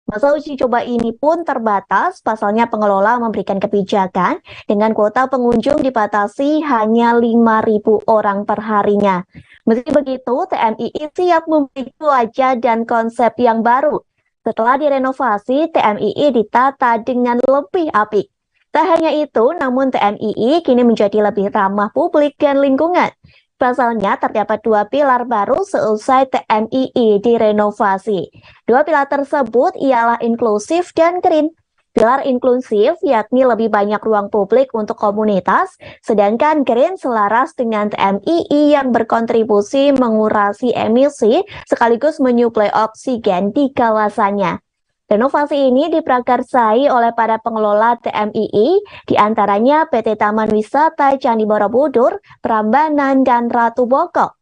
Masa uji coba ini pun terbatas, pasalnya pengelola memberikan kebijakan dengan kuota pengunjung dibatasi hanya 5.000 orang per harinya. Meski begitu, TMII siap memberi wajah dan konsep yang baru. Setelah direnovasi, TMII ditata dengan lebih apik. Tak hanya itu, namun TMII kini menjadi lebih ramah publik dan lingkungan. Pasalnya terdapat 2 pilar baru seusai TMII direnovasi. 2 pilar tersebut ialah inklusif dan green. Pilar inklusif yakni lebih banyak ruang publik untuk komunitas, sedangkan Green selaras dengan TMII yang berkontribusi mengurangi emisi sekaligus menyuplai oksigen di kawasannya. Renovasi ini diprakarsai oleh para pengelola TMII, diantaranya PT Taman Wisata Candi Borobudur, Prambanan, dan Ratu Boko.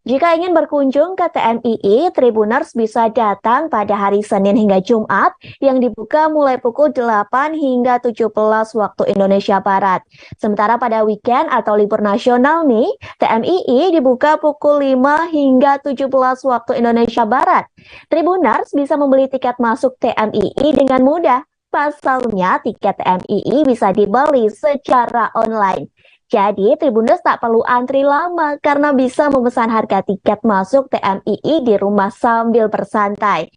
Jika ingin berkunjung ke TMII, Tribuners bisa datang pada hari Senin hingga Jumat yang dibuka mulai pukul 8 hingga 17 waktu Indonesia Barat. Sementara pada weekend atau libur nasional nih, TMII dibuka pukul 5 hingga 17 waktu Indonesia Barat. Tribuners bisa membeli tiket masuk TMII dengan mudah. Pasalnya, tiket TMII bisa dibeli secara online. Jadi, Tribuners tak perlu antri lama karena bisa memesan harga tiket masuk TMII di rumah sambil bersantai.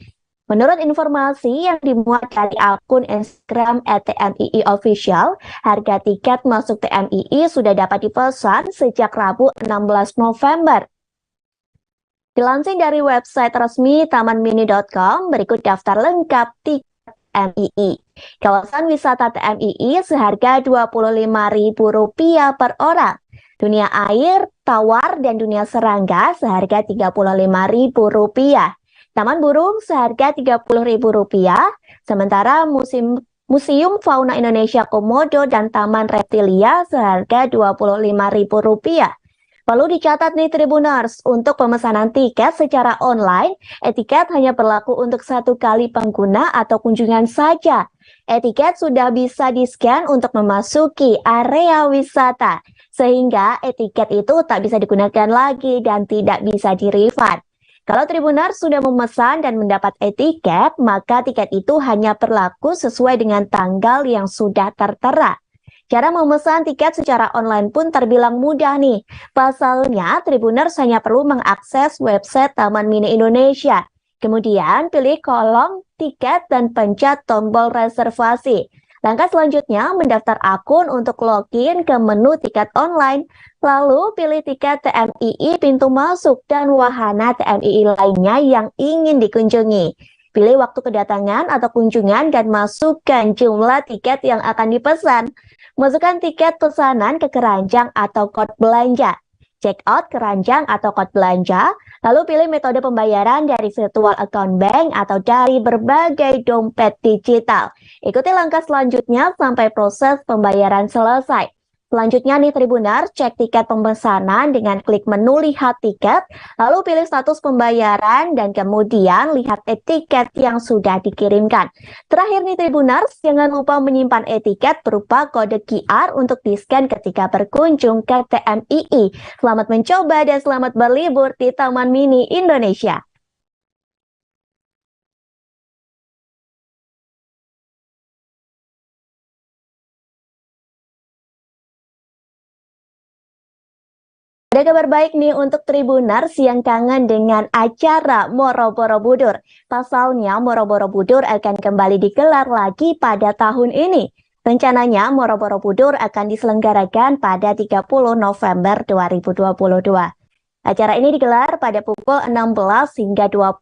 Menurut informasi yang dimuat dari akun Instagram @TMII Official, harga tiket masuk TMII sudah dapat dipesan sejak Rabu 16 November. Dilansir dari website resmi tamanmini.com, berikut daftar lengkap tiket TMII. Kawasan wisata TMII seharga Rp25.000 per orang. Dunia air, tawar, dan dunia serangga seharga Rp35.000. Taman burung seharga Rp30.000. Sementara Museum Fauna Indonesia Komodo dan Taman Reptilia seharga Rp25.000. Perlu dicatat nih Tribuners, untuk pemesanan tiket secara online, etiket hanya berlaku untuk 1 kali pengguna atau kunjungan saja. Etiket sudah bisa di-scan untuk memasuki area wisata, sehingga etiket itu tak bisa digunakan lagi dan tidak bisa di-refund. Kalau Tribuners sudah memesan dan mendapat etiket, maka tiket itu hanya berlaku sesuai dengan tanggal yang sudah tertera. Cara memesan tiket secara online pun terbilang mudah nih. Pasalnya, Tribuners hanya perlu mengakses website Taman Mini Indonesia. Kemudian pilih kolom tiket dan pencet tombol reservasi. Langkah selanjutnya, mendaftar akun untuk login ke menu tiket online. Lalu pilih tiket TMII pintu masuk dan wahana TMII lainnya yang ingin dikunjungi. Pilih waktu kedatangan atau kunjungan dan masukkan jumlah tiket yang akan dipesan. Masukkan tiket pesanan ke keranjang atau kode belanja. Check out keranjang atau kode belanja, lalu pilih metode pembayaran dari virtual account bank atau dari berbagai dompet digital. Ikuti langkah selanjutnya sampai proses pembayaran selesai. Selanjutnya nih Tribuners, cek tiket pemesanan dengan klik menu lihat tiket, lalu pilih status pembayaran dan kemudian lihat etiket yang sudah dikirimkan. Terakhir nih Tribuners, jangan lupa menyimpan etiket berupa kode QR untuk di-scan ketika berkunjung ke TMII. Selamat mencoba dan selamat berlibur di Taman Mini Indonesia. Ada kabar baik nih untuk Tribuners yang kangen dengan acara Moro Borobudur. Pasalnya Moro Borobudur akan kembali digelar lagi pada tahun ini. Rencananya Moro Borobudur akan diselenggarakan pada 30 November 2022. Acara ini digelar pada pukul 16 hingga 20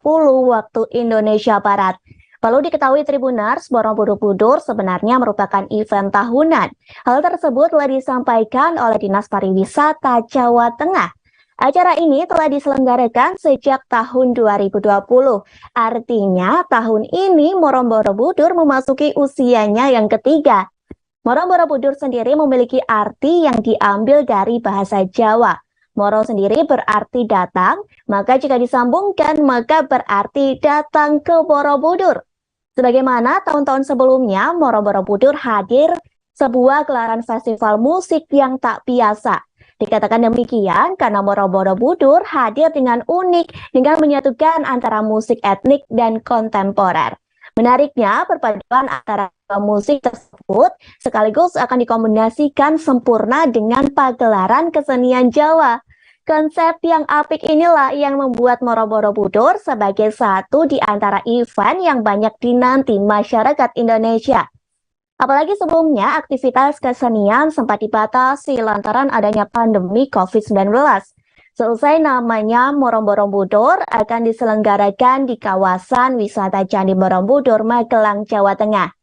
waktu Indonesia Barat. Perlu diketahui Tribuners, Moro Borobudur sebenarnya merupakan event tahunan. Hal tersebut telah disampaikan oleh Dinas Pariwisata Jawa Tengah. Acara ini telah diselenggarakan sejak tahun 2020. Artinya tahun ini Moro Borobudur memasuki usianya yang ketiga. Moro Borobudur sendiri memiliki arti yang diambil dari bahasa Jawa. Moro sendiri berarti datang, maka jika disambungkan maka berarti datang ke Borobudur. Sebagaimana tahun-tahun sebelumnya, Moro Borobudur hadir sebuah gelaran festival musik yang tak biasa. Dikatakan demikian karena Moro Borobudur hadir dengan unik dengan menyatukan antara musik etnik dan kontemporer. Menariknya, perpaduan antara musik tersebut sekaligus akan dikombinasikan sempurna dengan pagelaran kesenian Jawa. Konsep yang apik inilah yang membuat Moro Borobudur sebagai satu di antara event yang banyak dinanti masyarakat Indonesia. Apalagi sebelumnya aktivitas kesenian sempat dibatasi lantaran adanya pandemi COVID-19. Selesai namanya Moro Borobudur akan diselenggarakan di kawasan wisata Candi Borobudur, Magelang, Jawa Tengah.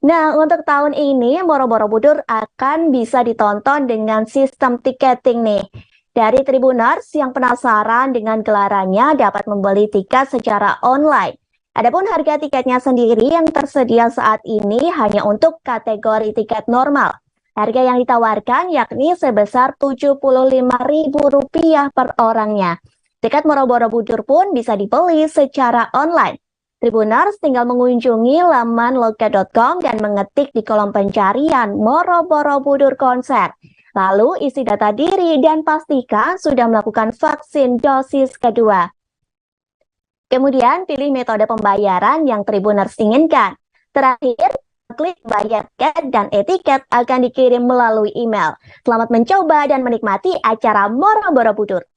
Nah, untuk tahun ini Borobudur akan bisa ditonton dengan sistem tiketing nih. Dari Tribuners yang penasaran dengan gelarannya dapat membeli tiket secara online. Adapun harga tiketnya sendiri yang tersedia saat ini hanya untuk kategori tiket normal. Harga yang ditawarkan yakni sebesar Rp75.000 per orangnya. Tiket Borobudur pun bisa dibeli secara online. Tribuners tinggal mengunjungi laman loket.com dan mengetik di kolom pencarian Borobudur konser. Lalu isi data diri dan pastikan sudah melakukan vaksin dosis kedua. Kemudian pilih metode pembayaran yang Tribuners inginkan. Terakhir, klik bayar tiket dan etiket akan dikirim melalui email. Selamat mencoba dan menikmati acara Borobudur.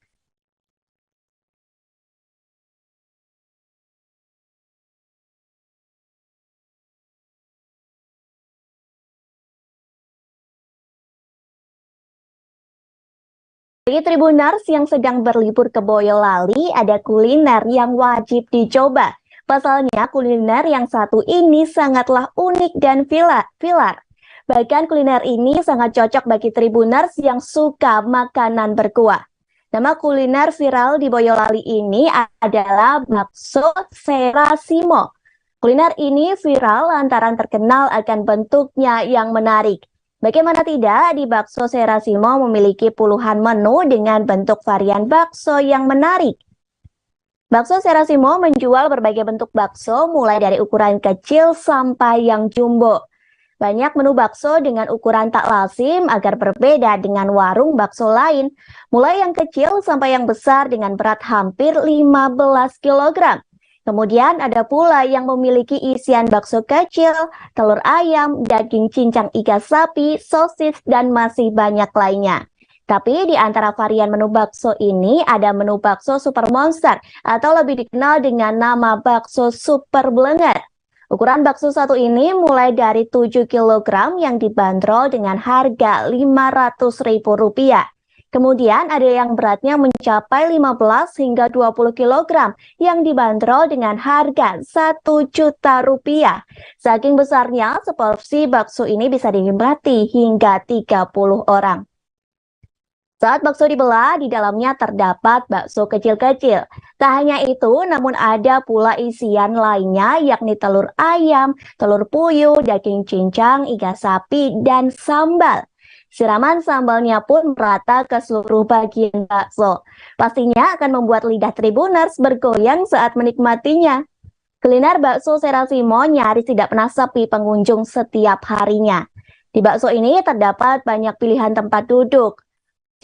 Bagi Tribuners yang sedang berlibur ke Boyolali, ada kuliner yang wajib dicoba. Pasalnya, kuliner yang satu ini sangatlah unik dan pilar. Bahkan kuliner ini sangat cocok bagi Tribuners yang suka makanan berkuah. Nama kuliner viral di Boyolali ini adalah bakso Serasimo. Kuliner ini viral lantaran terkenal akan bentuknya yang menarik. Bagaimana tidak, di Bakso Serasimo memiliki puluhan menu dengan bentuk varian bakso yang menarik. Bakso Serasimo menjual berbagai bentuk bakso mulai dari ukuran kecil sampai yang jumbo. Banyak menu bakso dengan ukuran tak lazim agar berbeda dengan warung bakso lain, mulai yang kecil sampai yang besar dengan berat hampir 15 kg. Kemudian ada pula yang memiliki isian bakso kecil, telur ayam, daging cincang iga sapi, sosis, dan masih banyak lainnya. Tapi di antara varian menu bakso ini ada menu bakso Super Monster atau lebih dikenal dengan nama bakso Super Blenger. Ukuran bakso satu ini mulai dari 7 kg yang dibanderol dengan harga Rp500.000. Kemudian ada yang beratnya mencapai 15 hingga 20 kg yang dibanderol dengan harga Rp1 juta. Saking besarnya, seporsi bakso ini bisa dinikmati hingga 30 orang. Saat bakso dibelah, di dalamnya terdapat bakso kecil-kecil. Tak hanya itu, namun ada pula isian lainnya yakni telur ayam, telur puyuh, daging cincang, iga sapi, dan sambal. Siraman sambalnya pun merata ke seluruh bagian bakso. Pastinya akan membuat lidah Tribuners bergoyang saat menikmatinya. Kuliner bakso Serasimo nyaris tidak pernah sepi pengunjung setiap harinya. Di bakso ini terdapat banyak pilihan tempat duduk.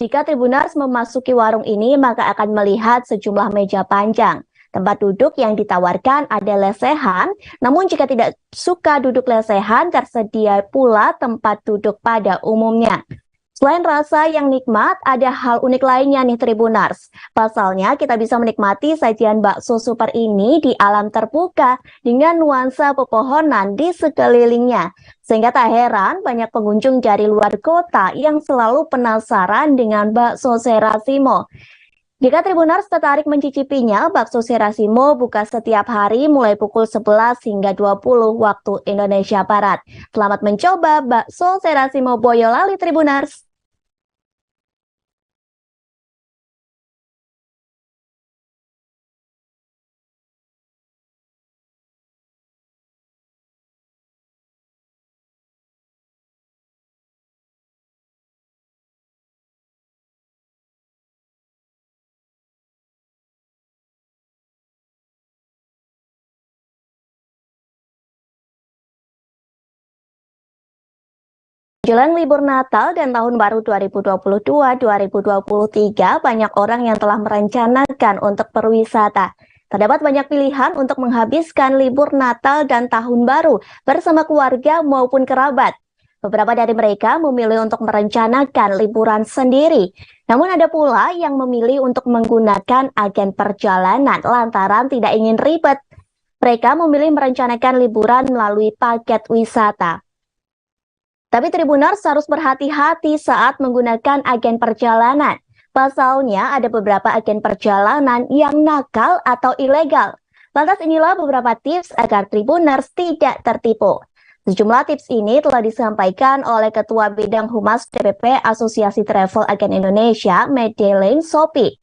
Jika Tribuners memasuki warung ini, maka akan melihat sejumlah meja panjang. Tempat duduk yang ditawarkan ada lesehan, namun jika tidak suka duduk lesehan, tersedia pula tempat duduk pada umumnya. Selain rasa yang nikmat, ada hal unik lainnya nih Tribuners. Pasalnya kita bisa menikmati sajian bakso super ini di alam terbuka dengan nuansa pepohonan di sekelilingnya. Sehingga tak heran banyak pengunjung dari luar kota yang selalu penasaran dengan bakso Serasimo. Jika Tribuners tertarik mencicipinya, bakso Serasimo buka setiap hari mulai pukul 11 hingga 20 waktu Indonesia Barat. Selamat mencoba bakso Serasimo Boyolali Tribuners. Jelang libur Natal dan Tahun Baru 2022-2023, banyak orang yang telah merencanakan untuk berwisata. Terdapat banyak pilihan untuk menghabiskan libur Natal dan Tahun Baru bersama keluarga maupun kerabat. Beberapa dari mereka memilih untuk merencanakan liburan sendiri. Namun ada pula yang memilih untuk menggunakan agen perjalanan lantaran tidak ingin ribet. Mereka memilih merencanakan liburan melalui paket wisata. Tapi Tribuners harus berhati-hati saat menggunakan agen perjalanan. Pasalnya ada beberapa agen perjalanan yang nakal atau ilegal. Lantas inilah beberapa tips agar Tribuners tidak tertipu. Sejumlah tips ini telah disampaikan oleh Ketua Bidang Humas DPP Asosiasi Travel Agen Indonesia, Madeleine Sophie.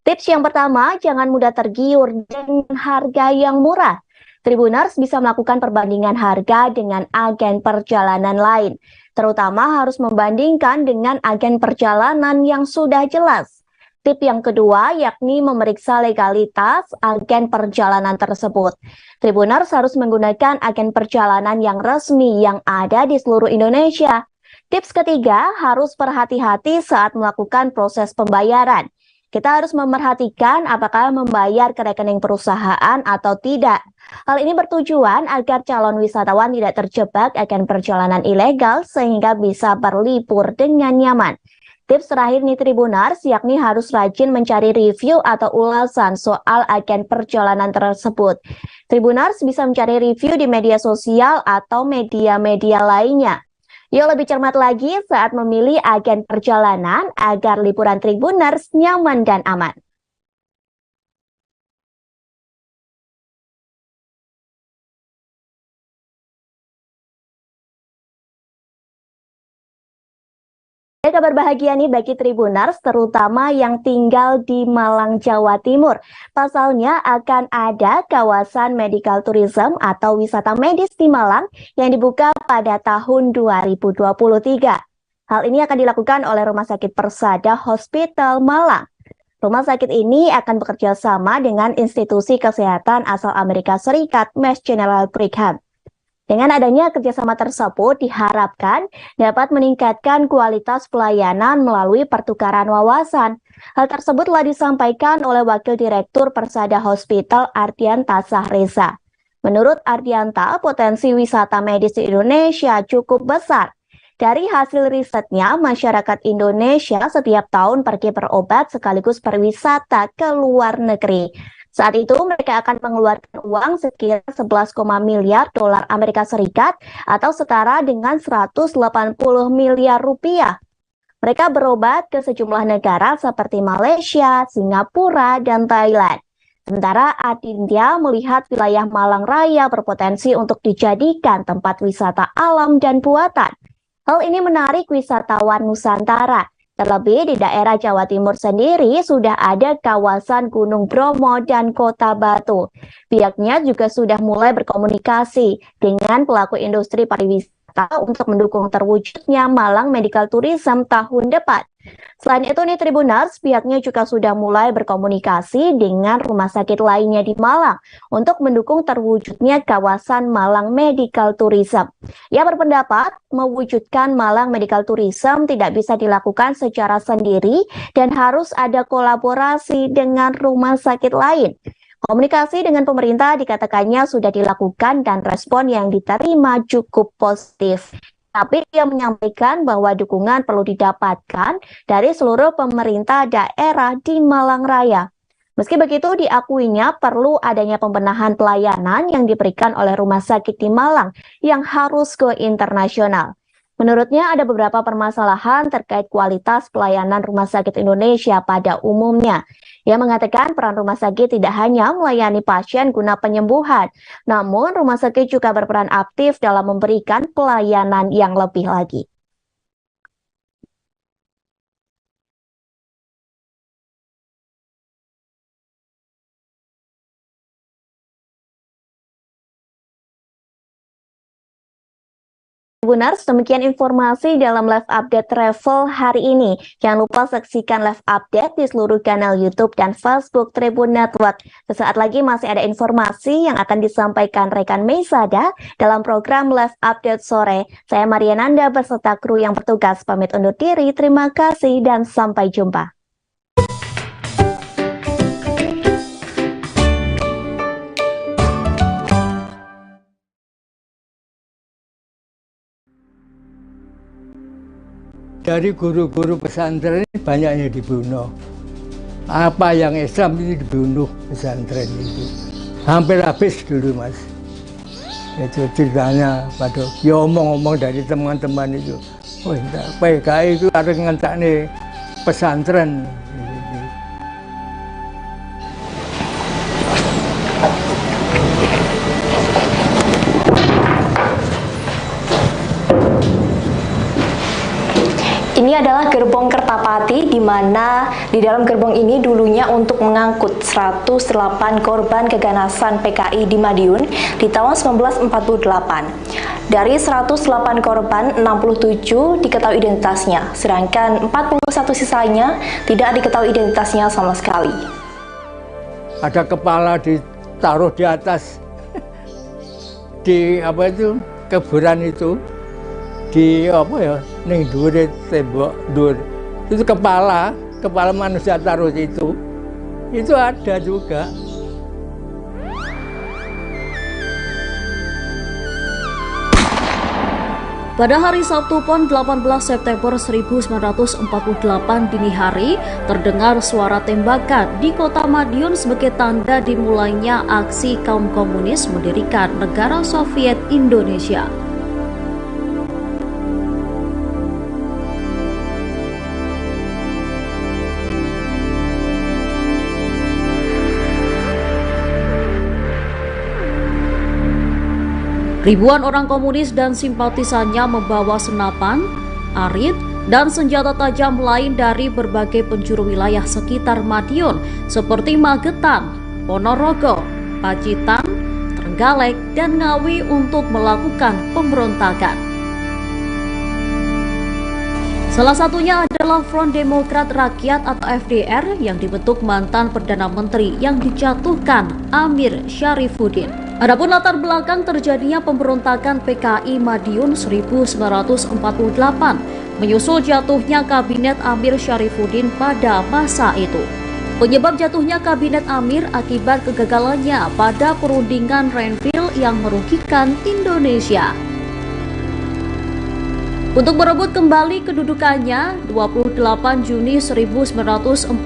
Tips yang pertama, jangan mudah tergiur dengan harga yang murah. Tribuners bisa melakukan perbandingan harga dengan agen perjalanan lain, terutama harus membandingkan dengan agen perjalanan yang sudah jelas. Tip yang kedua yakni memeriksa legalitas agen perjalanan tersebut. Tribuners harus menggunakan agen perjalanan yang resmi yang ada di seluruh Indonesia. Tips ketiga, harus berhati-hati saat melakukan proses pembayaran. Kita harus memerhatikan apakah membayar ke rekening perusahaan atau tidak. Hal ini bertujuan agar calon wisatawan tidak terjebak agen perjalanan ilegal sehingga bisa berlibur dengan nyaman. Tips terakhir nih Tribuners, yakni harus rajin mencari review atau ulasan soal agen perjalanan tersebut. Tribuners bisa mencari review di media sosial atau media-media lainnya. Yuk lebih cermat lagi saat memilih agen perjalanan agar liburan Tribuners nyaman dan aman. Kabar bahagia nih bagi Tribuners, terutama yang tinggal di Malang, Jawa Timur. Pasalnya akan ada kawasan medical tourism atau wisata medis di Malang yang dibuka pada tahun 2023. Hal ini akan dilakukan oleh Rumah Sakit Persada Hospital Malang. Rumah sakit ini akan bekerja sama dengan institusi kesehatan asal Amerika Serikat, Mass General Brigham. Dengan adanya kerjasama tersebut diharapkan dapat meningkatkan kualitas pelayanan melalui pertukaran wawasan. Hal tersebut telah disampaikan oleh Wakil Direktur Persada Hospital Ardianta Sahreza. Menurut Ardianta, potensi wisata medis di Indonesia cukup besar. Dari hasil risetnya, masyarakat Indonesia setiap tahun pergi berobat sekaligus berwisata ke luar negeri. Saat itu mereka akan mengeluarkan uang sekitar 11, miliar dolar Amerika Serikat atau setara dengan 180 miliar rupiah. Mereka berobat ke sejumlah negara seperti Malaysia, Singapura, dan Thailand. Sementara Aditya melihat wilayah Malang Raya berpotensi untuk dijadikan tempat wisata alam dan buatan. Hal ini menarik wisatawan Nusantara. Terlebih di daerah Jawa Timur sendiri sudah ada kawasan Gunung Bromo dan Kota Batu. Pihaknya juga sudah mulai berkomunikasi dengan pelaku industri pariwisata untuk mendukung terwujudnya Malang Medical Tourism tahun depan. Selain itu nih Tribuners, pihaknya juga sudah mulai berkomunikasi dengan rumah sakit lainnya di Malang untuk mendukung terwujudnya kawasan Malang Medical Tourism. Ia berpendapat mewujudkan Malang Medical Tourism tidak bisa dilakukan secara sendiri dan harus ada kolaborasi dengan rumah sakit lain. Komunikasi dengan pemerintah dikatakannya sudah dilakukan dan respon yang diterima cukup positif. Tapi dia menyampaikan bahwa dukungan perlu didapatkan dari seluruh pemerintah daerah di Malang Raya. Meski begitu, diakuinya perlu adanya pembenahan pelayanan yang diberikan oleh rumah sakit di Malang yang harus go internasional. Menurutnya ada beberapa permasalahan terkait kualitas pelayanan rumah sakit Indonesia pada umumnya. Ia mengatakan peran rumah sakit tidak hanya melayani pasien guna penyembuhan, namun rumah sakit juga berperan aktif dalam memberikan pelayanan yang lebih lagi. Tribuners, demikian informasi dalam live update travel hari ini. Jangan lupa saksikan live update di seluruh kanal YouTube dan Facebook Tribun Network. Sesaat lagi masih ada informasi yang akan disampaikan rekan Meisada dalam program live update sore. Saya Maria Nanda beserta kru yang bertugas pamit undur diri. Terima kasih dan sampai jumpa. Dari guru-guru pesantren ini banyak yang dibunuh. Apa yang Islam ini dibunuh pesantren itu. Hampir habis dulu Mas. Itu ceritanya pada ya omong-omong dari teman-teman itu. Oh enggak, PKI itu harus ngentak nih pesantren. Ini adalah gerbong Kertapati, di mana di dalam gerbong ini dulunya untuk mengangkut 108 korban keganasan PKI di Madiun di tahun 1948. Dari 108 korban, 67 diketahui identitasnya, sedangkan 41 sisanya tidak diketahui identitasnya sama sekali. Ada kepala ditaruh di atas di apa itu kuburan itu, di apa ya, ning dhuwure tembok dhuwur. Itu kepala manusia taruh itu ada juga. Pada hari Sabtu Pon 18 September 1948 dini hari, terdengar suara tembakan di kota Madiun sebagai tanda dimulainya aksi kaum komunis mendirikan negara Soviet Indonesia. Ribuan orang komunis dan simpatisannya membawa senapan, arit, dan senjata tajam lain dari berbagai penjuru wilayah sekitar Madiun seperti Magetan, Ponorogo, Pacitan, Trenggalek, dan Ngawi untuk melakukan pemberontakan. Salah satunya adalah Front Demokrat Rakyat atau FDR yang dibentuk mantan Perdana Menteri yang dijatuhkan Amir Syarifuddin. Adapun latar belakang terjadinya pemberontakan PKI Madiun 1948 menyusul jatuhnya Kabinet Amir Syarifuddin pada masa itu. Penyebab jatuhnya Kabinet Amir akibat kegagalannya pada perundingan Renville yang merugikan Indonesia. Untuk merebut kembali kedudukannya, 28 Juni 1948,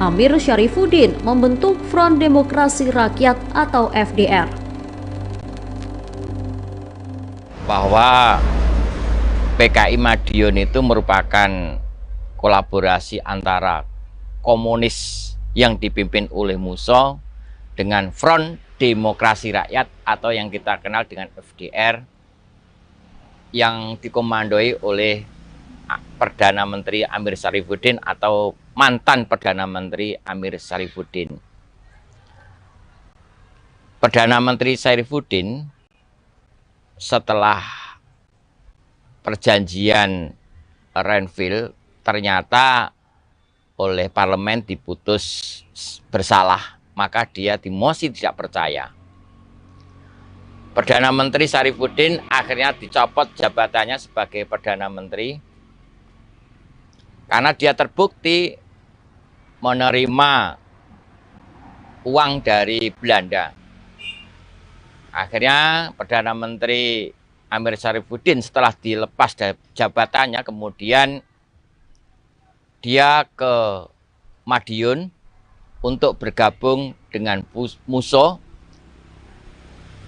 Amir Syarifuddin membentuk Front Demokrasi Rakyat atau FDR. Bahwa PKI Madiun itu merupakan kolaborasi antara komunis yang dipimpin oleh Musso dengan Front Demokrasi Rakyat atau yang kita kenal dengan FDR yang dikomandoi oleh Perdana Menteri Amir Syarifuddin atau mantan Perdana Menteri Amir Syarifuddin. Perdana Menteri Syarifuddin setelah perjanjian Renville ternyata oleh parlemen diputus bersalah, maka dia dimosi tidak percaya. Perdana Menteri Syarifuddin akhirnya dicopot jabatannya sebagai Perdana Menteri karena dia terbukti menerima uang dari Belanda. Akhirnya Perdana Menteri Amir Syarifuddin setelah dilepas jabatannya, kemudian dia ke Madiun untuk bergabung dengan Musso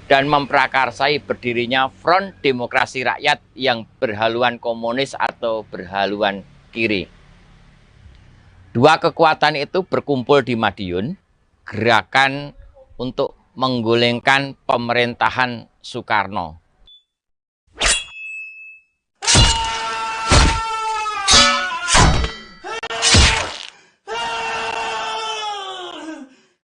dan memprakarsai berdirinya Front Demokrasi Rakyat yang berhaluan komunis atau berhaluan kiri. Dua kekuatan itu berkumpul di Madiun, gerakan untuk menggulingkan pemerintahan Soekarno.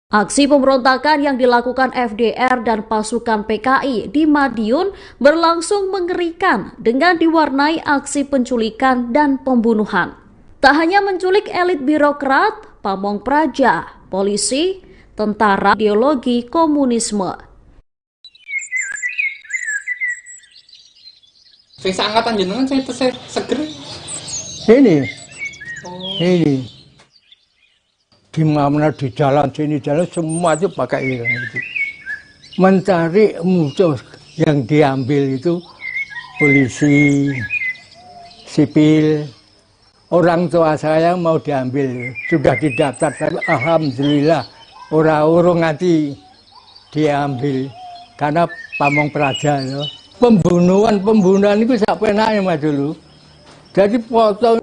Aksi pemberontakan yang dilakukan FDR dan pasukan PKI di Madiun berlangsung mengerikan dengan diwarnai aksi penculikan dan pembunuhan. Tak hanya menculik elit birokrat, pamong praja, polisi, tentara, ideologi komunisme. Saya angkatan jenengan saya seger. Ini. Di mana di jalan sini jalan semua itu pakai itu. Mencari musuh yang diambil itu polisi, sipil. Orang tua saya mau diambil, sudah didaftar, tapi alhamdulillah orang nganti diambil karena pamong praja. Ya. Pembunuhan itu sampai naik dulu. Jadi foto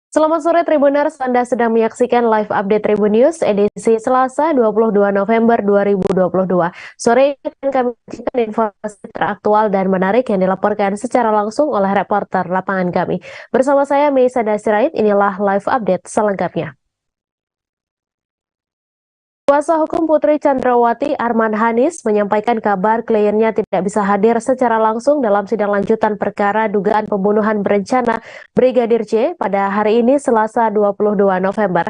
Selamat sore Tribuners, Anda sedang menyaksikan live update Tribun News edisi Selasa 22 November 2022. Sore ini akan kami bagikan informasi teraktual dan menarik yang dilaporkan secara langsung oleh reporter lapangan kami. Bersama saya Meisa Sirait, inilah live update selengkapnya. Kuasa hukum Putri Chandrawati Arman Hanis menyampaikan kabar kliennya tidak bisa hadir secara langsung dalam sidang lanjutan perkara dugaan pembunuhan berencana Brigadir J pada hari ini Selasa 22 November.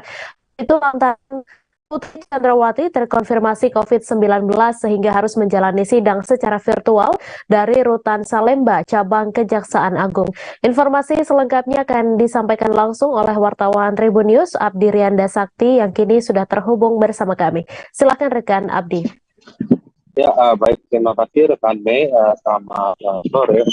Itu lantaran Putri Chandrawati terkonfirmasi COVID-19 sehingga harus menjalani sidang secara virtual dari Rutan Salemba, Cabang Kejaksaan Agung. Informasi selengkapnya akan disampaikan langsung oleh wartawan Tribun News, Abdi Rianda Sakti, yang kini sudah terhubung bersama kami. Silakan rekan Abdi. Ya, baik, terima kasih rekan Mei. Selamat sore.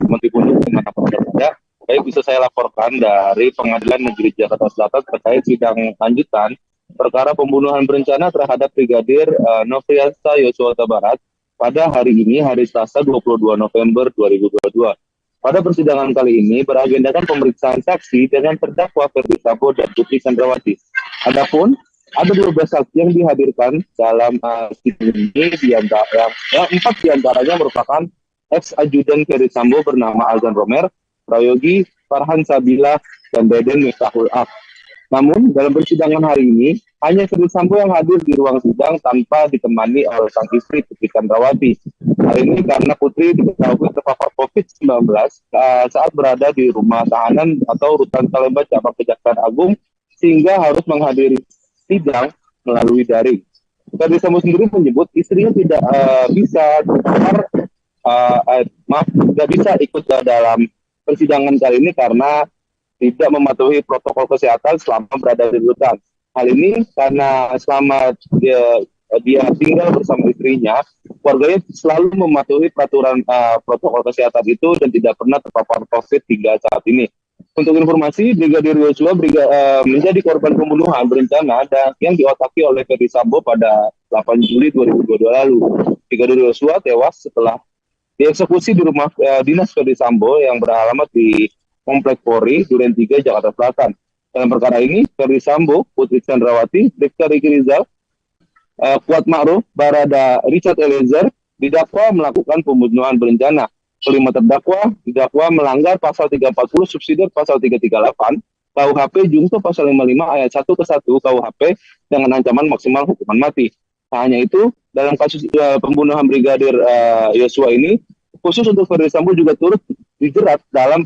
Menteri Punjuk dimanapun berada. Baik, bisa saya laporkan dari Pengadilan Negeri Jakarta Selatan terkait sidang lanjutan perkara pembunuhan berencana terhadap Brigadir Nofriansah Yosua Huta Barat pada hari ini, hari Selasa 22 November 2022. Pada persidangan kali ini beragendakan pemeriksaan saksi dengan terdakwa Ferdi Sambo dan Putri Chandrawati. Adapun ada 12 saksi yang dihadirkan dalam sidang ini, yang 4 diantaranya merupakan ex-ajudan Ferdi Sambo bernama Azan Romer, Prayogi, Farhan Sabila, dan Deden Miftahul Haq. Namun, dalam persidangan hari ini, hanya Ferdi Sambo yang hadir di ruang sidang tanpa ditemani oleh sang istri Putri Chandrawati. Hal ini karena Putri diketahui terpapar COVID-19 saat berada di rumah tahanan atau Rutan Salemba Cabang Kejaksaan Agung, sehingga harus menghadiri sidang melalui daring. Ferdi Sambo sendiri menyebut istrinya tidak bisa terpapar, tidak bisa ikut dalam persidangan kali ini karena tidak mematuhi protokol kesehatan selama berada di rutan. Hal ini karena selama dia tinggal bersama istrinya, keluarganya selalu mematuhi peraturan protokol kesehatan itu dan tidak pernah terpapar COVID hingga saat ini. Untuk informasi, Brigadir Yosua menjadi korban pembunuhan berencana yang diotaki oleh Ferdi Sambo pada 8 Juli 2022 lalu. Brigadir Yosua tewas setelah dieksekusi di rumah dinas Ferdi Sambo yang beralamat di Komplek Polri, Duren 3, Jakarta Selatan. Dalam perkara ini, Ferdi Sambo, Putri Chandrawati, Bribka Riki Rizal, Kuat Ma'ruf, Barada Richard Eliezer didakwa melakukan pembunuhan berencana. Kelima terdakwa didakwa melanggar pasal 340 subsidi pasal 338 KUHP Jungto pasal 55 ayat 1 ke 1 KUHP dengan ancaman maksimal hukuman mati. Tak hanya itu, dalam kasus pembunuhan Brigadir Yosua ini, khusus untuk Ferdi Sambo juga turut dijerat dalam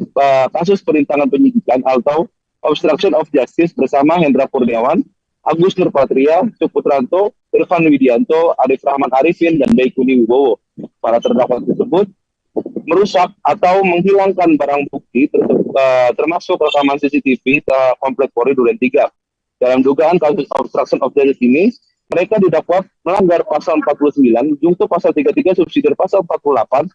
kasus perintangan penyidikan atau obstruction of justice bersama Hendra Kurniawan, Agus Nurpatria, Cuk Putranto, Irfan Widianto, Arif Rahman Arifin, dan Baikuni Wibowo. Para terdakwa tersebut merusak atau menghilangkan barang bukti termasuk rekaman CCTV Komplek Polri Duren 3. Dalam dugaan kasus obstruction of justice ini, mereka didakwa melanggar pasal 49, Jungto pasal 33, subsidi pasal 48,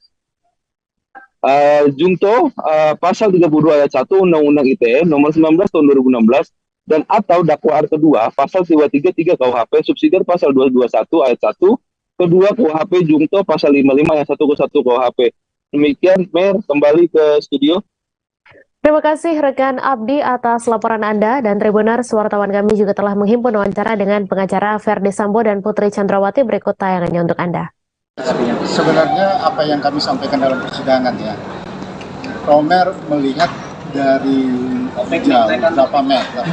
Jungto pasal 32 ayat 1 Undang-Undang ITE nomor 19 tahun 2016 dan atau dakwaan kedua pasal 233 KUHP subsidi pasal 221 ayat 1 kedua KUHP Jungto pasal 55 ayat 1 ke 1 KUHP. Demikian, Mer, kembali ke studio. Terima kasih rekan Abdi atas laporan Anda, dan Tribuners, wartawan kami juga telah menghimpun wawancara dengan pengacara Ferdi Sambo dan Putri Chandrawati. Berikut tayangannya untuk Anda. Sebenarnya apa yang kami sampaikan dalam persidangan ya, Romer melihat dari jauh berapa meter.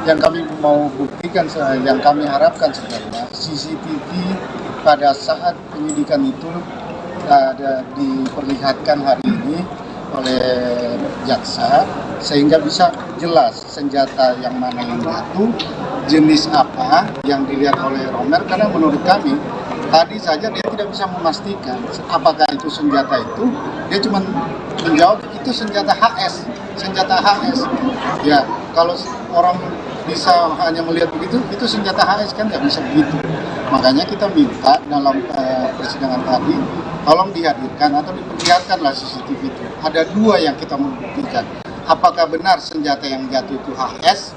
Yang kami mau buktikan, yang kami harapkan sebenarnya CCTV pada saat penyidikan itu ada diperlihatkan hari ini oleh jaksa sehingga bisa jelas senjata yang mana yang jatuh, jenis apa yang dilihat oleh Romer, karena menurut kami tadi saja dia tidak bisa memastikan apakah itu senjata itu, dia cuma menjawab itu senjata HS. Ya, kalau orang bisa hanya melihat begitu, itu senjata HS kan nggak bisa begitu. Makanya kita minta dalam persidangan tadi, tolong dihadirkan atau diperlihatkanlah CCTV itu. Ada 2 yang kita membuktikan. Apakah benar senjata yang jatuh itu HS,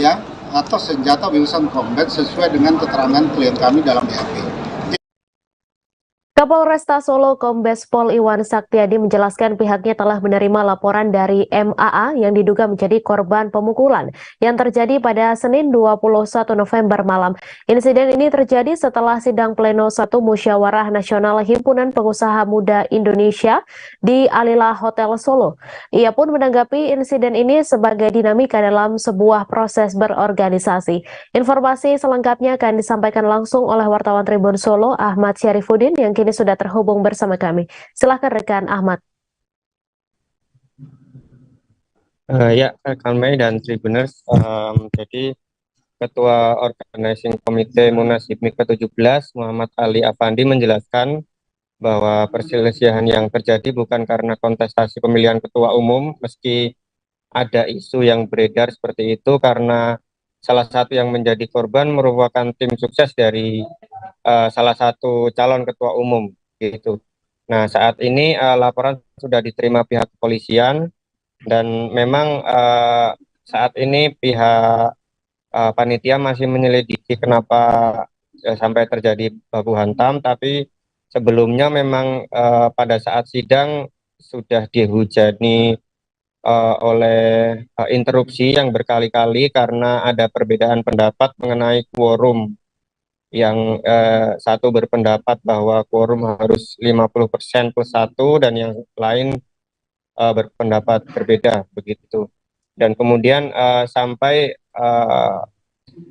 ya, atau senjata Wilson Combat sesuai dengan keterangan klien kami dalam BAP. Kapolresta Solo Kombes Pol Iwan Saktiadi menjelaskan pihaknya telah menerima laporan dari MAA yang diduga menjadi korban pemukulan yang terjadi pada Senin 21 November malam. Insiden ini terjadi setelah sidang pleno 1 Musyawarah Nasional Himpunan Pengusaha Muda Indonesia di Alila Hotel Solo. Ia pun menanggapi insiden ini sebagai dinamika dalam sebuah proses berorganisasi. Informasi selengkapnya akan disampaikan langsung oleh wartawan Tribun Solo Ahmad Syarifuddin yang kini sudah terhubung bersama kami. Silahkan rekan Ahmad. Ya, rekan Mei dan Tribuners, jadi Ketua Organizing Komite Munas HIPMI ke-17 Muhammad Ali Afandi menjelaskan bahwa perselisihan yang terjadi bukan karena kontestasi pemilihan ketua umum, meski ada isu yang beredar seperti itu, karena salah satu yang menjadi korban merupakan tim sukses dari salah satu calon ketua umum gitu. Nah, saat ini laporan sudah diterima pihak kepolisian dan memang saat ini pihak panitia masih menyelidiki kenapa sampai terjadi baku hantam, tapi sebelumnya memang pada saat sidang sudah dihujani oleh interupsi yang berkali-kali karena ada perbedaan pendapat mengenai quorum, yang satu berpendapat bahwa quorum harus 50% plus 1 dan yang lain berpendapat berbeda begitu. Dan kemudian sampai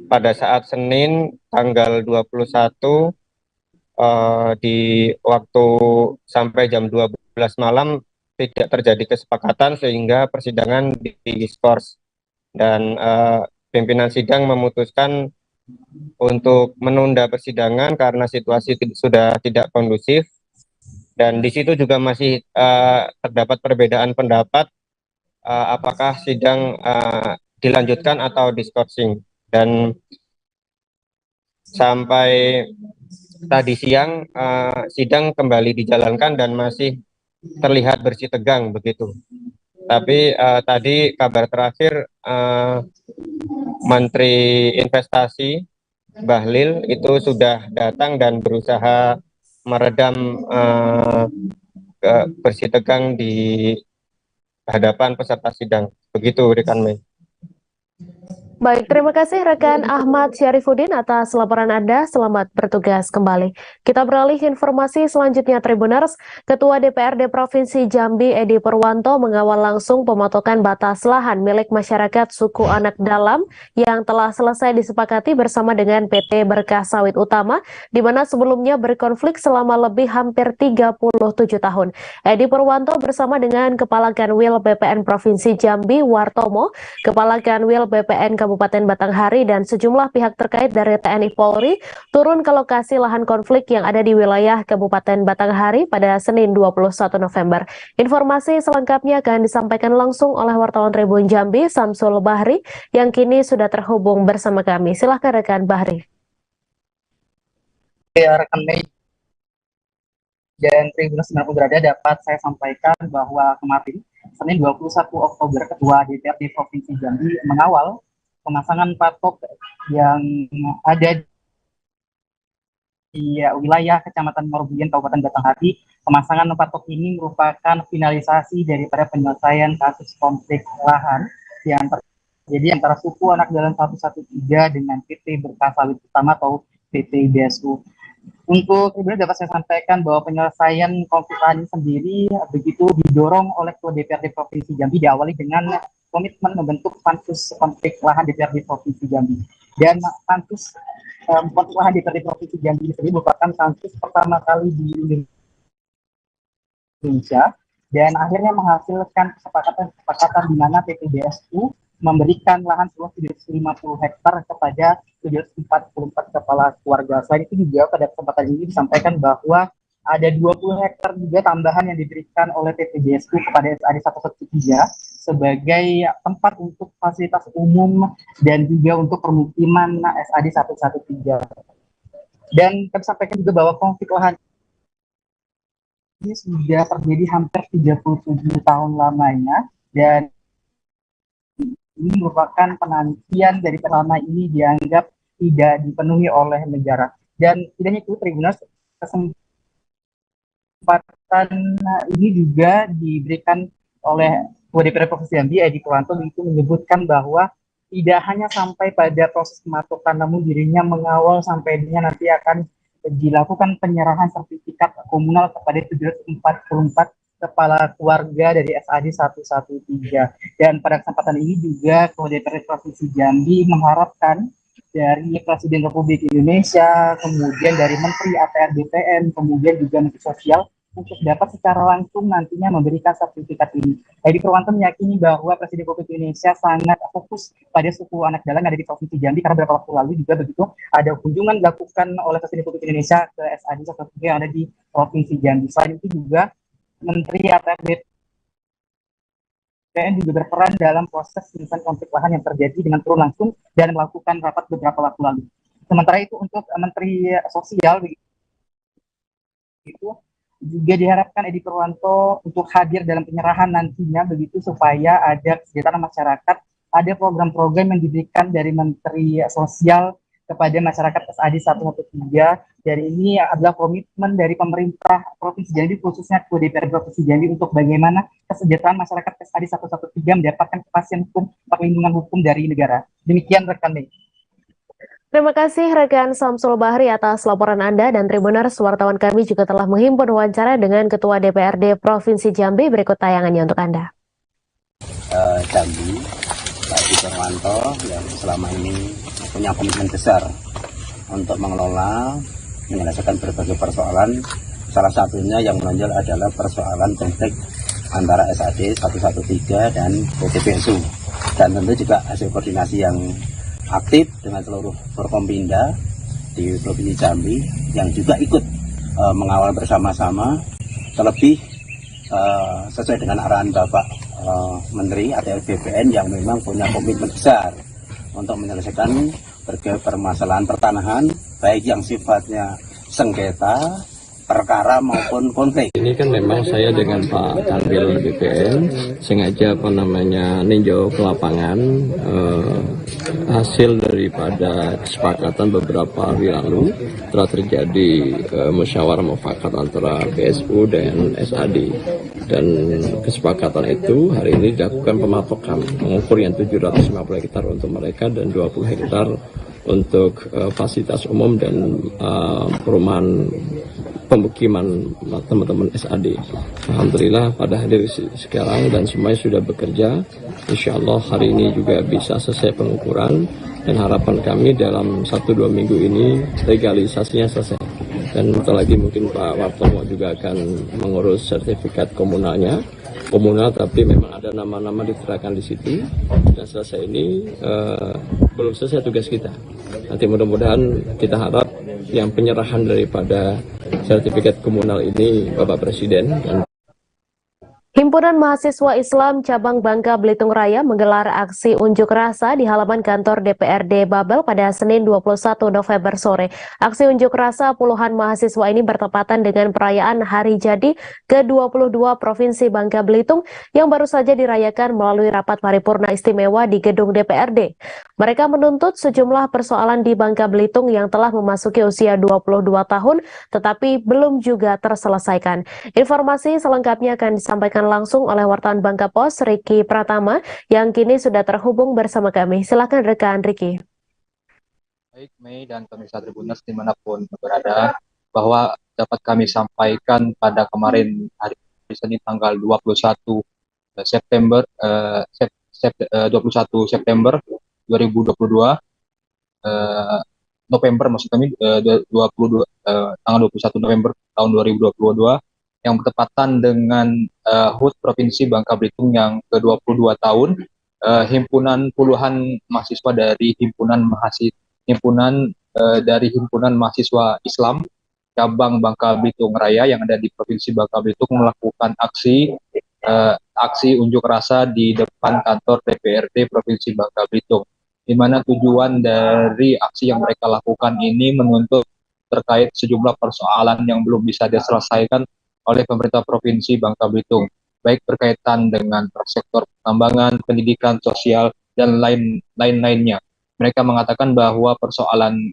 pada saat Senin tanggal 21 di waktu sampai jam 12 malam tidak terjadi kesepakatan sehingga persidangan diskors dan pimpinan sidang memutuskan untuk menunda persidangan karena situasi sudah tidak kondusif, dan di situ juga masih terdapat perbedaan pendapat apakah sidang dilanjutkan atau diskorsing. Dan sampai tadi siang sidang kembali dijalankan dan masih terlihat bersih tegang begitu. Tapi tadi kabar terakhir Menteri Investasi Bahlil itu sudah datang dan berusaha meredam bersih tegang di hadapan peserta sidang. Begitu rekan Mei. Baik, terima kasih rekan Ahmad Syarifuddin atas laporan Anda. Selamat bertugas kembali. Kita beralih ke informasi selanjutnya, Tribuners. Ketua DPRD Provinsi Jambi Edi Purwanto mengawal langsung pemotongan batas lahan milik masyarakat suku Anak Dalam yang telah selesai disepakati bersama dengan PT Berkah Sawit Utama, di mana sebelumnya berkonflik selama lebih hampir 37 tahun. Edi Purwanto bersama dengan Kepala Kanwil BPN Provinsi Jambi Wartomo, Kepala Kanwil BPN Kabupaten Batanghari dan sejumlah pihak terkait dari TNI Polri turun ke lokasi lahan konflik yang ada di wilayah Kabupaten Batanghari pada Senin 21 November. Informasi selengkapnya akan disampaikan langsung oleh wartawan Tribun Jambi Samsul Bahri yang kini sudah terhubung bersama kami. Silahkan rekan Bahri. Ya, rekan Mei dan Tribuners yang berada dapat saya sampaikan bahwa kemarin Senin 21 Oktober Ketua DPRD Provinsi Jambi mengawal pemasangan patok yang ada di wilayah Kecamatan Morbian, Kabupaten Batanghari. Pemasangan patok ini merupakan finalisasi daripada penyelesaian kasus konflik lahan yang terjadi antara suku Anak Dalam 113 dengan PT Berkah Sawit Utama atau PT BSU. Untuk dapat saya sampaikan bahwa penyelesaian konflik lahan ini sendiri begitu didorong oleh Ketua DPRD Provinsi Jambi, diawali dengan komitmen membentuk pansus konflik lahan DPRD Provinsi Jambi. Dan pansus konflik lahan DPRD Provinsi Jambi ini merupakan pansus pertama kali di Indonesia dan akhirnya menghasilkan kesepakatan di mana PT BSU memberikan lahan seluas 750 hektar kepada 744 kepala keluarga. Selain itu juga pada kesempatan ini disampaikan bahwa ada 20 hektar juga tambahan yang diberikan oleh PT BSU kepada SAD 113 sebagai tempat untuk fasilitas umum dan juga untuk permukiman SAD 113. Dan kami sampaikan juga bahwa konflik lahan ini sudah terjadi hampir 37 tahun lamanya dan ini merupakan penantian dari selama ini dianggap tidak dipenuhi oleh negara. Dan tidak hanya itu, Tribuners, kesempatan ini juga diberikan oleh Ketua DPRD Provinsi Jambi, Edi Purwanto, itu menyebutkan bahwa tidak hanya sampai pada proses pematokan, namun dirinya mengawal sampai dengan nanti akan dilakukan penyerahan sertifikat komunal kepada 744 kepala keluarga dari SAD 113. Dan pada kesempatan ini juga Ketua DPRD Provinsi Jambi mengharapkan dari Presiden Republik Indonesia, kemudian dari Menteri ATR BPN, kemudian juga Menteri Sosial, untuk dapat secara langsung nantinya memberikan sertifikat ini. Edi Purwanto meyakini bahwa Presiden Republik Indonesia sangat fokus pada suku anak dalang yang ada di Provinsi Jambi, karena beberapa waktu lalu juga begitu ada kunjungan dilakukan oleh Presiden Republik Indonesia ke SAD 113 yang ada di Provinsi Jambi. Selain itu juga Menteri ATR BPN juga berperan dalam proses penyelesaian konflik lahan yang terjadi dengan turun langsung dan melakukan rapat beberapa waktu lalu. Sementara itu untuk Menteri Sosial begitu juga diharapkan Edi Purwanto untuk hadir dalam penyerahan nantinya begitu, supaya ada kesejahteraan masyarakat, ada program-program yang diberikan dari Menteri Sosial kepada masyarakat SAD 113. Dan ini adalah komitmen dari pemerintah Provinsi Jambi, khususnya Ketua DPRD Provinsi Jambi, untuk bagaimana kesejahteraan masyarakat SAD 113 mendapatkan kepastian hukum, perlindungan hukum dari negara. Demikian rekan Mei. Terima kasih rekan Samsul Bahri atas laporan Anda, dan Tribuners, wartawan kami juga telah menghimpun wawancara dengan Ketua DPRD Provinsi Jambi. Berikut tayangannya untuk Anda. Jambi, Pak Edi Purwanto, yang selama ini punya komitmen besar untuk mengelola, menyelesaikan berbagai persoalan. Salah satunya yang menonjol adalah persoalan konflik antara SAD 113 dan PTPSU. Dan tentu juga hasil koordinasi yang aktif dengan seluruh Forkompinda di Provinsi Jambi yang juga ikut mengawal bersama-sama, terlebih sesuai dengan arahan Bapak Menteri ATR BPN yang memang punya komitmen besar untuk menyelesaikan berbagai permasalahan pertanahan, baik yang sifatnya sengketa, perkara maupun konflik. Ini kan memang saya dengan Pak Kanwil BPN sengaja ninjau ke lapangan hasil daripada kesepakatan beberapa hari lalu telah terjadi musyawarah mufakat antara PSU dan SAD, dan kesepakatan itu hari ini dilakukan pematokan mengukur yang 750 hektar untuk mereka dan 20 hektar untuk fasilitas umum dan perumahan pemukiman teman-teman SAD. Alhamdulillah pada hadir sekarang dan semuanya sudah bekerja. Insya Allah hari ini juga bisa selesai pengukuran, dan harapan kami dalam 1-2 minggu ini legalisasinya selesai. Dan bentar lagi mungkin Pak Wartomo juga akan mengurus sertifikat komunalnya. Komunal tapi memang ada nama-nama diterangkan di situ, dan selesai ini belum selesai tugas kita. Nanti mudah-mudahan kita harap yang penyerahan daripada sertifikat komunal ini Bapak Presiden dan Himpunan Mahasiswa Islam Cabang Bangka Belitung Raya menggelar aksi unjuk rasa di halaman kantor DPRD Babel pada Senin 21 November sore. Aksi unjuk rasa puluhan mahasiswa ini bertepatan dengan perayaan Hari Jadi ke-22 Provinsi Bangka Belitung yang baru saja dirayakan melalui rapat paripurna istimewa di gedung DPRD. Mereka menuntut sejumlah persoalan di Bangka Belitung yang telah memasuki usia 22 tahun tetapi belum juga terselesaikan. Informasi selengkapnya akan disampaikan langsung oleh wartawan Bangka Pos, Riki Pratama, yang kini sudah terhubung bersama kami. Silakan rekan Riki. Baik, Mei dan pemirsa Tribuners dimanapun berada, bahwa dapat kami sampaikan pada kemarin hari Senin tanggal 21 September 21 September 2022 November maksud kami 22 tanggal 21 November tahun 2022 yang bertepatan dengan HUT Provinsi Bangka Belitung yang ke-22 tahun, himpunan puluhan mahasiswa dari himpunan mahasiswa Islam cabang Bangka Belitung Raya yang ada di Provinsi Bangka Belitung melakukan aksi unjuk rasa di depan kantor DPRD Provinsi Bangka Belitung, di mana tujuan dari aksi yang mereka lakukan ini menuntut terkait sejumlah persoalan yang belum bisa diselesaikan oleh pemerintah Provinsi Bangka Belitung, baik berkaitan dengan sektor pertambangan, pendidikan, sosial, dan lain-lainnya. Mereka mengatakan bahwa persoalan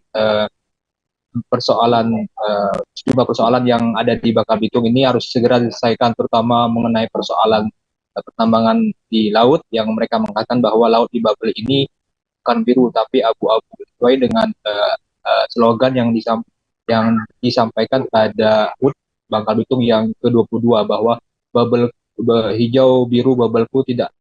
sejumlah persoalan yang ada di Bangka Belitung ini harus segera diselesaikan, terutama mengenai persoalan pertambangan di laut, yang mereka mengatakan bahwa laut di Babel ini bukan biru tapi abu-abu, sesuai dengan slogan yang disampaikan pada HUT Bangka Belitung yang ke-22, bahwa bubble hijau biru bubelku tidak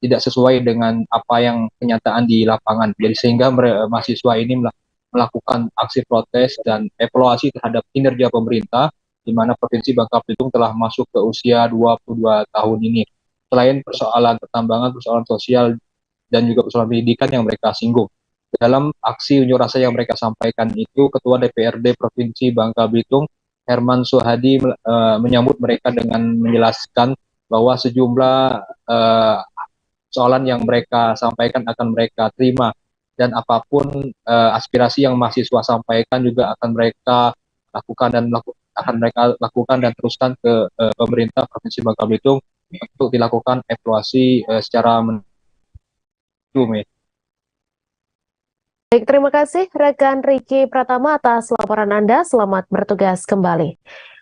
sesuai dengan apa yang kenyataan di lapangan. Jadi sehingga mahasiswa ini melakukan aksi protes dan evaluasi terhadap kinerja pemerintah, di mana Provinsi Bangka Belitung telah masuk ke usia 22 tahun ini. Selain persoalan pertambangan, persoalan sosial, dan juga persoalan pendidikan yang mereka singgung. Dalam aksi unjuk rasa yang mereka sampaikan itu, Ketua DPRD Provinsi Bangka Belitung, Herman Suhadi, menyambut mereka dengan menjelaskan bahwa sejumlah persoalan yang mereka sampaikan akan mereka terima, dan apapun aspirasi yang mahasiswa sampaikan juga akan mereka lakukan dan teruskan ke pemerintah Provinsi Bangka Belitung untuk dilakukan evaluasi secara menyeluruh. Baik, terima kasih rekan Riki Pratama atas laporan Anda. Selamat bertugas kembali.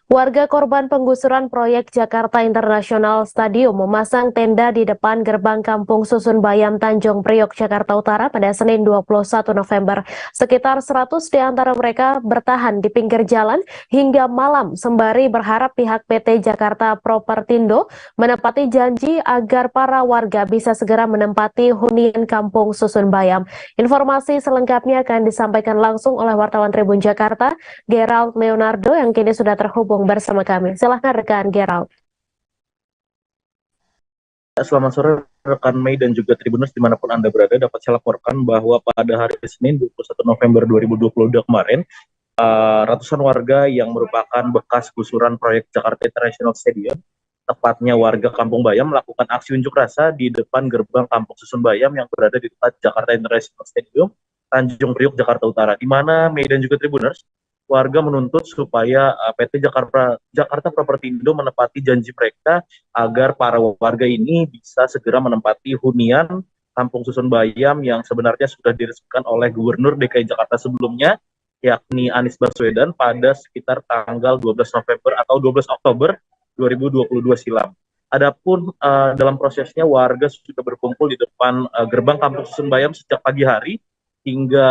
Warga korban penggusuran proyek Jakarta International Stadium memasang tenda di depan gerbang Kampung Susun Bayam Tanjung Priok, Jakarta Utara pada Senin 21 November. Sekitar 100 di antara mereka bertahan di pinggir jalan hingga malam sembari berharap pihak PT Jakarta Propertindo menepati janji agar para warga bisa segera menempati hunian Kampung Susun Bayam. Informasi selengkapnya akan disampaikan langsung oleh wartawan Tribun Jakarta, Gerald Leonardo, yang kini sudah terhubung bersama kami. Silahkan rekan Gerald. Selamat sore rekan Mei dan juga Tribuners dimanapun Anda berada. Dapat saya laporkan bahwa pada hari Senin 21 November 2022 kemarin, ratusan warga yang merupakan bekas gusuran proyek Jakarta International Stadium, tepatnya warga Kampung Bayam, melakukan aksi unjuk rasa di depan gerbang Kampung Susun Bayam yang berada di dekat Jakarta International Stadium, Tanjung Priok, Jakarta Utara, di mana Mei dan juga Tribuners, warga menuntut supaya PT Jakarta Propertindo menepati janji mereka agar para warga ini bisa segera menempati hunian Kampung Susun Bayam yang sebenarnya sudah diresmikan oleh Gubernur DKI Jakarta sebelumnya, yakni Anies Baswedan, pada sekitar tanggal 12 November atau 12 Oktober 2022 silam. Adapun dalam prosesnya warga sudah berkumpul di depan gerbang Kampung Susun Bayam sejak pagi hari, hingga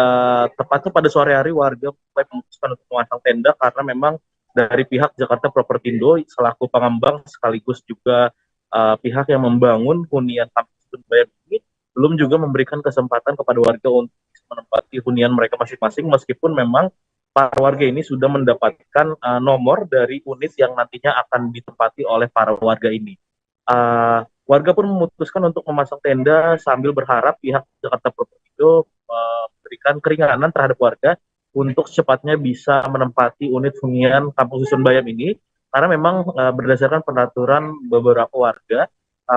tepatnya pada sore hari warga mulai memutuskan untuk memasang tenda karena memang dari pihak Jakarta Propertindo selaku pengembang sekaligus juga pihak yang membangun hunian Kampung Susun Bayam ini belum juga memberikan kesempatan kepada warga untuk menempati hunian mereka masing-masing, meskipun memang para warga ini sudah mendapatkan nomor dari unit yang nantinya akan ditempati oleh para warga ini. Warga pun memutuskan untuk memasang tenda sambil berharap pihak Jakarta Propertindo memberikan keringanan terhadap warga untuk secepatnya bisa menempati unit hunian Kampung Susun Bayam ini, karena memang berdasarkan peraturan beberapa warga,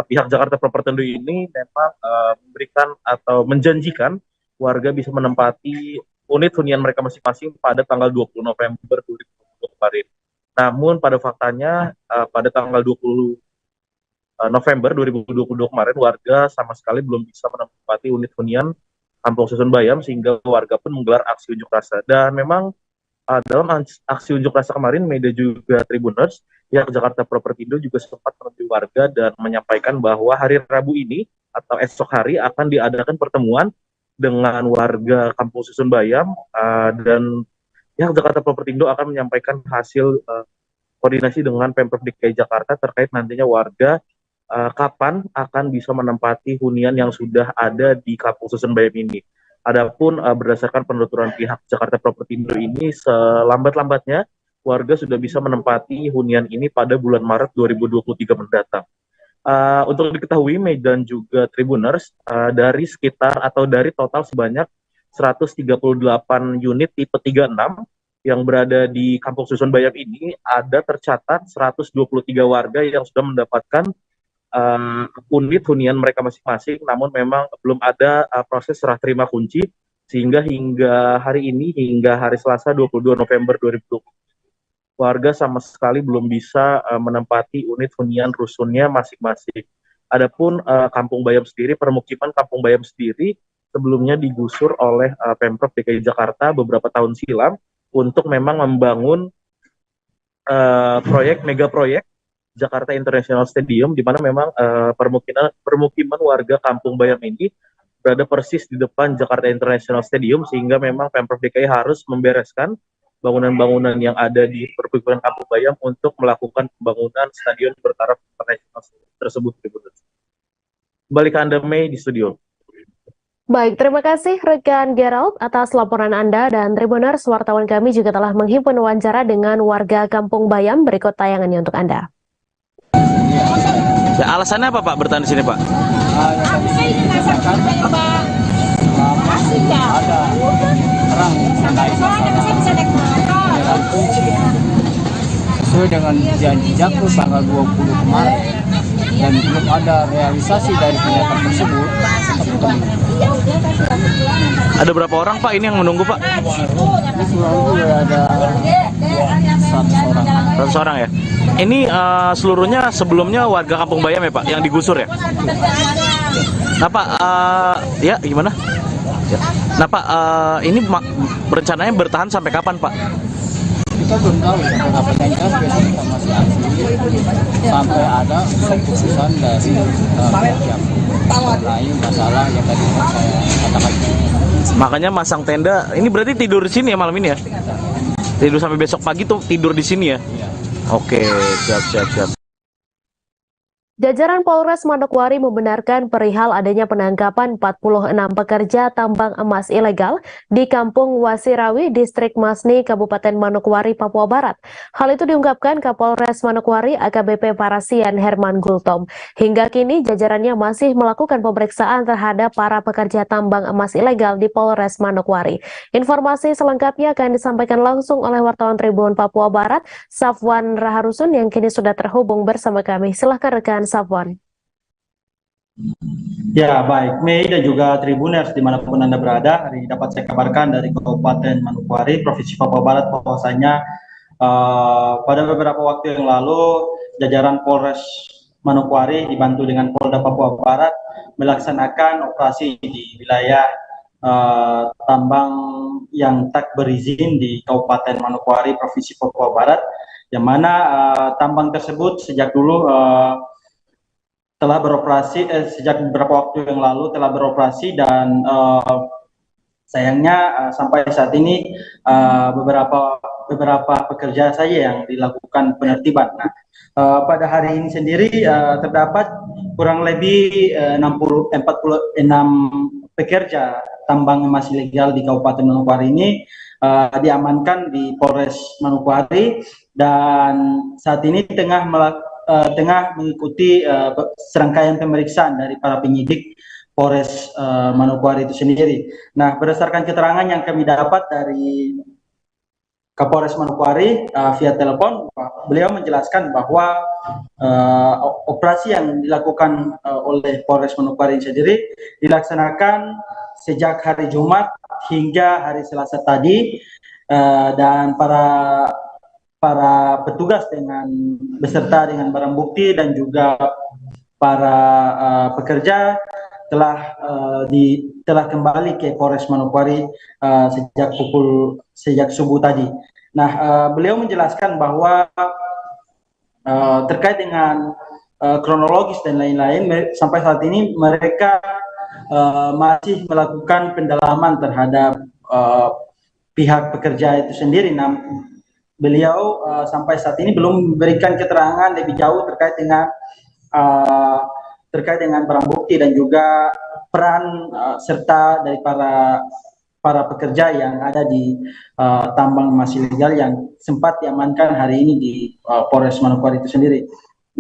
pihak Jakarta Propertindo ini memang memberikan atau menjanjikan warga bisa menempati unit hunian mereka masing-masing pada tanggal 20 November 2020 kemarin. Namun pada faktanya pada tanggal 20 November 2022 kemarin warga sama sekali belum bisa menempati unit hunian Kampung Susun Bayam, sehingga warga pun menggelar aksi unjuk rasa. Dan memang dalam aksi unjuk rasa kemarin, media juga Tribuners, pihak Jakarta Propertindo juga sempat menemui warga dan menyampaikan bahwa hari Rabu ini atau esok hari akan diadakan pertemuan dengan warga Kampung Susun Bayam, dan pihak Jakarta Propertindo akan menyampaikan hasil koordinasi dengan Pemprov DKI Jakarta terkait nantinya warga kapan akan bisa menempati hunian yang sudah ada di Kampung Susun Bayam ini. Adapun berdasarkan penuturan pihak Jakarta Propertindo ini, selambat-lambatnya warga sudah bisa menempati hunian ini pada bulan Maret 2023 mendatang. Untuk diketahui, Mei dan juga Tribuners, dari total sebanyak 138 unit tipe 36 yang berada di Kampung Susun Bayam ini, ada tercatat 123 warga yang sudah mendapatkan unit hunian mereka masing-masing, namun memang belum ada proses serah terima kunci, sehingga hingga hari ini, hingga hari Selasa 22 November 2020, warga sama sekali belum bisa menempati unit hunian rusunnya masing-masing. Adapun Kampung Bayam sendiri, permukiman Kampung Bayam sendiri sebelumnya digusur oleh Pemprov DKI Jakarta beberapa tahun silam untuk memang membangun mega proyek Jakarta International Stadium, di mana memang permukiman warga Kampung Bayam ini berada persis di depan Jakarta International Stadium, sehingga memang Pemprov DKI harus membereskan bangunan-bangunan yang ada di permukiman Kampung Bayam untuk melakukan pembangunan stadion bertaraf internasional tersebut. Kembali ke Anda, Mei, di studio. Baik, terima kasih rekan Gerald atas laporan Anda, dan Tribuners, wartawan kami juga telah menghimpun wawancara dengan warga Kampung Bayam. Berikut tayangannya untuk Anda. Ya, alasannya apa Pak bertahan di sini Pak? Ada terang sesuai dengan janji Jakpro tanggal 20 kemarin dan belum ada realisasi dari pernyataan tersebut. Ada berapa orang Pak ini yang menunggu Pak? Ini kurang lebih ada 100 orang. 100 orang ya? Ini seluruhnya sebelumnya warga Kampung Bayam ya Pak, yang digusur ya? Nah Pak, ya gimana? Ya. Nah Pak, ini rencananya bertahan sampai kapan Pak? Kita belum tahu ya, beberapa jangka biasanya kita masih aktif sampai ada keputusan dari pihak mengenai masalah yang tadi saya katakan. Makanya masang tenda, ini berarti tidur di sini ya malam ini ya? Tidur sampai besok pagi tuh tidur di sini ya? Oke, siap. Jajaran Polres Manokwari membenarkan perihal adanya penangkapan 46 pekerja tambang emas ilegal di Kampung Wasirawi, Distrik Masni, Kabupaten Manokwari, Papua Barat. Hal itu diungkapkan Kapolres Manokwari AKBP Parasian Herman Gultom. Hingga kini jajarannya masih melakukan pemeriksaan terhadap para pekerja tambang emas ilegal di Polres Manokwari. Informasi selengkapnya akan disampaikan langsung oleh wartawan Tribun Papua Barat, Safwan Raharusun, yang kini sudah terhubung bersama kami. Silahkan rekan Safwan. Ya, baik, Mei dan juga Tribuners dimanapun Anda berada, hari ini dapat saya kabarkan dari Kabupaten Manokwari, Provinsi Papua Barat, bahwasanya pada beberapa waktu yang lalu jajaran Polres Manokwari dibantu dengan Polda Papua Barat melaksanakan operasi di wilayah tambang yang tak berizin di Kabupaten Manokwari, Provinsi Papua Barat, yang mana tambang tersebut sejak dulu telah beroperasi sejak beberapa waktu yang lalu telah beroperasi, dan sayangnya sampai saat ini beberapa pekerja saja yang dilakukan penertiban. Nah, pada hari ini sendiri terdapat kurang lebih 46 pekerja tambang emas ilegal di Kabupaten Manokwari ini diamankan di Polres Manokwari, dan saat ini tengah mengikuti serangkaian pemeriksaan dari para penyidik Polres Manokwari itu sendiri. Nah, berdasarkan keterangan yang kami dapat dari Kapolres Manokwari via telepon, beliau menjelaskan bahwa operasi yang dilakukan oleh Polres Manokwari sendiri dilaksanakan sejak hari Jumat hingga hari Selasa tadi, dan para petugas beserta dengan barang bukti dan juga para pekerja telah kembali ke Polres Manokwari sejak subuh tadi. Nah, beliau menjelaskan bahwa terkait dengan kronologis dan lain-lain, sampai saat ini mereka masih melakukan pendalaman terhadap pihak pekerja itu sendiri. Beliau sampai saat ini belum memberikan keterangan lebih jauh terkait dengan barang bukti dan juga peran serta dari para pekerja yang ada di tambang emas ilegal yang sempat diamankan hari ini di Polres Manokwari itu sendiri.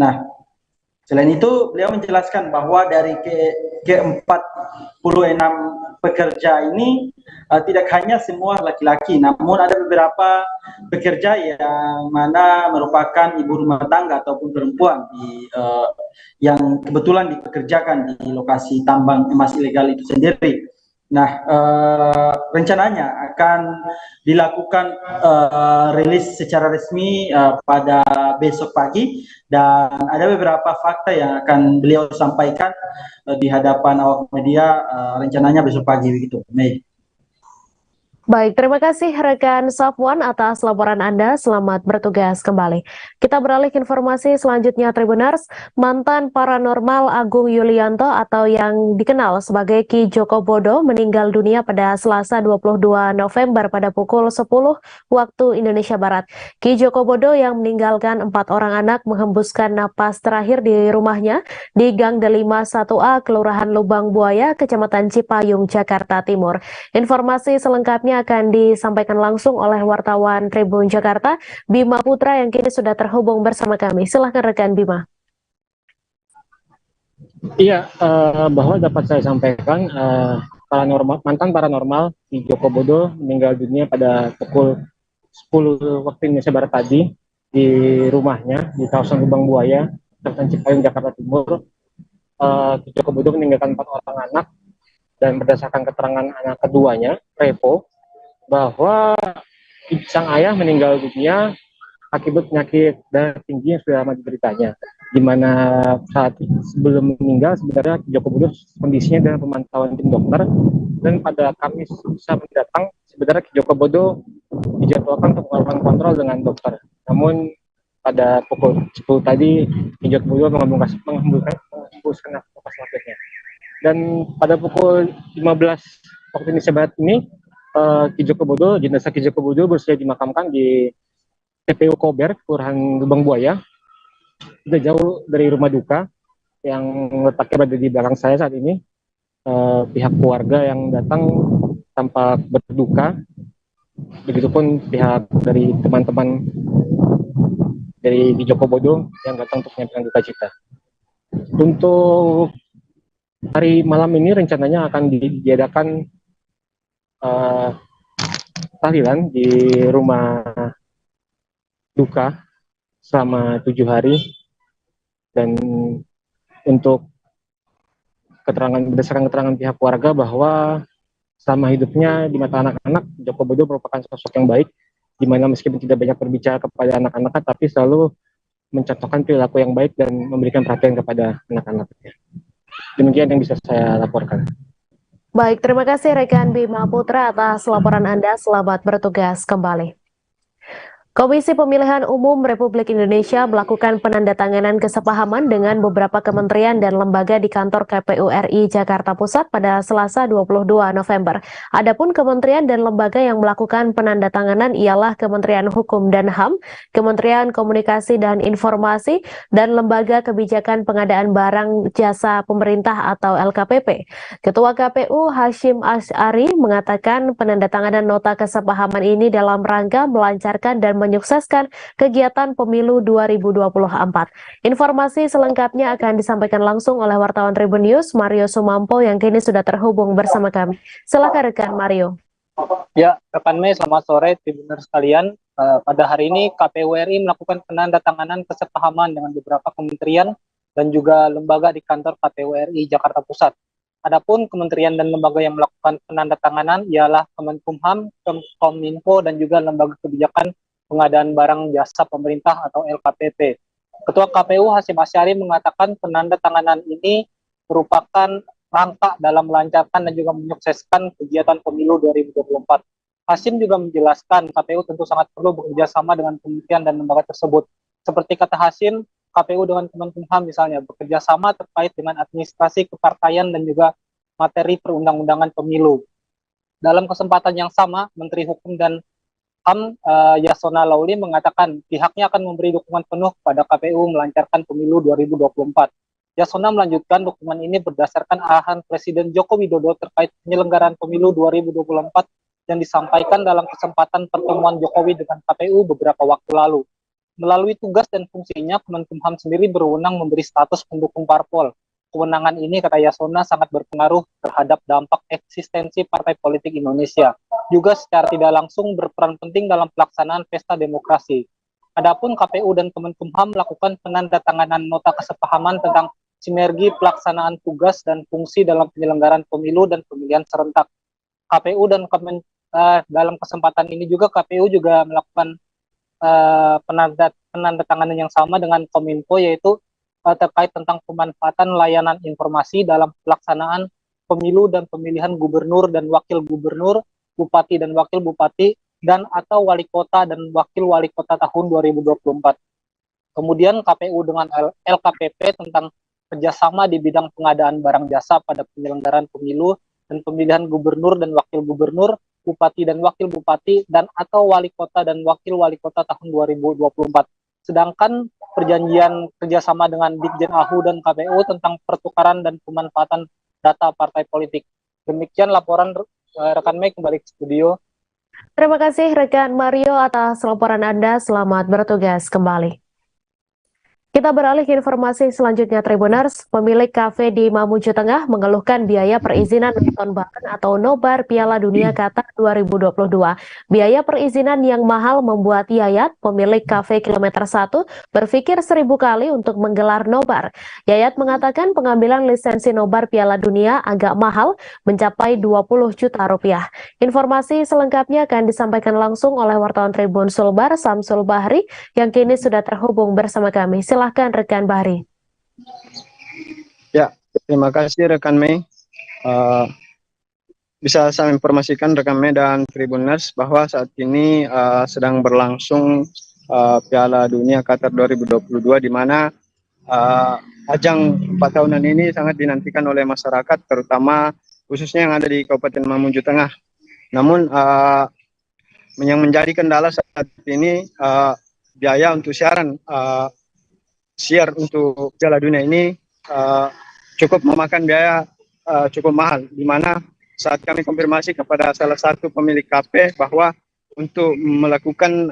Nah, selain itu beliau menjelaskan bahwa dari ke-46 pekerja ini tidak hanya semua laki-laki, namun ada beberapa pekerja yang mana merupakan ibu rumah tangga ataupun perempuan yang kebetulan dipekerjakan di lokasi tambang emas ilegal itu sendiri. Nah, rencananya akan dilakukan rilis secara resmi pada besok pagi, dan ada beberapa fakta yang akan beliau sampaikan di hadapan awak media rencananya besok pagi begitu. Mei. Baik, terima kasih rekan Safwan atas laporan Anda. Selamat bertugas kembali. Kita beralih ke informasi selanjutnya, Tribuners. Mantan paranormal Agung Yulianto atau yang dikenal sebagai Ki Joko Bodo meninggal dunia pada Selasa 22 November pada pukul 10 waktu Indonesia Barat. Ki Joko Bodo yang meninggalkan 4 orang anak menghembuskan napas terakhir di rumahnya di Gang Delima 1A, Kelurahan Lubang Buaya, Kecamatan Cipayung, Jakarta Timur. Informasi selengkapnya akan disampaikan langsung oleh wartawan Tribun Jakarta, Bima Putra yang kini sudah terhubung bersama kami. Silahkan rekan Bima. Iya, bahwa dapat saya sampaikan, mantan paranormal di Joko Bodo meninggal dunia pada pukul 10 waktu Indonesia Barat tadi di rumahnya di kawasan Lubang Buaya, Kecamatan Cipayung, Jakarta Timur. Joko Bodo meninggalkan 4 orang anak, dan berdasarkan keterangan anak keduanya, Revo, bahwa sang ayah meninggal dunia akibat penyakit darah tinggi yang sudah lama dideritanya, di mana saat sebelum meninggal sebenarnya Joko Bodo kondisinya dalam pemantauan tim dokter, dan pada Kamis mendatang sebenarnya Joko Bodo dijadwalkan untuk melakukan kontrol dengan dokter. Namun pada pukul 10 tadi Joko Bodo menghembuskan nafas terakhirnya. Dan pada pukul 15 waktu Indonesia Barat ini, jenazah Ki Joko Bodo bersedia dimakamkan di TPU Kober, Kelurahan Lubang Buaya, tidak jauh dari rumah duka yang letaknya berada di belakang saya saat ini. Pihak keluarga yang datang tampak berduka, begitupun pihak dari teman-teman dari Ki Joko Bodo yang datang untuk menyampaikan duka cita. Untuk hari malam ini rencananya akan diadakan tahlilan di rumah duka selama 7 hari, dan untuk berdasarkan keterangan pihak keluarga bahwa selama hidupnya di mata anak-anak, Joko Bodo merupakan sosok yang baik, di mana meskipun tidak banyak berbicara kepada anak-anak, tapi selalu mencontohkan perilaku yang baik dan memberikan perhatian kepada anak-anaknya. Demikian yang bisa saya laporkan. Baik, terima kasih rekan Bima Putra atas laporan Anda. Selamat bertugas kembali. Komisi Pemilihan Umum Republik Indonesia melakukan penandatanganan kesepahaman dengan beberapa kementerian dan lembaga di kantor KPU RI Jakarta Pusat pada Selasa 22 November. Adapun kementerian dan lembaga yang melakukan penandatanganan ialah Kementerian Hukum dan HAM, Kementerian Komunikasi dan Informasi, dan Lembaga Kebijakan Pengadaan Barang Jasa Pemerintah atau LKPP. Ketua KPU Hashim Asy'ari mengatakan penandatanganan nota kesepahaman ini dalam rangka melancarkan dan menyukseskan kegiatan pemilu 2024. Informasi selengkapnya akan disampaikan langsung oleh wartawan Tribun News, Mario Sumampo, yang kini sudah terhubung bersama kami. Silakan rekan Mario. Ya, rekan Mei, selamat sore Tribuners sekalian. Pada hari ini KPU RI melakukan penandatanganan kesepahaman dengan beberapa kementerian dan juga lembaga di kantor KPU RI Jakarta Pusat. Adapun kementerian dan lembaga yang melakukan penandatanganan ialah Kemenkumham, Kominfo, dan juga Lembaga Kebijakan Pengadaan Barang Jasa Pemerintah atau LKPP. Ketua KPU Hashim Asy'ari mengatakan penandatanganan ini merupakan rangka dalam melancarkan dan juga menyukseskan kegiatan pemilu 2024. Hashim juga menjelaskan KPU tentu sangat perlu bekerja sama dengan kementerian dan lembaga tersebut. Seperti kata Hashim, KPU dengan Kemenkumham misalnya bekerja sama terkait dengan administrasi kepartaian dan juga materi perundang-undangan pemilu. Dalam kesempatan yang sama, Menteri Hukum dan HAM Yasona Lauli mengatakan pihaknya akan memberi dukungan penuh kepada KPU melancarkan pemilu 2024. Yasona melanjutkan dukungan ini berdasarkan arahan Presiden Joko Widodo terkait penyelenggaraan pemilu 2024 yang disampaikan dalam kesempatan pertemuan Jokowi dengan KPU beberapa waktu lalu. Melalui tugas dan fungsinya, Kemenkumham sendiri berwenang memberi status pendukung parpol. Kewenangan ini, kata Yasona, sangat berpengaruh terhadap dampak eksistensi partai politik Indonesia. Juga secara tidak langsung berperan penting dalam pelaksanaan pesta demokrasi. Adapun KPU dan Kemenkumham melakukan penandatanganan nota kesepahaman tentang sinergi pelaksanaan tugas dan fungsi dalam penyelenggaraan pemilu dan pemilihan serentak. KPU dan dalam kesempatan ini juga KPU juga melakukan penandatanganan yang sama dengan Kominfo, yaitu terkait tentang pemanfaatan layanan informasi dalam pelaksanaan pemilu dan pemilihan gubernur dan wakil gubernur, bupati dan wakil bupati, dan atau wali kota dan wakil wali kota tahun 2024. Kemudian KPU dengan LKPP tentang kerjasama di bidang pengadaan barang jasa pada penyelenggaraan pemilu dan pemilihan gubernur dan wakil gubernur, bupati dan wakil bupati, dan atau wali kota dan wakil wali kota tahun 2024. Sedangkan perjanjian kerjasama dengan Ditjen AHU dan KPU tentang pertukaran dan pemanfaatan data partai politik. Demikian laporan rekan Mei, kembali ke studio. Terima kasih rekan Mario atas laporan Anda. Selamat bertugas kembali. Kita beralih ke informasi selanjutnya, Tribuners. Pemilik kafe di Mamuju Tengah mengeluhkan biaya perizinan nonton bareng atau nobar Piala Dunia Qatar 2022. Biaya perizinan yang mahal membuat Yayat, pemilik kafe Kilometer 1, berpikir 1000 kali untuk menggelar nobar. Yayat mengatakan pengambilan lisensi nobar Piala Dunia agak mahal, mencapai 20 juta rupiah. Informasi selengkapnya akan disampaikan langsung oleh wartawan Tribun Sulbar, Samsul Bahri, yang kini sudah terhubung bersama kami. Silahkan rekan Bahri. Ya, terima kasih rekan Mei. Bisa saya informasikan rekan Mei dan Tribuners bahwa saat ini sedang berlangsung Piala Dunia Qatar 2022, di mana ajang 4 tahunan ini sangat dinantikan oleh masyarakat, terutama khususnya yang ada di Kabupaten Mamuju Tengah. Namun yang menjadi kendala saat ini biaya untuk siaran siar untuk Piala Dunia ini cukup memakan biaya cukup mahal, di mana saat kami konfirmasi kepada salah satu pemilik kafe bahwa untuk melakukan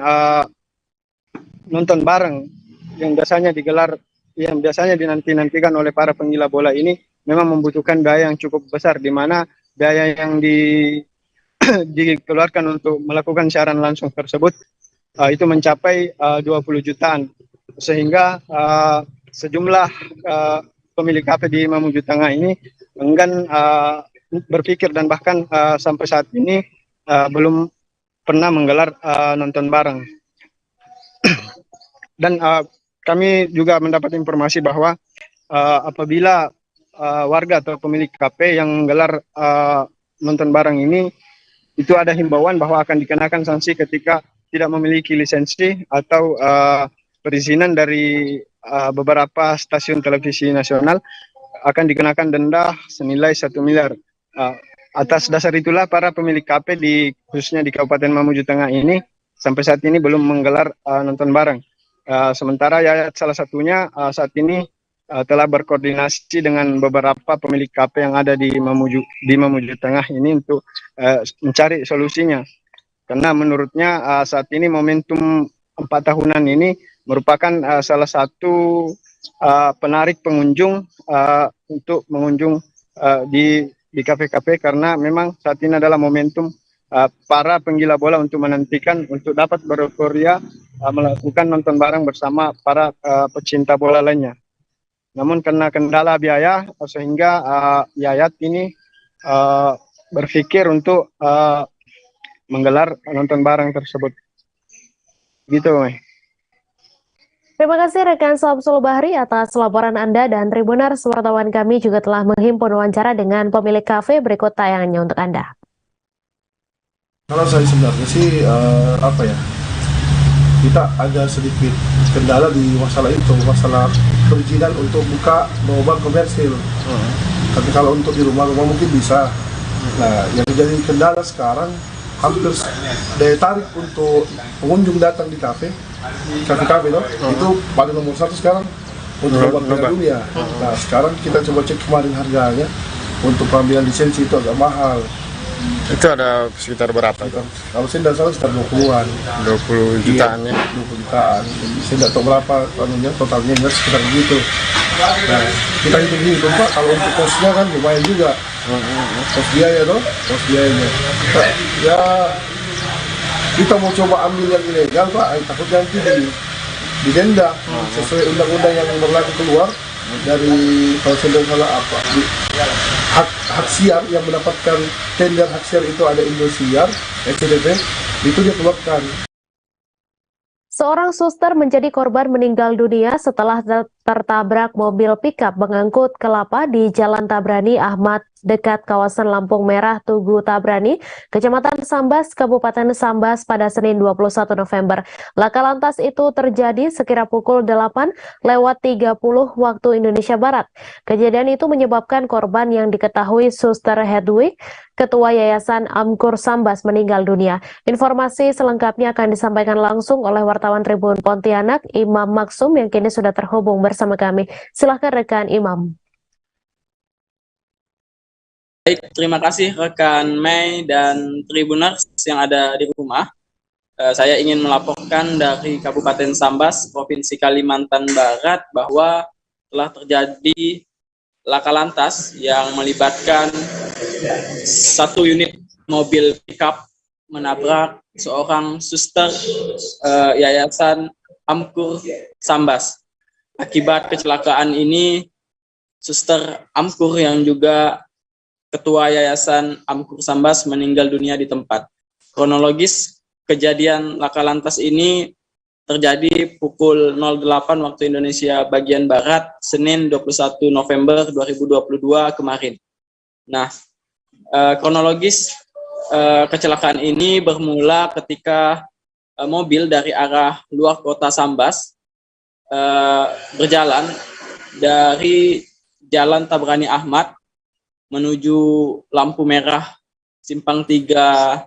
nonton bareng yang biasanya digelar, yang biasanya dinantikan oleh para penggila bola ini memang membutuhkan biaya yang cukup besar, di mana biaya yang dikeluarkan untuk melakukan siaran langsung tersebut itu mencapai 20 jutaan. Sehingga sejumlah pemilik kafe di Mamuju Tengah ini enggan berpikir dan bahkan sampai saat ini belum pernah menggelar nonton bareng. Dan kami juga mendapat informasi bahwa apabila warga atau pemilik kafe yang menggelar nonton bareng ini, itu ada himbauan bahwa akan dikenakan sanksi ketika tidak memiliki lisensi atau perizinan dari beberapa stasiun televisi nasional, akan dikenakan denda senilai 1 miliar. Atas dasar itulah para pemilik kafe khususnya di Kabupaten Mamuju Tengah ini sampai saat ini belum menggelar nonton bareng. Sementara Yayat salah satunya saat ini telah berkoordinasi dengan beberapa pemilik kafe yang ada di Mamuju Tengah ini untuk mencari solusinya. Karena menurutnya saat ini momentum 4 tahunan ini merupakan salah satu penarik pengunjung untuk mengunjung di kafe-kafe, karena memang saat ini adalah momentum para penggila bola untuk menantikan untuk dapat bereuforia melakukan nonton bareng bersama para pecinta bola lainnya. Namun karena kendala biaya sehingga Yayat ini berpikir untuk menggelar nonton bareng tersebut. Gitu, Mei. Terima kasih rekan Samsul Bahri atas laporan Anda, dan Tribuners, wartawan kami juga telah menghimpun wawancara dengan pemilik kafe. Berikut tayangannya untuk Anda. Kalau saya sebenarnya sih kita agak sedikit kendala di masalah itu, masalah perizinan untuk buka nobar komersil. Tapi kalau untuk di rumah mungkin bisa. Nah, yang jadi kendala sekarang hampir daya tarik untuk pengunjung datang di kafe itu paling nomor 1 sekarang untuk nobar Piala Dunia. Nah, sekarang kita coba cek kemarin harganya untuk pengambilan lisensi itu agak mahal. Itu ada sekitar berapa? Kalau saya tidak salah sekitar 20-an. 20 jutaan ya? 20 jutaan. Saya tidak tahu berapa totalnya, sekitar begitu. Nah, kita hitung gini, Pak, kalau untuk kosnya kan lumayan juga. Kos biaya dong, kos biayanya. Ya, kita mau coba ambil yang ilegal, Pak, takut nanti didenda sesuai undang-undang yang berlaku keluar. dari kalau saya tidak salah apa hak siar yang mendapatkan tender hak siar itu ada Indosiar, SCTV, itu dia keluarkan. Seorang suster menjadi korban meninggal dunia setelah tertabrak mobil pickup mengangkut kelapa di Jalan Tabrani Ahmad dekat kawasan Lampung Merah, Tugu Tabrani, Kecamatan Sambas, Kabupaten Sambas pada Senin 21 November. Laka lantas itu terjadi sekira pukul 8:30 waktu Indonesia Barat. Kejadian itu menyebabkan korban yang diketahui Suster Hedwig, Ketua Yayasan Amkur Sambas, meninggal dunia. Informasi selengkapnya akan disampaikan langsung oleh wartawan Tribun Pontianak, Imam Maksum, yang kini sudah terhubung bersama kami. Silahkan rekan Imam. Baik, terima kasih rekan Mei dan Tribuners yang ada di rumah. Saya ingin melaporkan dari Kabupaten Sambas, Provinsi Kalimantan Barat, bahwa telah terjadi laka lantas yang melibatkan satu unit mobil pickup menabrak seorang suster Yayasan Amkur Sambas. Akibat kecelakaan ini, Suster Amkur yang juga Ketua Yayasan Amkur Sambas meninggal dunia di tempat. Kronologis kejadian laka lantas ini terjadi pukul 08 waktu Indonesia bagian Barat, Senin 21 November 2022 kemarin. Nah, kronologis kecelakaan ini bermula ketika mobil dari arah luar kota Sambas berjalan dari Jalan Tabrani Ahmad menuju lampu merah Simpang 3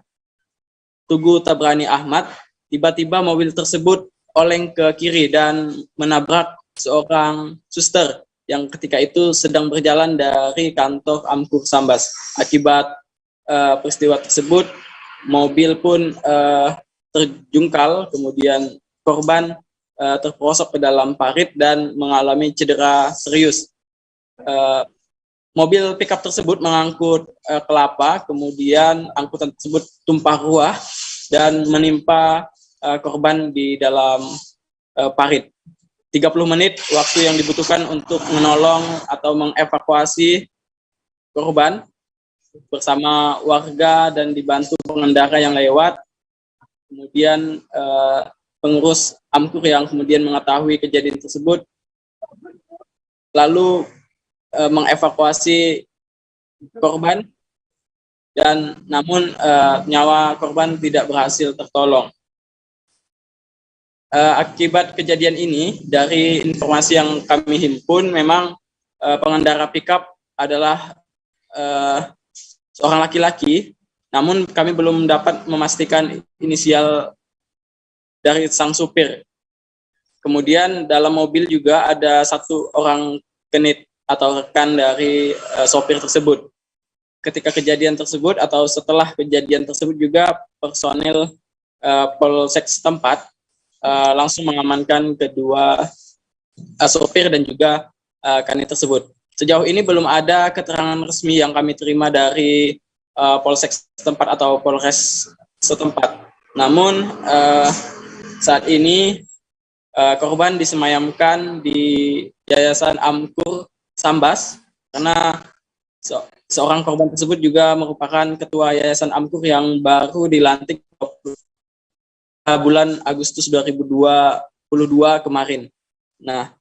Tugu Tabrani Ahmad. Tiba-tiba mobil tersebut oleng ke kiri dan menabrak seorang suster yang ketika itu sedang berjalan dari kantor Amkur Sambas. Akibat peristiwa tersebut, mobil pun terjungkal, kemudian korban terperosok ke dalam parit dan mengalami cedera serius. Mobil pickup tersebut mengangkut kelapa, kemudian angkutan tersebut tumpah ruah dan menimpa korban di dalam parit. 30 menit waktu yang dibutuhkan untuk menolong atau mengevakuasi korban bersama warga dan dibantu pengendara yang lewat. Kemudian pengurus Amkur yang kemudian mengetahui kejadian tersebut lalu mengevakuasi korban, dan namun nyawa korban tidak berhasil tertolong. Akibat kejadian ini, dari informasi yang kami himpun, memang pengendara pickup adalah seorang laki-laki, namun kami belum dapat memastikan inisial dari sang supir. Kemudian dalam mobil juga ada satu orang kenit atau rekan dari sopir tersebut. Ketika kejadian tersebut atau setelah kejadian tersebut juga personil Polsek setempat langsung mengamankan kedua sopir dan juga kanit tersebut. Sejauh ini belum ada keterangan resmi yang kami terima dari Polsek setempat atau Polres setempat. Namun saat ini korban disemayamkan di Yayasan Amkur Sambas karena seorang korban tersebut juga merupakan ketua Yayasan Amkur yang baru dilantik bulan Agustus 2022 kemarin. Nah,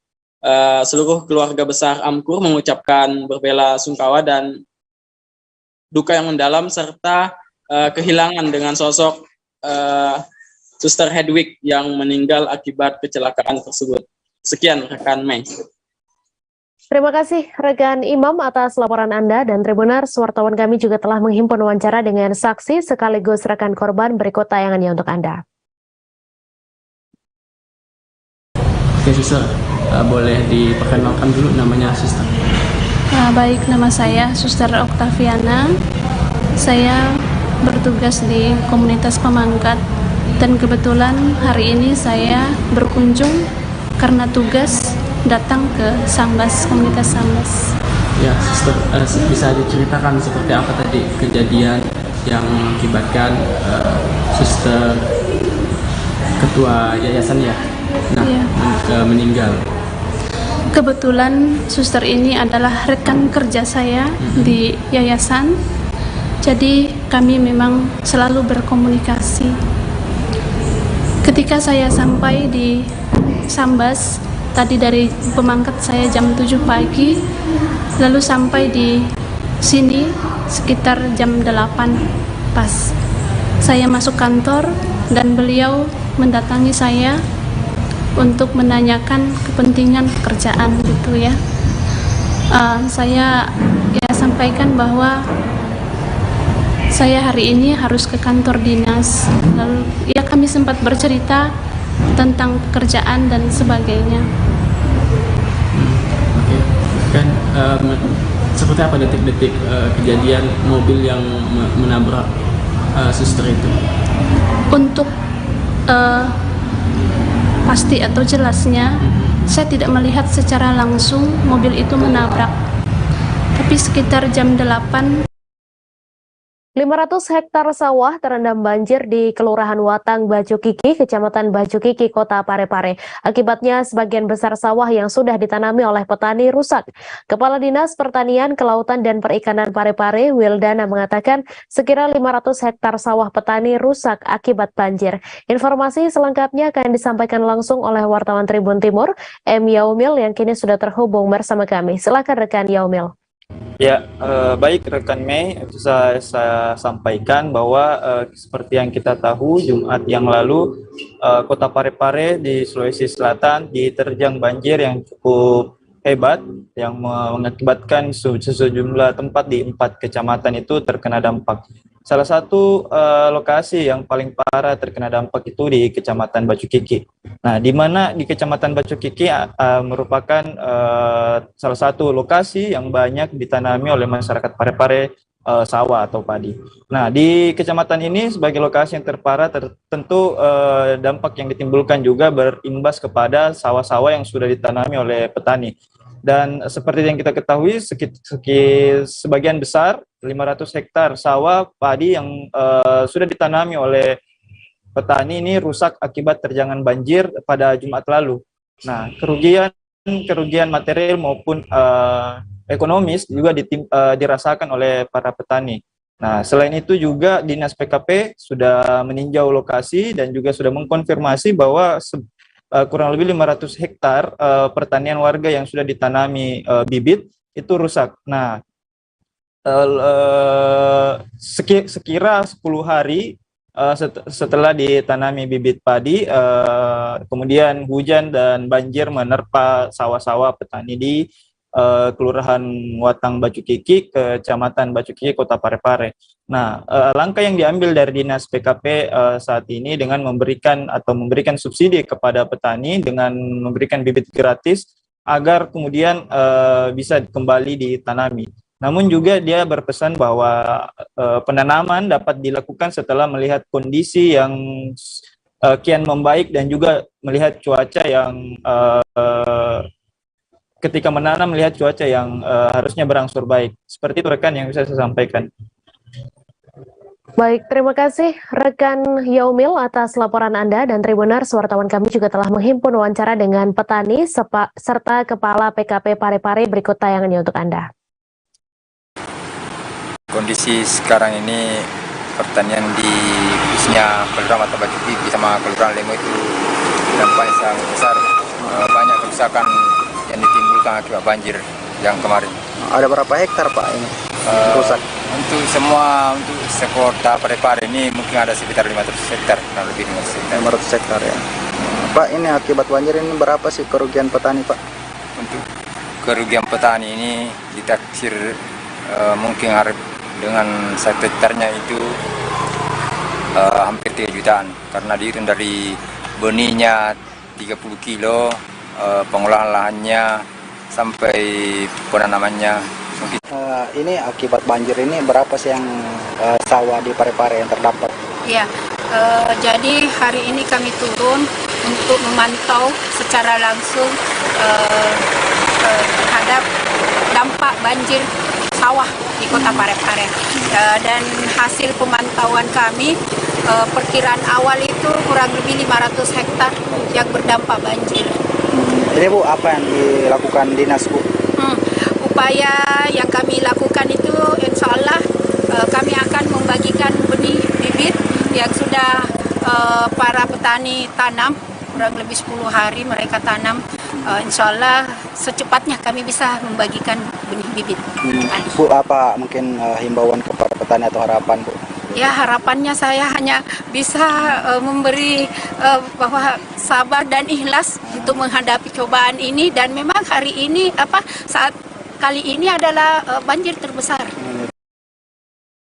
seluruh keluarga besar Amkur mengucapkan berbela-sungkawa dan duka yang mendalam serta kehilangan dengan sosok Suster Hedwig yang meninggal akibat kecelakaan tersebut. Sekian rekan Mei. Terima kasih rekan Imam atas laporan Anda, dan Tribuners, wartawan kami juga telah menghimpun wawancara dengan saksi sekaligus rekan korban. Berikut tayangannya untuk Anda. Oke, Suster, boleh diperkenalkan dulu namanya Suster? Baik, nama saya Suster Oktaviana. Saya bertugas di komunitas Pemangkat, dan kebetulan hari ini saya berkunjung karena tugas datang ke Sambas, komunitas Sambas. Ya, Suster, bisa diceritakan seperti apa tadi kejadian yang mengakibatkan Suster ketua yayasan ya, meninggal? Kebetulan suster ini adalah rekan kerja saya di yayasan, jadi kami memang selalu berkomunikasi. Ketika saya sampai di Sambas, tadi dari pemangkat saya jam 7 pagi, lalu sampai di sini sekitar jam 8 pas. Saya masuk kantor dan beliau mendatangi saya untuk menanyakan kepentingan pekerjaan gitu ya. Saya sampaikan bahwa saya hari ini harus ke kantor dinas. Lalu ya kami sempat bercerita tentang pekerjaan dan sebagainya. Oke, kan seperti apa detik-detik kejadian mobil yang menabrak suster itu? Untuk pasti atau jelasnya, saya tidak melihat secara langsung mobil itu menabrak. Tapi sekitar jam 8. 500 hektar sawah terendam banjir di Kelurahan Watang Baju Kiki, Kecamatan Baju Kiki, Kota Parepare. Akibatnya sebagian besar sawah yang sudah ditanami oleh petani rusak. Kepala Dinas Pertanian, Kelautan dan Perikanan Parepare, Wildana, mengatakan sekira 500 hektar sawah petani rusak akibat banjir. Informasi selengkapnya akan disampaikan langsung oleh wartawan Tribun Timur, M. Yaumil, yang kini sudah terhubung bersama kami. Silakan rekan Yaumil. Ya, baik rekan Mei, saya sampaikan bahwa seperti yang kita tahu, Jumat yang lalu Kota Parepare di Sulawesi Selatan diterjang banjir yang cukup hebat yang mengakibatkan sejumlah tempat di 4 kecamatan itu terkena dampak. Salah satu lokasi yang paling parah terkena dampak itu di Kecamatan Baju Kiki. Nah, di mana di Kecamatan Baju Kiki merupakan salah satu lokasi yang banyak ditanami oleh masyarakat Parepare sawah atau padi. Nah, di kecamatan ini sebagai lokasi yang terparah, tentu dampak yang ditimbulkan juga berimbas kepada sawah-sawah yang sudah ditanami oleh petani. Dan seperti yang kita ketahui, sebagian besar 500 hektar sawah padi yang sudah ditanami oleh petani ini rusak akibat terjangan banjir pada Jumat lalu. Nah, kerugian material maupun ekonomis juga dirasakan oleh para petani. Nah, selain itu juga Dinas PKP sudah meninjau lokasi dan juga sudah mengkonfirmasi bahwa kurang lebih 500 hektar pertanian warga yang sudah ditanami bibit itu rusak. Nah, sekira 10 hari setelah ditanami bibit padi, kemudian hujan dan banjir menerpa sawah-sawah petani di Kelurahan Watang Baju Kiki, Kecamatan Baju Kiki, Kota Parepare. Nah, langkah yang diambil dari Dinas PKP saat ini dengan memberikan subsidi kepada petani dengan memberikan bibit gratis agar kemudian bisa kembali ditanami. Namun juga dia berpesan bahwa penanaman dapat dilakukan setelah melihat kondisi yang kian membaik dan juga melihat cuaca yang ketika menanam melihat cuaca yang harusnya berangsur baik. Seperti itu rekan yang bisa saya sampaikan. Baik, terima kasih rekan Yaumil atas laporan Anda, dan Tribuners, wartawan kami juga telah menghimpun wawancara dengan petani serta Kepala PKP Parepare. Berikut tayangannya untuk Anda. Kondisi sekarang ini pertanian di khususnya Kelurahan Watang Baju Kiki sama Kelurahan Lemo itu dampaknya sangat besar. Banyak kerusakan yang ditimbulkan akibat banjir yang kemarin. Ada berapa hektar Pak ini rusak? Untuk sekota Parepare ini mungkin ada sekitar 500 hektar, kurang lebih 500 hektar ya. Pak, ini akibat banjir ini berapa sih kerugian petani Pak? Untuk kerugian petani ini ditaksir mungkin dengan 1 hektarnya itu hampir 3 jutaan karena dihitung dari benihnya 30 kilo, pengolahan lahannya sampai penanamannya mungkin. Ini akibat banjir ini berapa sih yang sawah di Parepare yang terdampak? Ya, jadi hari ini kami turun untuk memantau secara langsung terhadap dampak banjir sawah di Kota Parepare. Dan hasil pemantauan kami, perkiraan awal itu kurang lebih 500 hektar yang berdampak banjir. Jadi Bu, apa yang dilakukan dinas Bu? Upaya yang kami lakukan itu insya Allah kami akan membagikan benih bibit yang sudah para petani tanam, kurang lebih 10 hari mereka tanam. Insya Allah secepatnya kami bisa membagikan benih bibit. Bu, apa mungkin himbauan kepada petani atau harapan Bu? Ya, harapannya saya hanya bisa memberi bahwa sabar dan ikhlas untuk menghadapi cobaan ini, dan memang hari ini saat kali ini adalah banjir terbesar.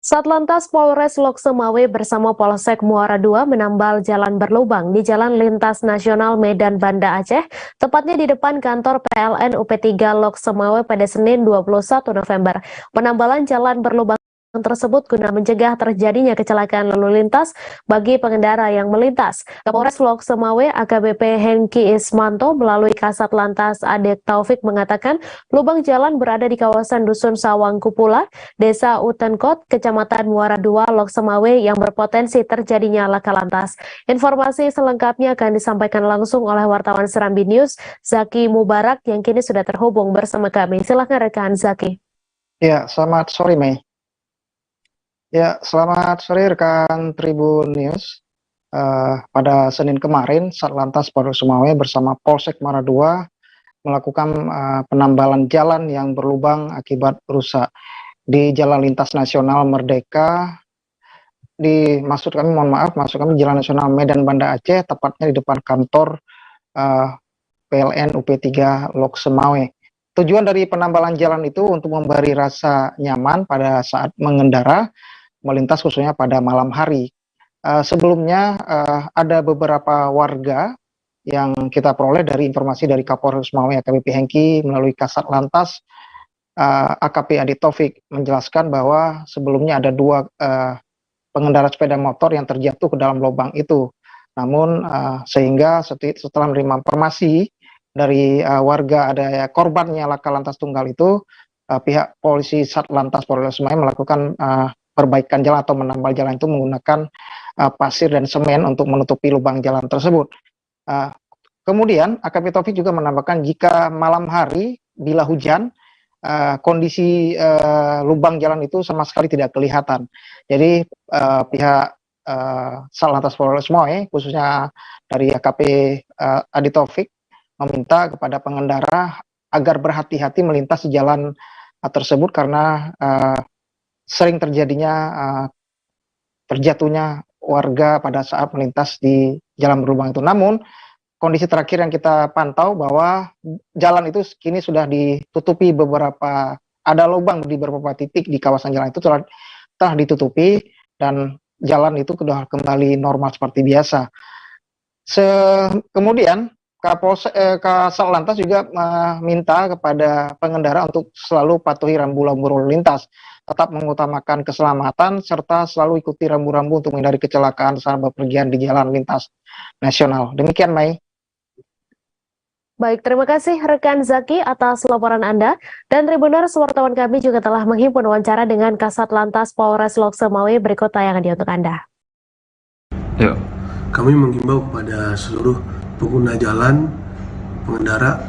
Satlantas Polres Loksemawe bersama Polsek Muara II menambal jalan berlubang di Jalan Lintas Nasional Medan Banda Aceh, tepatnya di depan kantor PLN UP3 Loksemawe pada Senin 21 November. Penambalan jalan berlubang tersebut guna mencegah terjadinya kecelakaan lalu lintas bagi pengendara yang melintas. Kapolres Loksemawe AKBP Hengki Ismanto melalui Kasat Lantas Adek Taufik mengatakan lubang jalan berada di kawasan Dusun Sawang Kupula, Desa Utenkot, Kecamatan Muara II, Loksemawe yang berpotensi terjadinya laka lantas. Informasi selengkapnya akan disampaikan langsung oleh wartawan Serambi News, Zaki Mubarak, yang kini sudah terhubung bersama kami. Silakan rekan Zaki. Ya, selamat sore Mei. Ya, selamat sore rekan Tribun News. Pada Senin kemarin, Satlantas Polres Loksemawe bersama Polsek Muara II melakukan penambalan jalan yang berlubang akibat rusak di Jalan Lintas Nasional Merdeka. Maksud kami Jalan Nasional Medan Banda Aceh, tepatnya di depan kantor PLN UP3 Loksemawe. Tujuan dari penambalan jalan itu untuk memberi rasa nyaman pada saat mengendara melintas, khususnya pada malam hari. Sebelumnya ada beberapa warga yang kita peroleh dari informasi dari Kapolres Loksemawe AKBP Hengki melalui Kasat Lantas AKP Adi Taufik menjelaskan bahwa sebelumnya ada 2 pengendara sepeda motor yang terjatuh ke dalam lubang itu. Namun sehingga setelah menerima informasi dari warga ada korbannya laka lantas tunggal itu, pihak polisi Satlantas Polres Loksemawe melakukan perbaikan jalan atau menambal jalan itu menggunakan pasir dan semen untuk menutupi lubang jalan tersebut. Kemudian AKP Taufik juga menambahkan jika malam hari bila hujan, kondisi lubang jalan itu sama sekali tidak kelihatan. Jadi pihak Satlantas Polres Loksemawe, khususnya dari AKP Adi Taufik, meminta kepada pengendara agar berhati-hati melintas di jalan tersebut karena sering terjadinya terjatuhnya warga pada saat melintas di jalan berlubang itu. Namun kondisi terakhir yang kita pantau bahwa jalan itu kini sudah ditutupi ada lubang di beberapa titik di kawasan jalan itu telah ditutupi dan jalan itu sudah kembali normal seperti biasa. Kemudian Kasat Lantas juga meminta kepada pengendara untuk selalu patuhi rambu-rambu lalu lintas, tetap mengutamakan keselamatan, serta selalu ikuti rambu-rambu untuk menghindari kecelakaan saat bepergian di jalan lintas nasional. Demikian, Mai. Baik, terima kasih rekan Zaki atas laporan Anda. Dan Tribuners, wartawan kami juga telah menghimpun wawancara dengan Kasat Lantas Polres Loksemawe. Berikut tayangan dia untuk Anda. Ya, kami menghimbau kepada seluruh pengguna jalan, pengendara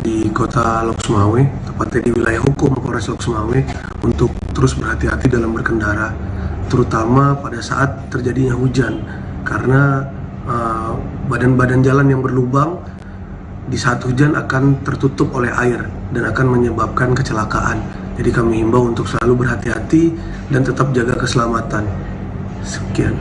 di kota Loksemawe, tepatnya di wilayah hukum Polres Loksemawe, untuk terus berhati-hati dalam berkendara, terutama pada saat terjadinya hujan, karena badan-badan jalan yang berlubang di saat hujan akan tertutup oleh air dan akan menyebabkan kecelakaan. Jadi kami himbau untuk selalu berhati-hati dan tetap jaga keselamatan. Sekian.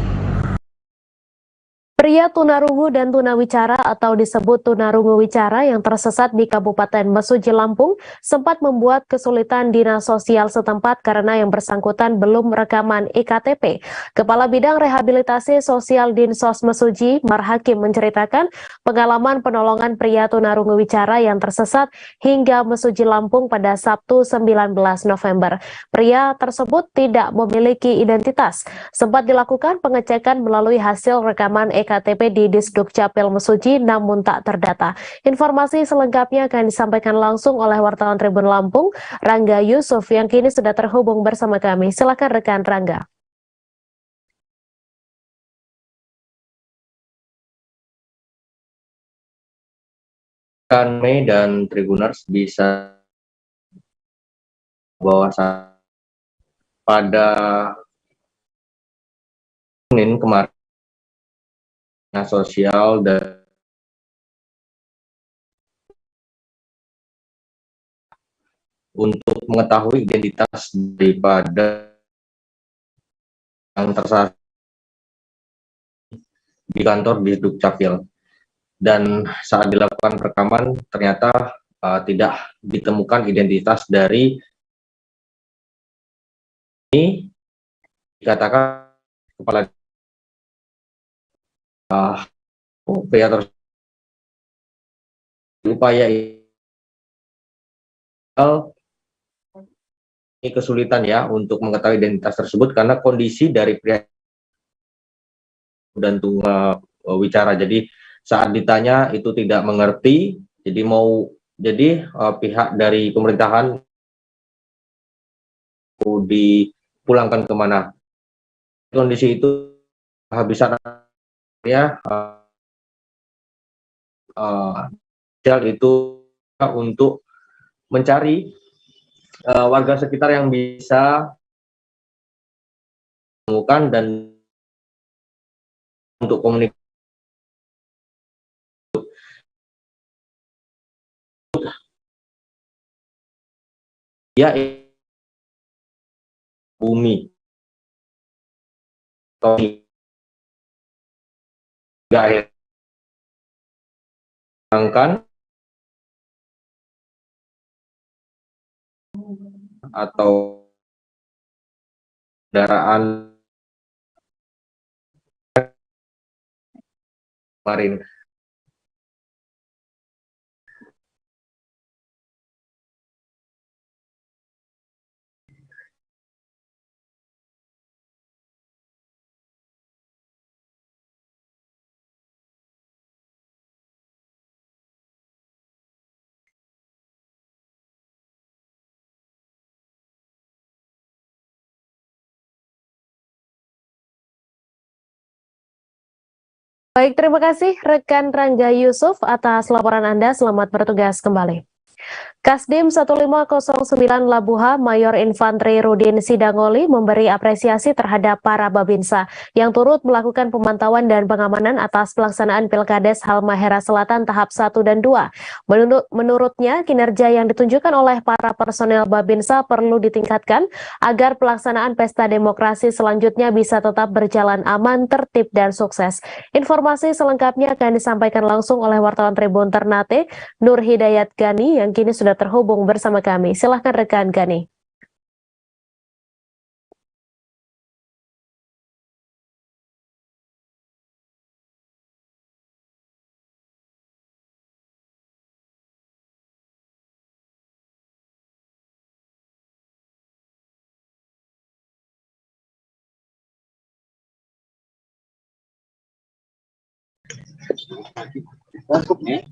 Pria tunarungu dan tunawicara atau disebut tunarungu wicara yang tersesat di Kabupaten Mesuji, Lampung sempat membuat kesulitan dinas sosial setempat karena yang bersangkutan belum rekaman EKTP. Kepala Bidang Rehabilitasi Sosial Dinsos Mesuji, Marhakim, menceritakan pengalaman penolongan pria tunarungu wicara yang tersesat hingga Mesuji, Lampung pada Sabtu 19 November. Pria tersebut tidak memiliki identitas. Sempat dilakukan pengecekan melalui hasil rekaman EKTP di Disduk Capil Mesuji namun tak terdata. Informasi selengkapnya akan disampaikan langsung oleh wartawan Tribun Lampung, Rangga Yusuf, yang kini sudah terhubung bersama kami. Silakan rekan Rangga. rekan Mei dan Tribuners bisa bahwa pada Senin kemarin sosial dan untuk mengetahui identitas daripada yang tersangka di kantor di Dukcapil, dan saat dilakukan rekaman ternyata tidak ditemukan identitas dari ini, dikatakan kepala pria tersebut upaya ini kesulitan ya untuk mengetahui identitas tersebut karena kondisi dari pria dan wicara. Jadi saat ditanya itu tidak mengerti, jadi pihak dari pemerintahan dipulangkan kemana. Kondisi itu kehabisan ya itu untuk mencari warga sekitar yang bisa menemukan dan untuk komunikasi ya bumi atau kendaraan kemarin. Baik, terima kasih rekan Rangga Yusuf atas laporan Anda. Selamat bertugas kembali. Kasdim 1509 Labuha Mayor Infantri Rudin Sidangoli memberi apresiasi terhadap para Babinsa yang turut melakukan pemantauan dan pengamanan atas pelaksanaan Pilkades Halmahera Selatan tahap 1 dan 2. Menurutnya, kinerja yang ditunjukkan oleh para personel Babinsa perlu ditingkatkan agar pelaksanaan pesta demokrasi selanjutnya bisa tetap berjalan aman, tertib, dan sukses. Informasi selengkapnya akan disampaikan langsung oleh wartawan Tribun Ternate, Nur Hidayat Gani, yang kini sudah terhubung bersama kami. Silahkan rekan Gani.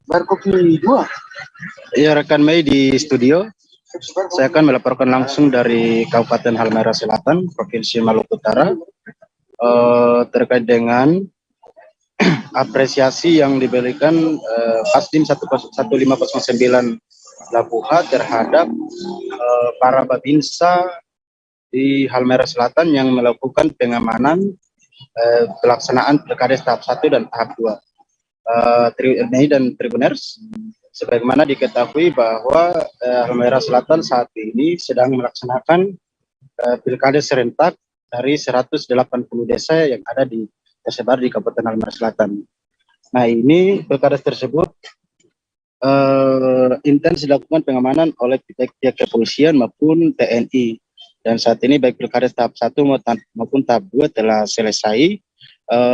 Barkop 2. Iya, rekan Mei di studio. Saya akan melaporkan langsung dari Kabupaten Halmahera Selatan, Provinsi Maluku Utara, terkait dengan apresiasi yang diberikan Kasdim 1509 Labuha terhadap para Babinsa di Halmahera Selatan yang melakukan pengamanan pelaksanaan Pilkades tahap 1 dan tahap 2. Mei dan Tribuners, sebagaimana diketahui bahwa Halmahera Selatan saat ini sedang melaksanakan Pilkades serentak dari 180 desa yang ada tersebar di Kabupaten Halmahera Selatan. Nah, ini Pilkades tersebut intens dilakukan pengamanan oleh pihak kepolisian maupun TNI. Dan saat ini baik Pilkades tahap 1 maupun tahap 2 telah selesai.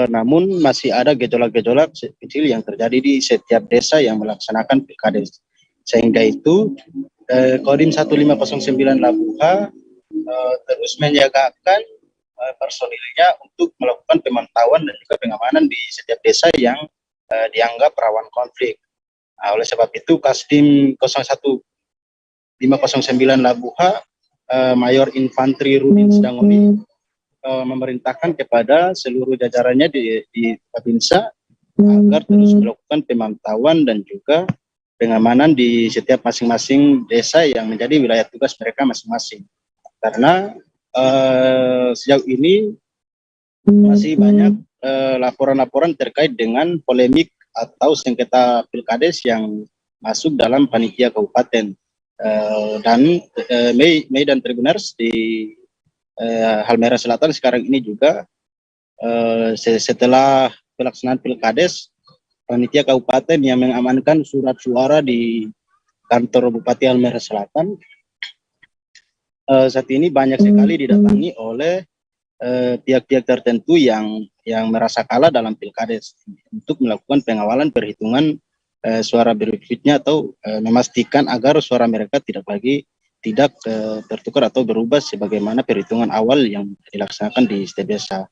Namun masih ada gejolak-gejolak kecil yang terjadi di setiap desa yang melaksanakan Pilkades. Sehingga itu Kodim 1509 Labuha terus menyiagakan personilnya untuk melakukan pemantauan dan juga pengamanan di setiap desa yang dianggap rawan konflik. Nah, oleh sebab itu Kasdim 1509 Labuha Mayor Infantri Rudin Sidangoli memerintahkan kepada seluruh jajarannya di Babinsa agar terus melakukan pemantauan dan juga pengamanan di setiap masing-masing desa yang menjadi wilayah tugas mereka masing-masing. Karena sejauh ini masih banyak laporan-laporan terkait dengan polemik atau sengketa pilkades yang masuk dalam panitia kabupaten. Dan Mei dan Tribuners di Halmahera Selatan sekarang ini juga setelah pelaksanaan pilkades, panitia kabupaten yang mengamankan surat suara di kantor Bupati Halmahera Selatan saat ini banyak sekali didatangi oleh pihak-pihak tertentu yang merasa kalah dalam pilkades untuk melakukan pengawalan perhitungan suara berikutnya atau memastikan agar suara mereka tidak tertukar atau berubah sebagaimana perhitungan awal yang dilaksanakan di setiap desa.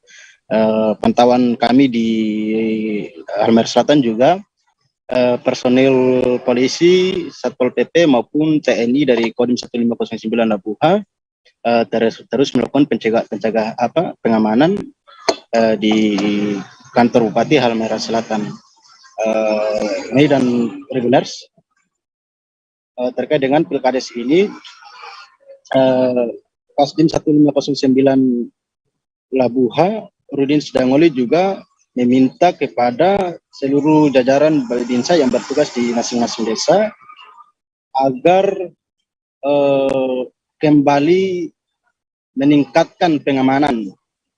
Pantauan kami di Halmahera Selatan juga personil polisi, Satpol PP maupun TNI dari Kodim 1509 Labuha terus melakukan pengamanan di kantor Bupati Halmahera Selatan. Mei dan Tribuners, terkait dengan pilkades ini, Kasdim 1509 Labuha, Rudin Sedangoli juga meminta kepada seluruh jajaran Balidinsa yang bertugas di masing-masing desa agar kembali meningkatkan pengamanan.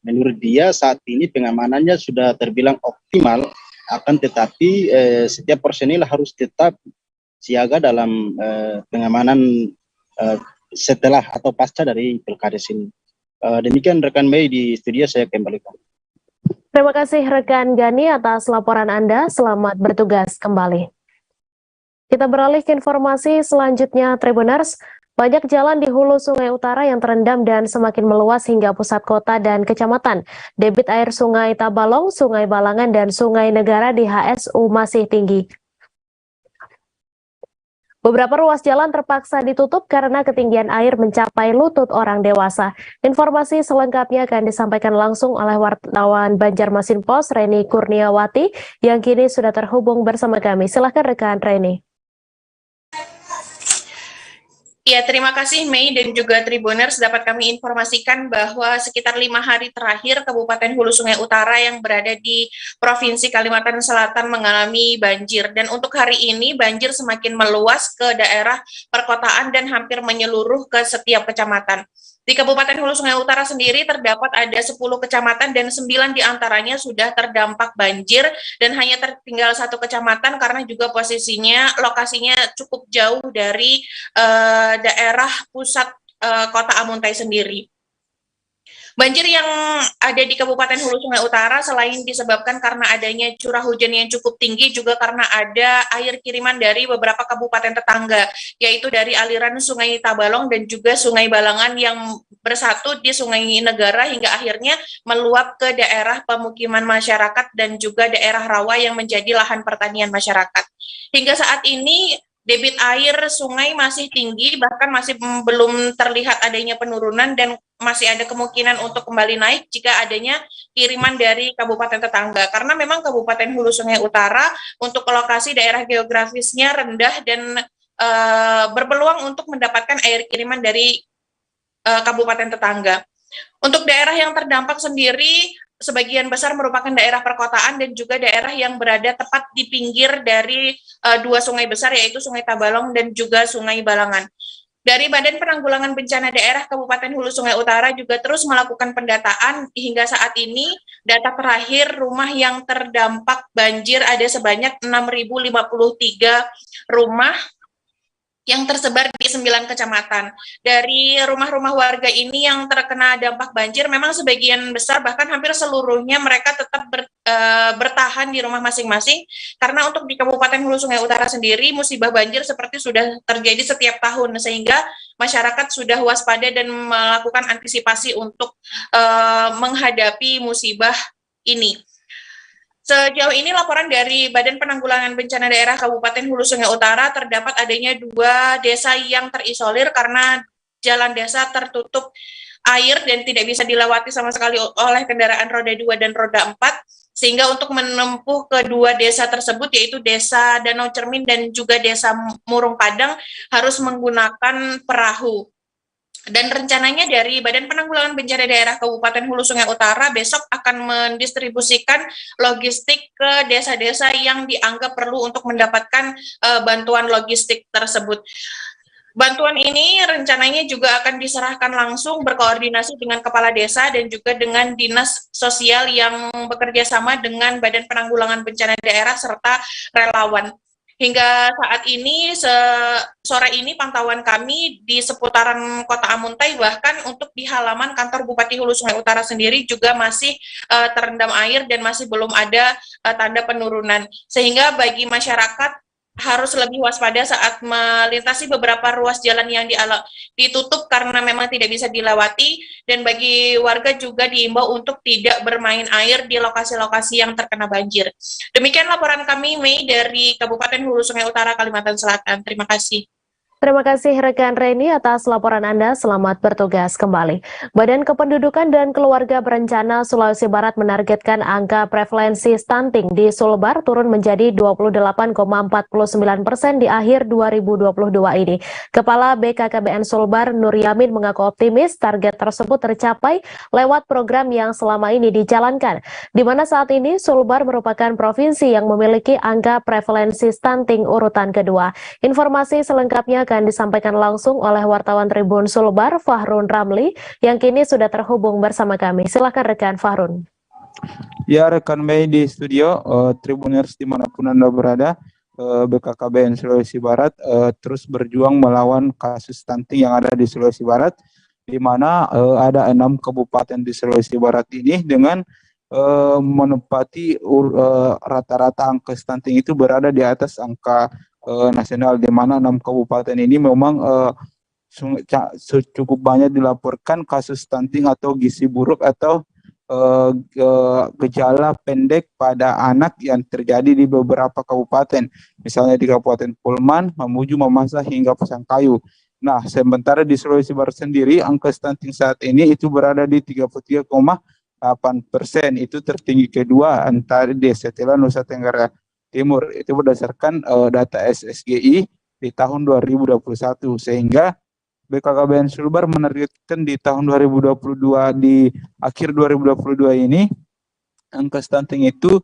Menurut dia saat ini pengamanannya sudah terbilang optimal, akan tetapi setiap personil harus tetap siaga dalam pengamanan setelah atau pasca dari pilkades ini. Demikian rekan Mei di studio, saya kembalikan. Terima kasih rekan Gani atas laporan Anda. Selamat bertugas kembali. Kita beralih ke informasi selanjutnya, Tribuners. Banyak jalan di hulu Sungai Utara yang terendam dan semakin meluas hingga pusat kota dan kecamatan. Debit air Sungai Tabalong, Sungai Balangan, dan Sungai Negara di HSU masih tinggi. Beberapa ruas jalan terpaksa ditutup karena ketinggian air mencapai lutut orang dewasa. Informasi selengkapnya akan disampaikan langsung oleh wartawan Banjarmasin Pos, Reni Kurniawati, yang kini sudah terhubung bersama kami. Silakan rekan Reni. Ya, terima kasih Mei dan juga Tribuners. Dapat kami informasikan bahwa sekitar 5 hari terakhir Kabupaten Hulu Sungai Utara yang berada di Provinsi Kalimantan Selatan mengalami banjir. Dan untuk hari ini banjir semakin meluas ke daerah perkotaan dan hampir menyeluruh ke setiap kecamatan. Di Kabupaten Hulu Sungai Utara sendiri terdapat ada 10 kecamatan dan 9 diantaranya sudah terdampak banjir dan hanya tertinggal 1 kecamatan karena juga lokasinya cukup jauh dari daerah pusat kota Amuntai sendiri. Banjir yang ada di Kabupaten Hulu Sungai Utara selain disebabkan karena adanya curah hujan yang cukup tinggi, juga karena ada air kiriman dari beberapa kabupaten tetangga, yaitu dari aliran Sungai Tabalong dan juga Sungai Balangan yang bersatu di Sungai Negara hingga akhirnya meluap ke daerah pemukiman masyarakat dan juga daerah rawa yang menjadi lahan pertanian masyarakat. Hingga saat ini debit air sungai masih tinggi, bahkan masih belum terlihat adanya penurunan dan masih ada kemungkinan untuk kembali naik jika adanya kiriman dari kabupaten tetangga. Karena memang Kabupaten Hulu Sungai Utara untuk lokasi daerah geografisnya rendah dan berpeluang untuk mendapatkan air kiriman dari kabupaten tetangga. Untuk daerah yang terdampak sendiri, sebagian besar merupakan daerah perkotaan dan juga daerah yang berada tepat di pinggir dari 2 sungai besar, yaitu Sungai Tabalong dan juga Sungai Balangan. Dari Badan Penanggulangan Bencana Daerah Kabupaten Hulu Sungai Utara juga terus melakukan pendataan. Hingga saat ini, data terakhir rumah yang terdampak banjir ada sebanyak 6.053 rumah yang tersebar di 9 kecamatan. Dari rumah-rumah warga ini yang terkena dampak banjir, memang sebagian besar bahkan hampir seluruhnya mereka tetap bertahan di rumah masing-masing, karena untuk di Kabupaten Hulu Sungai Utara sendiri musibah banjir seperti sudah terjadi setiap tahun, sehingga masyarakat sudah waspada dan melakukan antisipasi untuk menghadapi musibah ini. Sejauh ini laporan dari Badan Penanggulangan Bencana Daerah Kabupaten Hulu Sungai Utara terdapat adanya 2 desa yang terisolir karena jalan desa tertutup air dan tidak bisa dilewati sama sekali oleh kendaraan roda 2 dan roda 4. Sehingga untuk menempuh kedua desa tersebut, yaitu Desa Danau Cermin dan juga Desa Murung Padang, harus menggunakan perahu. Dan rencananya dari Badan Penanggulangan Bencana Daerah Kabupaten Hulu Sungai Utara besok akan mendistribusikan logistik ke desa-desa yang dianggap perlu untuk mendapatkan bantuan logistik tersebut. Bantuan ini rencananya juga akan diserahkan langsung berkoordinasi dengan kepala desa dan juga dengan dinas sosial yang bekerja sama dengan Badan Penanggulangan Bencana Daerah serta relawan. Hingga saat ini, sore ini pantauan kami di seputaran Kota Amuntai, bahkan untuk di halaman kantor Bupati Hulu Sungai Utara sendiri juga masih terendam air dan masih belum ada tanda penurunan. Sehingga bagi masyarakat harus lebih waspada saat melintasi beberapa ruas jalan yang ditutup karena memang tidak bisa dilewati, dan bagi warga juga diimbau untuk tidak bermain air di lokasi-lokasi yang terkena banjir. Demikian laporan kami, Mei, dari Kabupaten Hulu Sungai Utara, Kalimantan Selatan. Terima kasih. Terima kasih rekan Reni atas laporan Anda. Selamat bertugas kembali. Badan Kependudukan dan Keluarga Berencana Sulawesi Barat menargetkan angka prevalensi stunting di Sulbar turun menjadi 28,49% di akhir 2022 ini. Kepala BKKBN Sulbar, Nur Yamin, mengaku optimis target tersebut tercapai lewat program yang selama ini dijalankan, di mana saat ini Sulbar merupakan provinsi yang memiliki angka prevalensi stunting urutan kedua. Informasi selengkapnya akan disampaikan langsung oleh wartawan Tribun Sulbar, Fahrun Ramli, yang kini sudah terhubung bersama kami. Silakan rekan Fahrun. Ya, rekan Mei di studio, Tribuners dimanapun Anda berada, BKKBN Sulawesi Barat terus berjuang melawan kasus stunting yang ada di Sulawesi Barat, di mana ada 6 kabupaten di Sulawesi Barat ini dengan menempati rata-rata angka stunting itu berada di atas angka nasional, di mana 6 kabupaten ini memang cukup banyak dilaporkan kasus stunting atau gizi buruk atau gejala pendek pada anak yang terjadi di beberapa kabupaten, misalnya di Kabupaten Pulman, Mamuju, Mamasa hingga Pasangkayu. Nah, sementara di Sulawesi Barat sendiri angka stunting saat ini itu berada di 33,8%, itu tertinggi kedua antara di setelah Nusa Tenggara Timur. Itu berdasarkan data SSGI di tahun 2021, sehingga BKKBN Sulbar menargetkan di tahun 2022, di akhir 2022 ini angka stunting itu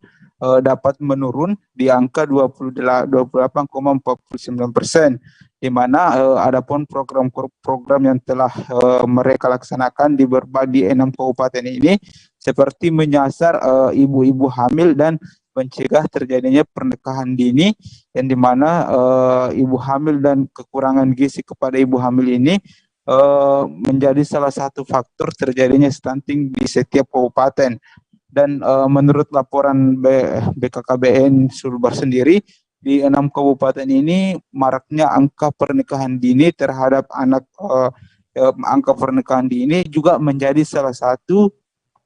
dapat menurun di angka 28,49%, di mana adapun program-program yang telah mereka laksanakan di berbagai 6 kabupaten ini seperti menyasar ibu-ibu hamil dan mencegah terjadinya pernikahan dini, yang dimana ibu hamil dan kekurangan gizi kepada ibu hamil ini menjadi salah satu faktor terjadinya stunting di setiap kabupaten. Dan menurut laporan BKKBN Sulbar sendiri, di 6 kabupaten ini maraknya angka pernikahan dini terhadap anak, angka pernikahan dini juga menjadi salah satu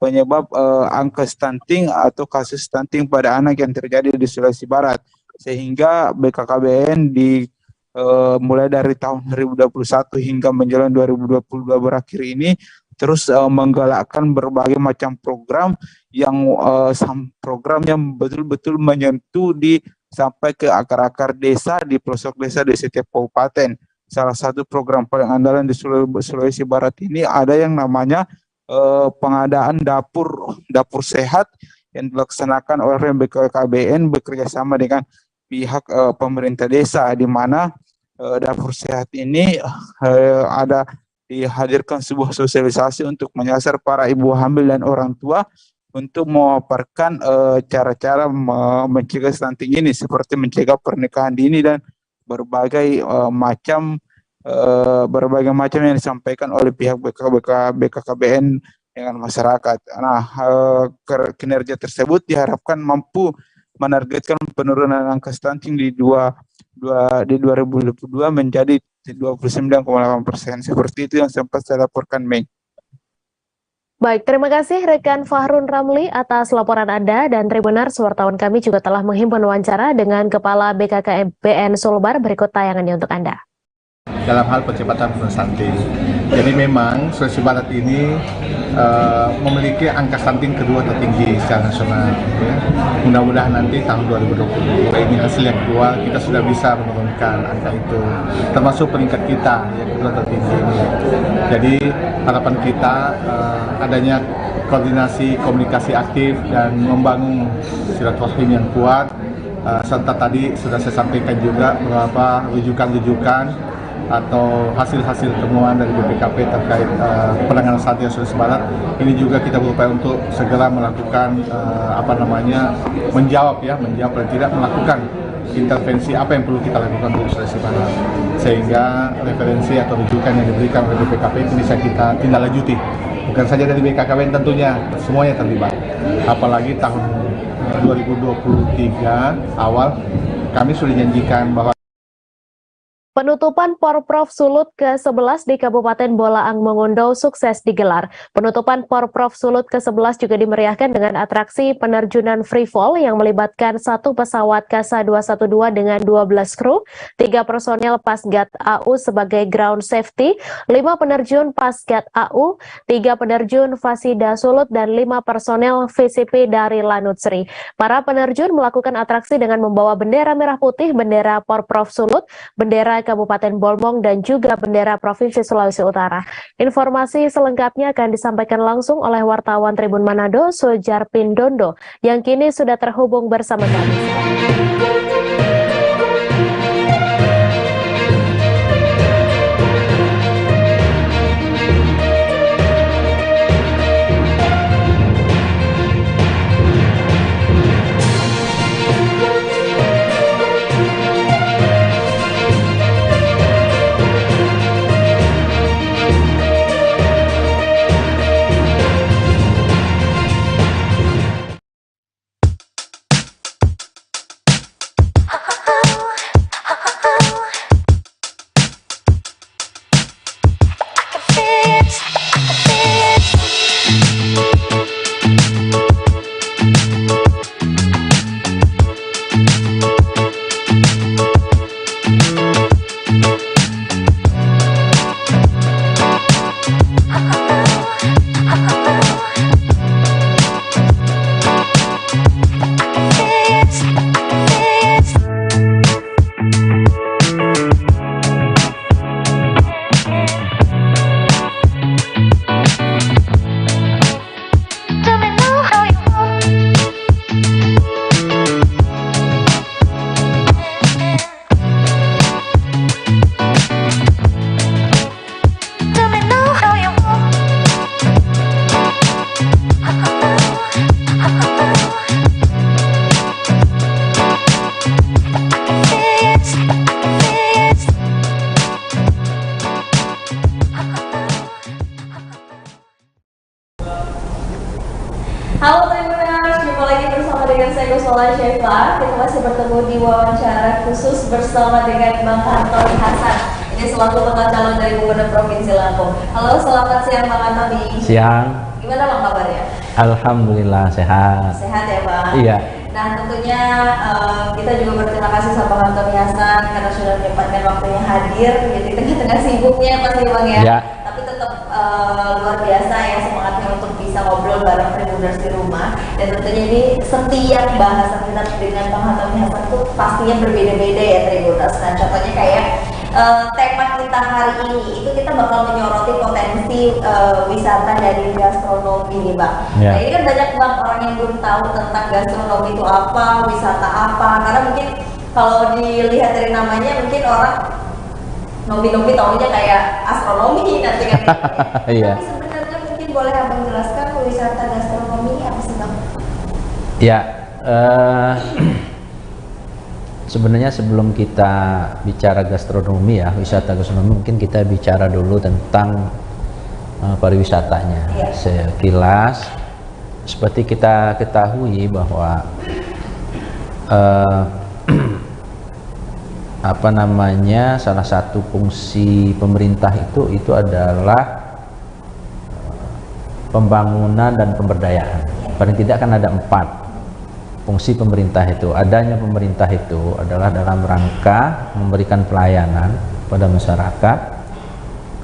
penyebab angka stunting atau kasus stunting pada anak yang terjadi di Sulawesi Barat. Sehingga BKKBN mulai dari tahun 2021 hingga menjelang 2022 berakhir ini terus menggalakkan berbagai macam program yang betul-betul menyentuh sampai ke akar-akar desa, di pelosok desa di setiap kabupaten. Salah satu program paling andalan di Sulawesi Barat ini ada yang namanya pengadaan dapur sehat yang dilaksanakan oleh BKKBN bekerjasama dengan pihak pemerintah desa, di mana dapur sehat ini dihadirkan sebuah sosialisasi untuk menyasar para ibu hamil dan orang tua untuk memaparkan cara-cara mencegah stunting ini, seperti mencegah pernikahan dini dan berbagai macam yang disampaikan oleh pihak BKKBN dengan masyarakat. Nah, kinerja tersebut diharapkan mampu menargetkan penurunan angka stunting di 2022 menjadi 29,8%. Seperti itu yang sempat saya laporkan, Mei. Baik, terima kasih rekan Fahrun Ramli atas laporan Anda, dan Tribuners, wartawan kami juga telah menghimpun wawancara dengan Kepala BKKBN Sulbar. Berikut tayangannya untuk Anda. Dalam hal percepatan stunting, Jadi memang Sulawesi Barat ini memiliki angka stunting kedua tertinggi secara nasional. Ya. Mudah-mudahan nanti tahun 2022 ini hasil yang keluar kita sudah bisa menurunkan angka itu, termasuk peringkat kita yang kedua tertinggi ini. Jadi harapan kita adanya koordinasi komunikasi aktif dan membangun silaturahim yang kuat, serta tadi sudah saya sampaikan juga beberapa rujukan-rujukan atau hasil-hasil temuan dari BPKP terkait penanganan stunting Sulawesi Barat. Ini juga kita berupaya untuk segera melakukan menjawab dan tidak melakukan intervensi apa yang perlu kita lakukan untuk Sulawesi Barat, sehingga referensi atau rujukan yang diberikan oleh BPKP itu bisa kita tindak lanjuti, bukan saja dari BKKBN tentunya, semuanya terlibat. Apalagi tahun 2023 awal kami sudah janjikan bahwa Penutupan Porprov Sulut ke-11 di Kabupaten Bolaang Mongondo sukses digelar. Penutupan Porprov Sulut ke-11 juga dimeriahkan dengan atraksi penerjunan free fall yang melibatkan 1 pesawat KASA 212 dengan 12 kru, 3 personel Pasgat AU sebagai ground safety, 5 penerjun Pasgat AU, 3 penerjun Fasida Sulut, dan 5 personel VCP dari Lanut Sri. Para penerjun melakukan atraksi dengan membawa bendera merah putih, bendera Porprov Sulut, bendera Kabupaten Bolmong, dan juga bendera Provinsi Sulawesi Utara. Informasi selengkapnya akan disampaikan langsung oleh wartawan Tribun Manado, Sojar Pindondo, yang kini sudah terhubung bersama kami. Halo Tribuners, jumpa lagi bersama dengan saya Guswala Syefa. Kita masih bertemu di wawancara khusus bersama dengan Bang Antoni Hasan. Ini selaku bakal calon dari Gubernur Provinsi Lampung. Halo, selamat siang Bang Antoni. Siang. Gimana Bang kabarnya? Alhamdulillah sehat. Sehat ya Bang? Iya. Nah tentunya kita juga berterima kasih sama Bang Antoni Hasan karena sudah menyempatkan waktunya hadir di tengah-tengah sibuknya pasti Bang ya. Ya. Tapi tetap luar biasa ya semangatnya untuk bisa ngobrol bareng Tribuners di rumah. Dan tentunya ini setiap bahasan kita dengan Bang Antoni Hasan itu pastinya berbeda-beda ya Tribuners. Nah contohnya kayak tema kita hari ini itu kita bakal menyoroti potensi wisata dari gastronomi nih Bang. Ya. Nah ini kan banyak Bang orang yang belum tahu tentang gastronomi itu apa, wisata apa. Karena mungkin kalau dilihat dari namanya mungkin orang nomi-nomi taunya kayak astronomi nanti kan. Iya. Tapi sebenarnya mungkin boleh Abang jelaskan wisata gastronomi ini apa sih Bang? Ya. Sebenarnya sebelum kita bicara gastronomi ya, wisata gastronomi, mungkin kita bicara dulu tentang pariwisatanya. Iya. Sekilas, seperti kita ketahui bahwa salah satu fungsi pemerintah itu adalah pembangunan dan pemberdayaan. Paling tidak kan ada 4 fungsi pemerintah itu. Adanya pemerintah itu adalah dalam rangka memberikan pelayanan pada masyarakat,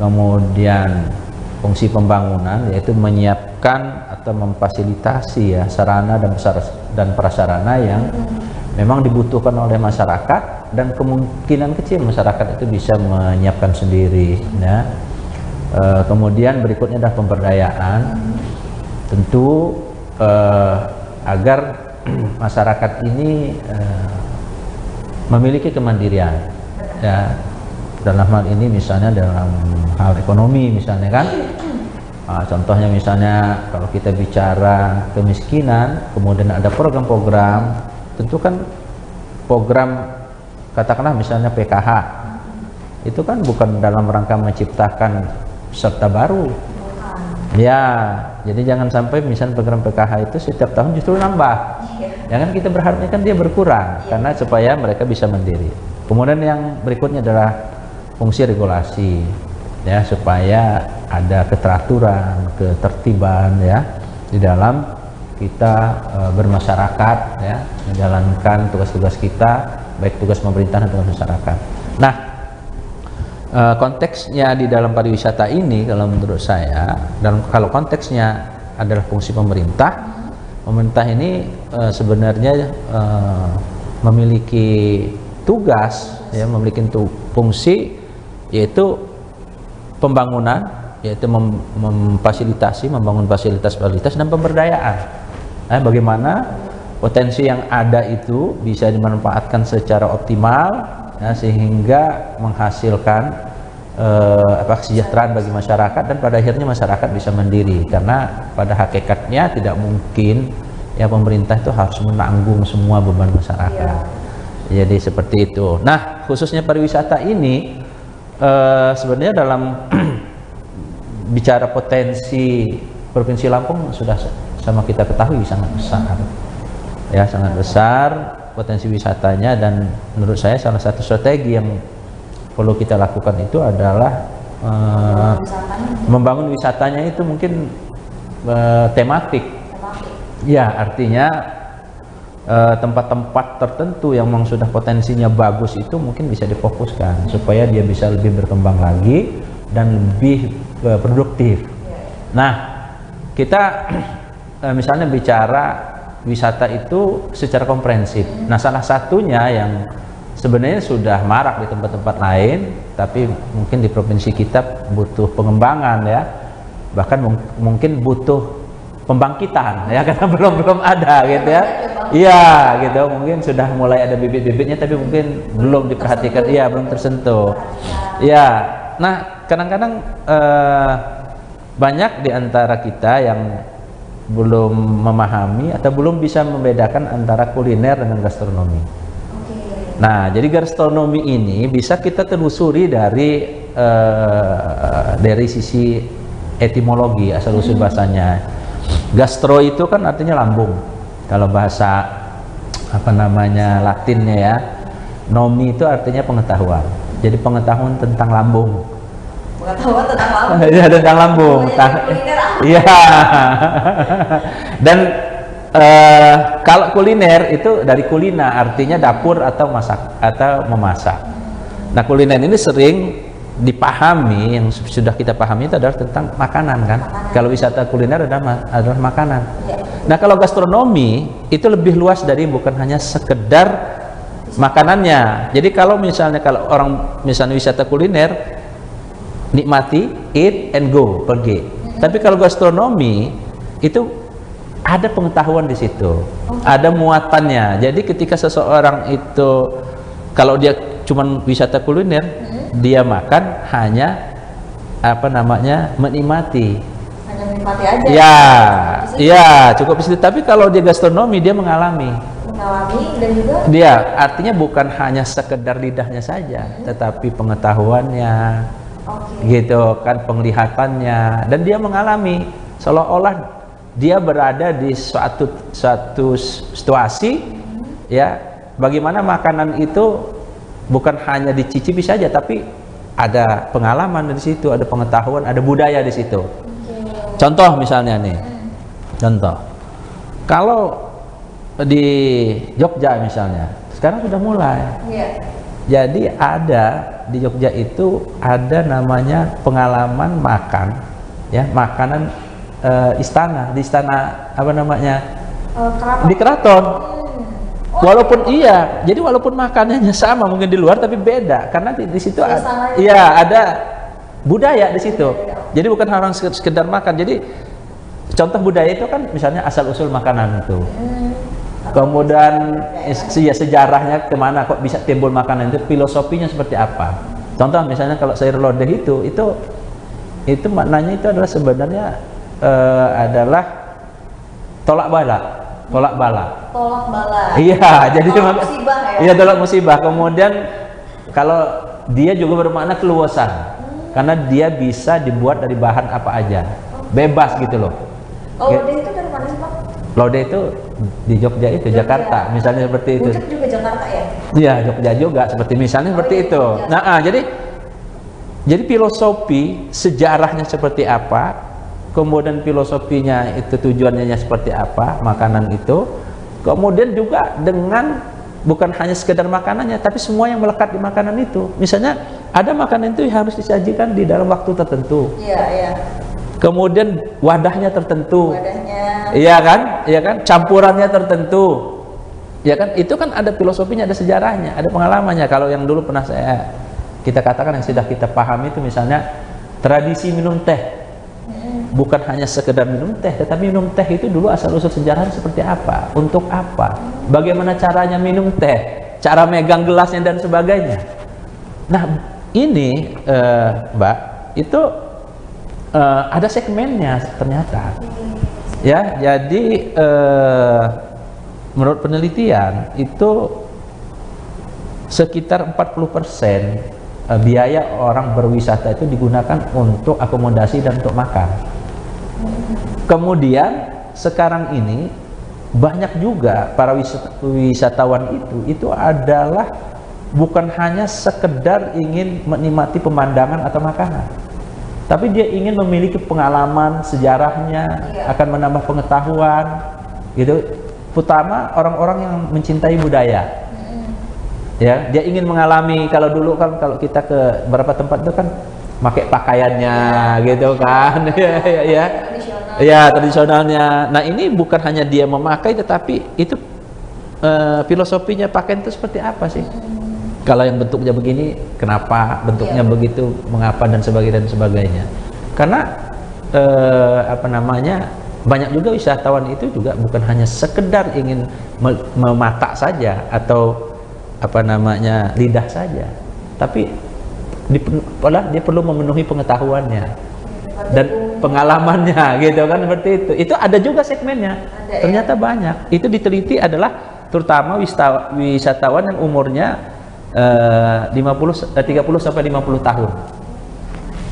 Kemudian fungsi pembangunan yaitu menyiapkan atau memfasilitasi ya sarana dan prasarana yang memang dibutuhkan oleh masyarakat, dan kemungkinan kecil masyarakat itu bisa menyiapkan sendiri ya. Kemudian berikutnya adalah pemberdayaan, tentu agar masyarakat ini memiliki kemandirian ya, dalam hal ini misalnya dalam hal ekonomi misalnya kan. Contohnya misalnya kalau kita bicara kemiskinan, kemudian ada program-program, tentu kan program katakanlah misalnya PKH itu kan bukan dalam rangka menciptakan peserta baru ya, jadi jangan sampai misalnya program PKH itu setiap tahun justru nambah, jangan kita berharapnya kan dia berkurang karena supaya mereka bisa mandiri. Kemudian yang berikutnya adalah fungsi regulasi ya, supaya ada keteraturan, ketertiban ya di dalam kita bermasyarakat ya, menjalankan tugas-tugas kita, baik tugas pemerintah dan tugas masyarakat. Nah, konteksnya di dalam pariwisata ini kalau menurut saya, kalau konteksnya adalah fungsi pemerintah ini sebenarnya memiliki tugas ya, memiliki fungsi yaitu pembangunan, yaitu memfasilitasi, membangun fasilitas-fasilitas dan pemberdayaan. Bagaimana potensi yang ada itu bisa dimanfaatkan secara optimal ya, sehingga menghasilkan kesejahteraan bagi masyarakat, dan pada akhirnya masyarakat bisa mandiri, karena pada hakikatnya tidak mungkin ya pemerintah itu harus menanggung semua beban masyarakat. Jadi seperti itu. Nah, khususnya pariwisata ini sebenarnya dalam bicara potensi Provinsi Lampung sudah sama kita ketahui sangat besar ya, sangat besar potensi wisatanya, dan menurut saya salah satu strategi yang perlu kita lakukan itu adalah membangun wisatanya itu mungkin tematik ya, artinya tempat-tempat tertentu yang memang sudah potensinya bagus itu mungkin bisa difokuskan supaya dia bisa lebih berkembang lagi dan lebih produktif. Nah, kita misalnya bicara wisata itu secara komprehensif. Nah, salah satunya yang sebenarnya sudah marak di tempat-tempat lain, tapi mungkin di provinsi kita butuh pengembangan ya, bahkan mungkin butuh pembangkitan ya, karena belum ada gitu ya. Iya gitu, mungkin sudah mulai ada bibit-bibitnya tapi mungkin belum diperhatikan, iya belum tersentuh. Ya, nah kadang-kadang banyak di antara kita yang belum memahami atau belum bisa membedakan antara kuliner dengan gastronomi. Nah, jadi gastronomi ini bisa kita telusuri dari sisi etimologi, asal usul bahasanya. Gastro itu kan artinya lambung. Kalau bahasa Latinnya ya. Nomi itu artinya pengetahuan. Jadi pengetahuan tentang lambung. Pengetahuan tentang lambung. Iya, tentang lambung. Iya. Dan kalau kuliner itu dari kulina, artinya dapur atau masak atau memasak. Nah, kuliner ini sering dipahami, yang sudah kita pahami itu adalah tentang makanan kan. Kalau wisata kuliner adalah makanan. Nah, kalau gastronomi itu lebih luas dari bukan hanya sekedar makanannya. Jadi kalau orang misalnya wisata kuliner, nikmati, eat and go, pergi. Tapi kalau gastronomi itu ada pengetahuan di situ, ada muatannya. Jadi ketika seseorang itu kalau dia cuma wisata kuliner, dia makan hanya menikmati. Hanya menikmati aja. Ya, iya cukup di situ. Tapi kalau dia gastronomi, dia mengalami dan juga dia artinya bukan hanya sekedar lidahnya saja, tetapi pengetahuannya, gitu kan, penglihatannya, dan dia mengalami seolah-olah dia berada di suatu situasi ya, bagaimana makanan itu bukan hanya dicicipi saja, tapi ada pengalaman di situ, ada pengetahuan, ada budaya di situ. Contoh misalnya nih, kalau di Jogja misalnya, sekarang sudah mulai. Jadi ada di Jogja itu ada namanya pengalaman makan, ya, makanan istana, di istana apa namanya, di keraton. Walaupun iya, jadi walaupun makanannya sama mungkin di luar tapi beda karena di situ ada budaya di situ. Jadi bukan orang sekedar makan. Jadi contoh budaya itu kan misalnya asal usul makanan itu. Kemudian sejarahnya kemana kok bisa timbul makanan itu, filosofinya seperti apa. Contoh misalnya kalau sayur lodeh itu maknanya itu adalah sebenarnya adalah tolak bala. Iya, jadi tolak musibah ya. Iya, tolak musibah. Kemudian kalau dia juga bermakna keluasan. Karena dia bisa dibuat dari bahan apa aja. Bebas gitu loh. Lodeh itu dari mana sih, Pak? Lodeh itu di Jogja itu, Jakarta, misalnya seperti itu. Puncak juga Jakarta ya? Iya, Jogja juga seperti misalnya seperti itu. Nah, jadi filosofi sejarahnya seperti apa, kemudian filosofinya itu tujuannya seperti apa, makanan itu, kemudian juga dengan bukan hanya sekedar makanannya, tapi semua yang melekat di makanan itu. Misalnya ada makanan itu harus disajikan di dalam waktu tertentu. Iya, iya. Kemudian wadahnya tertentu. Iya kan? Campurannya tertentu. Ya kan? Itu kan ada filosofinya, ada sejarahnya, ada pengalamannya. Kalau yang dulu pernah kita katakan yang sudah kita pahami itu misalnya tradisi minum teh. Bukan hanya sekedar minum teh, tetapi minum teh itu dulu asal usul sejarahnya seperti apa, untuk apa, bagaimana caranya minum teh, cara megang gelasnya dan sebagainya. Nah ini Mbak, itu ada segmennya ternyata. Ya, jadi menurut penelitian itu sekitar 40% biaya orang berwisata itu digunakan untuk akomodasi dan untuk makan. Kemudian sekarang ini banyak juga para wisatawan itu adalah bukan hanya sekedar ingin menikmati pemandangan atau makanan, tapi dia ingin memiliki pengalaman sejarahnya, akan menambah pengetahuan gitu, terutama orang-orang yang mencintai budaya. Ya, dia ingin mengalami. Kalau dulu kan kalau kita ke beberapa tempat itu kan pakai pakaiannya gitu kan. Ya, tradisionalnya. Nah, ini bukan hanya dia memakai, tetapi itu filosofinya pakaian itu seperti apa sih? Kalau yang bentuknya begini, kenapa bentuknya begitu, mengapa dan sebagainya. Karena banyak juga wisatawan itu juga bukan hanya sekedar ingin memata saja atau lidah saja, tapi dia perlu memenuhi pengetahuannya dan pengalamannya gitu kan, seperti itu. Itu ada juga segmennya. Ternyata banyak. Itu diteliti adalah terutama wisatawan yang umurnya 30 sampai 50 tahun.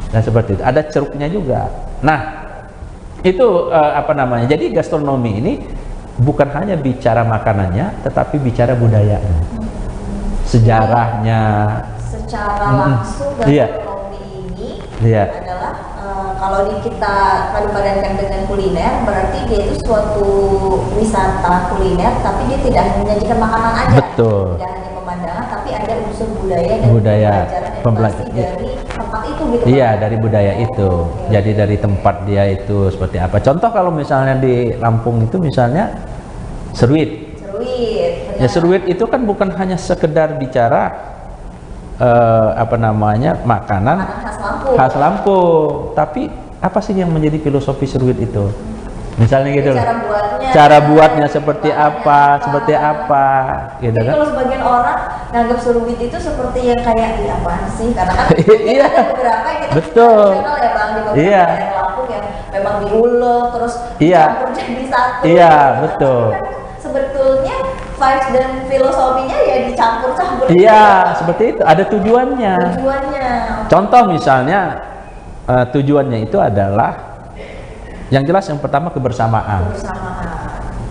Nah, seperti itu. Ada ceruknya juga. Nah, itu jadi gastronomi ini bukan hanya bicara makanannya, tetapi bicara budayanya, sejarahnya. Secara langsung gastronomi ini adalah kalau kita padu-padankan dengan kuliner, berarti dia itu suatu wisata kuliner, tapi dia tidak hanya menyajikan makanan aja. Betul. Tidak hanya pemandangan, tapi ada unsur budaya dan pembelajaran dari tempat itu gitu. Iya, dari budaya itu. Jadi dari tempat dia itu seperti apa. Contoh kalau misalnya di Lampung itu misalnya seruit. Ya, seruit itu kan bukan hanya sekedar bicara makanan khas Lampung, tapi apa sih yang menjadi filosofi seruit itu? Misalnya gitu loh. Cara buatnya seperti apa, gitu kan? Kalau sebagian orang nganggap seruit itu seperti yang kayak apaan sih? Karena kan ada beberapa yang kita kenal ya Bang, di beberapa daerah Lampung yang memang diulek terus dicampur jadi satu. Iya, betul. Sebetulnya vibes dan filosofinya ya dicampur-campur. Iya, seperti itu. Ada tujuannya. Contoh misalnya tujuannya itu adalah yang jelas yang pertama kebersamaan.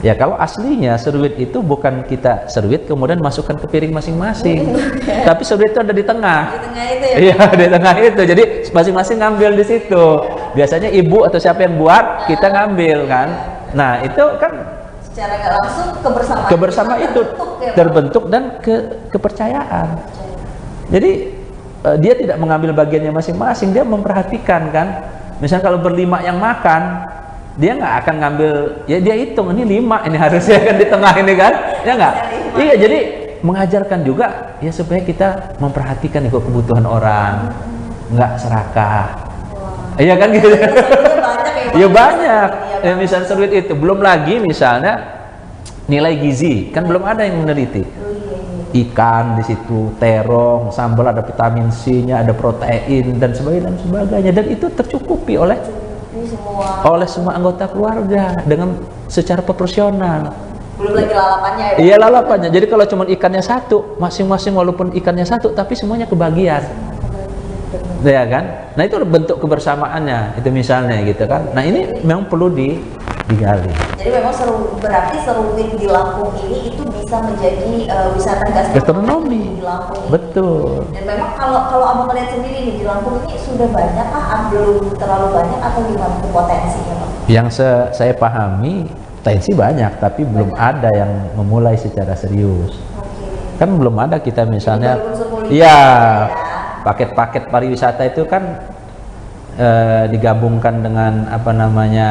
Ya, kalau aslinya seruit itu bukan kita seruit kemudian masukkan ke piring masing-masing. Tapi seruit itu ada di tengah. Di tengah itu ya. Iya, di tengah itu. Jadi masing-masing ngambil di situ. Biasanya ibu atau siapa yang buat, kita ngambil kan. Nah, itu kan secara nggak langsung kebersamaan itu terbentuk dan kepercayaan. Jadi dia tidak mengambil bagiannya masing-masing, dia memperhatikan kan. Misalnya kalau berlima yang makan, dia nggak akan ngambil, ya dia hitung ini 5 ini harusnya kan di tengah ini kan, ya nggak? Iya, jadi mengajarkan juga ya supaya kita memperhatikan kebutuhan orang, nggak serakah. Iya kan gitu. Ya banyak. Ya misalnya seruit itu, belum lagi misalnya nilai gizi, kan belum ada yang meneliti. Ikan di situ, terong, sambal ada vitamin C-nya, ada protein dan sebagainya, dan itu tercukupi oleh semua anggota keluarga dengan secara proporsional. Belum lagi lalapannya ya. Iya, lalapannya. Jadi kalau cuma ikannya satu, masing-masing walaupun ikannya satu tapi semuanya kebagian. Ya kan? Nah, itu bentuk kebersamaannya itu misalnya gitu kan. Nah, ini memang perlu digali. Jadi memang berarti seruit di Lampung ini itu bisa menjadi wisata gastronomi di Lampung ini. Betul. Dan memang kalau abang melihat sendiri nih di Lampung ini sudah banyak belum terlalu banyak atau gimana potensinya, Pak? Yang saya pahami potensi banyak, tapi belum ada yang memulai secara serius. Kan belum ada kita misalnya, iya, paket-paket pariwisata itu kan digabungkan dengan apa namanya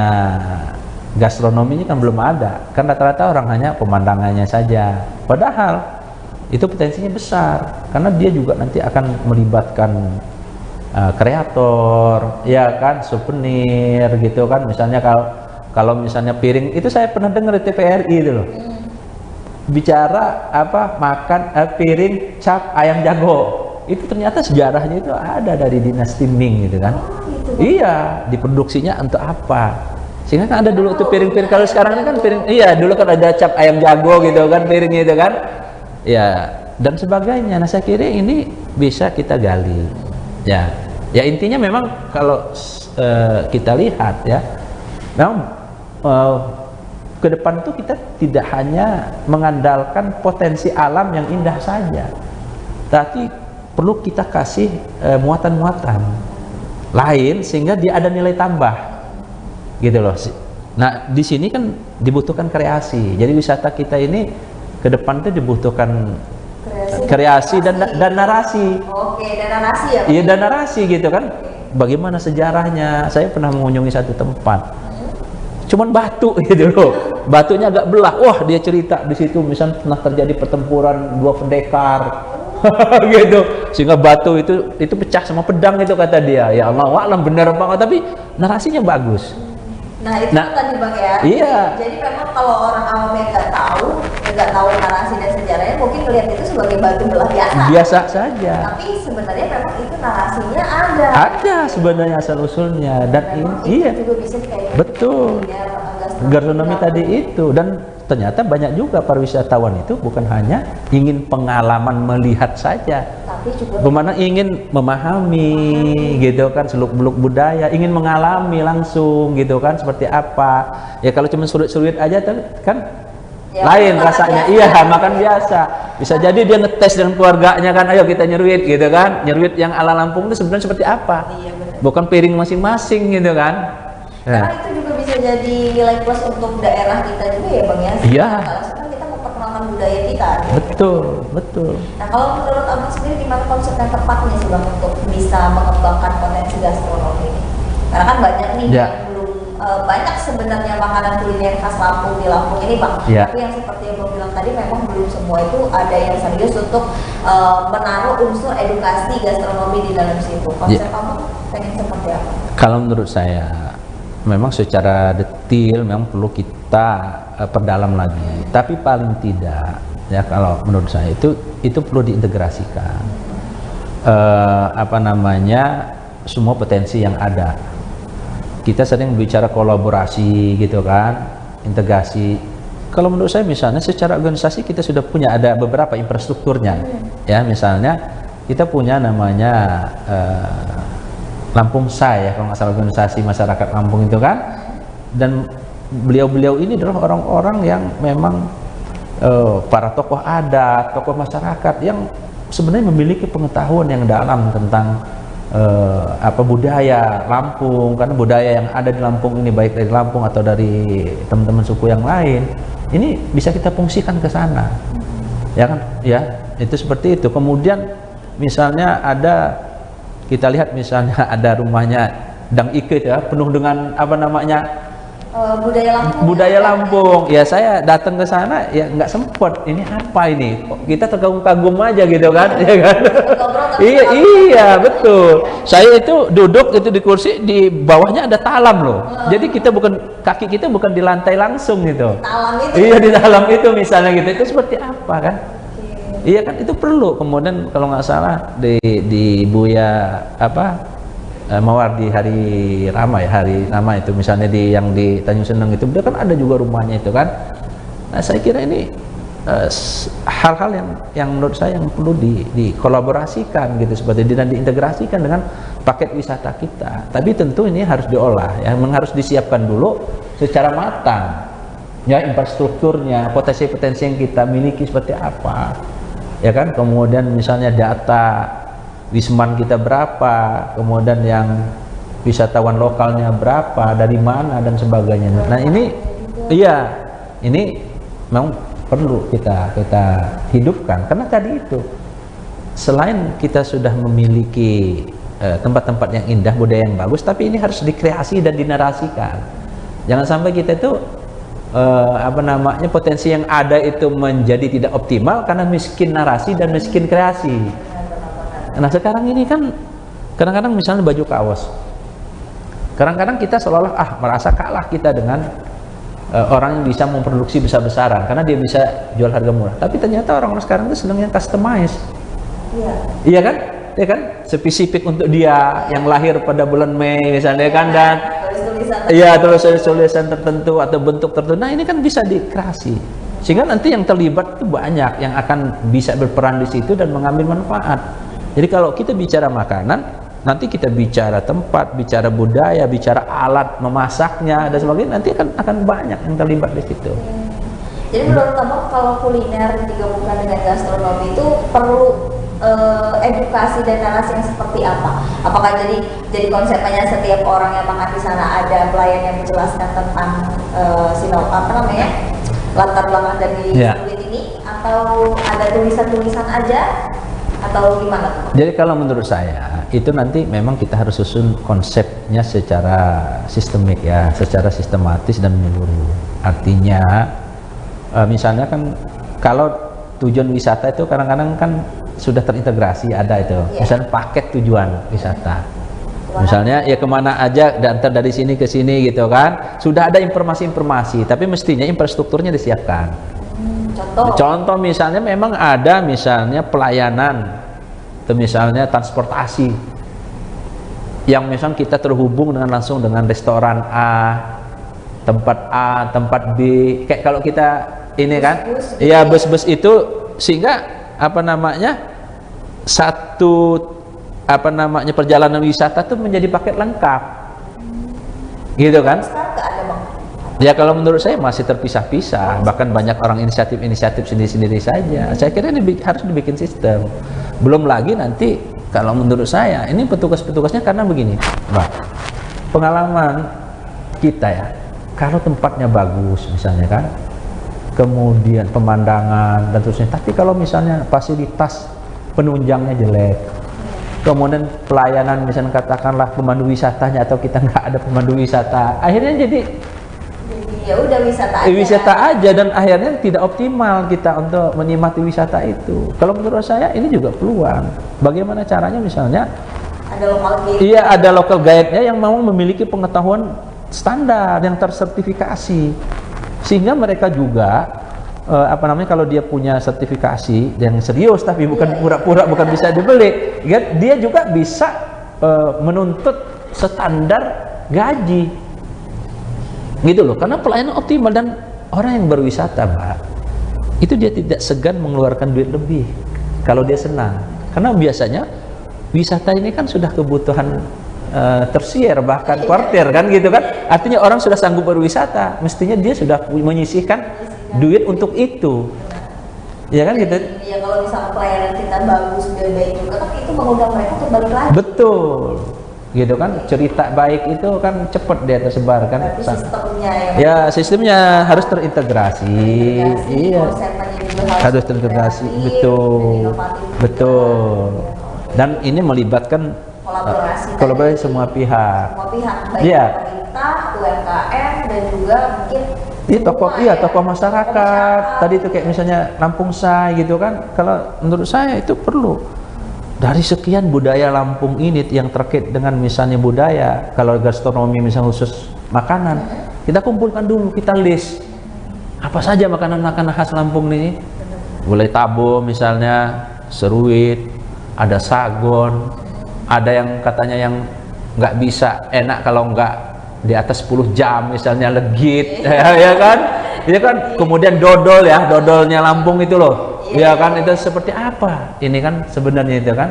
gastronominya kan belum ada. Kan rata-rata orang hanya pemandangannya saja. Padahal itu potensinya besar karena dia juga nanti akan melibatkan kreator, ya kan, souvenir gitu kan. Misalnya kalau misalnya piring itu saya pernah dengar di TVRI itu loh. Bicara apa makan piring cap ayam jago. Itu ternyata sejarahnya itu ada dari dinasti Ming gitu kan. Iya, diproduksinya untuk apa? Sehingga kan ada dulu tuh piring-piring, kalau sekarang ini kan piring, iya dulu kan ada cap ayam jago gitu kan piringnya itu kan. Ya, dan sebagainya. Nah, saya kira ini bisa kita gali. Ya. Ya intinya memang kalau kita lihat ya, memang ke depan itu kita tidak hanya mengandalkan potensi alam yang indah saja, tapi perlu kita kasih muatan-muatan lain sehingga dia ada nilai tambah gitu loh. Nah di sini kan dibutuhkan kreasi, jadi wisata kita ini ke depan itu dibutuhkan kreasi dan narasi. Oke, dan narasi ya? Iya, dan narasi gitu kan. Bagaimana sejarahnya? Saya pernah mengunjungi satu tempat, cuman batu gitu loh, batunya agak belah. Wah, dia cerita di situ misalnya pernah terjadi pertempuran 2 pendekar gitu, sehingga batu itu pecah sama pedang itu kata dia. Ya Allah alam benar banget, tapi narasinya bagus. Nah itu tadi Bang ya. Iya. Jadi memang kalau orang awam yang nggak tahu narasi dan sejarahnya mungkin melihat itu sebagai batu belah biasa. Biasa saja. Tapi sebenarnya memang itu narasinya ada. Ada sebenarnya asal usulnya dan iya. Juga bisa kayak betul. Gastronomi tadi itu, dan ternyata banyak juga pariwisatawan itu bukan hanya ingin pengalaman melihat saja, tapi juga bagaimana ingin memahami gitu kan seluk-beluk budaya, ingin mengalami langsung gitu kan seperti apa. Ya kalau cuma surit-surit aja kan ya, lain rasanya. Iya, makan biasa. Bisa jadi dia ngetes dengan keluarganya kan, ayo kita nyeruit gitu kan. Nyeruit yang ala Lampung itu sebenarnya seperti apa? Iya, bukan piring masing-masing gitu kan. Karena itu juga bisa jadi nilai plus untuk daerah kita juga ya Bang ya. Iya. Karena kita memperkenalkan budaya kita. Betul, betul. Nah kalau menurut Abang sendiri gimana konsep yang tepatnya sih Bang untuk bisa mengembangkan potensi gastronomi ini? Karena kan banyak nih yang belum banyak sebenarnya makanan kuliner khas Lampung di Lampung ini Bang. Ya. Tapi yang seperti yang Bang bilang tadi memang belum semua itu ada yang serius untuk menaruh unsur edukasi gastronomi di dalam situ. Konsep Abang pengen seperti apa? Kalau menurut saya memang secara detail memang perlu kita perdalam lagi, tapi paling tidak ya kalau menurut saya itu perlu diintegrasikan apa namanya semua potensi yang ada. Kita sering bicara kolaborasi gitu kan, integrasi. Kalau menurut saya misalnya secara organisasi kita sudah punya ada beberapa infrastrukturnya ya, misalnya kita punya namanya Lampung Say ya kalau nggak salah, organisasi masyarakat Lampung itu kan, dan beliau-beliau ini adalah orang-orang yang memang para tokoh adat, tokoh masyarakat yang sebenarnya memiliki pengetahuan yang dalam tentang apa budaya Lampung, karena budaya yang ada di Lampung ini baik dari Lampung atau dari teman-teman suku yang lain ini bisa kita fungsikan ke sana ya kan, ya itu seperti itu. Kemudian misalnya ada, kita lihat misalnya ada rumahnya Dang Ike ya, penuh dengan apa namanya, budaya Lampung. Ya saya datang ke sana ya nggak sempet, ini apa ini, kita terkagum-kagum aja gitu kan. Ya kan? Iya betul, saya itu duduk itu di kursi, di bawahnya ada talam loh, jadi kita bukan, kaki kita bukan di lantai langsung gitu. Iya di dalam itu misalnya gitu, itu seperti apa kan. Iya kan, itu perlu. Kemudian kalau nggak salah di Buya apa Mawar di hari Rama ya, hari Rama itu misalnya yang di Tanjung Seneng itu, dia kan ada juga rumahnya itu kan. Nah saya kira ini hal-hal yang menurut saya yang perlu dikolaborasikan gitu, seperti dan diintegrasikan dengan paket wisata kita. Tapi tentu ini harus diolah, yang harus disiapkan dulu secara matang ya, infrastrukturnya, potensi-potensi yang kita miliki seperti apa ya kan. Kemudian misalnya data wisman kita berapa, kemudian yang wisatawan lokalnya berapa, dari mana dan sebagainya. Nah ini iya, ini memang perlu kita hidupkan, karena tadi itu selain kita sudah memiliki tempat-tempat yang indah, budaya yang bagus, tapi ini harus dikreasi dan dinarasikan. Jangan sampai kita itu apa namanya, potensi yang ada itu menjadi tidak optimal karena miskin narasi dan miskin kreasi. Nah sekarang ini kan kadang-kadang misalnya baju kaos, kadang-kadang kita seolah-olah merasa kalah kita dengan orang yang bisa memproduksi besar-besaran karena dia bisa jual harga murah. Tapi ternyata orang-orang sekarang itu senang yang customize. Iya kan? Ya kan? Spesifik untuk dia yang lahir pada bulan Mei misalnya kan, dan iya tulisan tertentu atau bentuk tertentu. Nah ini kan bisa dikreasi, sehingga nanti yang terlibat itu banyak yang akan bisa berperan di situ dan mengambil manfaat. Jadi kalau kita bicara makanan, nanti kita bicara tempat, bicara budaya, bicara alat memasaknya dan sebagainya, nanti akan banyak yang terlibat di situ. Jadi menurut kamu kalau kuliner digabungkan dengan gastronomi itu perlu edukasi dan narasi yang seperti apa? Apakah jadi konsepnya setiap orang yang makan di sana ada pelayan yang menjelaskan tentang latar belakang dari kulit ini, atau ada tulisan-tulisan aja? Atau gimana? Jadi kalau menurut saya itu nanti memang kita harus susun konsepnya secara sistemik ya, secara sistematis dan menyeluruh. Artinya misalnya kan kalau tujuan wisata itu kadang-kadang kan sudah terintegrasi, ada itu misalnya paket tujuan wisata, misalnya ya kemana aja dan dari sini ke sini gitu kan, sudah ada informasi-informasi, tapi mestinya infrastrukturnya disiapkan. Contoh misalnya memang ada misalnya pelayanan atau misalnya transportasi yang misalnya kita terhubung dengan langsung dengan restoran A, tempat B, kayak kalau kita ini kan ya bus-bus itu, sehingga apa namanya satu apa namanya perjalanan wisata itu menjadi paket lengkap gitu kan. Ya kalau menurut saya masih terpisah-pisah, bahkan banyak orang inisiatif sendiri-sendiri saja. Saya kira ini harus dibikin sistem. Belum lagi nanti kalau menurut saya ini petugas-petugasnya, karena begini, Mbak, pengalaman kita ya, kalau tempatnya bagus misalnya kan, kemudian pemandangan dan terusnya, tapi kalau misalnya fasilitas penunjangnya jelek, kemudian pelayanan misalnya katakanlah pemandu wisatanya atau kita nggak ada pemandu wisata, akhirnya jadi ya udah wisata aja dan akhirnya tidak optimal kita untuk menikmati wisata itu. Kalau menurut saya ini juga peluang. Bagaimana caranya misalnya ada local guide. Iya, ada local guide-nya yang mau memiliki pengetahuan standar yang tersertifikasi, sehingga mereka juga apa namanya, kalau dia punya sertifikasi yang serius tapi bukan pura-pura, bukan bisa dibeli, dia juga bisa menuntut standar gaji gitu loh, karena pelayanan optimal. Dan orang yang berwisata, Mbak, itu dia tidak segan mengeluarkan duit lebih kalau dia senang, karena biasanya wisata ini kan sudah kebutuhan tersier, bahkan kuarter kan gitu kan. Artinya orang sudah sanggup berwisata, mestinya dia sudah menyisihkan duit untuk itu, ya kan gitu. Ya kalau misalnya pelayanan kita bagus, baik juga, tapi itu mengundang mereka untuk balik lagi. Betul gitu kan, cerita baik itu kan cepat dia tersebar kan. Sistemnya ya sistemnya harus terintegrasi, iya harus terintegrasi, betul. Dan ini melibatkan kolaborasi semua pihak. Semua pihak, baik Iya. pemerintah, UMKM, dan juga mungkin Tokoh masyarakat. Tadi itu kayak misalnya Lampung Say gitu kan. Kalau menurut saya itu perlu. Dari sekian budaya Lampung ini yang terkait dengan misalnya budaya, kalau gastronomi misalnya khusus makanan, kita kumpulkan dulu, kita list apa saja makanan-makanan khas Lampung ini. Gulai Tabo misalnya, seruit, ada sagon, ada yang katanya yang nggak bisa enak kalau nggak di atas 10 jam misalnya legit, ya kan, kemudian dodol ya, dodolnya Lampung itu loh. Ya kan, itu seperti apa ini kan sebenarnya itu kan,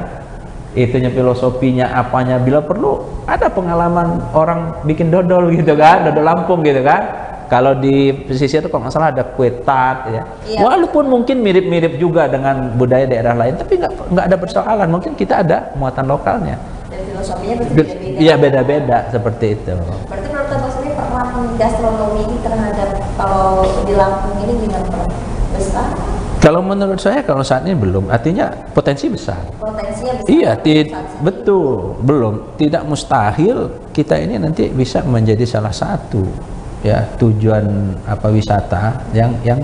itunya filosofinya apanya, bila perlu ada pengalaman orang bikin dodol gitu kan, dodol Lampung gitu kan. Kalau di pesisir itu kalau nggak salah ada kue tat ya. Walaupun mungkin mirip-mirip juga dengan budaya daerah lain, tapi nggak ada persoalan, mungkin kita ada muatan lokalnya. dan filosofinya berarti beda-beda. Iya, beda-beda seperti itu. Berarti menurut Abang sendiri penerapan gastronomi ini terhadap kalau di Lampung ini gimana, besar? Kalau menurut saya kalau saat ini belum, artinya potensi besar. Potensinya besar. Iya, betul, belum. Tidak mustahil kita ini nanti bisa menjadi salah satu ya tujuan wisata yang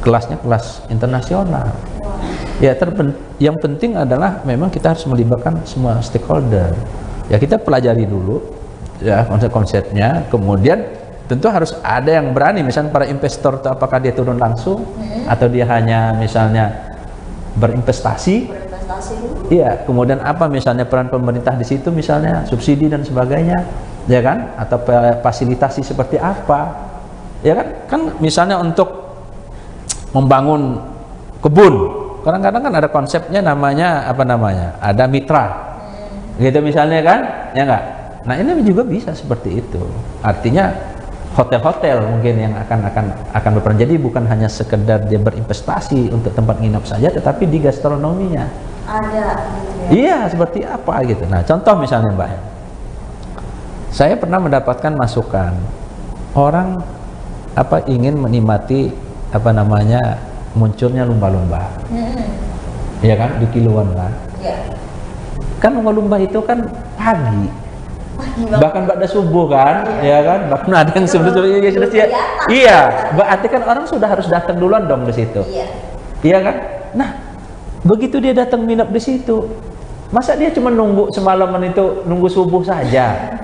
kelasnya kelas internasional. Ya, yang penting adalah memang kita harus melibatkan semua stakeholder. Ya, kita pelajari dulu ya konsep-konsepnya, kemudian tentu harus ada yang berani, misalnya para investor itu apakah dia turun langsung atau dia hanya misalnya berinvestasi. Iya, kemudian apa misalnya peran pemerintah di situ, misalnya subsidi dan sebagainya, ya kan, atau fasilitasi seperti apa, ya kan misalnya untuk membangun kebun, kadang-kadang kan ada konsepnya namanya ada mitra, gitu misalnya kan, ya enggak. Nah ini juga bisa seperti itu, artinya hotel-hotel mungkin yang akan berperan. Jadi bukan hanya sekedar dia berinvestasi untuk tempat nginap saja, tetapi di gastronominya ada gitu ya. Iya, seperti apa gitu. Nah, contoh misalnya Mbak, saya pernah mendapatkan masukan orang ingin menikmati munculnya lumba-lumba. Ya kan, di kiluan kan. Iya. Kan lumba-lumba itu kan pagi. Bahkan pada subuh kan, ya kan, bahkan ada yang sebetulnya iya, berarti kan orang sudah harus datang duluan dong di situ, iya kan. Nah, begitu dia datang minap di situ, masa dia cuma nunggu semalaman itu, nunggu subuh saja,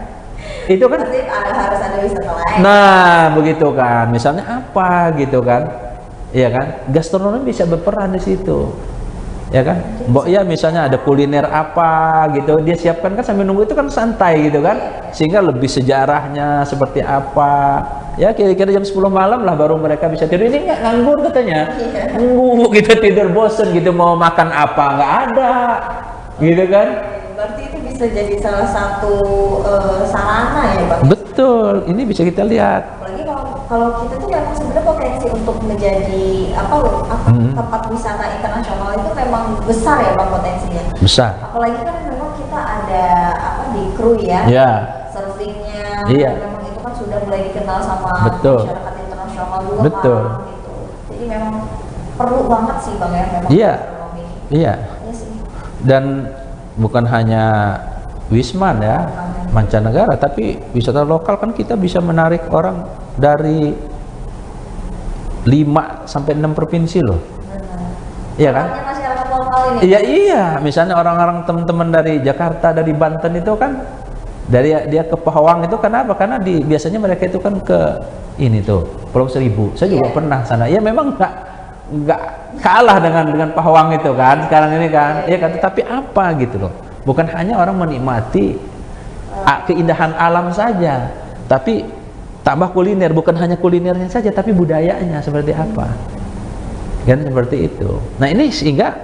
itu kan harus ada wisata lain. Nah, begitu kan, misalnya apa gitu kan, iya kan, gastronomi bisa berperan di situ. Ya kan, ya misalnya ada kuliner apa gitu, dia siapkan kan sambil nunggu itu kan santai gitu kan, sehingga lebih sejarahnya seperti apa, ya kira-kira jam 10 malam lah baru mereka bisa tidur. Ini nggak nganggur katanya, nganggur gitu, tidur bosen gitu, mau makan apa nggak ada, gitu kan. Berarti itu bisa jadi salah satu sarana ya Bang? Betul, ini bisa kita lihat. Apalagi kalau kita tuh memang sebenarnya potensi untuk menjadi tempat wisata internasional itu memang besar ya Bang, potensinya. Besar. Apalagi kan memang kita ada di kru ya, surfingnya, memang itu kan sudah mulai dikenal sama masyarakat internasional juga. Betul. Kan, gitu. Jadi memang perlu banget sih Bang ya memang. Iya. Dan bukan hanya Wisman ya, mancanegara, tapi wisata lokal kan kita bisa menarik orang dari 5 sampai 6 provinsi loh. Iya kan? Masyarakat lokal ini. Iya, misalnya orang-orang teman-teman dari Jakarta, dari Banten itu kan dari dia ke Pahawang itu kenapa? Karena biasanya mereka itu kan ke ini tuh Pulau Seribu. Saya juga pernah sana. Ya memang nggak kalah dengan Pahawang itu kan sekarang ini kan. Ya kan, tetapi apa gitu loh. Bukan hanya orang menikmati keindahan alam saja, tapi tambah kuliner, bukan hanya kulinernya saja, tapi budayanya seperti apa, kan seperti itu. Nah ini sehingga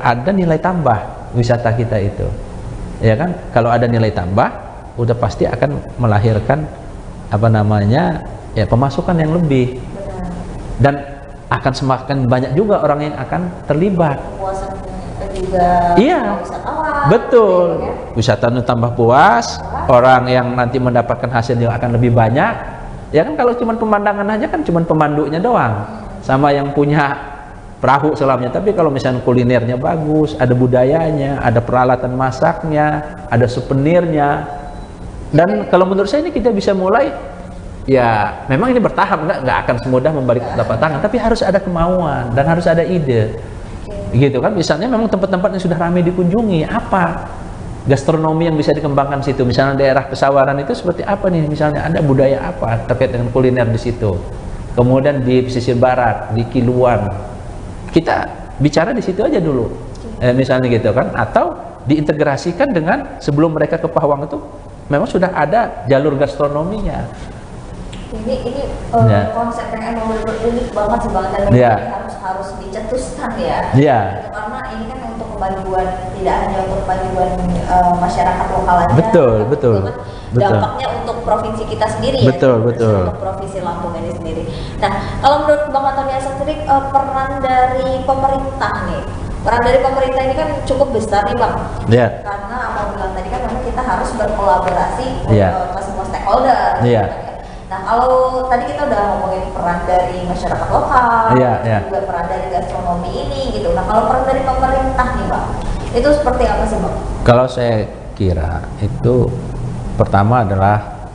ada nilai tambah wisata kita itu, ya kan? Kalau ada nilai tambah, udah pasti akan melahirkan pemasukan yang lebih, dan akan semakin banyak juga orang yang akan terlibat. Iya, betul. Wisata tambah puas, orang yang nanti mendapatkan hasilnya akan lebih banyak. Ya kan, kalau cuma pemandangan aja kan cuma pemandunya doang, sama yang punya perahu selamnya. Tapi kalau misalnya kulinernya bagus, ada budayanya, ada peralatan masaknya, ada souvenirnya, dan kalau menurut saya ini kita bisa mulai, ya memang ini bertahap, nggak akan semudah membalik telapak tangan, tapi harus ada kemauan dan harus ada ide, gitu kan. Misalnya memang tempat-tempat yang sudah ramai dikunjungi, apa gastronomi yang bisa dikembangkan situ, misalnya daerah Pesawaran itu seperti apa nih, misalnya ada budaya apa terkait dengan kuliner di situ. Kemudian di pesisir barat, di Kiluan, kita bicara di situ aja dulu, misalnya gitu kan, atau diintegrasikan dengan sebelum mereka ke Pahawang itu memang sudah ada jalur gastronominya. Ini Ya. konsep yang emang benar-benar unik banget sih Bang, dan Ya. harus dicetuskan ya. Ya. Karena ini kan untuk kemajuan, tidak hanya untuk kemajuan masyarakat lokal aja. Betul, betul. Betul. Dampaknya untuk provinsi kita sendiri ya. Betul, betul. Untuk provinsi Lampung ini sendiri. Nah, kalau menurut Bang Antoni sendiri, peran dari pemerintah nih. Peran dari pemerintah ini kan cukup besar nih Bang. Ya. Karena apa bilang tadi kan memang kita harus berkolaborasi Ya. ke semua stakeholder. Ya. Nah, kalau tadi kita udah ngomongin peran dari masyarakat lokal, Iya. juga peran dari gastronomi ini gitu. Nah, kalau peran dari pemerintah nih Bang, itu seperti apa sih Bang? Kalau saya kira itu pertama adalah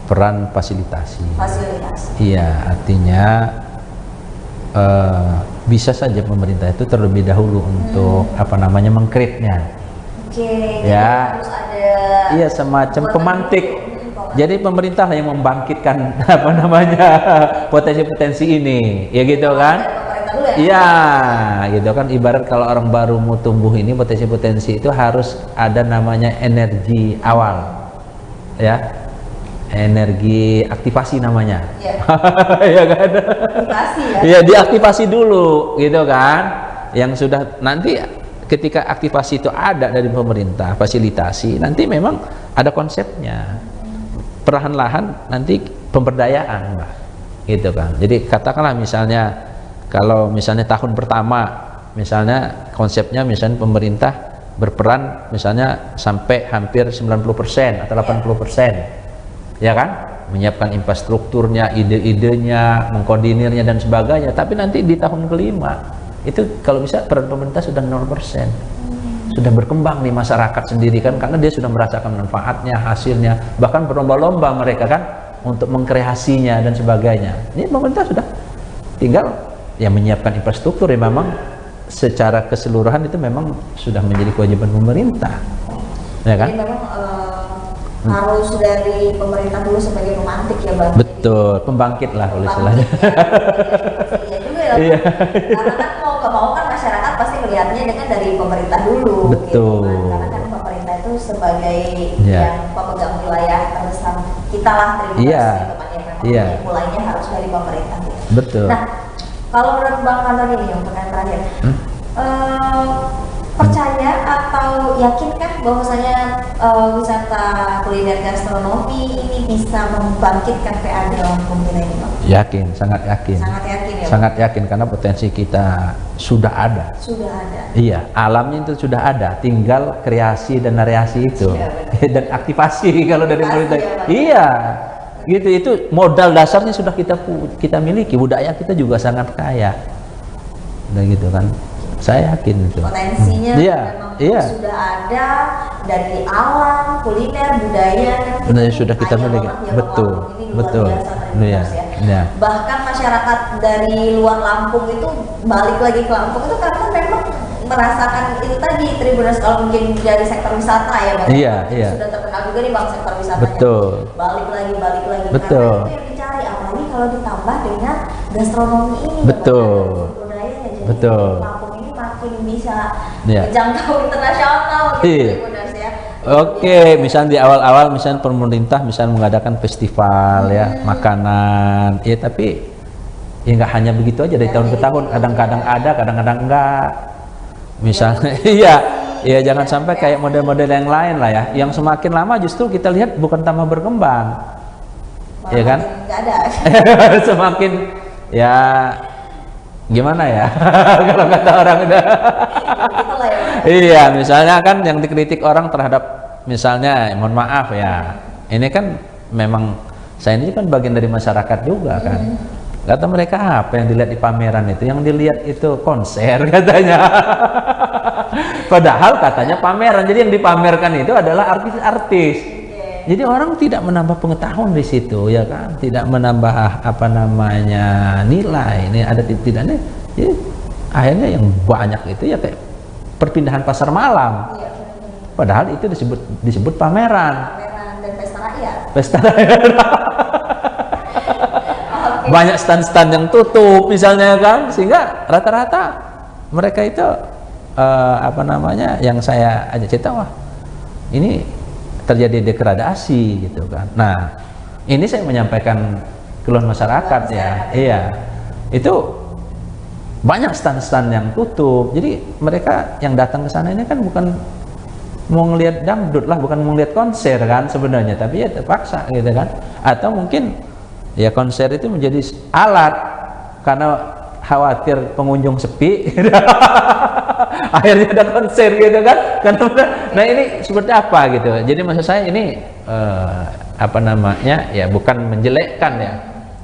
peran fasilitasi. Fasilitas. Iya, artinya bisa saja pemerintah itu terlebih dahulu untuk apa namanya mengkreatnya. Oke, Ya. harus ada Iya, semacam pemantik. Jadi pemerintah yang membangkitkan apa namanya potensi-potensi ini, ya gitu kan? Iya, gitu kan. Ibarat kalau orang baru mau tumbuh ini, potensi-potensi itu harus ada namanya energi awal, ya, energi aktivasi namanya. Ya kan? Aktivasi ya. Iya, diaktifasi dulu, gitu kan? Yang sudah nanti ketika aktivasi itu ada dari pemerintah, fasilitasi, nanti memang ada konsepnya. Perlahan-lahan nanti pemberdayaan, Mbak, gitu kan. Jadi katakanlah misalnya kalau misalnya tahun pertama, misalnya konsepnya misalnya pemerintah berperan misalnya sampai hampir 90% atau 80%, ya kan, menyiapkan infrastrukturnya, ide-idenya, mengkoordinirnya dan sebagainya. Tapi nanti di tahun kelima itu kalau bisa peran pemerintah sudah 0%. Sudah berkembang nih masyarakat sendiri kan, karena dia sudah merasakan manfaatnya, hasilnya, bahkan berlomba-lomba mereka kan untuk mengkreasinya dan sebagainya. Ini pemerintah sudah tinggal ya menyiapkan infrastruktur, ya memang secara keseluruhan itu memang sudah menjadi kewajiban pemerintah, ya kan? Jadi memang harus dari pemerintah dulu sebagai pemantik ya Bang. Betul, pembangkit lah kalau istilahnya. Iya juga ya. Iya. Karena kan mau nggak mau kan masyarakat pasti melihatnya dengan dari pemerintah dulu. Betul. Gitu kan. Karena kan pemerintah itu sebagai Ya. yang pemegang wilayah terbesar kita lah, terima Iya. kasih gitu kan, yang memang Iya. mulainya harus dari pemerintah. Gitu. Betul. Nah, kalau menurut Bang Antoni ini yang pertanyaan terakhir, percaya atau yakinkah bahwasanya wisata kuliner gastronomi ini bisa membangkitkan PAD Lampung ini Bang? Yakin, sangat yakin. Sangat yakin ya, Bang? Sangat yakin karena potensi kita sudah ada. Sudah ada. Iya, alamnya itu sudah ada, tinggal kreasi dan narasi itu dan aktivasi kalau dari pemerintah. Iya, gitu, itu modal dasarnya sudah kita miliki. Budaya kita juga sangat kaya, udah gitu kan. Saya yakin itu. Potensinya Iya, memang iya. sudah ada dari alam, kuliner, budaya kan Nah, sudah kita miliki. Betul, betul. Iya, iya. bahkan masyarakat dari luar Lampung itu balik lagi ke Lampung itu karena memang merasakan itu tadi Tribuners, kalau mungkin dari sektor wisata ya Bang. Iya, iya. Sudah terkenal juga nih Bang sektor wisatanya. Betul. Balik lagi. Betul. Karena itu yang dicari, apalagi kalau ditambah dengan gastronomi ini. Betul. Budayanya, jadi Betul. Lampung ini makin bisa Iya. menjangkau internasional gitu Iya. Tribuners ya. Oke, misalnya di awal-awal misalnya pemerintah misalnya mengadakan festival ya, makanan, ya tapi ya nggak hanya begitu aja dari tahun ke tahun, kadang-kadang ada, kadang-kadang enggak. Misalnya, iya, ya jangan sampai kayak model-model yang lain lah ya, yang semakin lama justru kita lihat bukan tambah berkembang, ya kan? Nggak ada. Semakin ya gimana ya kalau kata orang udah. Iya, misalnya kan yang dikritik orang terhadap misalnya, mohon maaf ya, ini kan memang saya ini kan bagian dari masyarakat juga kan. Kata mereka, apa yang dilihat di pameran itu? Yang dilihat itu konser katanya. Padahal katanya pameran. Jadi yang dipamerkan itu adalah artis-artis. Jadi orang tidak menambah pengetahuan di situ, ya kan? Tidak menambah apa namanya nilai. Ini ada tidaknya. Jadi akhirnya yang banyak itu ya kayak perpindahan pasar malam. Padahal itu disebut pameran. Pameran dan pesta rakyat. Pesta rakyat. Banyak stand-stand yang tutup misalnya kan, sehingga rata-rata mereka itu apa namanya, yang saya aja cerita, wah ini terjadi degradasi gitu kan. Nah ini saya menyampaikan keluhan masyarakat ya, iya itu banyak stand-stand yang tutup. Jadi mereka yang datang ke sana ini kan bukan mau ngelihat dangdut lah, bukan mau ngelihat konser kan sebenarnya, tapi ya terpaksa gitu kan. Atau mungkin ya konser itu menjadi alat karena khawatir pengunjung sepi. Akhirnya ada konser gitu kan. Nah ini seperti apa gitu. Jadi maksud saya ini apa namanya ya, bukan menjelekkan ya,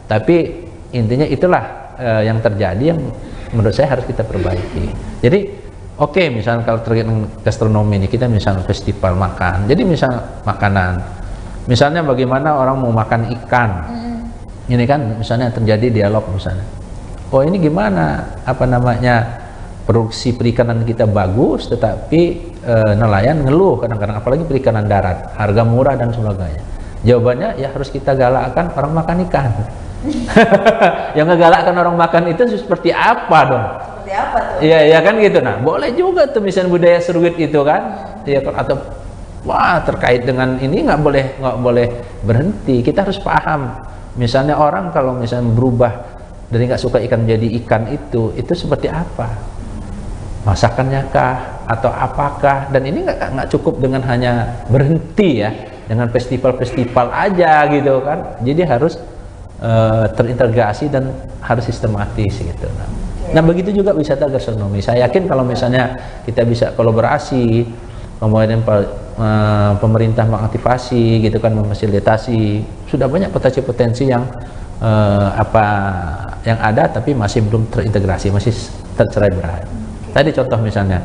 tapi intinya itulah yang terjadi yang menurut saya harus kita perbaiki. Jadi oke, misalnya kalau terkait dengan gastronomi ini, kita misalnya festival makan, jadi misal makanan, misalnya bagaimana orang mau makan ikan, ini kan misalnya terjadi dialog misalnya, oh ini gimana apa namanya, produksi perikanan kita bagus tetapi nelayan ngeluh kadang-kadang, apalagi perikanan darat, harga murah dan sebagainya. Jawabannya ya harus kita galakkan orang makan ikan. Yang ngegalakkan orang makan itu seperti apa dong? Seperti apa tuh? Iya, ya kan gitu. Nah, boleh juga tuh misalnya budaya seruit itu kan, ya kan, atau wah terkait dengan ini nggak boleh berhenti. Kita harus paham. Misalnya orang kalau misalnya berubah dari nggak suka ikan menjadi ikan itu seperti apa? Masakannya kah atau apakah? Dan ini nggak cukup dengan hanya berhenti ya dengan festival-festival aja gitu kan. Jadi harus terintegrasi dan harus sistematis gitu. Nah begitu juga wisata gastronomi. Saya yakin kalau misalnya kita bisa kolaborasi, kemudian pemerintah mengaktifasi gitu kan, memfasilitasi, sudah banyak potensi-potensi yang yang ada tapi masih belum terintegrasi, masih tercerai-berai. Tadi contoh misalnya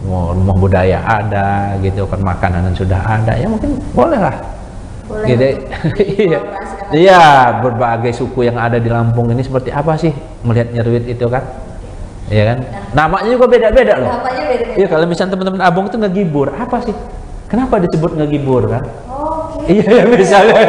rumah budaya ada gitu kan, makanan sudah ada, ya mungkin boleh lah. Gitu. Iya, berbagai suku yang ada di Lampung ini seperti apa sih melihat Nyeruit itu kan, iya kan, namanya juga beda-beda loh. Iya, kalau misalnya teman-teman Abong itu ngegibur, apa sih, kenapa disebut ngegibur kan? Iya misalnya,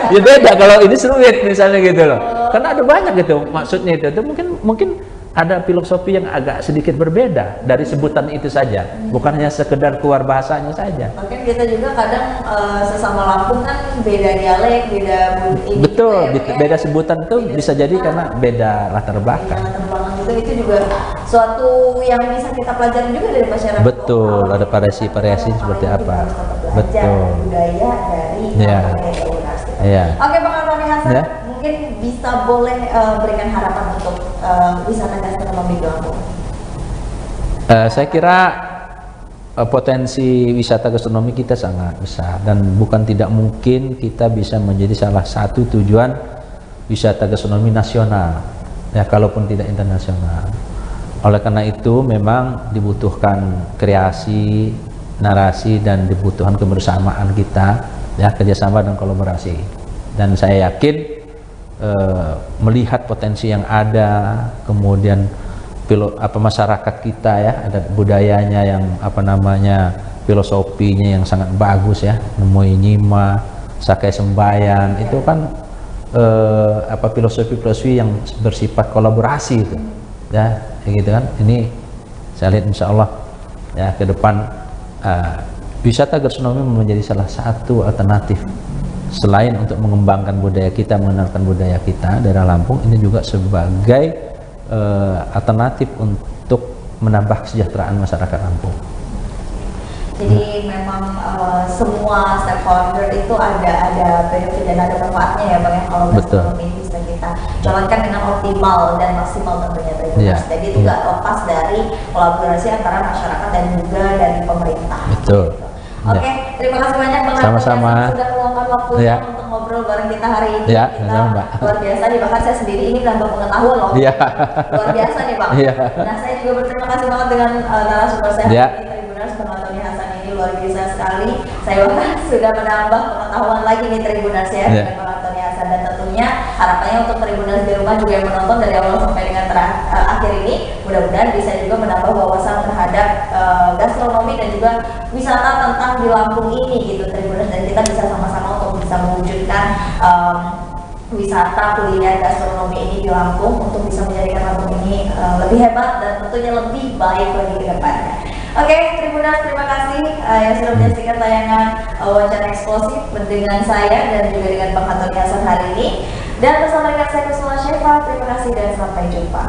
ya beda kalau ini Seruit misalnya gitu loh, karena ada banyak gitu maksudnya itu mungkin ada filosofi yang agak sedikit berbeda dari sebutan itu saja, bukan hanya sekedar keluar bahasanya saja. Mungkin kita juga kadang sesama Lampung kan beda dialek, beda ini. Betul, juga, ya, beda sebutan itu bisa jadi karena beda latar belakang. Latar belakang juga itu juga suatu yang bisa kita pelajari juga dari masyarakat. Betul, lokal. Ada variasi seperti apa. Betul. Budaya dari ya. Oke, Bang Armani Hasan, ya? Mungkin bisa boleh berikan harapan untuk wisata gastronomi di Lampung. Saya kira potensi wisata gastronomi kita sangat besar dan bukan tidak mungkin kita bisa menjadi salah satu tujuan wisata gastronomi nasional, ya kalaupun tidak internasional. Oleh karena itu memang dibutuhkan kreasi, narasi, dan dibutuhkan kebersamaan kita, ya, kerjasama dan kolaborasi. Dan saya yakin melihat potensi yang ada, kemudian masyarakat kita ya, ada budayanya yang filosofinya yang sangat bagus ya, Nemoi Nyima, Sakai Sembayan, itu kan filosofi yang bersifat kolaborasi itu ya, gitu kan. Ini saya lihat insya Allah ya ke depan wisata gastronomi menjadi salah satu alternatif selain untuk mengembangkan budaya kita, mengenalkan budaya kita daerah Lampung, ini juga sebagai alternatif untuk menambah kesejahteraan masyarakat Lampung. Jadi memang semua stakeholder itu ada benefit dan ada manfaatnya ya Bang, yang kalau gastronomi bisa kita jalankan dengan optimal dan maksimal tentunya. Jadi itu nggak lepas dari kolaborasi antara masyarakat dan juga dari pemerintah. Betul. Oke, terima kasih banyak Bang. Sama-sama. Sudah meluangkan waktunya untuk ngobrol ngobrol bareng kita hari ini. Ya, kita sama, Mbak. luar biasa nih, bahkan saya sendiri ini nambah pengetahuan loh. Iya. Luar biasa nih Pak. Iya. Nah saya juga berterima kasih banget dengan narasumber saya Ya. hari ini, Tribuners Bang Antoni Hasan ini luar biasa sekali. Saya bahkan sudah menambah pengetahuan lagi nih Tribuners ya dengan Bang Antoni Hasan, dan tentunya harapannya untuk Tribuners di rumah juga yang menonton dari awal sampai dengan akhir ini, mudah-mudahan bisa juga menambah wawasan terhadap gastronomi dan juga wisata tentang di Lampung ini gitu Tribuners, dan kita bisa sama-sama untuk bisa mewujudkan wisata kuliner gastronomi ini di Lampung untuk bisa menjadikan Lampung ini lebih hebat dan tentunya lebih baik lagi ke depannya. Oke, Tribuners, terima kasih yang sudah menyaksikan tayangan wawancara eksplosif dengan saya dan juga dengan Bang Antoni Hasan hari ini. Dan bersama dengan saya Kusuma Syefa, terima kasih dan sampai jumpa.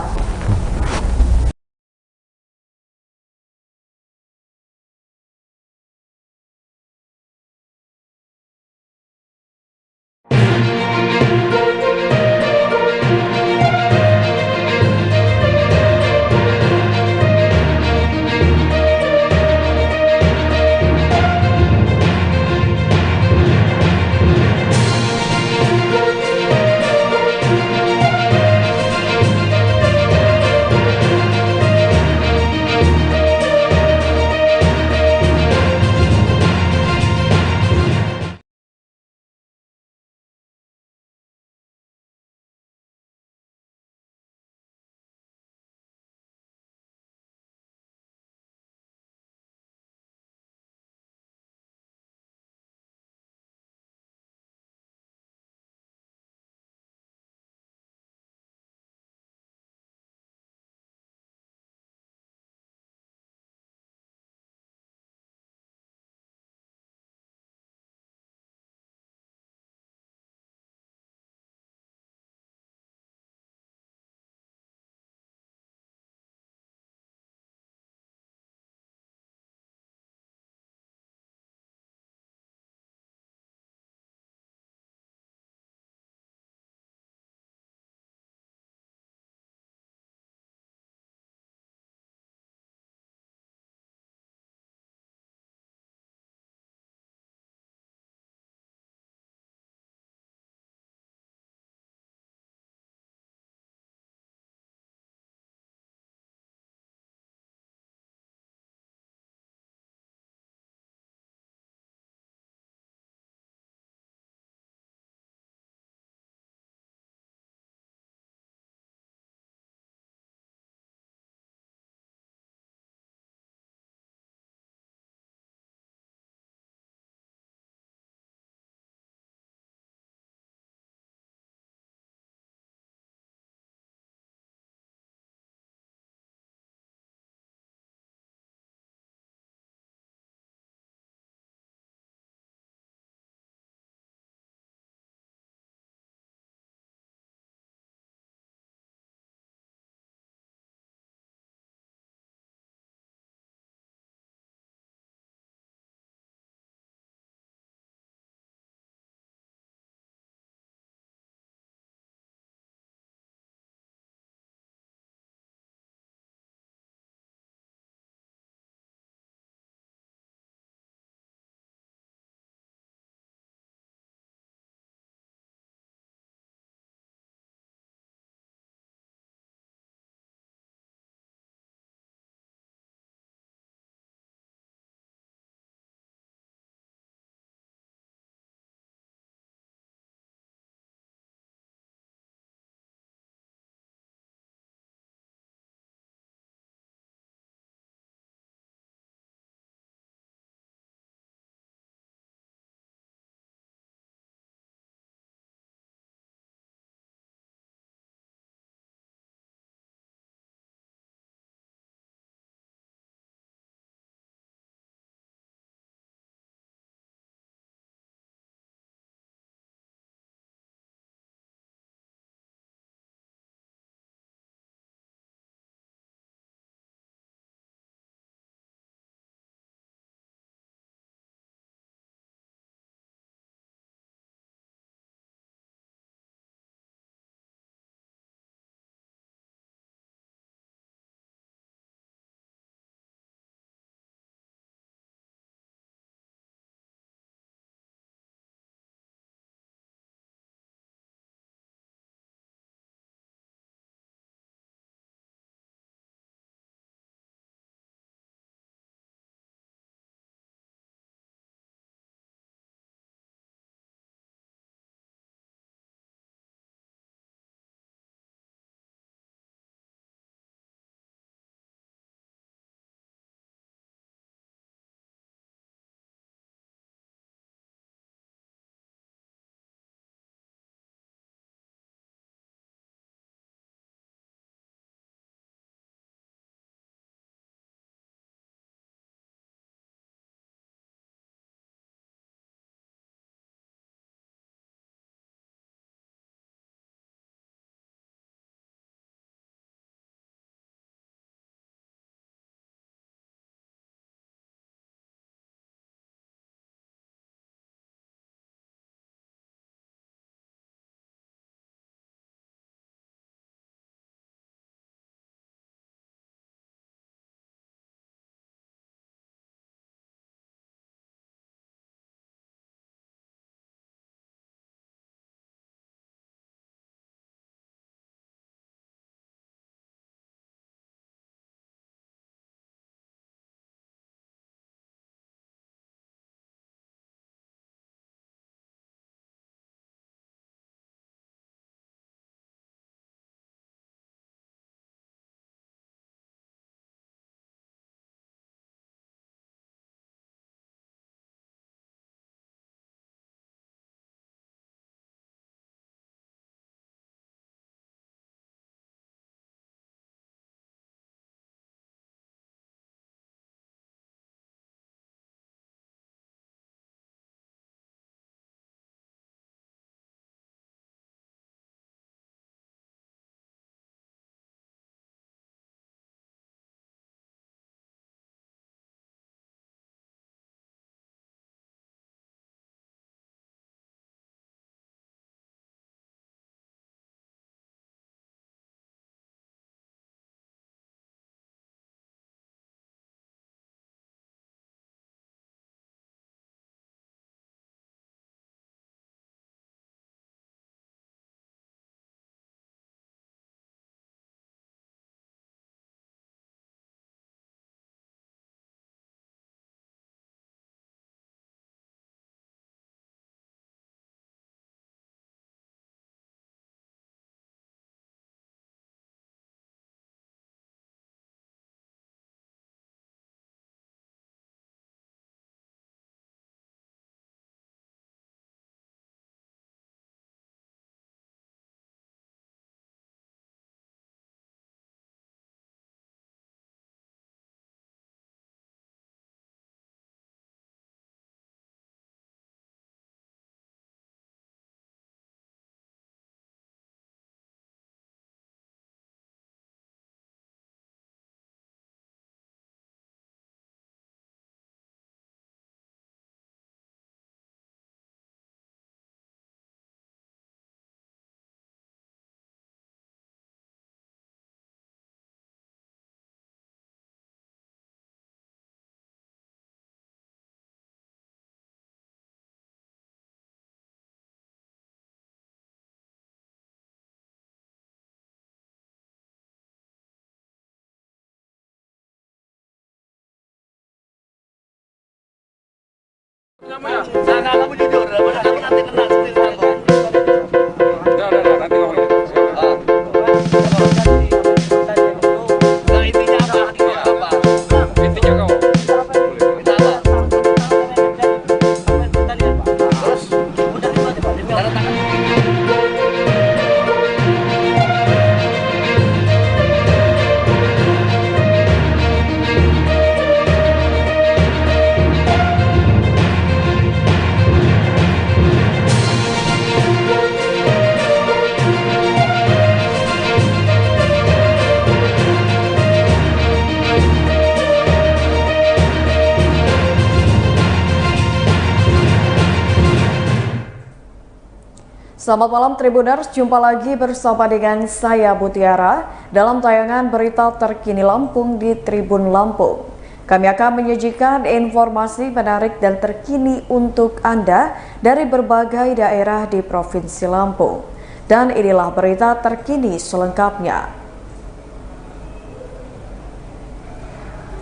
Kamu jujur, nanti kena Selamat malam Tribuners, jumpa lagi bersama dengan saya Mutiara dalam tayangan berita terkini Lampung di Tribun Lampung. Kami akan menyajikan informasi menarik dan terkini untuk Anda dari berbagai daerah di Provinsi Lampung. Dan inilah berita terkini selengkapnya.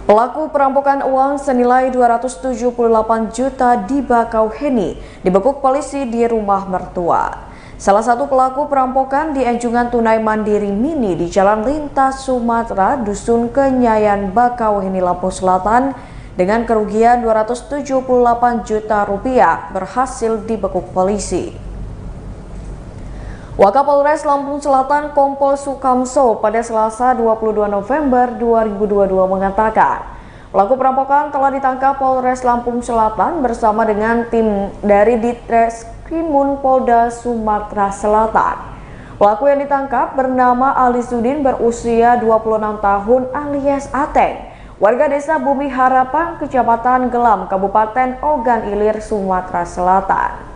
Pelaku perampokan uang senilai 278 juta di Bakauheni dibekuk polisi di rumah mertua. Salah satu pelaku perampokan di Anjungan Tunai Mandiri Mini di Jalan Lintas Sumatera, Dusun Kenyayan, Bakauheni, Lampung Selatan dengan kerugian 278 juta rupiah berhasil dibekuk polisi. Wakapolres Lampung Selatan Kompol Sukamso pada Selasa 22 November 2022 mengatakan pelaku perampokan telah ditangkap Polres Lampung Selatan bersama dengan tim dari Ditreskrimum Polda Sumatera Selatan. Pelaku yang ditangkap bernama Ali Sudin berusia 26 tahun alias Ateng, warga desa Bumi Harapan, Kecamatan Gelam, Kabupaten Ogan Ilir, Sumatera Selatan.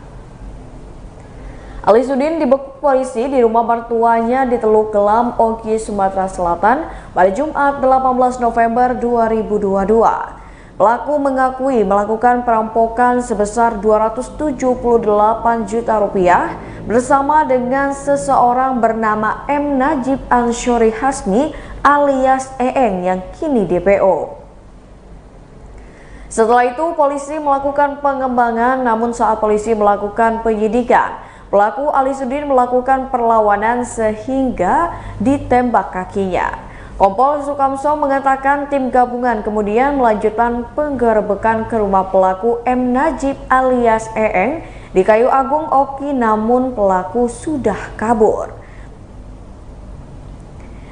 Ali Sudin dibekuk polisi di rumah mertuanya di Teluk Gelam, Oki, Sumatera Selatan pada Jumat 18 November 2022. Pelaku mengakui melakukan perampokan sebesar 278 juta rupiah bersama dengan seseorang bernama M. Najib Ansyori Hasmi alias Eeng yang kini DPO. Setelah itu polisi melakukan pengembangan, namun saat polisi melakukan penyidikan, pelaku Ali Sudin melakukan perlawanan sehingga ditembak kakinya. Kompol Sukamso mengatakan tim gabungan kemudian melanjutkan penggerebekan ke rumah pelaku M. Najib alias Eeng di Kayu Agung, Oki, namun pelaku sudah kabur.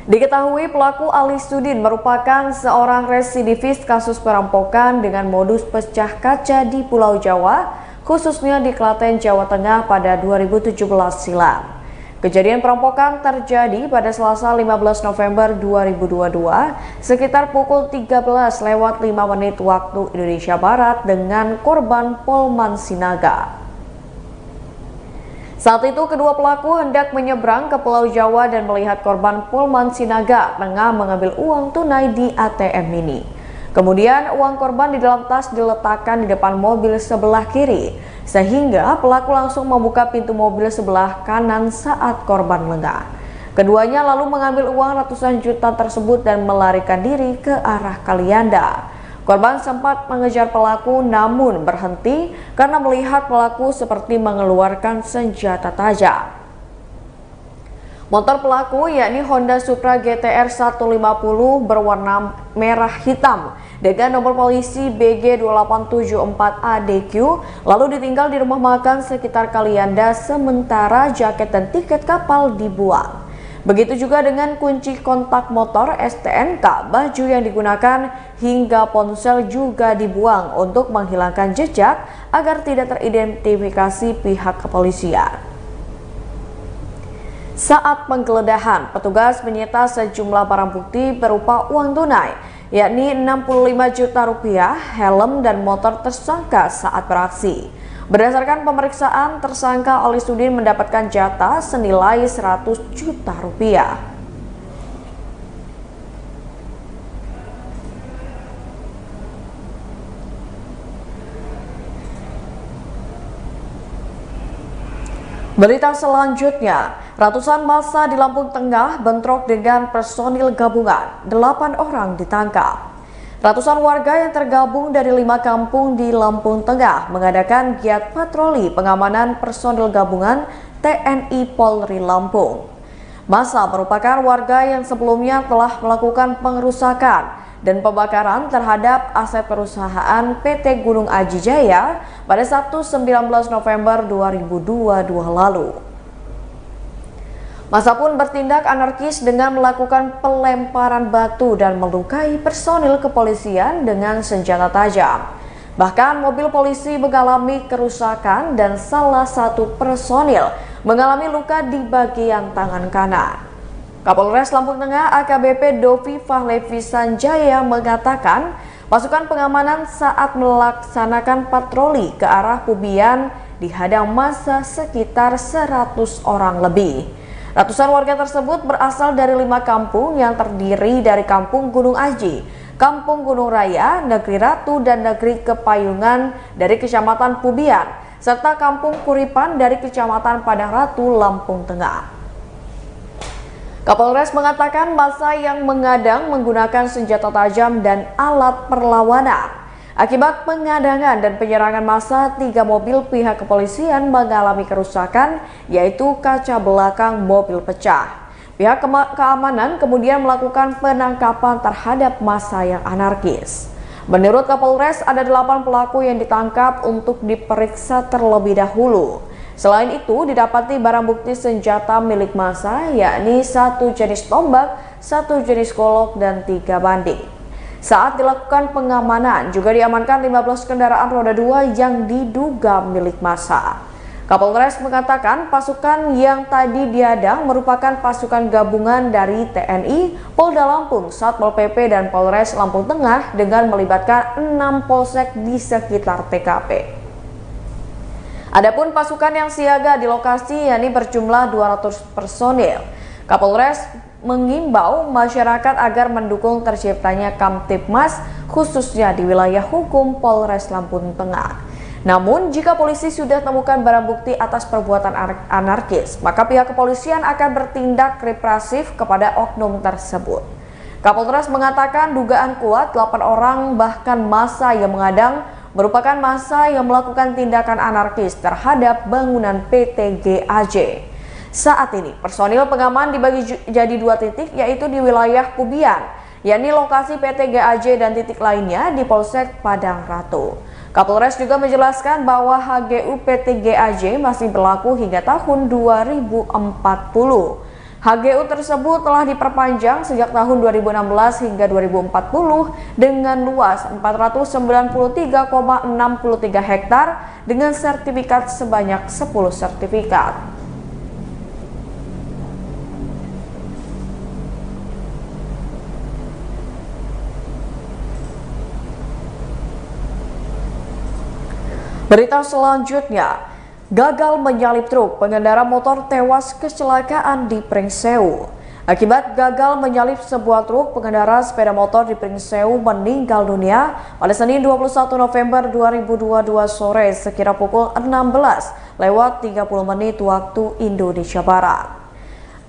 Diketahui pelaku Ali Sudin merupakan seorang residivis kasus perampokan dengan modus pecah kaca di Pulau Jawa, khususnya di Klaten, Jawa Tengah pada 2017 silam. Kejadian perampokan terjadi pada Selasa 15 November 2022 sekitar pukul 13:05 waktu Indonesia Barat dengan korban Polman Sinaga. Saat itu kedua pelaku hendak menyeberang ke Pulau Jawa dan melihat korban Polman Sinaga tengah mengambil uang tunai di ATM Mini. Kemudian uang korban di dalam tas diletakkan di depan mobil sebelah kiri, sehingga pelaku langsung membuka pintu mobil sebelah kanan saat korban lengah. Keduanya lalu mengambil uang ratusan juta tersebut dan melarikan diri ke arah Kalianda. Korban sempat mengejar pelaku namun berhenti karena melihat pelaku seperti mengeluarkan senjata tajam. Motor pelaku yakni Honda Supra GTR 150 berwarna merah hitam dengan nomor polisi BG 2874ADQ lalu ditinggal di rumah makan sekitar Kalianda, sementara jaket dan tiket kapal dibuang. Begitu juga dengan kunci kontak motor, STNK, baju yang digunakan hingga ponsel juga dibuang untuk menghilangkan jejak agar tidak teridentifikasi pihak kepolisian. Saat penggeledahan, petugas menyita sejumlah barang bukti berupa uang tunai, yakni 65 juta rupiah, helm dan motor tersangka saat beraksi. Berdasarkan pemeriksaan, tersangka Ali Sudin mendapatkan jatah senilai 100 juta rupiah. Berita selanjutnya, ratusan massa di Lampung Tengah bentrok dengan personil gabungan, 8 orang ditangkap. Ratusan warga yang tergabung dari 5 kampung di Lampung Tengah mengadakan giat patroli pengamanan personil gabungan TNI Polri Lampung. Massa merupakan warga yang sebelumnya telah melakukan pengerusakan dan pembakaran terhadap aset perusahaan PT Gunung Aji Jaya pada Sabtu 19 November 2022 lalu. Massa pun bertindak anarkis dengan melakukan pelemparan batu dan melukai personil kepolisian dengan senjata tajam. Bahkan mobil polisi mengalami kerusakan dan salah satu personil mengalami luka di bagian tangan kanan. Kapolres Lampung Tengah AKBP Dovi Fahlevi Sanjaya mengatakan pasukan pengamanan saat melaksanakan patroli ke arah Pubian dihadang massa sekitar 100 orang lebih. Ratusan warga tersebut berasal dari 5 kampung yang terdiri dari Kampung Gunung Aji, Kampung Gunung Raya, Negeri Ratu, dan Negeri Kepayungan dari Kecamatan Pubian, serta Kampung Kuripan dari Kecamatan Padang Ratu, Lampung Tengah. Kapolres mengatakan massa yang mengadang menggunakan senjata tajam dan alat perlawanan. Akibat pengadangan dan penyerangan massa, 3 mobil pihak kepolisian mengalami kerusakan, yaitu kaca belakang mobil pecah. Pihak keamanan kemudian melakukan penangkapan terhadap massa yang anarkis. Menurut Kapolres, ada 8 pelaku yang ditangkap untuk diperiksa terlebih dahulu. Selain itu, didapati barang bukti senjata milik massa, yakni 1 jenis tombak, 1 jenis golok, dan 3 banding. Saat dilakukan pengamanan, juga diamankan 15 kendaraan roda 2 yang diduga milik massa. Kapolres mengatakan pasukan yang tadi diadang merupakan pasukan gabungan dari TNI, Polda Lampung, Satpol PP, dan Polres Lampung Tengah dengan melibatkan 6 polsek di sekitar TKP. Adapun pasukan yang siaga di lokasi yakni berjumlah 200 personil. Kapolres mengimbau masyarakat agar mendukung terciptanya Kamtibmas khususnya di wilayah hukum Polres Lampung Tengah. Namun jika polisi sudah temukan barang bukti atas perbuatan anarkis, maka pihak kepolisian akan bertindak represif kepada oknum tersebut. Kapolres mengatakan dugaan kuat 8 orang bahkan massa yang mengadang merupakan massa yang melakukan tindakan anarkis terhadap bangunan PT GAJ. Saat ini, personil pengaman dibagi jadi 2 titik, yaitu di wilayah Pubian, yakni lokasi PT GAJ, dan titik lainnya di Polsek Padang Ratu. Kapolres juga menjelaskan bahwa HGU PT GAJ masih berlaku hingga tahun 2040. HGU tersebut telah diperpanjang sejak tahun 2016 hingga 2040 dengan luas 493,63 hektar dengan sertifikat sebanyak 10 sertifikat. Berita selanjutnya, gagal menyalip truk, pengendara motor tewas kecelakaan di Pringsewu. Akibat gagal menyalip sebuah truk, pengendara sepeda motor di Pringsewu meninggal dunia pada Senin 21 November 2022 sore sekira pukul 16:30 waktu Indonesia Barat.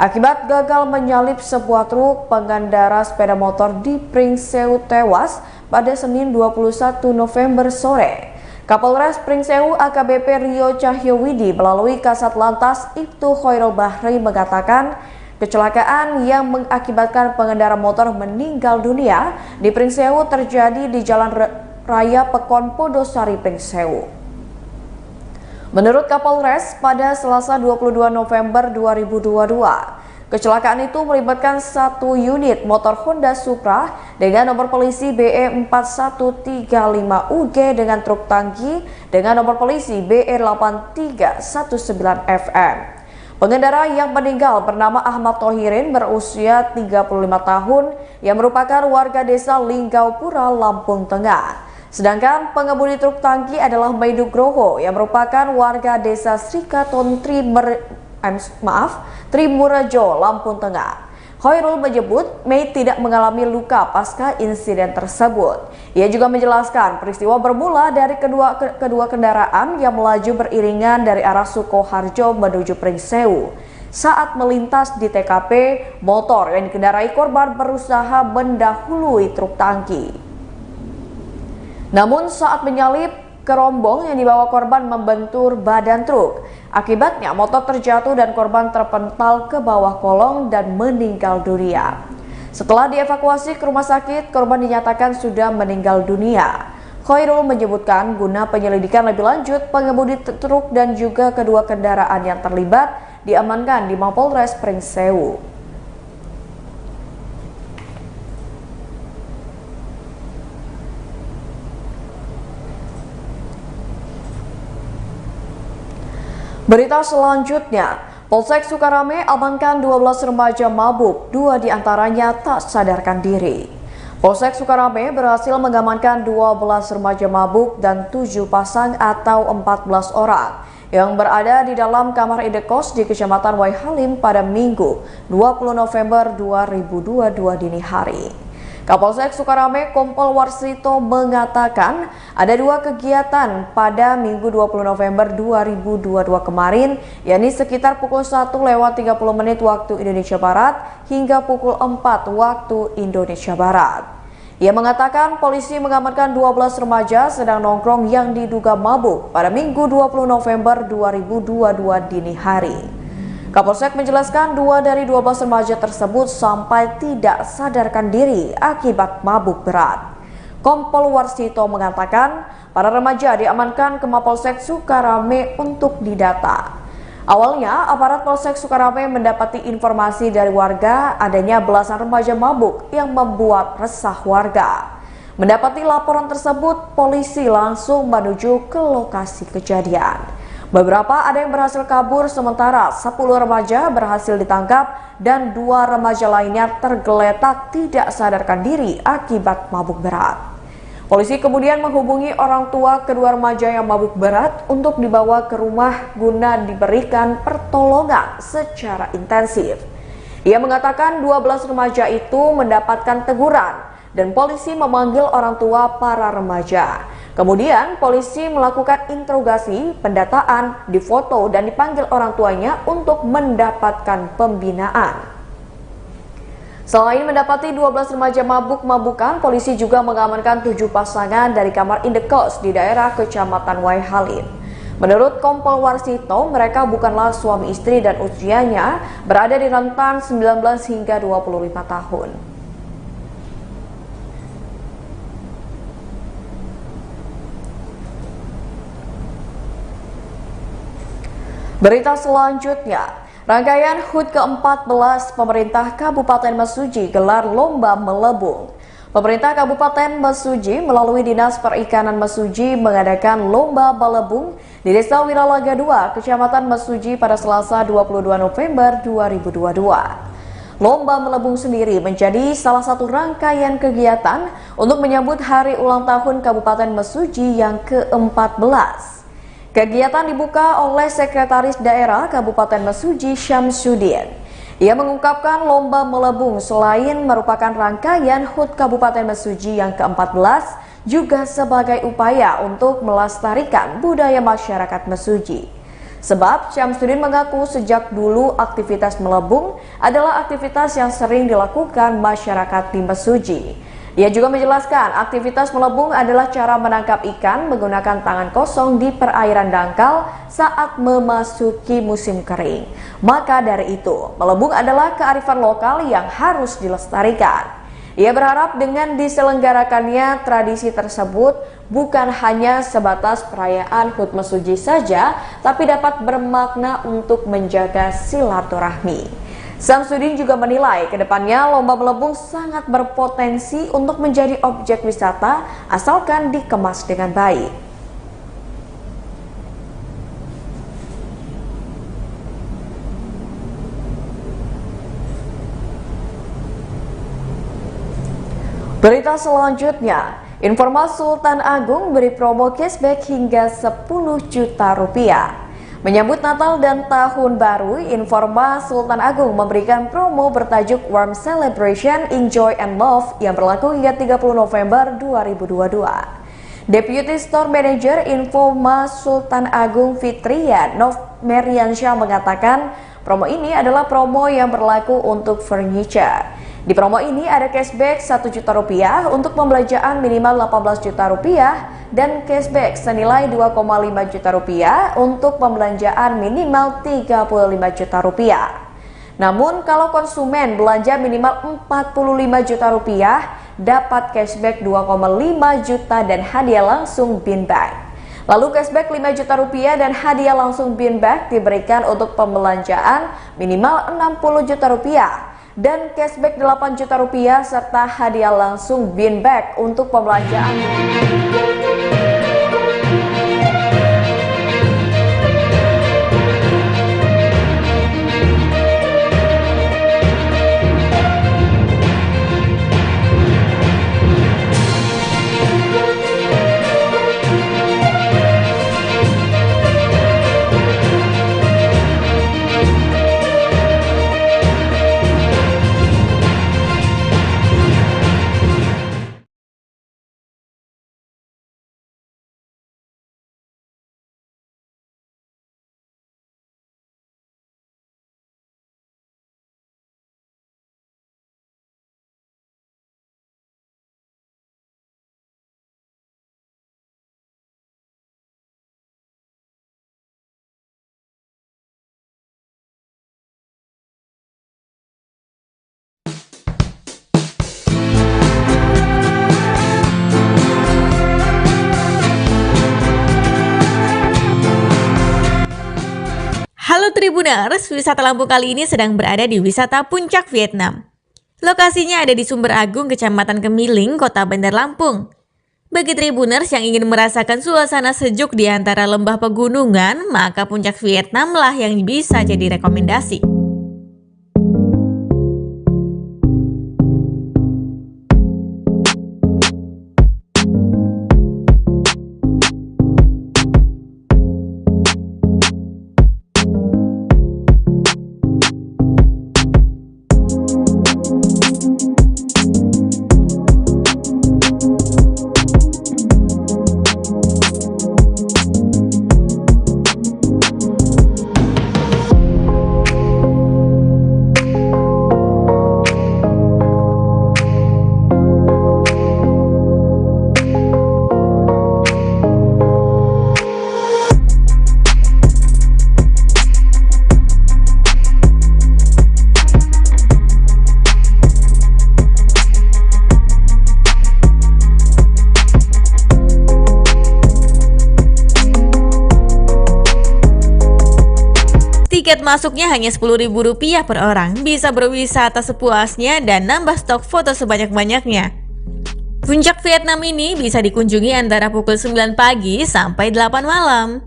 Akibat gagal menyalip sebuah truk, pengendara sepeda motor di Pringsewu tewas pada Senin 21 November sore. Kapolres Pringsewu AKBP Rio Cahyowidi melalui Kasat Lantas Ibtu Khairul Bahri mengatakan kecelakaan yang mengakibatkan pengendara motor meninggal dunia di Pringsewu terjadi di Jalan Raya Pekon Podosari Pringsewu. Menurut Kapolres, pada Selasa 22 November 2022, kecelakaan itu melibatkan 1 unit motor Honda Supra dengan nomor polisi BE 4135UG dengan truk tangki dengan nomor polisi BE 8319FM. Pengendara yang meninggal bernama Ahmad Thohirin berusia 35 tahun yang merupakan warga desa Linggaupura, Lampung Tengah. Sedangkan pengemudi truk tangki adalah Maidu Groho yang merupakan warga desa Srikaton Trimurejo, Lampung Tengah. Khairul menyebut Mei tidak mengalami luka pasca insiden tersebut. Ia juga menjelaskan peristiwa bermula dari kedua kendaraan yang melaju beriringan dari arah Sukoharjo menuju Pringsewu. Saat melintas di TKP, motor yang dikendarai korban berusaha mendahului truk tangki. Namun saat menyalip, kerombong yang dibawa korban membentur badan truk. Akibatnya motor terjatuh dan korban terpental ke bawah kolong dan meninggal dunia. Setelah dievakuasi ke rumah sakit, korban dinyatakan sudah meninggal dunia. Khairul menyebutkan guna penyelidikan lebih lanjut, pengemudi truk dan juga kedua kendaraan yang terlibat diamankan di Mapolres Pringsewu. Berita selanjutnya, Polsek Sukarame amankan 12 remaja mabuk, 2 diantaranya tak sadarkan diri. Polsek Sukarame berhasil mengamankan 12 remaja mabuk dan 7 pasang atau 14 orang yang berada di dalam kamar indekos di Kecamatan Waihalim pada Minggu 20 November 2022 dini hari. Kapolsek Sukarame Kompol Warsito mengatakan ada 2 kegiatan pada Minggu 20 November 2022 kemarin, yakni sekitar pukul 1:30 waktu Indonesia Barat hingga pukul 4 waktu Indonesia Barat. Ia mengatakan polisi mengamankan 12 remaja sedang nongkrong yang diduga mabuk pada Minggu 20 November 2022 dini hari. Kapolsek menjelaskan 2 dari 12 remaja tersebut sampai tidak sadarkan diri akibat mabuk berat. Kompol Warsito mengatakan para remaja diamankan ke Mapolsek Sukarame untuk didata. Awalnya aparat Polsek Sukarame mendapati informasi dari warga adanya belasan remaja mabuk yang membuat resah warga. Mendapati laporan tersebut, polisi langsung menuju ke lokasi kejadian. Beberapa ada yang berhasil kabur, sementara 10 remaja berhasil ditangkap dan 2 remaja lainnya tergeletak tidak sadarkan diri akibat mabuk berat. Polisi kemudian menghubungi orang tua kedua remaja yang mabuk berat untuk dibawa ke rumah guna diberikan pertolongan secara intensif. Ia mengatakan 12 remaja itu mendapatkan teguran dan polisi memanggil orang tua para remaja. Kemudian polisi melakukan interogasi, pendataan, difoto dan dipanggil orang tuanya untuk mendapatkan pembinaan. Selain mendapati 12 remaja mabuk-mabukan, polisi juga mengamankan 7 pasangan dari kamar indekos di daerah Kecamatan Waihalim. Menurut Kompol Warsito, mereka bukanlah suami istri dan usianya berada di rentan 19 hingga 25 tahun. Berita selanjutnya, rangkaian HUT ke-14 pemerintah Kabupaten Mesuji gelar lomba melebung. Pemerintah Kabupaten Mesuji melalui Dinas Perikanan Mesuji mengadakan lomba melebung di Desa Wiralaga 2, Kecamatan Mesuji pada Selasa 22 November 2022. Lomba melebung sendiri menjadi salah satu rangkaian kegiatan untuk menyambut hari ulang tahun Kabupaten Mesuji yang ke-14. Kegiatan dibuka oleh Sekretaris Daerah Kabupaten Mesuji Syamsuddin. Ia mengungkapkan lomba melebung selain merupakan rangkaian HUT Kabupaten Mesuji yang ke-14 juga sebagai upaya untuk melestarikan budaya masyarakat Mesuji. Sebab Syamsuddin mengaku sejak dulu aktivitas melebung adalah aktivitas yang sering dilakukan masyarakat di Mesuji. Ia juga menjelaskan aktivitas melebung adalah cara menangkap ikan menggunakan tangan kosong di perairan dangkal saat memasuki musim kering. Maka dari itu, melebung adalah kearifan lokal yang harus dilestarikan. Ia berharap dengan diselenggarakannya tradisi tersebut bukan hanya sebatas perayaan HUT Mesuji saja, tapi dapat bermakna untuk menjaga silaturahmi. Syamsuddin juga menilai kedepannya lomba melebung sangat berpotensi untuk menjadi objek wisata asalkan dikemas dengan baik. Berita selanjutnya, Informa Sultan Agung beri promo cashback hingga 10 juta rupiah. Menyambut Natal dan Tahun Baru, Informa Sultan Agung memberikan promo bertajuk Warm Celebration, Enjoy and Love yang berlaku hingga 30 November 2022. Deputy Store Manager Informa Sultan Agung Fitria Novmeriansyah mengatakan promo ini adalah promo yang berlaku untuk furniture. Di promo ini ada cashback Rp1 juta untuk pembelanjaan minimal Rp18 juta dan cashback senilai Rp2,5 juta untuk pembelanjaan minimal Rp35 juta. Namun kalau konsumen belanja minimal Rp45 juta dapat cashback Rp2,5 juta dan hadiah langsung bin bag. Lalu cashback Rp5 juta dan hadiah langsung bin bag diberikan untuk pembelanjaan minimal Rp60 juta dan cashback Rp8 juta serta hadiah langsung bin bag untuk pembelanjaan. Halo Tribuners, wisata Lampung kali ini sedang berada di wisata Puncak Vietnam. Lokasinya ada di Sumber Agung, Kecamatan Kemiling, Kota Bandar Lampung. Bagi Tribuners yang ingin merasakan suasana sejuk di antara lembah pegunungan, maka Puncak Vietnam lah yang bisa jadi rekomendasi. Tiket masuknya hanya Rp10.000 per orang, bisa berwisata sepuasnya dan nambah stok foto sebanyak-banyaknya. Puncak Vietnam ini bisa dikunjungi antara pukul 9 pagi sampai 8 malam.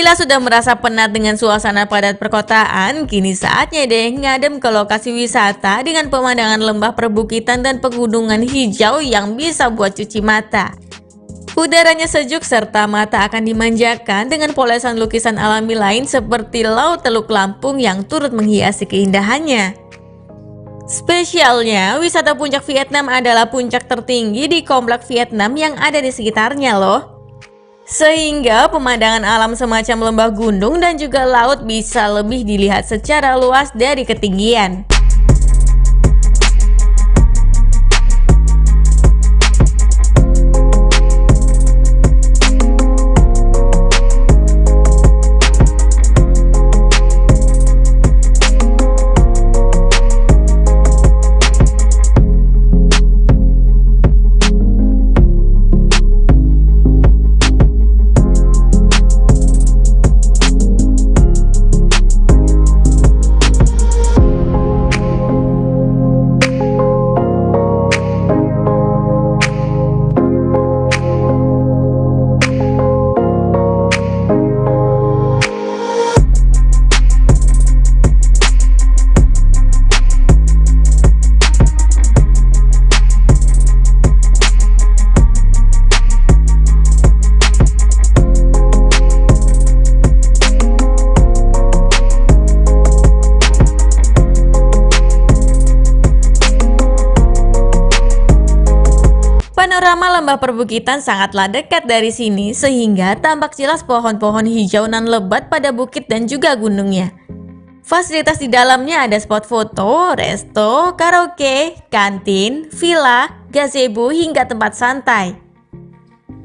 Bila sudah merasa penat dengan suasana padat perkotaan, kini saatnya deh ngadem ke lokasi wisata dengan pemandangan lembah perbukitan dan pegunungan hijau yang bisa buat cuci mata. Udaranya sejuk serta mata akan dimanjakan dengan polesan lukisan alami lain seperti Laut Teluk Lampung yang turut menghiasi keindahannya. Spesialnya, wisata Puncak Vietnam adalah puncak tertinggi di komplek Vietnam yang ada di sekitarnya loh. Sehingga pemandangan alam semacam lembah gunung dan juga laut bisa lebih dilihat secara luas dari ketinggian. Panorama lembah perbukitan sangatlah dekat dari sini sehingga tampak jelas pohon-pohon hijau nan lebat pada bukit dan juga gunungnya. Fasilitas di dalamnya ada spot foto, resto, karaoke, kantin, villa, gazebo hingga tempat santai.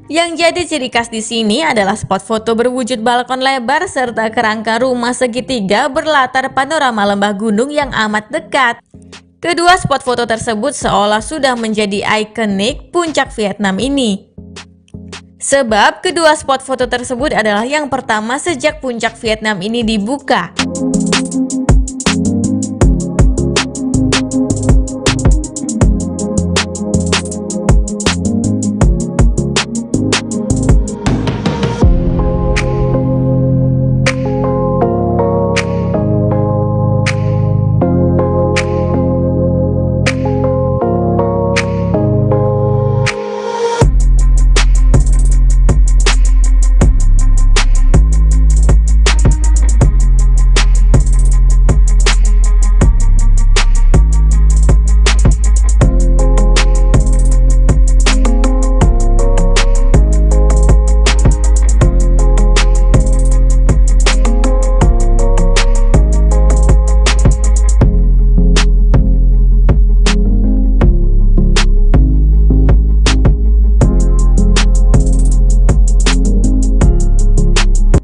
Yang jadi ciri khas di sini adalah spot foto berwujud balkon lebar serta kerangka rumah segitiga berlatar panorama lembah gunung yang amat dekat. Kedua spot foto tersebut seolah sudah menjadi ikonik puncak Vietnam ini. Sebab kedua spot foto tersebut adalah yang pertama sejak puncak Vietnam ini dibuka.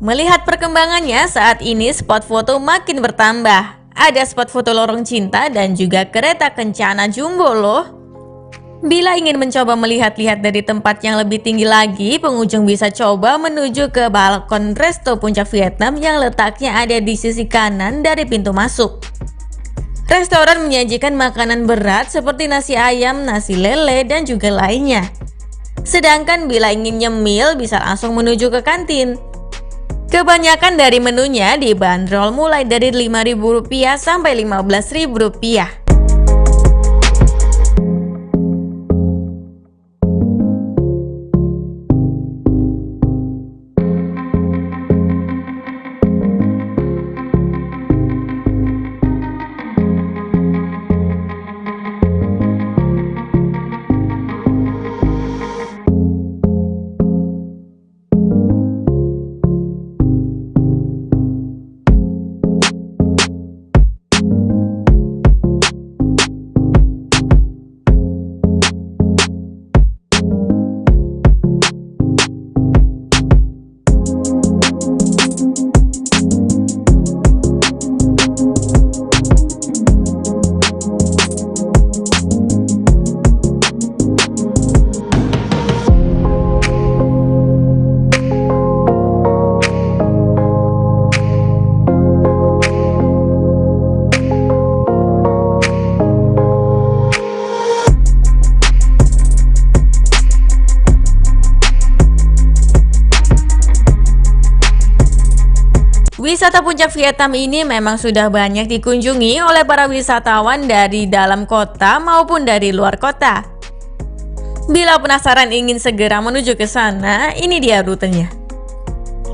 Melihat perkembangannya, saat ini spot foto makin bertambah. Ada spot foto lorong cinta dan juga kereta kencana jumbo loh. Bila ingin mencoba melihat-lihat dari tempat yang lebih tinggi lagi, pengunjung bisa coba menuju ke balkon resto puncak Vietnam yang letaknya ada di sisi kanan dari pintu masuk. Restoran menyajikan makanan berat seperti nasi ayam, nasi lele, dan juga lainnya. Sedangkan bila ingin nyemil bisa langsung menuju ke kantin. Kebanyakan dari menunya dibanderol mulai dari Rp5.000 sampai Rp15.000. Wisata puncak Vietnam ini memang sudah banyak dikunjungi oleh para wisatawan dari dalam kota maupun dari luar kota. Bila penasaran ingin segera menuju ke sana, ini dia rutenya.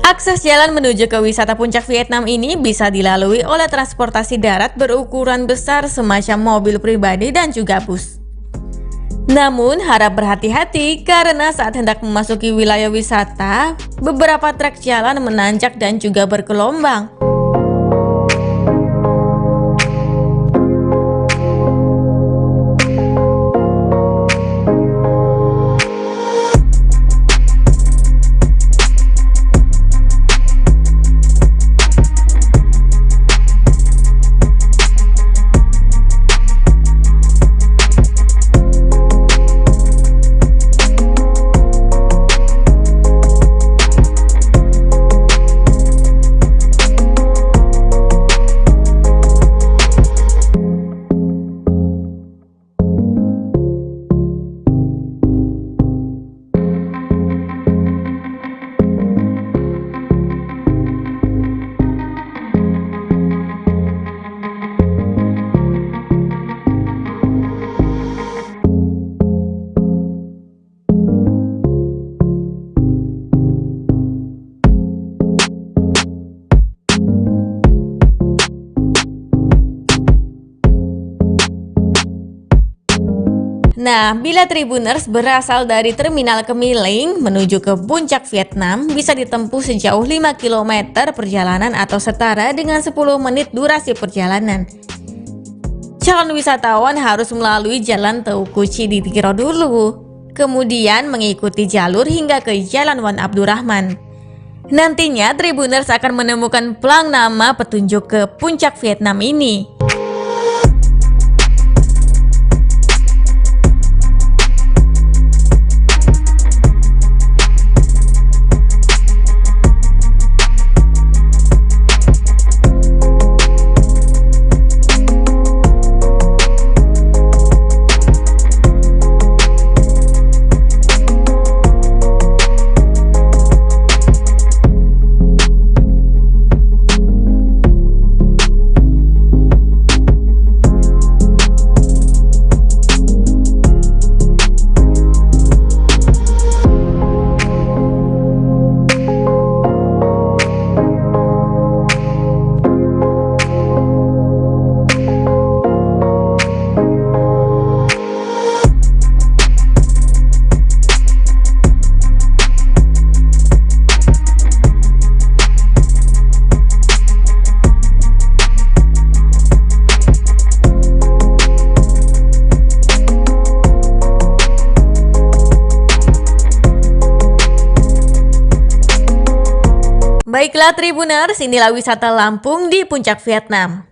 Akses jalan menuju ke wisata puncak Vietnam ini bisa dilalui oleh transportasi darat berukuran besar semacam mobil pribadi dan juga bus. Namun harap berhati-hati karena saat hendak memasuki wilayah wisata, beberapa trek jalan menanjak dan juga bergelombang. Nah, bila Tribuners berasal dari Terminal Kemiling menuju ke Puncak Vietnam bisa ditempuh sejauh 5 km perjalanan atau setara dengan 10 menit durasi perjalanan. Calon wisatawan harus melalui Jalan Teuku Ciditiro dulu, kemudian mengikuti jalur hingga ke Jalan Wan Abdurrahman. Nantinya Tribuners akan menemukan pelang nama petunjuk ke Puncak Vietnam ini. Baiklah Tribuners, inilah wisata Lampung di Puncak Vietnam.